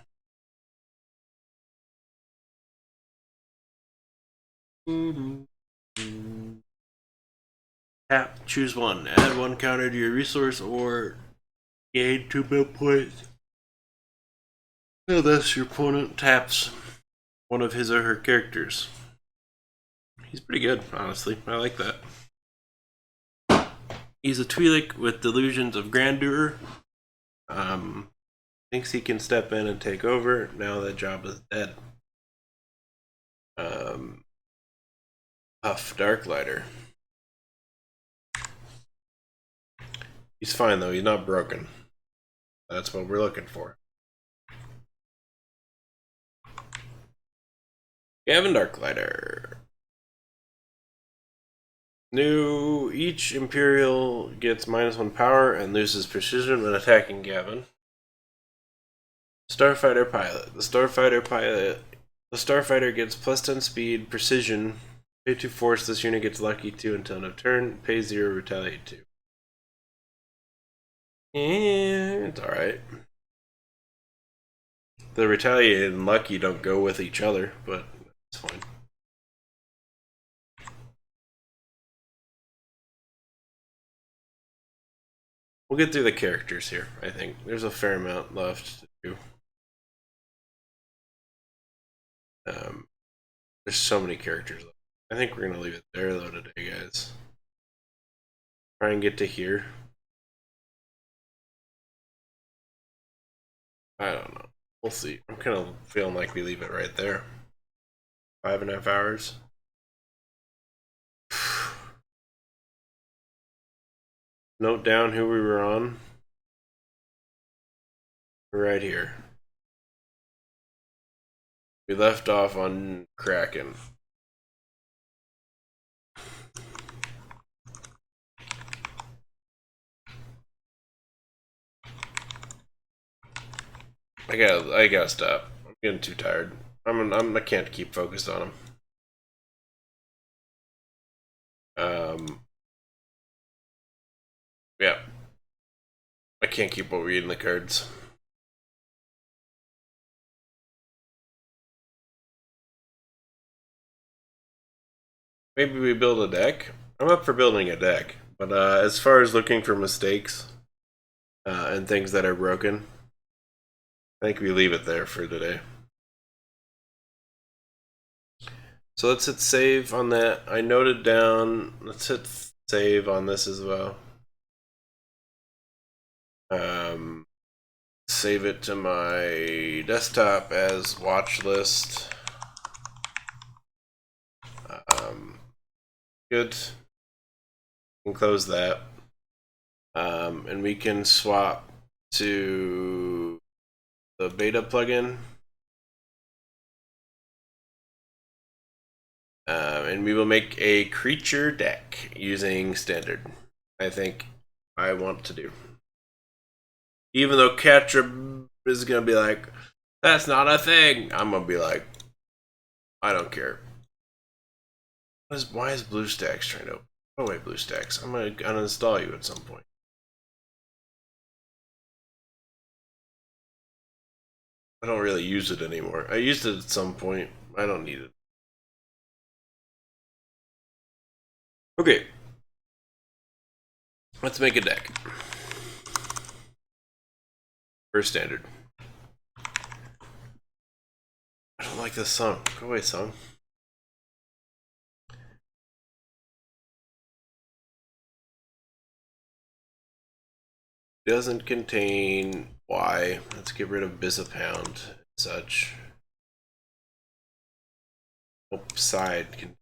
Tap, choose one. Add one counter to your resource or gain 2 build points. So thus your opponent taps one of his or her characters. He's pretty good, honestly. I like that. He's a Twi'lek with delusions of grandeur. Thinks he can step in and take over now that Jabba's dead. Puff Darklighter. He's fine though, he's not broken. That's what we're looking for. Gavin Darklighter. New, each Imperial gets -1 power and loses precision when attacking Gavin. Starfighter Pilot. The Starfighter gets +10 speed, precision. Pay 2 force, this unit gets lucky 2 until end of turn. Pay 0, retaliate 2. It's alright. The retaliated and lucky don't go with each other, but it's fine. We'll get through the characters here, I think. There's a fair amount left to do. There's so many characters left. I think we're going to leave it there, though, today, guys. Try and get to here. I don't know. We'll see. I'm kind of feeling like we leave it right there. 5.5 hours. Note down who we were on. Right here. We left off on Kraken. I gotta stop. I'm getting too tired. I can't keep focused on them. Yeah. I can't keep reading the cards. Maybe we build a deck. I'm up for building a deck, but as far as looking for mistakes and things that are broken, I think we leave it there for today. So let's hit save on that. I noted down. Let's hit save on this as well. Save it to my desktop as watch list. Good. We can close that. And we can swap to the beta plugin. And we will make a creature deck using standard. I think I want to do. Even though Catra is going to be like, that's not a thing. I'm going to be like, I don't care. Why is BlueStacks trying to... Oh wait, BlueStacks. I'm going to uninstall you at some point. I don't really use it anymore. I used it at some point. I don't need it. Okay. Let's make a deck. First standard. I don't like this song. Go away, song. Doesn't contain Y. Let's get rid of Bizapound and such. Side.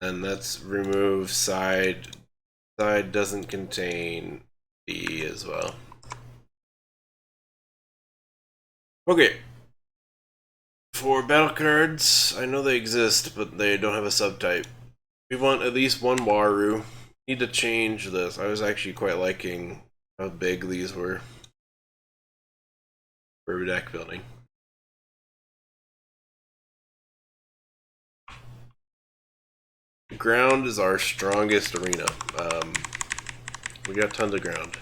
And let's remove side. Side doesn't contain B as well. Okay. For battle cards, I know they exist, but they don't have a subtype. We want at least one Waru. Need to change this. I was actually quite liking how big these were for deck building. Ground is our strongest arena. We got tons of ground.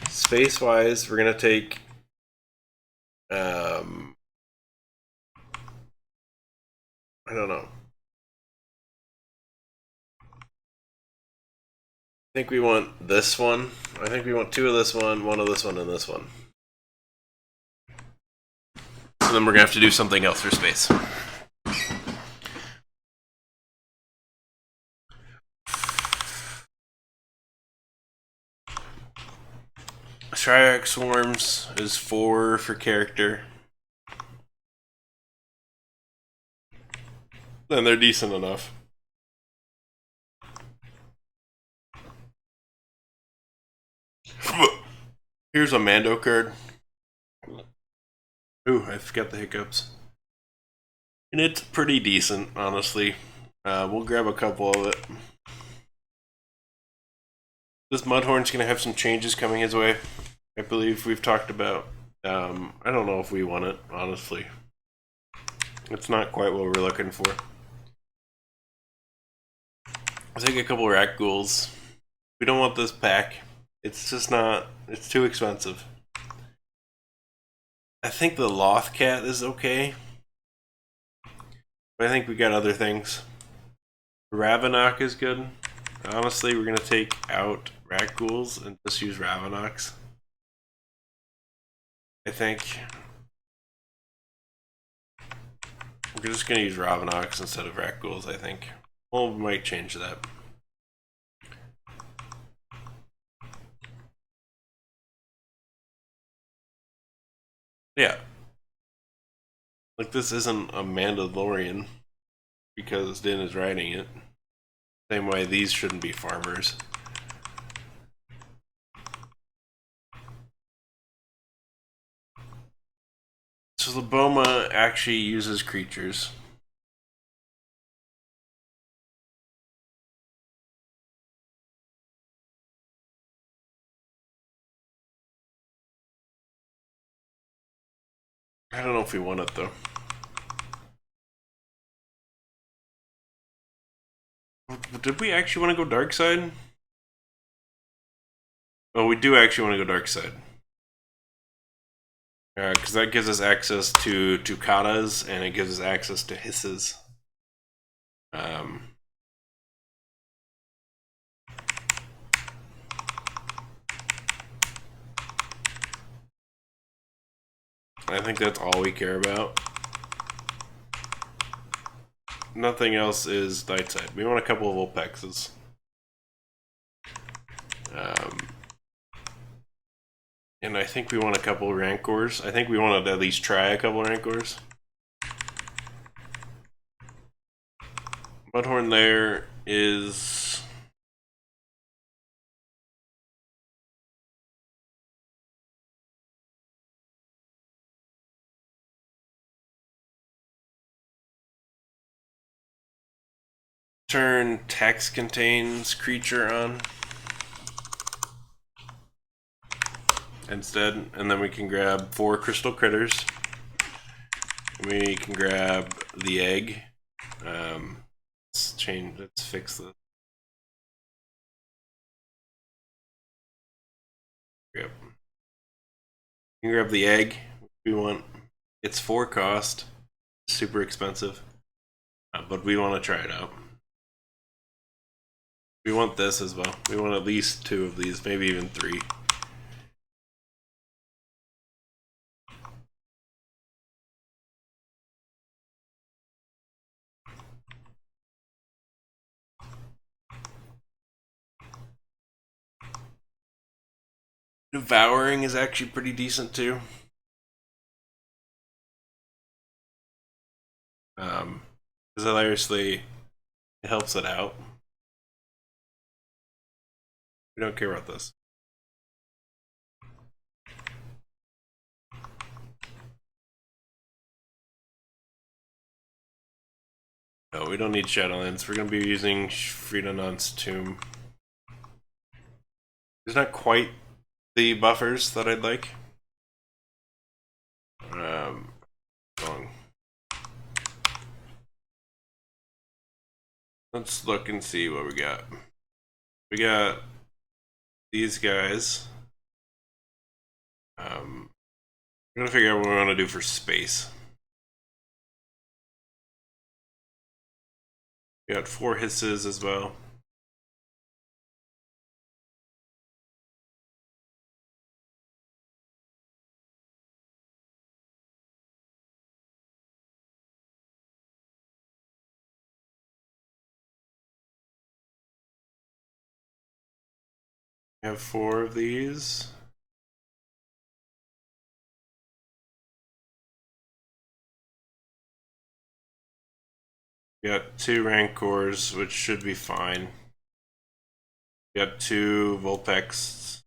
Space-wise, we're gonna take I don't know. I think we want this one. I think we want 2 of this one of this one, and this one. So then we're gonna have to do something else for space. Triax Swarms is 4 for character. And they're decent enough. Here's a Mando card. Ooh, I forgot the hiccups. And it's pretty decent, honestly. We'll grab a couple of it. This Mudhorn's going to have some changes coming his way. I believe we've talked about. I don't know if we want it, honestly. It's not quite what we're looking for. I'll take a couple rack ghouls. We don't want this pack. It's just not. It's too expensive. I think the Loth Cat is okay. But I think we got other things. Ravenok is good. Honestly, we're going to take out rack ghouls and just use Ravenoks. I think we're just going to use Ravenoks instead of rack ghouls, I think. Well, we might change that. Yeah. Like, this isn't a Mandalorian because Din is riding it. Same way these shouldn't be farmers. So the Boma actually uses creatures. I don't know if we want it though. Did we actually want to go dark side? Oh, we do actually want to go dark side. Because that gives us access to katas and it gives us access to hisses. I think that's all we care about. Nothing else is night side. We want a couple of Vulpexes. And I think we want a couple of Rancors. I think we want to at least try a couple of Rancors. Mudhorn there is... Turn text contains creature on instead, and then we can grab 4 crystal critters. We can grab the egg. Let's fix this. Yep. You can grab the egg we want. It's 4 cost, super expensive, but we want to try it out. We want this as well. We want at least 2 of these, maybe even 3. Devouring is actually pretty decent too. Because hilariously, it helps it out. We don't care about this. No, we don't need Shadowlands. We're going to be using Friedanon's Tomb. There's not quite the buffers that I'd like. Wrong. Let's look and see what we got. We got these guys. We're gonna figure out what we want to do for space. We got 4 hisses as well. We have 4 of these. We got 2 Rancors, which should be fine. We got 2 Vulpex.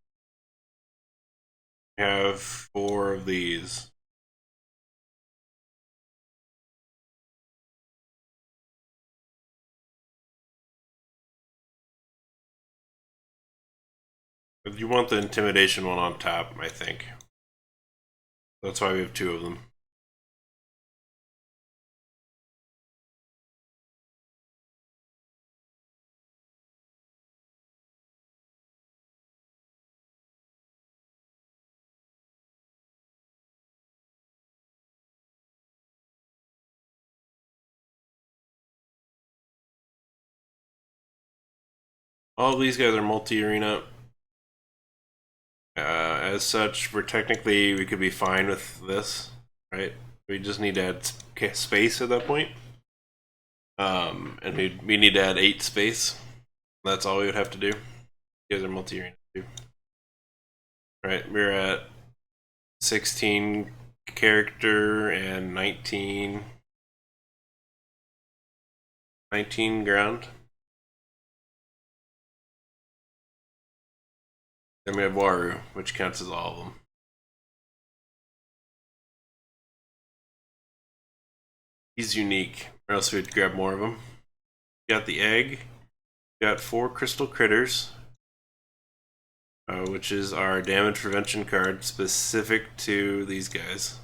We have 4 of these. You want the intimidation one on top, I think. That's why we have 2 of them. All of these guys are multi-arena. As such, we could be fine with this, right? We just need to add space at that point. And we need to add 8 space. That's all we would have to do. You guys are multi-arena too. Right, we're at 16 character and 19 ground. Then we have Waru, which counts as all of them. He's unique, or else we'd grab more of them. Got the egg. Got 4 crystal critters, which is our damage prevention card specific to these guys.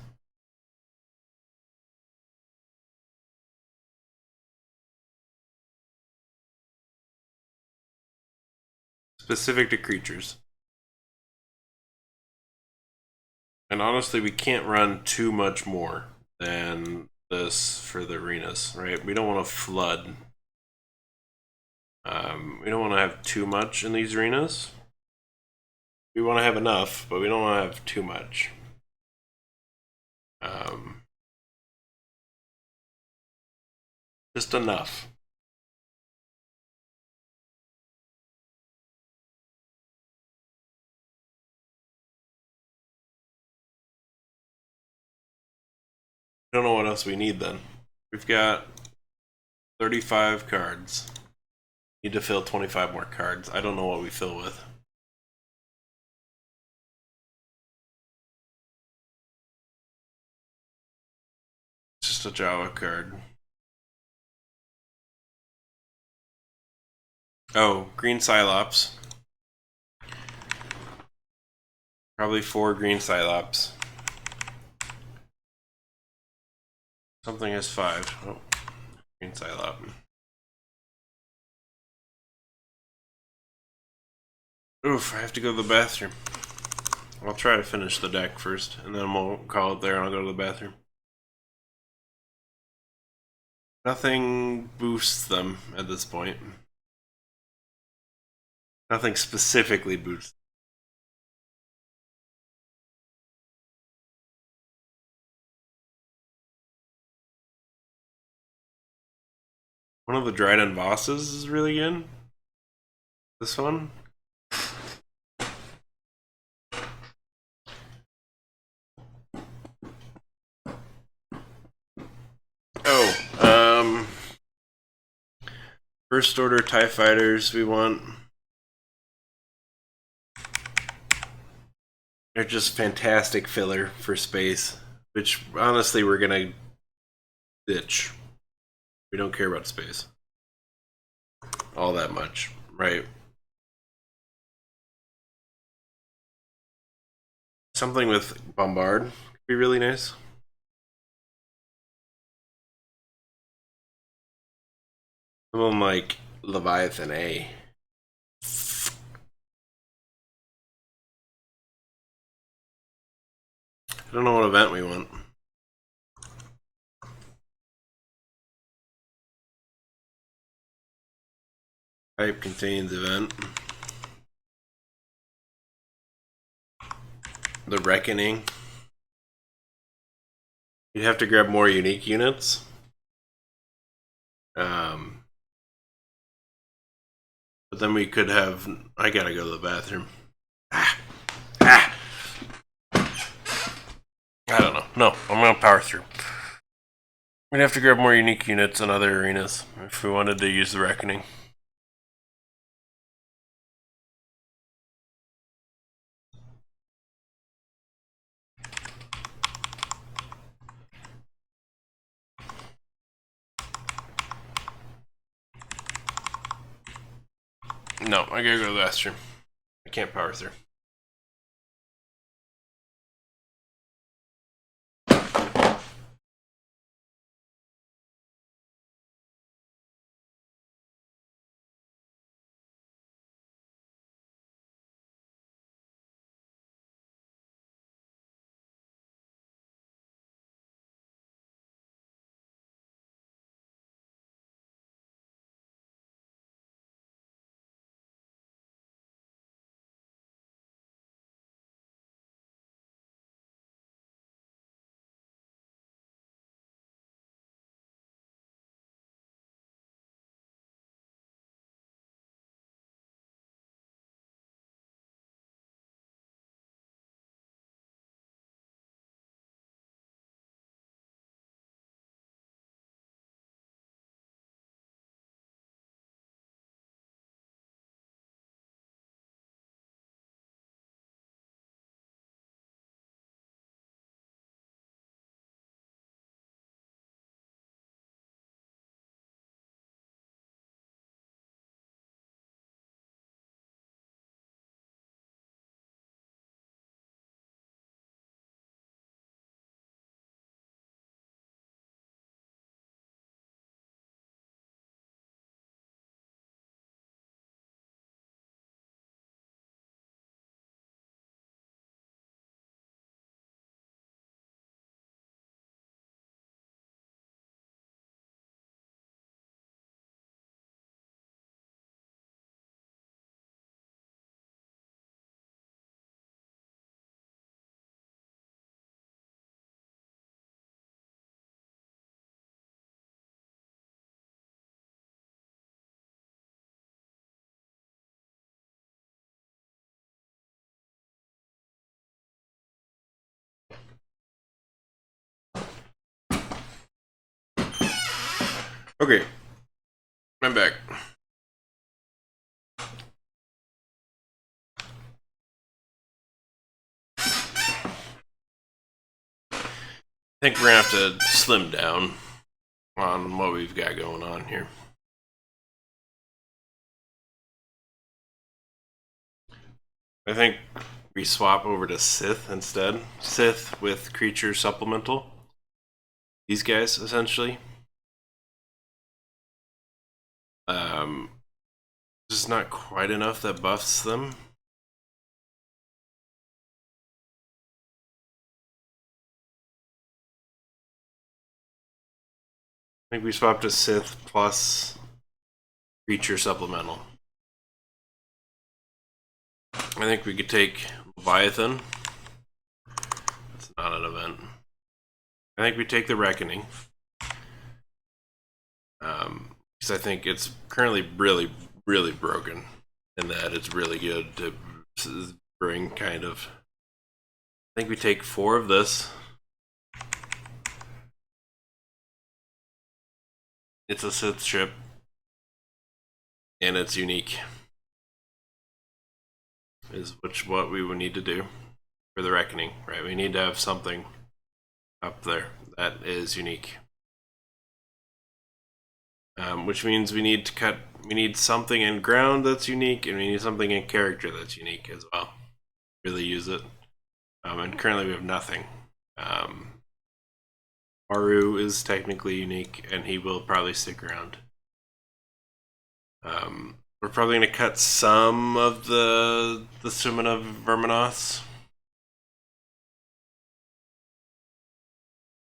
Specific to creatures. And honestly, we can't run too much more than this for the arenas, right? We don't want to flood. We don't want to have too much in these arenas. We want to have enough, but we don't want to have too much. Just enough. I don't know what else we need then. We've got 35 cards. Need to fill 25 more cards. I don't know what we fill with. It's just a Java card. Oh, green Cylops. Probably 4 green Cylops. Something has 5. Oh, green Psylop. Oof, I have to go to the bathroom. I'll try to finish the deck first, and then we'll call it there and I'll go to the bathroom. Nothing boosts them at this point. Nothing specifically boosts. One of the Dryden bosses is really good. This one. Oh, First Order TIE Fighters we want. They're just fantastic filler for space, which honestly we're gonna ditch. We don't care about space all that much, right? Something with Bombard would be really nice. Someone like Leviathan A. I don't know what event we want. Type contains event. The Reckoning. You'd have to grab more unique units. But then we could have. I gotta go to the bathroom. I don't know. No, I'm gonna power through. We'd have to grab more unique units in other arenas if we wanted to use the Reckoning. No, I gotta go to the bathroom. I can't power through. Okay, I'm back. I think we're gonna have to slim down on what we've got going on here. I think we swap over to Sith instead. Sith with creature supplemental. These guys, essentially. Just not quite enough that buffs them. I think we swapped to Sith plus creature supplemental. I think we could take Leviathan. That's not an event. I think we take the Reckoning. Because I think it's currently really, really broken in that it's really good to bring kind of. I think we take 4 of this. It's a Sith ship. And it's unique. Is what we would need to do for the Reckoning, right? We need to have something up there that is unique. Which means we need something in ground that's unique, and we need something in character that's unique as well. Really use it. And currently we have nothing. Maru is technically unique, and he will probably stick around. We're probably going to cut some of the Sumina Verminos.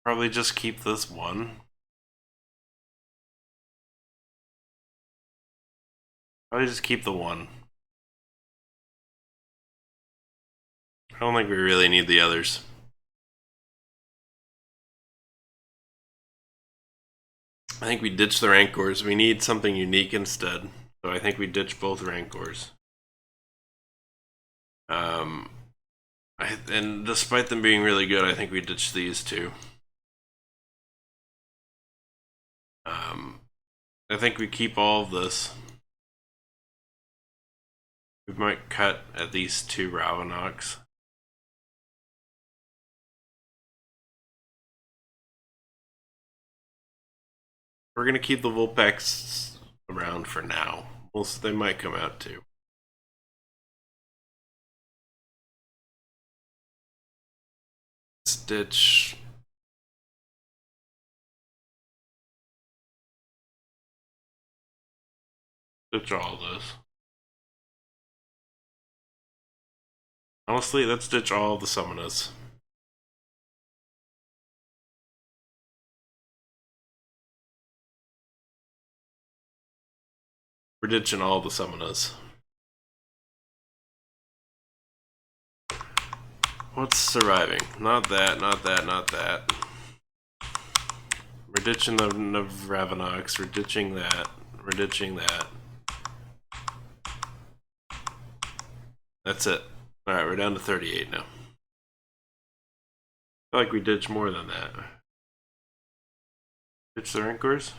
Probably just keep this one. Probably just keep the one. I don't think we really need the others. I think we ditch the Rancors. We need something unique instead. So I think we ditch both Rancors. And despite them being really good, I think we ditch these two. I think we keep all of this. We might cut at least 2 Ravenoks. We're gonna keep the Vulpix around for now. They might come out too. ditch. Ditch all this. Honestly, let's ditch all the summoners. We're ditching all the summoners. What's surviving? Not that, not that, not that. We're ditching the Ravenox, we're ditching that, we're ditching that. That's it. Alright, we're down to 38 now. I feel like we ditch more than that. Ditch the Rancors?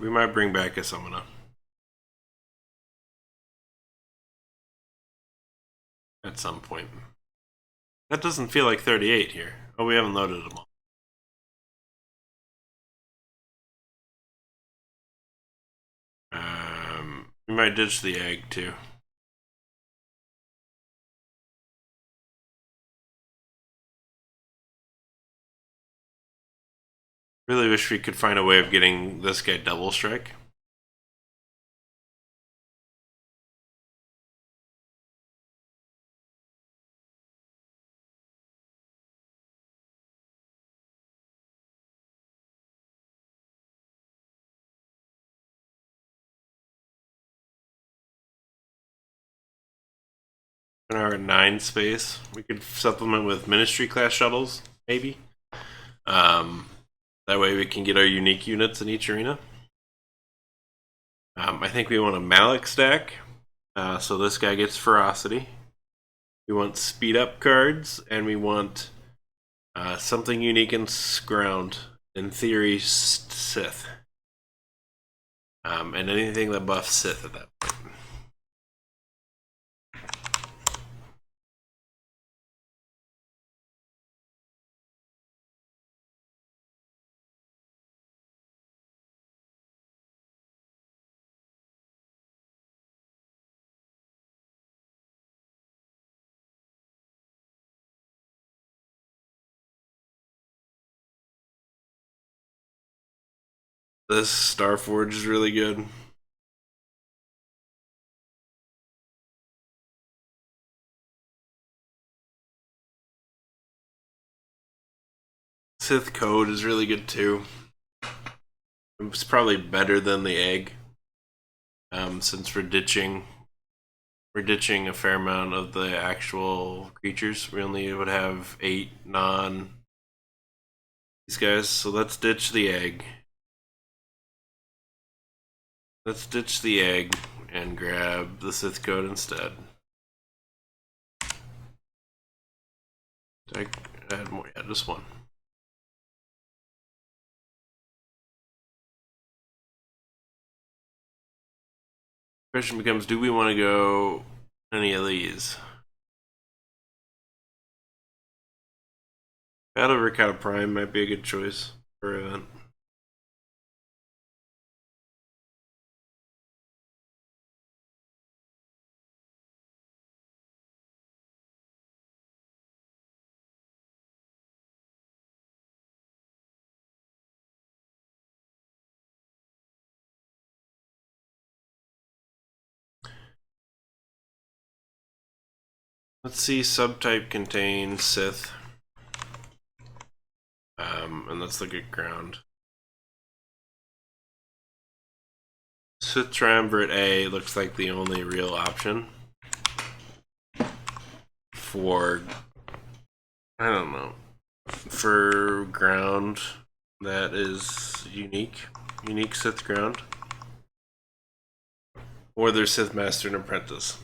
We might bring back a summoner. At some point. That doesn't feel like 38 here. Oh, we haven't loaded them all. We might ditch the egg too. Really wish we could find a way of getting this guy double strike. In our 9 space, we could supplement with ministry class shuttles, maybe. That way we can get our unique units in each arena. I think we want a Malik stack, so this guy gets ferocity. We want speed up cards, and we want something unique in ground. In theory, Sith. And anything that buffs Sith at that point. This Starforge is really good. Sith Code is really good too. It's probably better than the egg, since we're ditching a fair amount of the actual creatures. We only would have 8 non these guys, so let's ditch the egg. Let's ditch the egg and grab the Sith Code instead. Did I add more? Yeah, just one. Question becomes, do we want to go any of these? Battle Ricotta Prime might be a good choice for event. Let's see, subtype contains Sith. And let's look at ground. Sith Triumvirate A looks like the only real option for, I don't know, for ground that is unique Sith ground. Or there's Sith Master and Apprentice.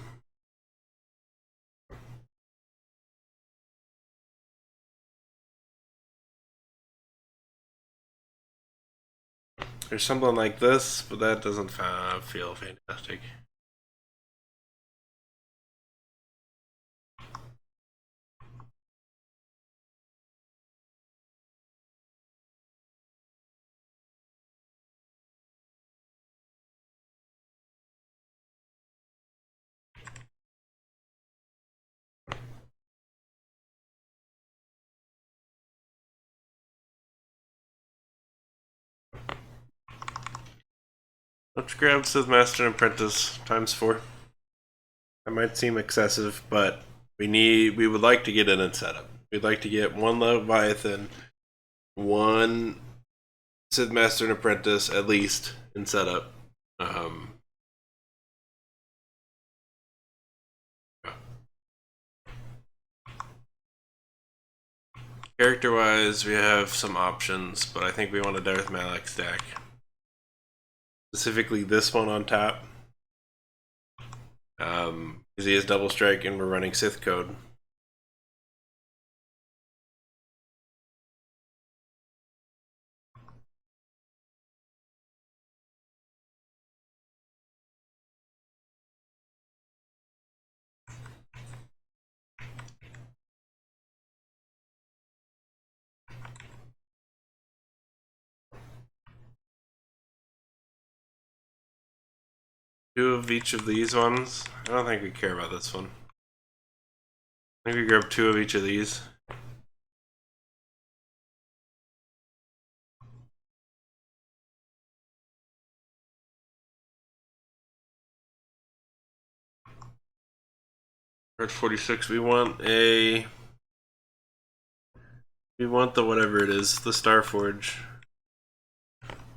There's something like this, but that doesn't feel fantastic. Let's grab Sith Master and Apprentice ×4. That might seem excessive, but we would like to get it in setup. We'd like to get one Leviathan, one Sith Master and Apprentice at least in setup. Character-wise, we have some options, but I think we want a Darth Malak stack. Specifically this one on top. Because he has double strike and we're running Sith code. Two of each of these ones. I don't think we care about this one. I think we grab two of each of these. Card 46. We want the whatever it is, the Starforge.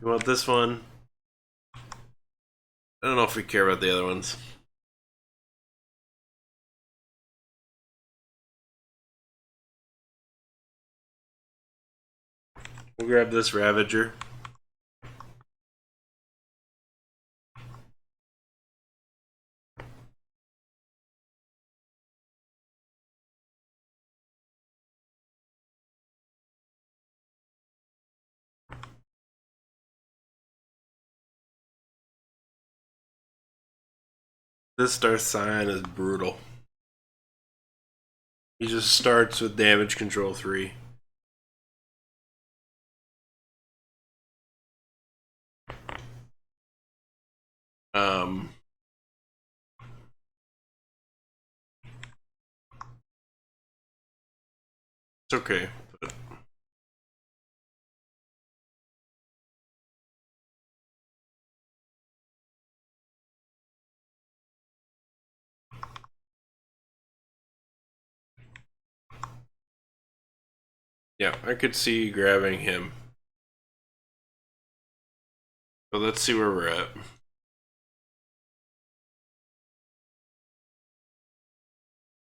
We want this one. I don't know if we care about the other ones. We'll grab this Ravager. This Darth Scion is brutal. He just starts with damage control 3. It's okay. But yeah, I could see grabbing him. But let's see where we're at.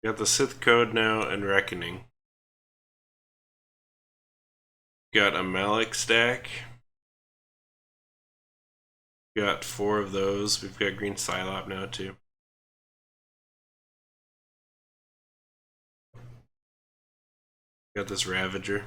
We got the Sith Code now and Reckoning. Got a Malak stack. Got 4 of those. We've got green Psylop now too. Got this Ravager.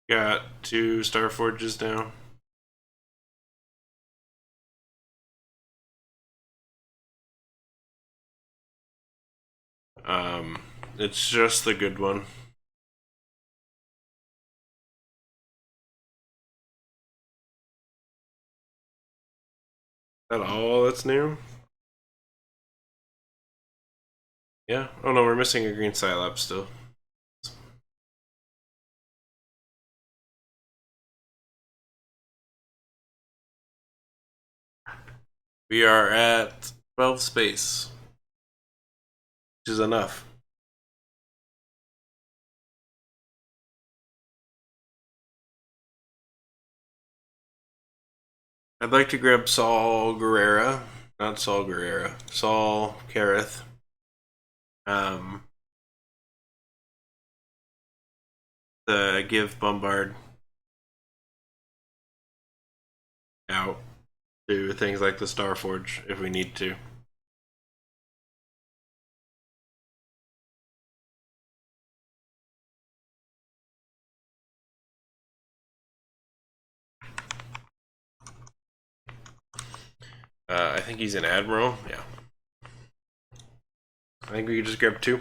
Got 2 Starforges now. It's just the good one. Is that all that's new? Yeah. Oh no, we're missing a green Psylop still. We are at 12 space, which is enough. I'd like to grab Saul Gerrera. Not Saul Gerrera. Saul Kareth. To give Bombard out to things like the Starforge if we need to. I think he's an admiral. Yeah. I think we could just grab 2.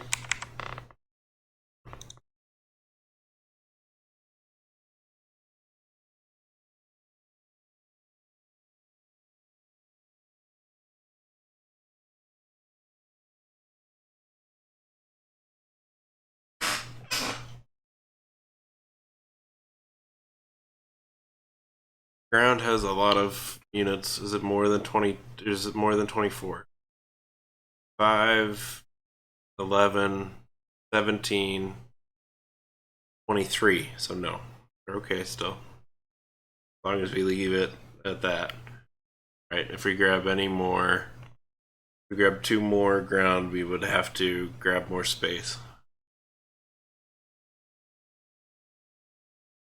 Ground has a lot of units. Is it more than 20? Is it more than 24? 5, 11, 17, 23. So no. They're okay still. As long as we leave it at that. Right, if we grab any more, if we grab 2 more ground, we would have to grab more space.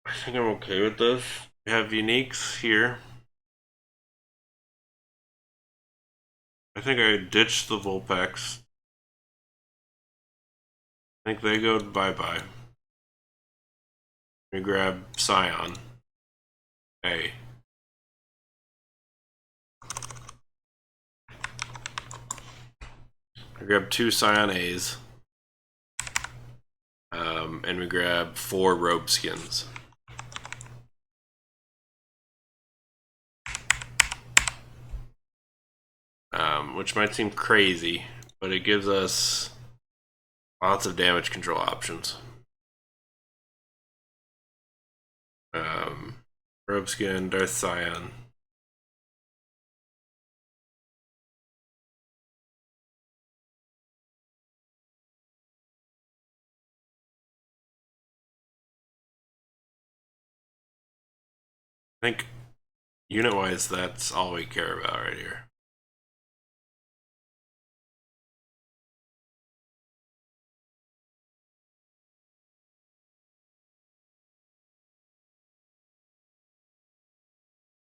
I think I'm okay with this. We have uniques here. I think I ditched the Vulpix. I think they go bye-bye. We grab Scion. A. We grab 2 Scion A's. And we grab 4 robe skins. Which might seem crazy, but it gives us lots of damage control options. Robe skin, Darth Scion. I think unit-wise, that's all we care about right here.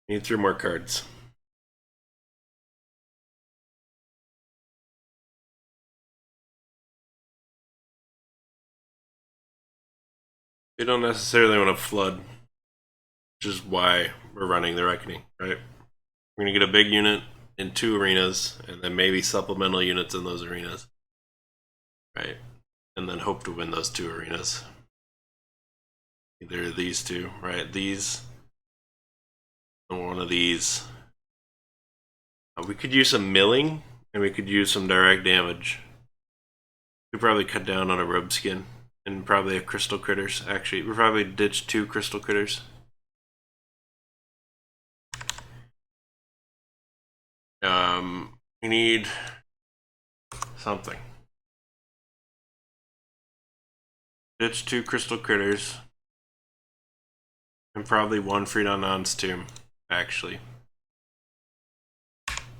Need 3 more cards. We don't necessarily want to flood, which is why we're running the Reckoning, right? We're going to get a big unit in 2 arenas, and then maybe supplemental units in those arenas, right? And then hope to win those 2 arenas. Either these 2, right? These, or one of these. We could use some milling, and we could use some direct damage. We'd probably cut down on a robe skin, and probably have crystal critters. Actually, we'll probably ditch 2 crystal critters. We need something. Ditch 2 crystal critters. And probably 1 Freedom Non's Tomb, actually.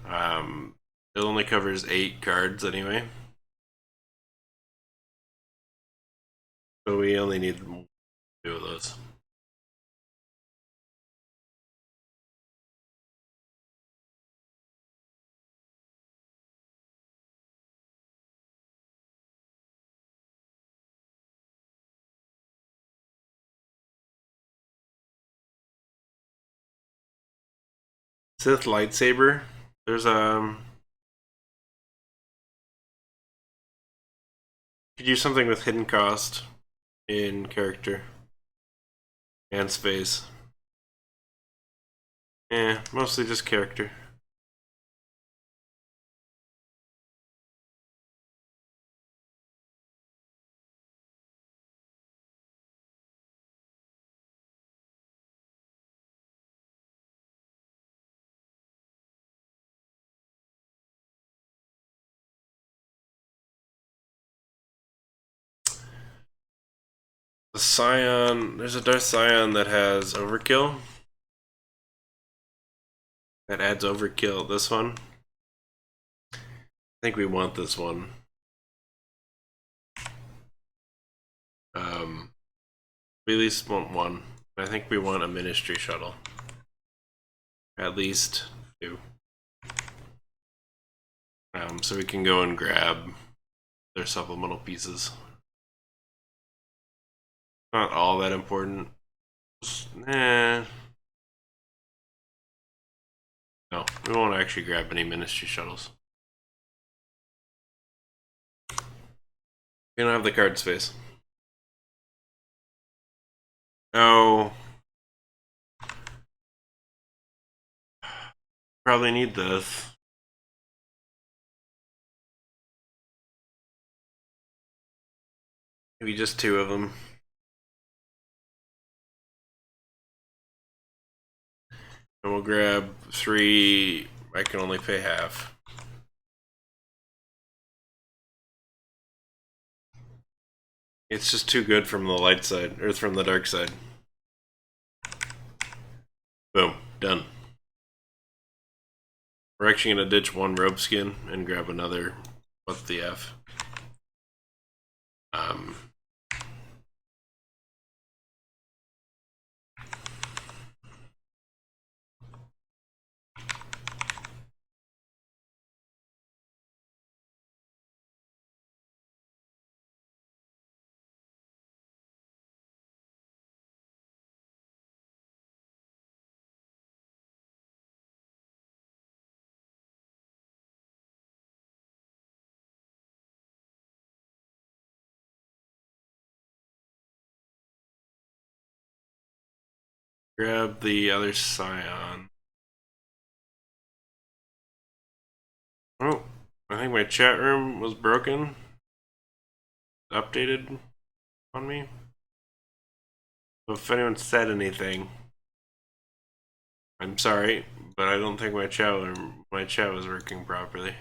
It only covers 8 cards anyway. So we only need 2 of those. Sith lightsaber. There's could use something with hidden cost in character and space. Mostly just character. The Scion, there's a Darth Scion that has overkill. That adds overkill. This one. I think we want this one. We at least want 1. I think we want a ministry shuttle. At least 2. So we can go and grab their supplemental pieces. Not all that important. No, we won't actually grab any ministry shuttles. We don't have the card space. Oh. Probably need this. Maybe just 2 of them. And we'll grab 3. I can only pay half. It's just too good from the light side, or from the dark side. Boom, done. We're actually gonna ditch 1 rope skin and grab another. What the F? Grab the other scion. Oh, I think my chat room was broken. Updated on me. So if anyone said anything, I'm sorry, but I don't think my chat was working properly.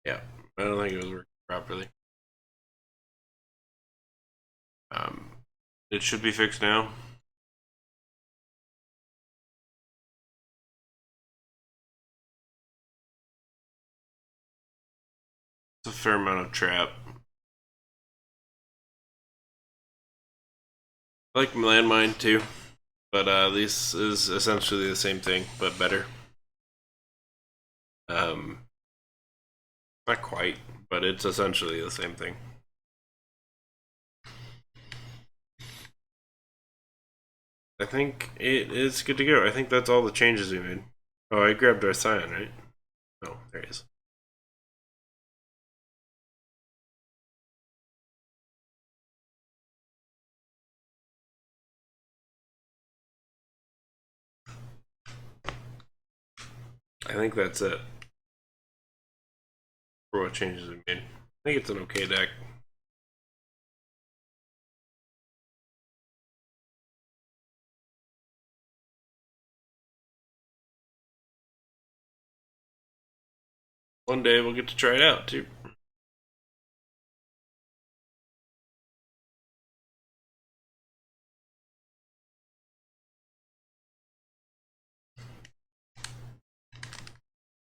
Yeah, I don't think it was working properly. It should be fixed now. It's a fair amount of trap. I like landmine too, but this is essentially the same thing, but better. Not quite, but it's essentially the same thing. I think it is good to go. I think that's all the changes we made. Oh, I grabbed our scion, right? Oh, there he is. I think that's it for what changes we made. I think it's an okay deck. One day we'll get to try it out too.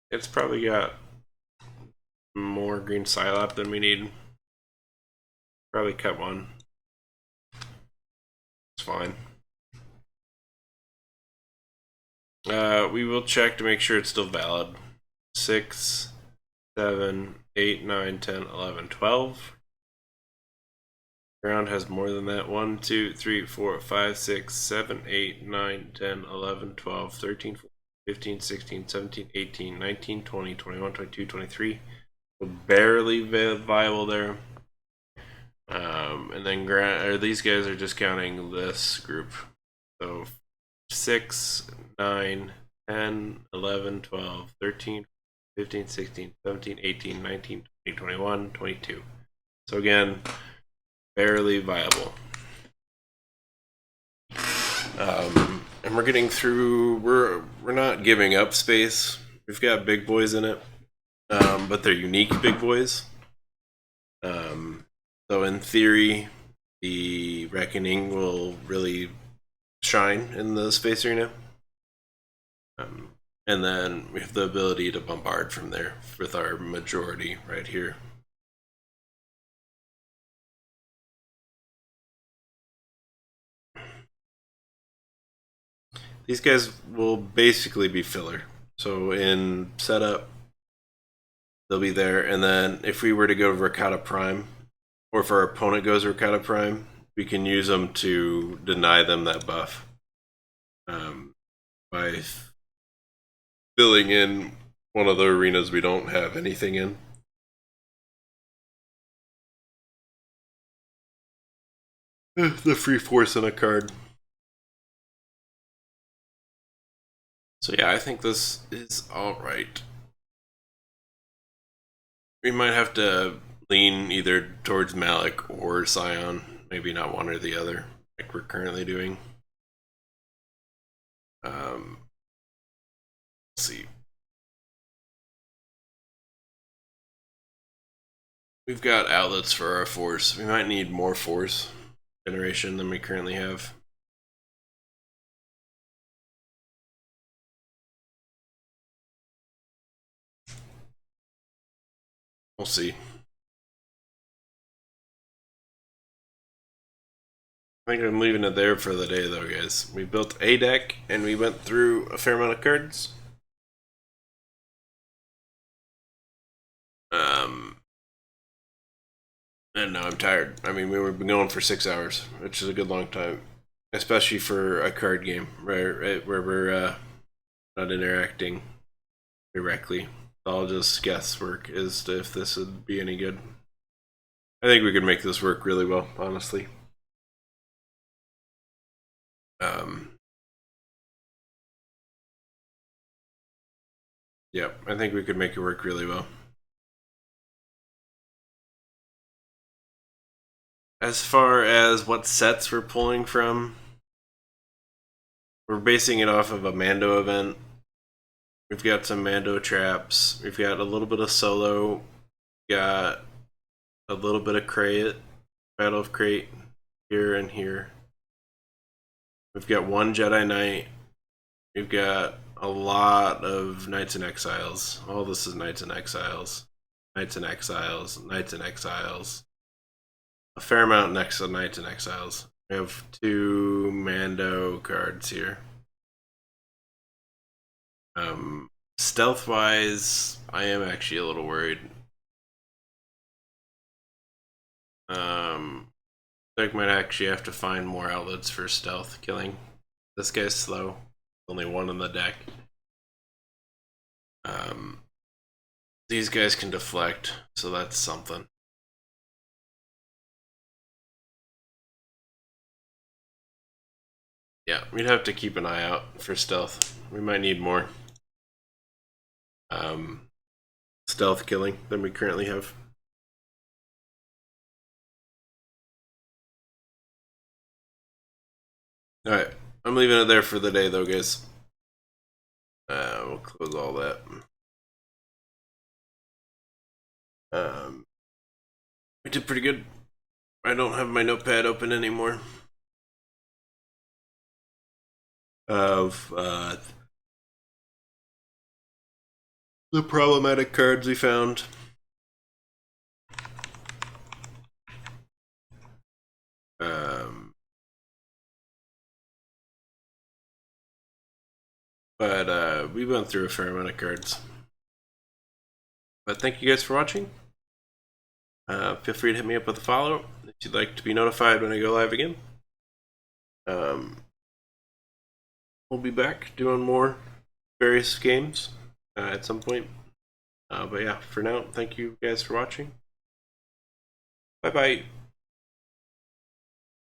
It's probably got more green Psylap than we need. Probably cut 1. It's fine. We will check to make sure it's still valid. 6, 7, 8, 9, 10, 11, 12. Ground has more than that. 1, 2, 3, 4, 5, 6, 7, 8, 9, 10, 11, 12, 13, 14, 15, 16, 17, 18, 19, 20, 21, 22, 23. So barely viable there. And then these guys are just counting this group. So 6, 9, 10, 11, 12, 13, 15, 16, 17, 18, 19, 20, 21, 22. So again, barely viable. And we're getting through. We're not giving up space. We've got big boys in it, but they're unique big boys. So in theory, the Reckoning will really shine in the space arena. And then we have the ability to bombard from there with our majority right here. These guys will basically be filler. So in setup, they'll be there. And then if we were to go Rakata Prime, or if our opponent goes Rakata Prime, we can use them to deny them that buff by filling in one of the arenas we don't have anything in. The free force in a card. So yeah, I think this is alright. We might have to lean either towards Malik or Scion. Maybe not one or the other, like we're currently doing. Let's see. We've got outlets for our force. We might need more force generation than we currently have. We'll see. I think I'm leaving it there for the day though, guys. We built a deck and we went through a fair amount of cards. And now I'm tired. I mean, we've been going for 6 hours, which is a good long time, especially for a card game, right? Where we're not interacting directly. It's all just guesswork as to if this would be any good. I think we could make this work really well, honestly. Yeah, I think we could make it work really well. As far as what sets we're pulling from, we're basing it off of a Mando event. We've got some Mando traps. We've got a little bit of solo. Got a little bit of Crate, Battle of Crate, here and here. We've got one Jedi Knight. We've got a lot of Knights and Exiles. All this is Knights and Exiles. Knights and Exiles. Knights and Exiles. A fair amount next to Knights and Exiles. We have 2 Mando cards here. Stealth wise, I am actually a little worried. Deck might actually have to find more outlets for stealth killing. This guy's slow. Only one in the deck. These guys can deflect, so that's something. Yeah, we'd have to keep an eye out for stealth. We might need more stealth killing than we currently have. Alright, I'm leaving it there for the day though, guys. We'll close all that. We did pretty good. I don't have my notepad open anymore. Of the problematic cards we found. But we went through a fair amount of cards. But thank you guys for watching. Feel free to hit me up with a follow if you'd like to be notified when I go live again. We'll be back doing more various games at some point. But yeah, for now, thank you guys for watching. Bye bye.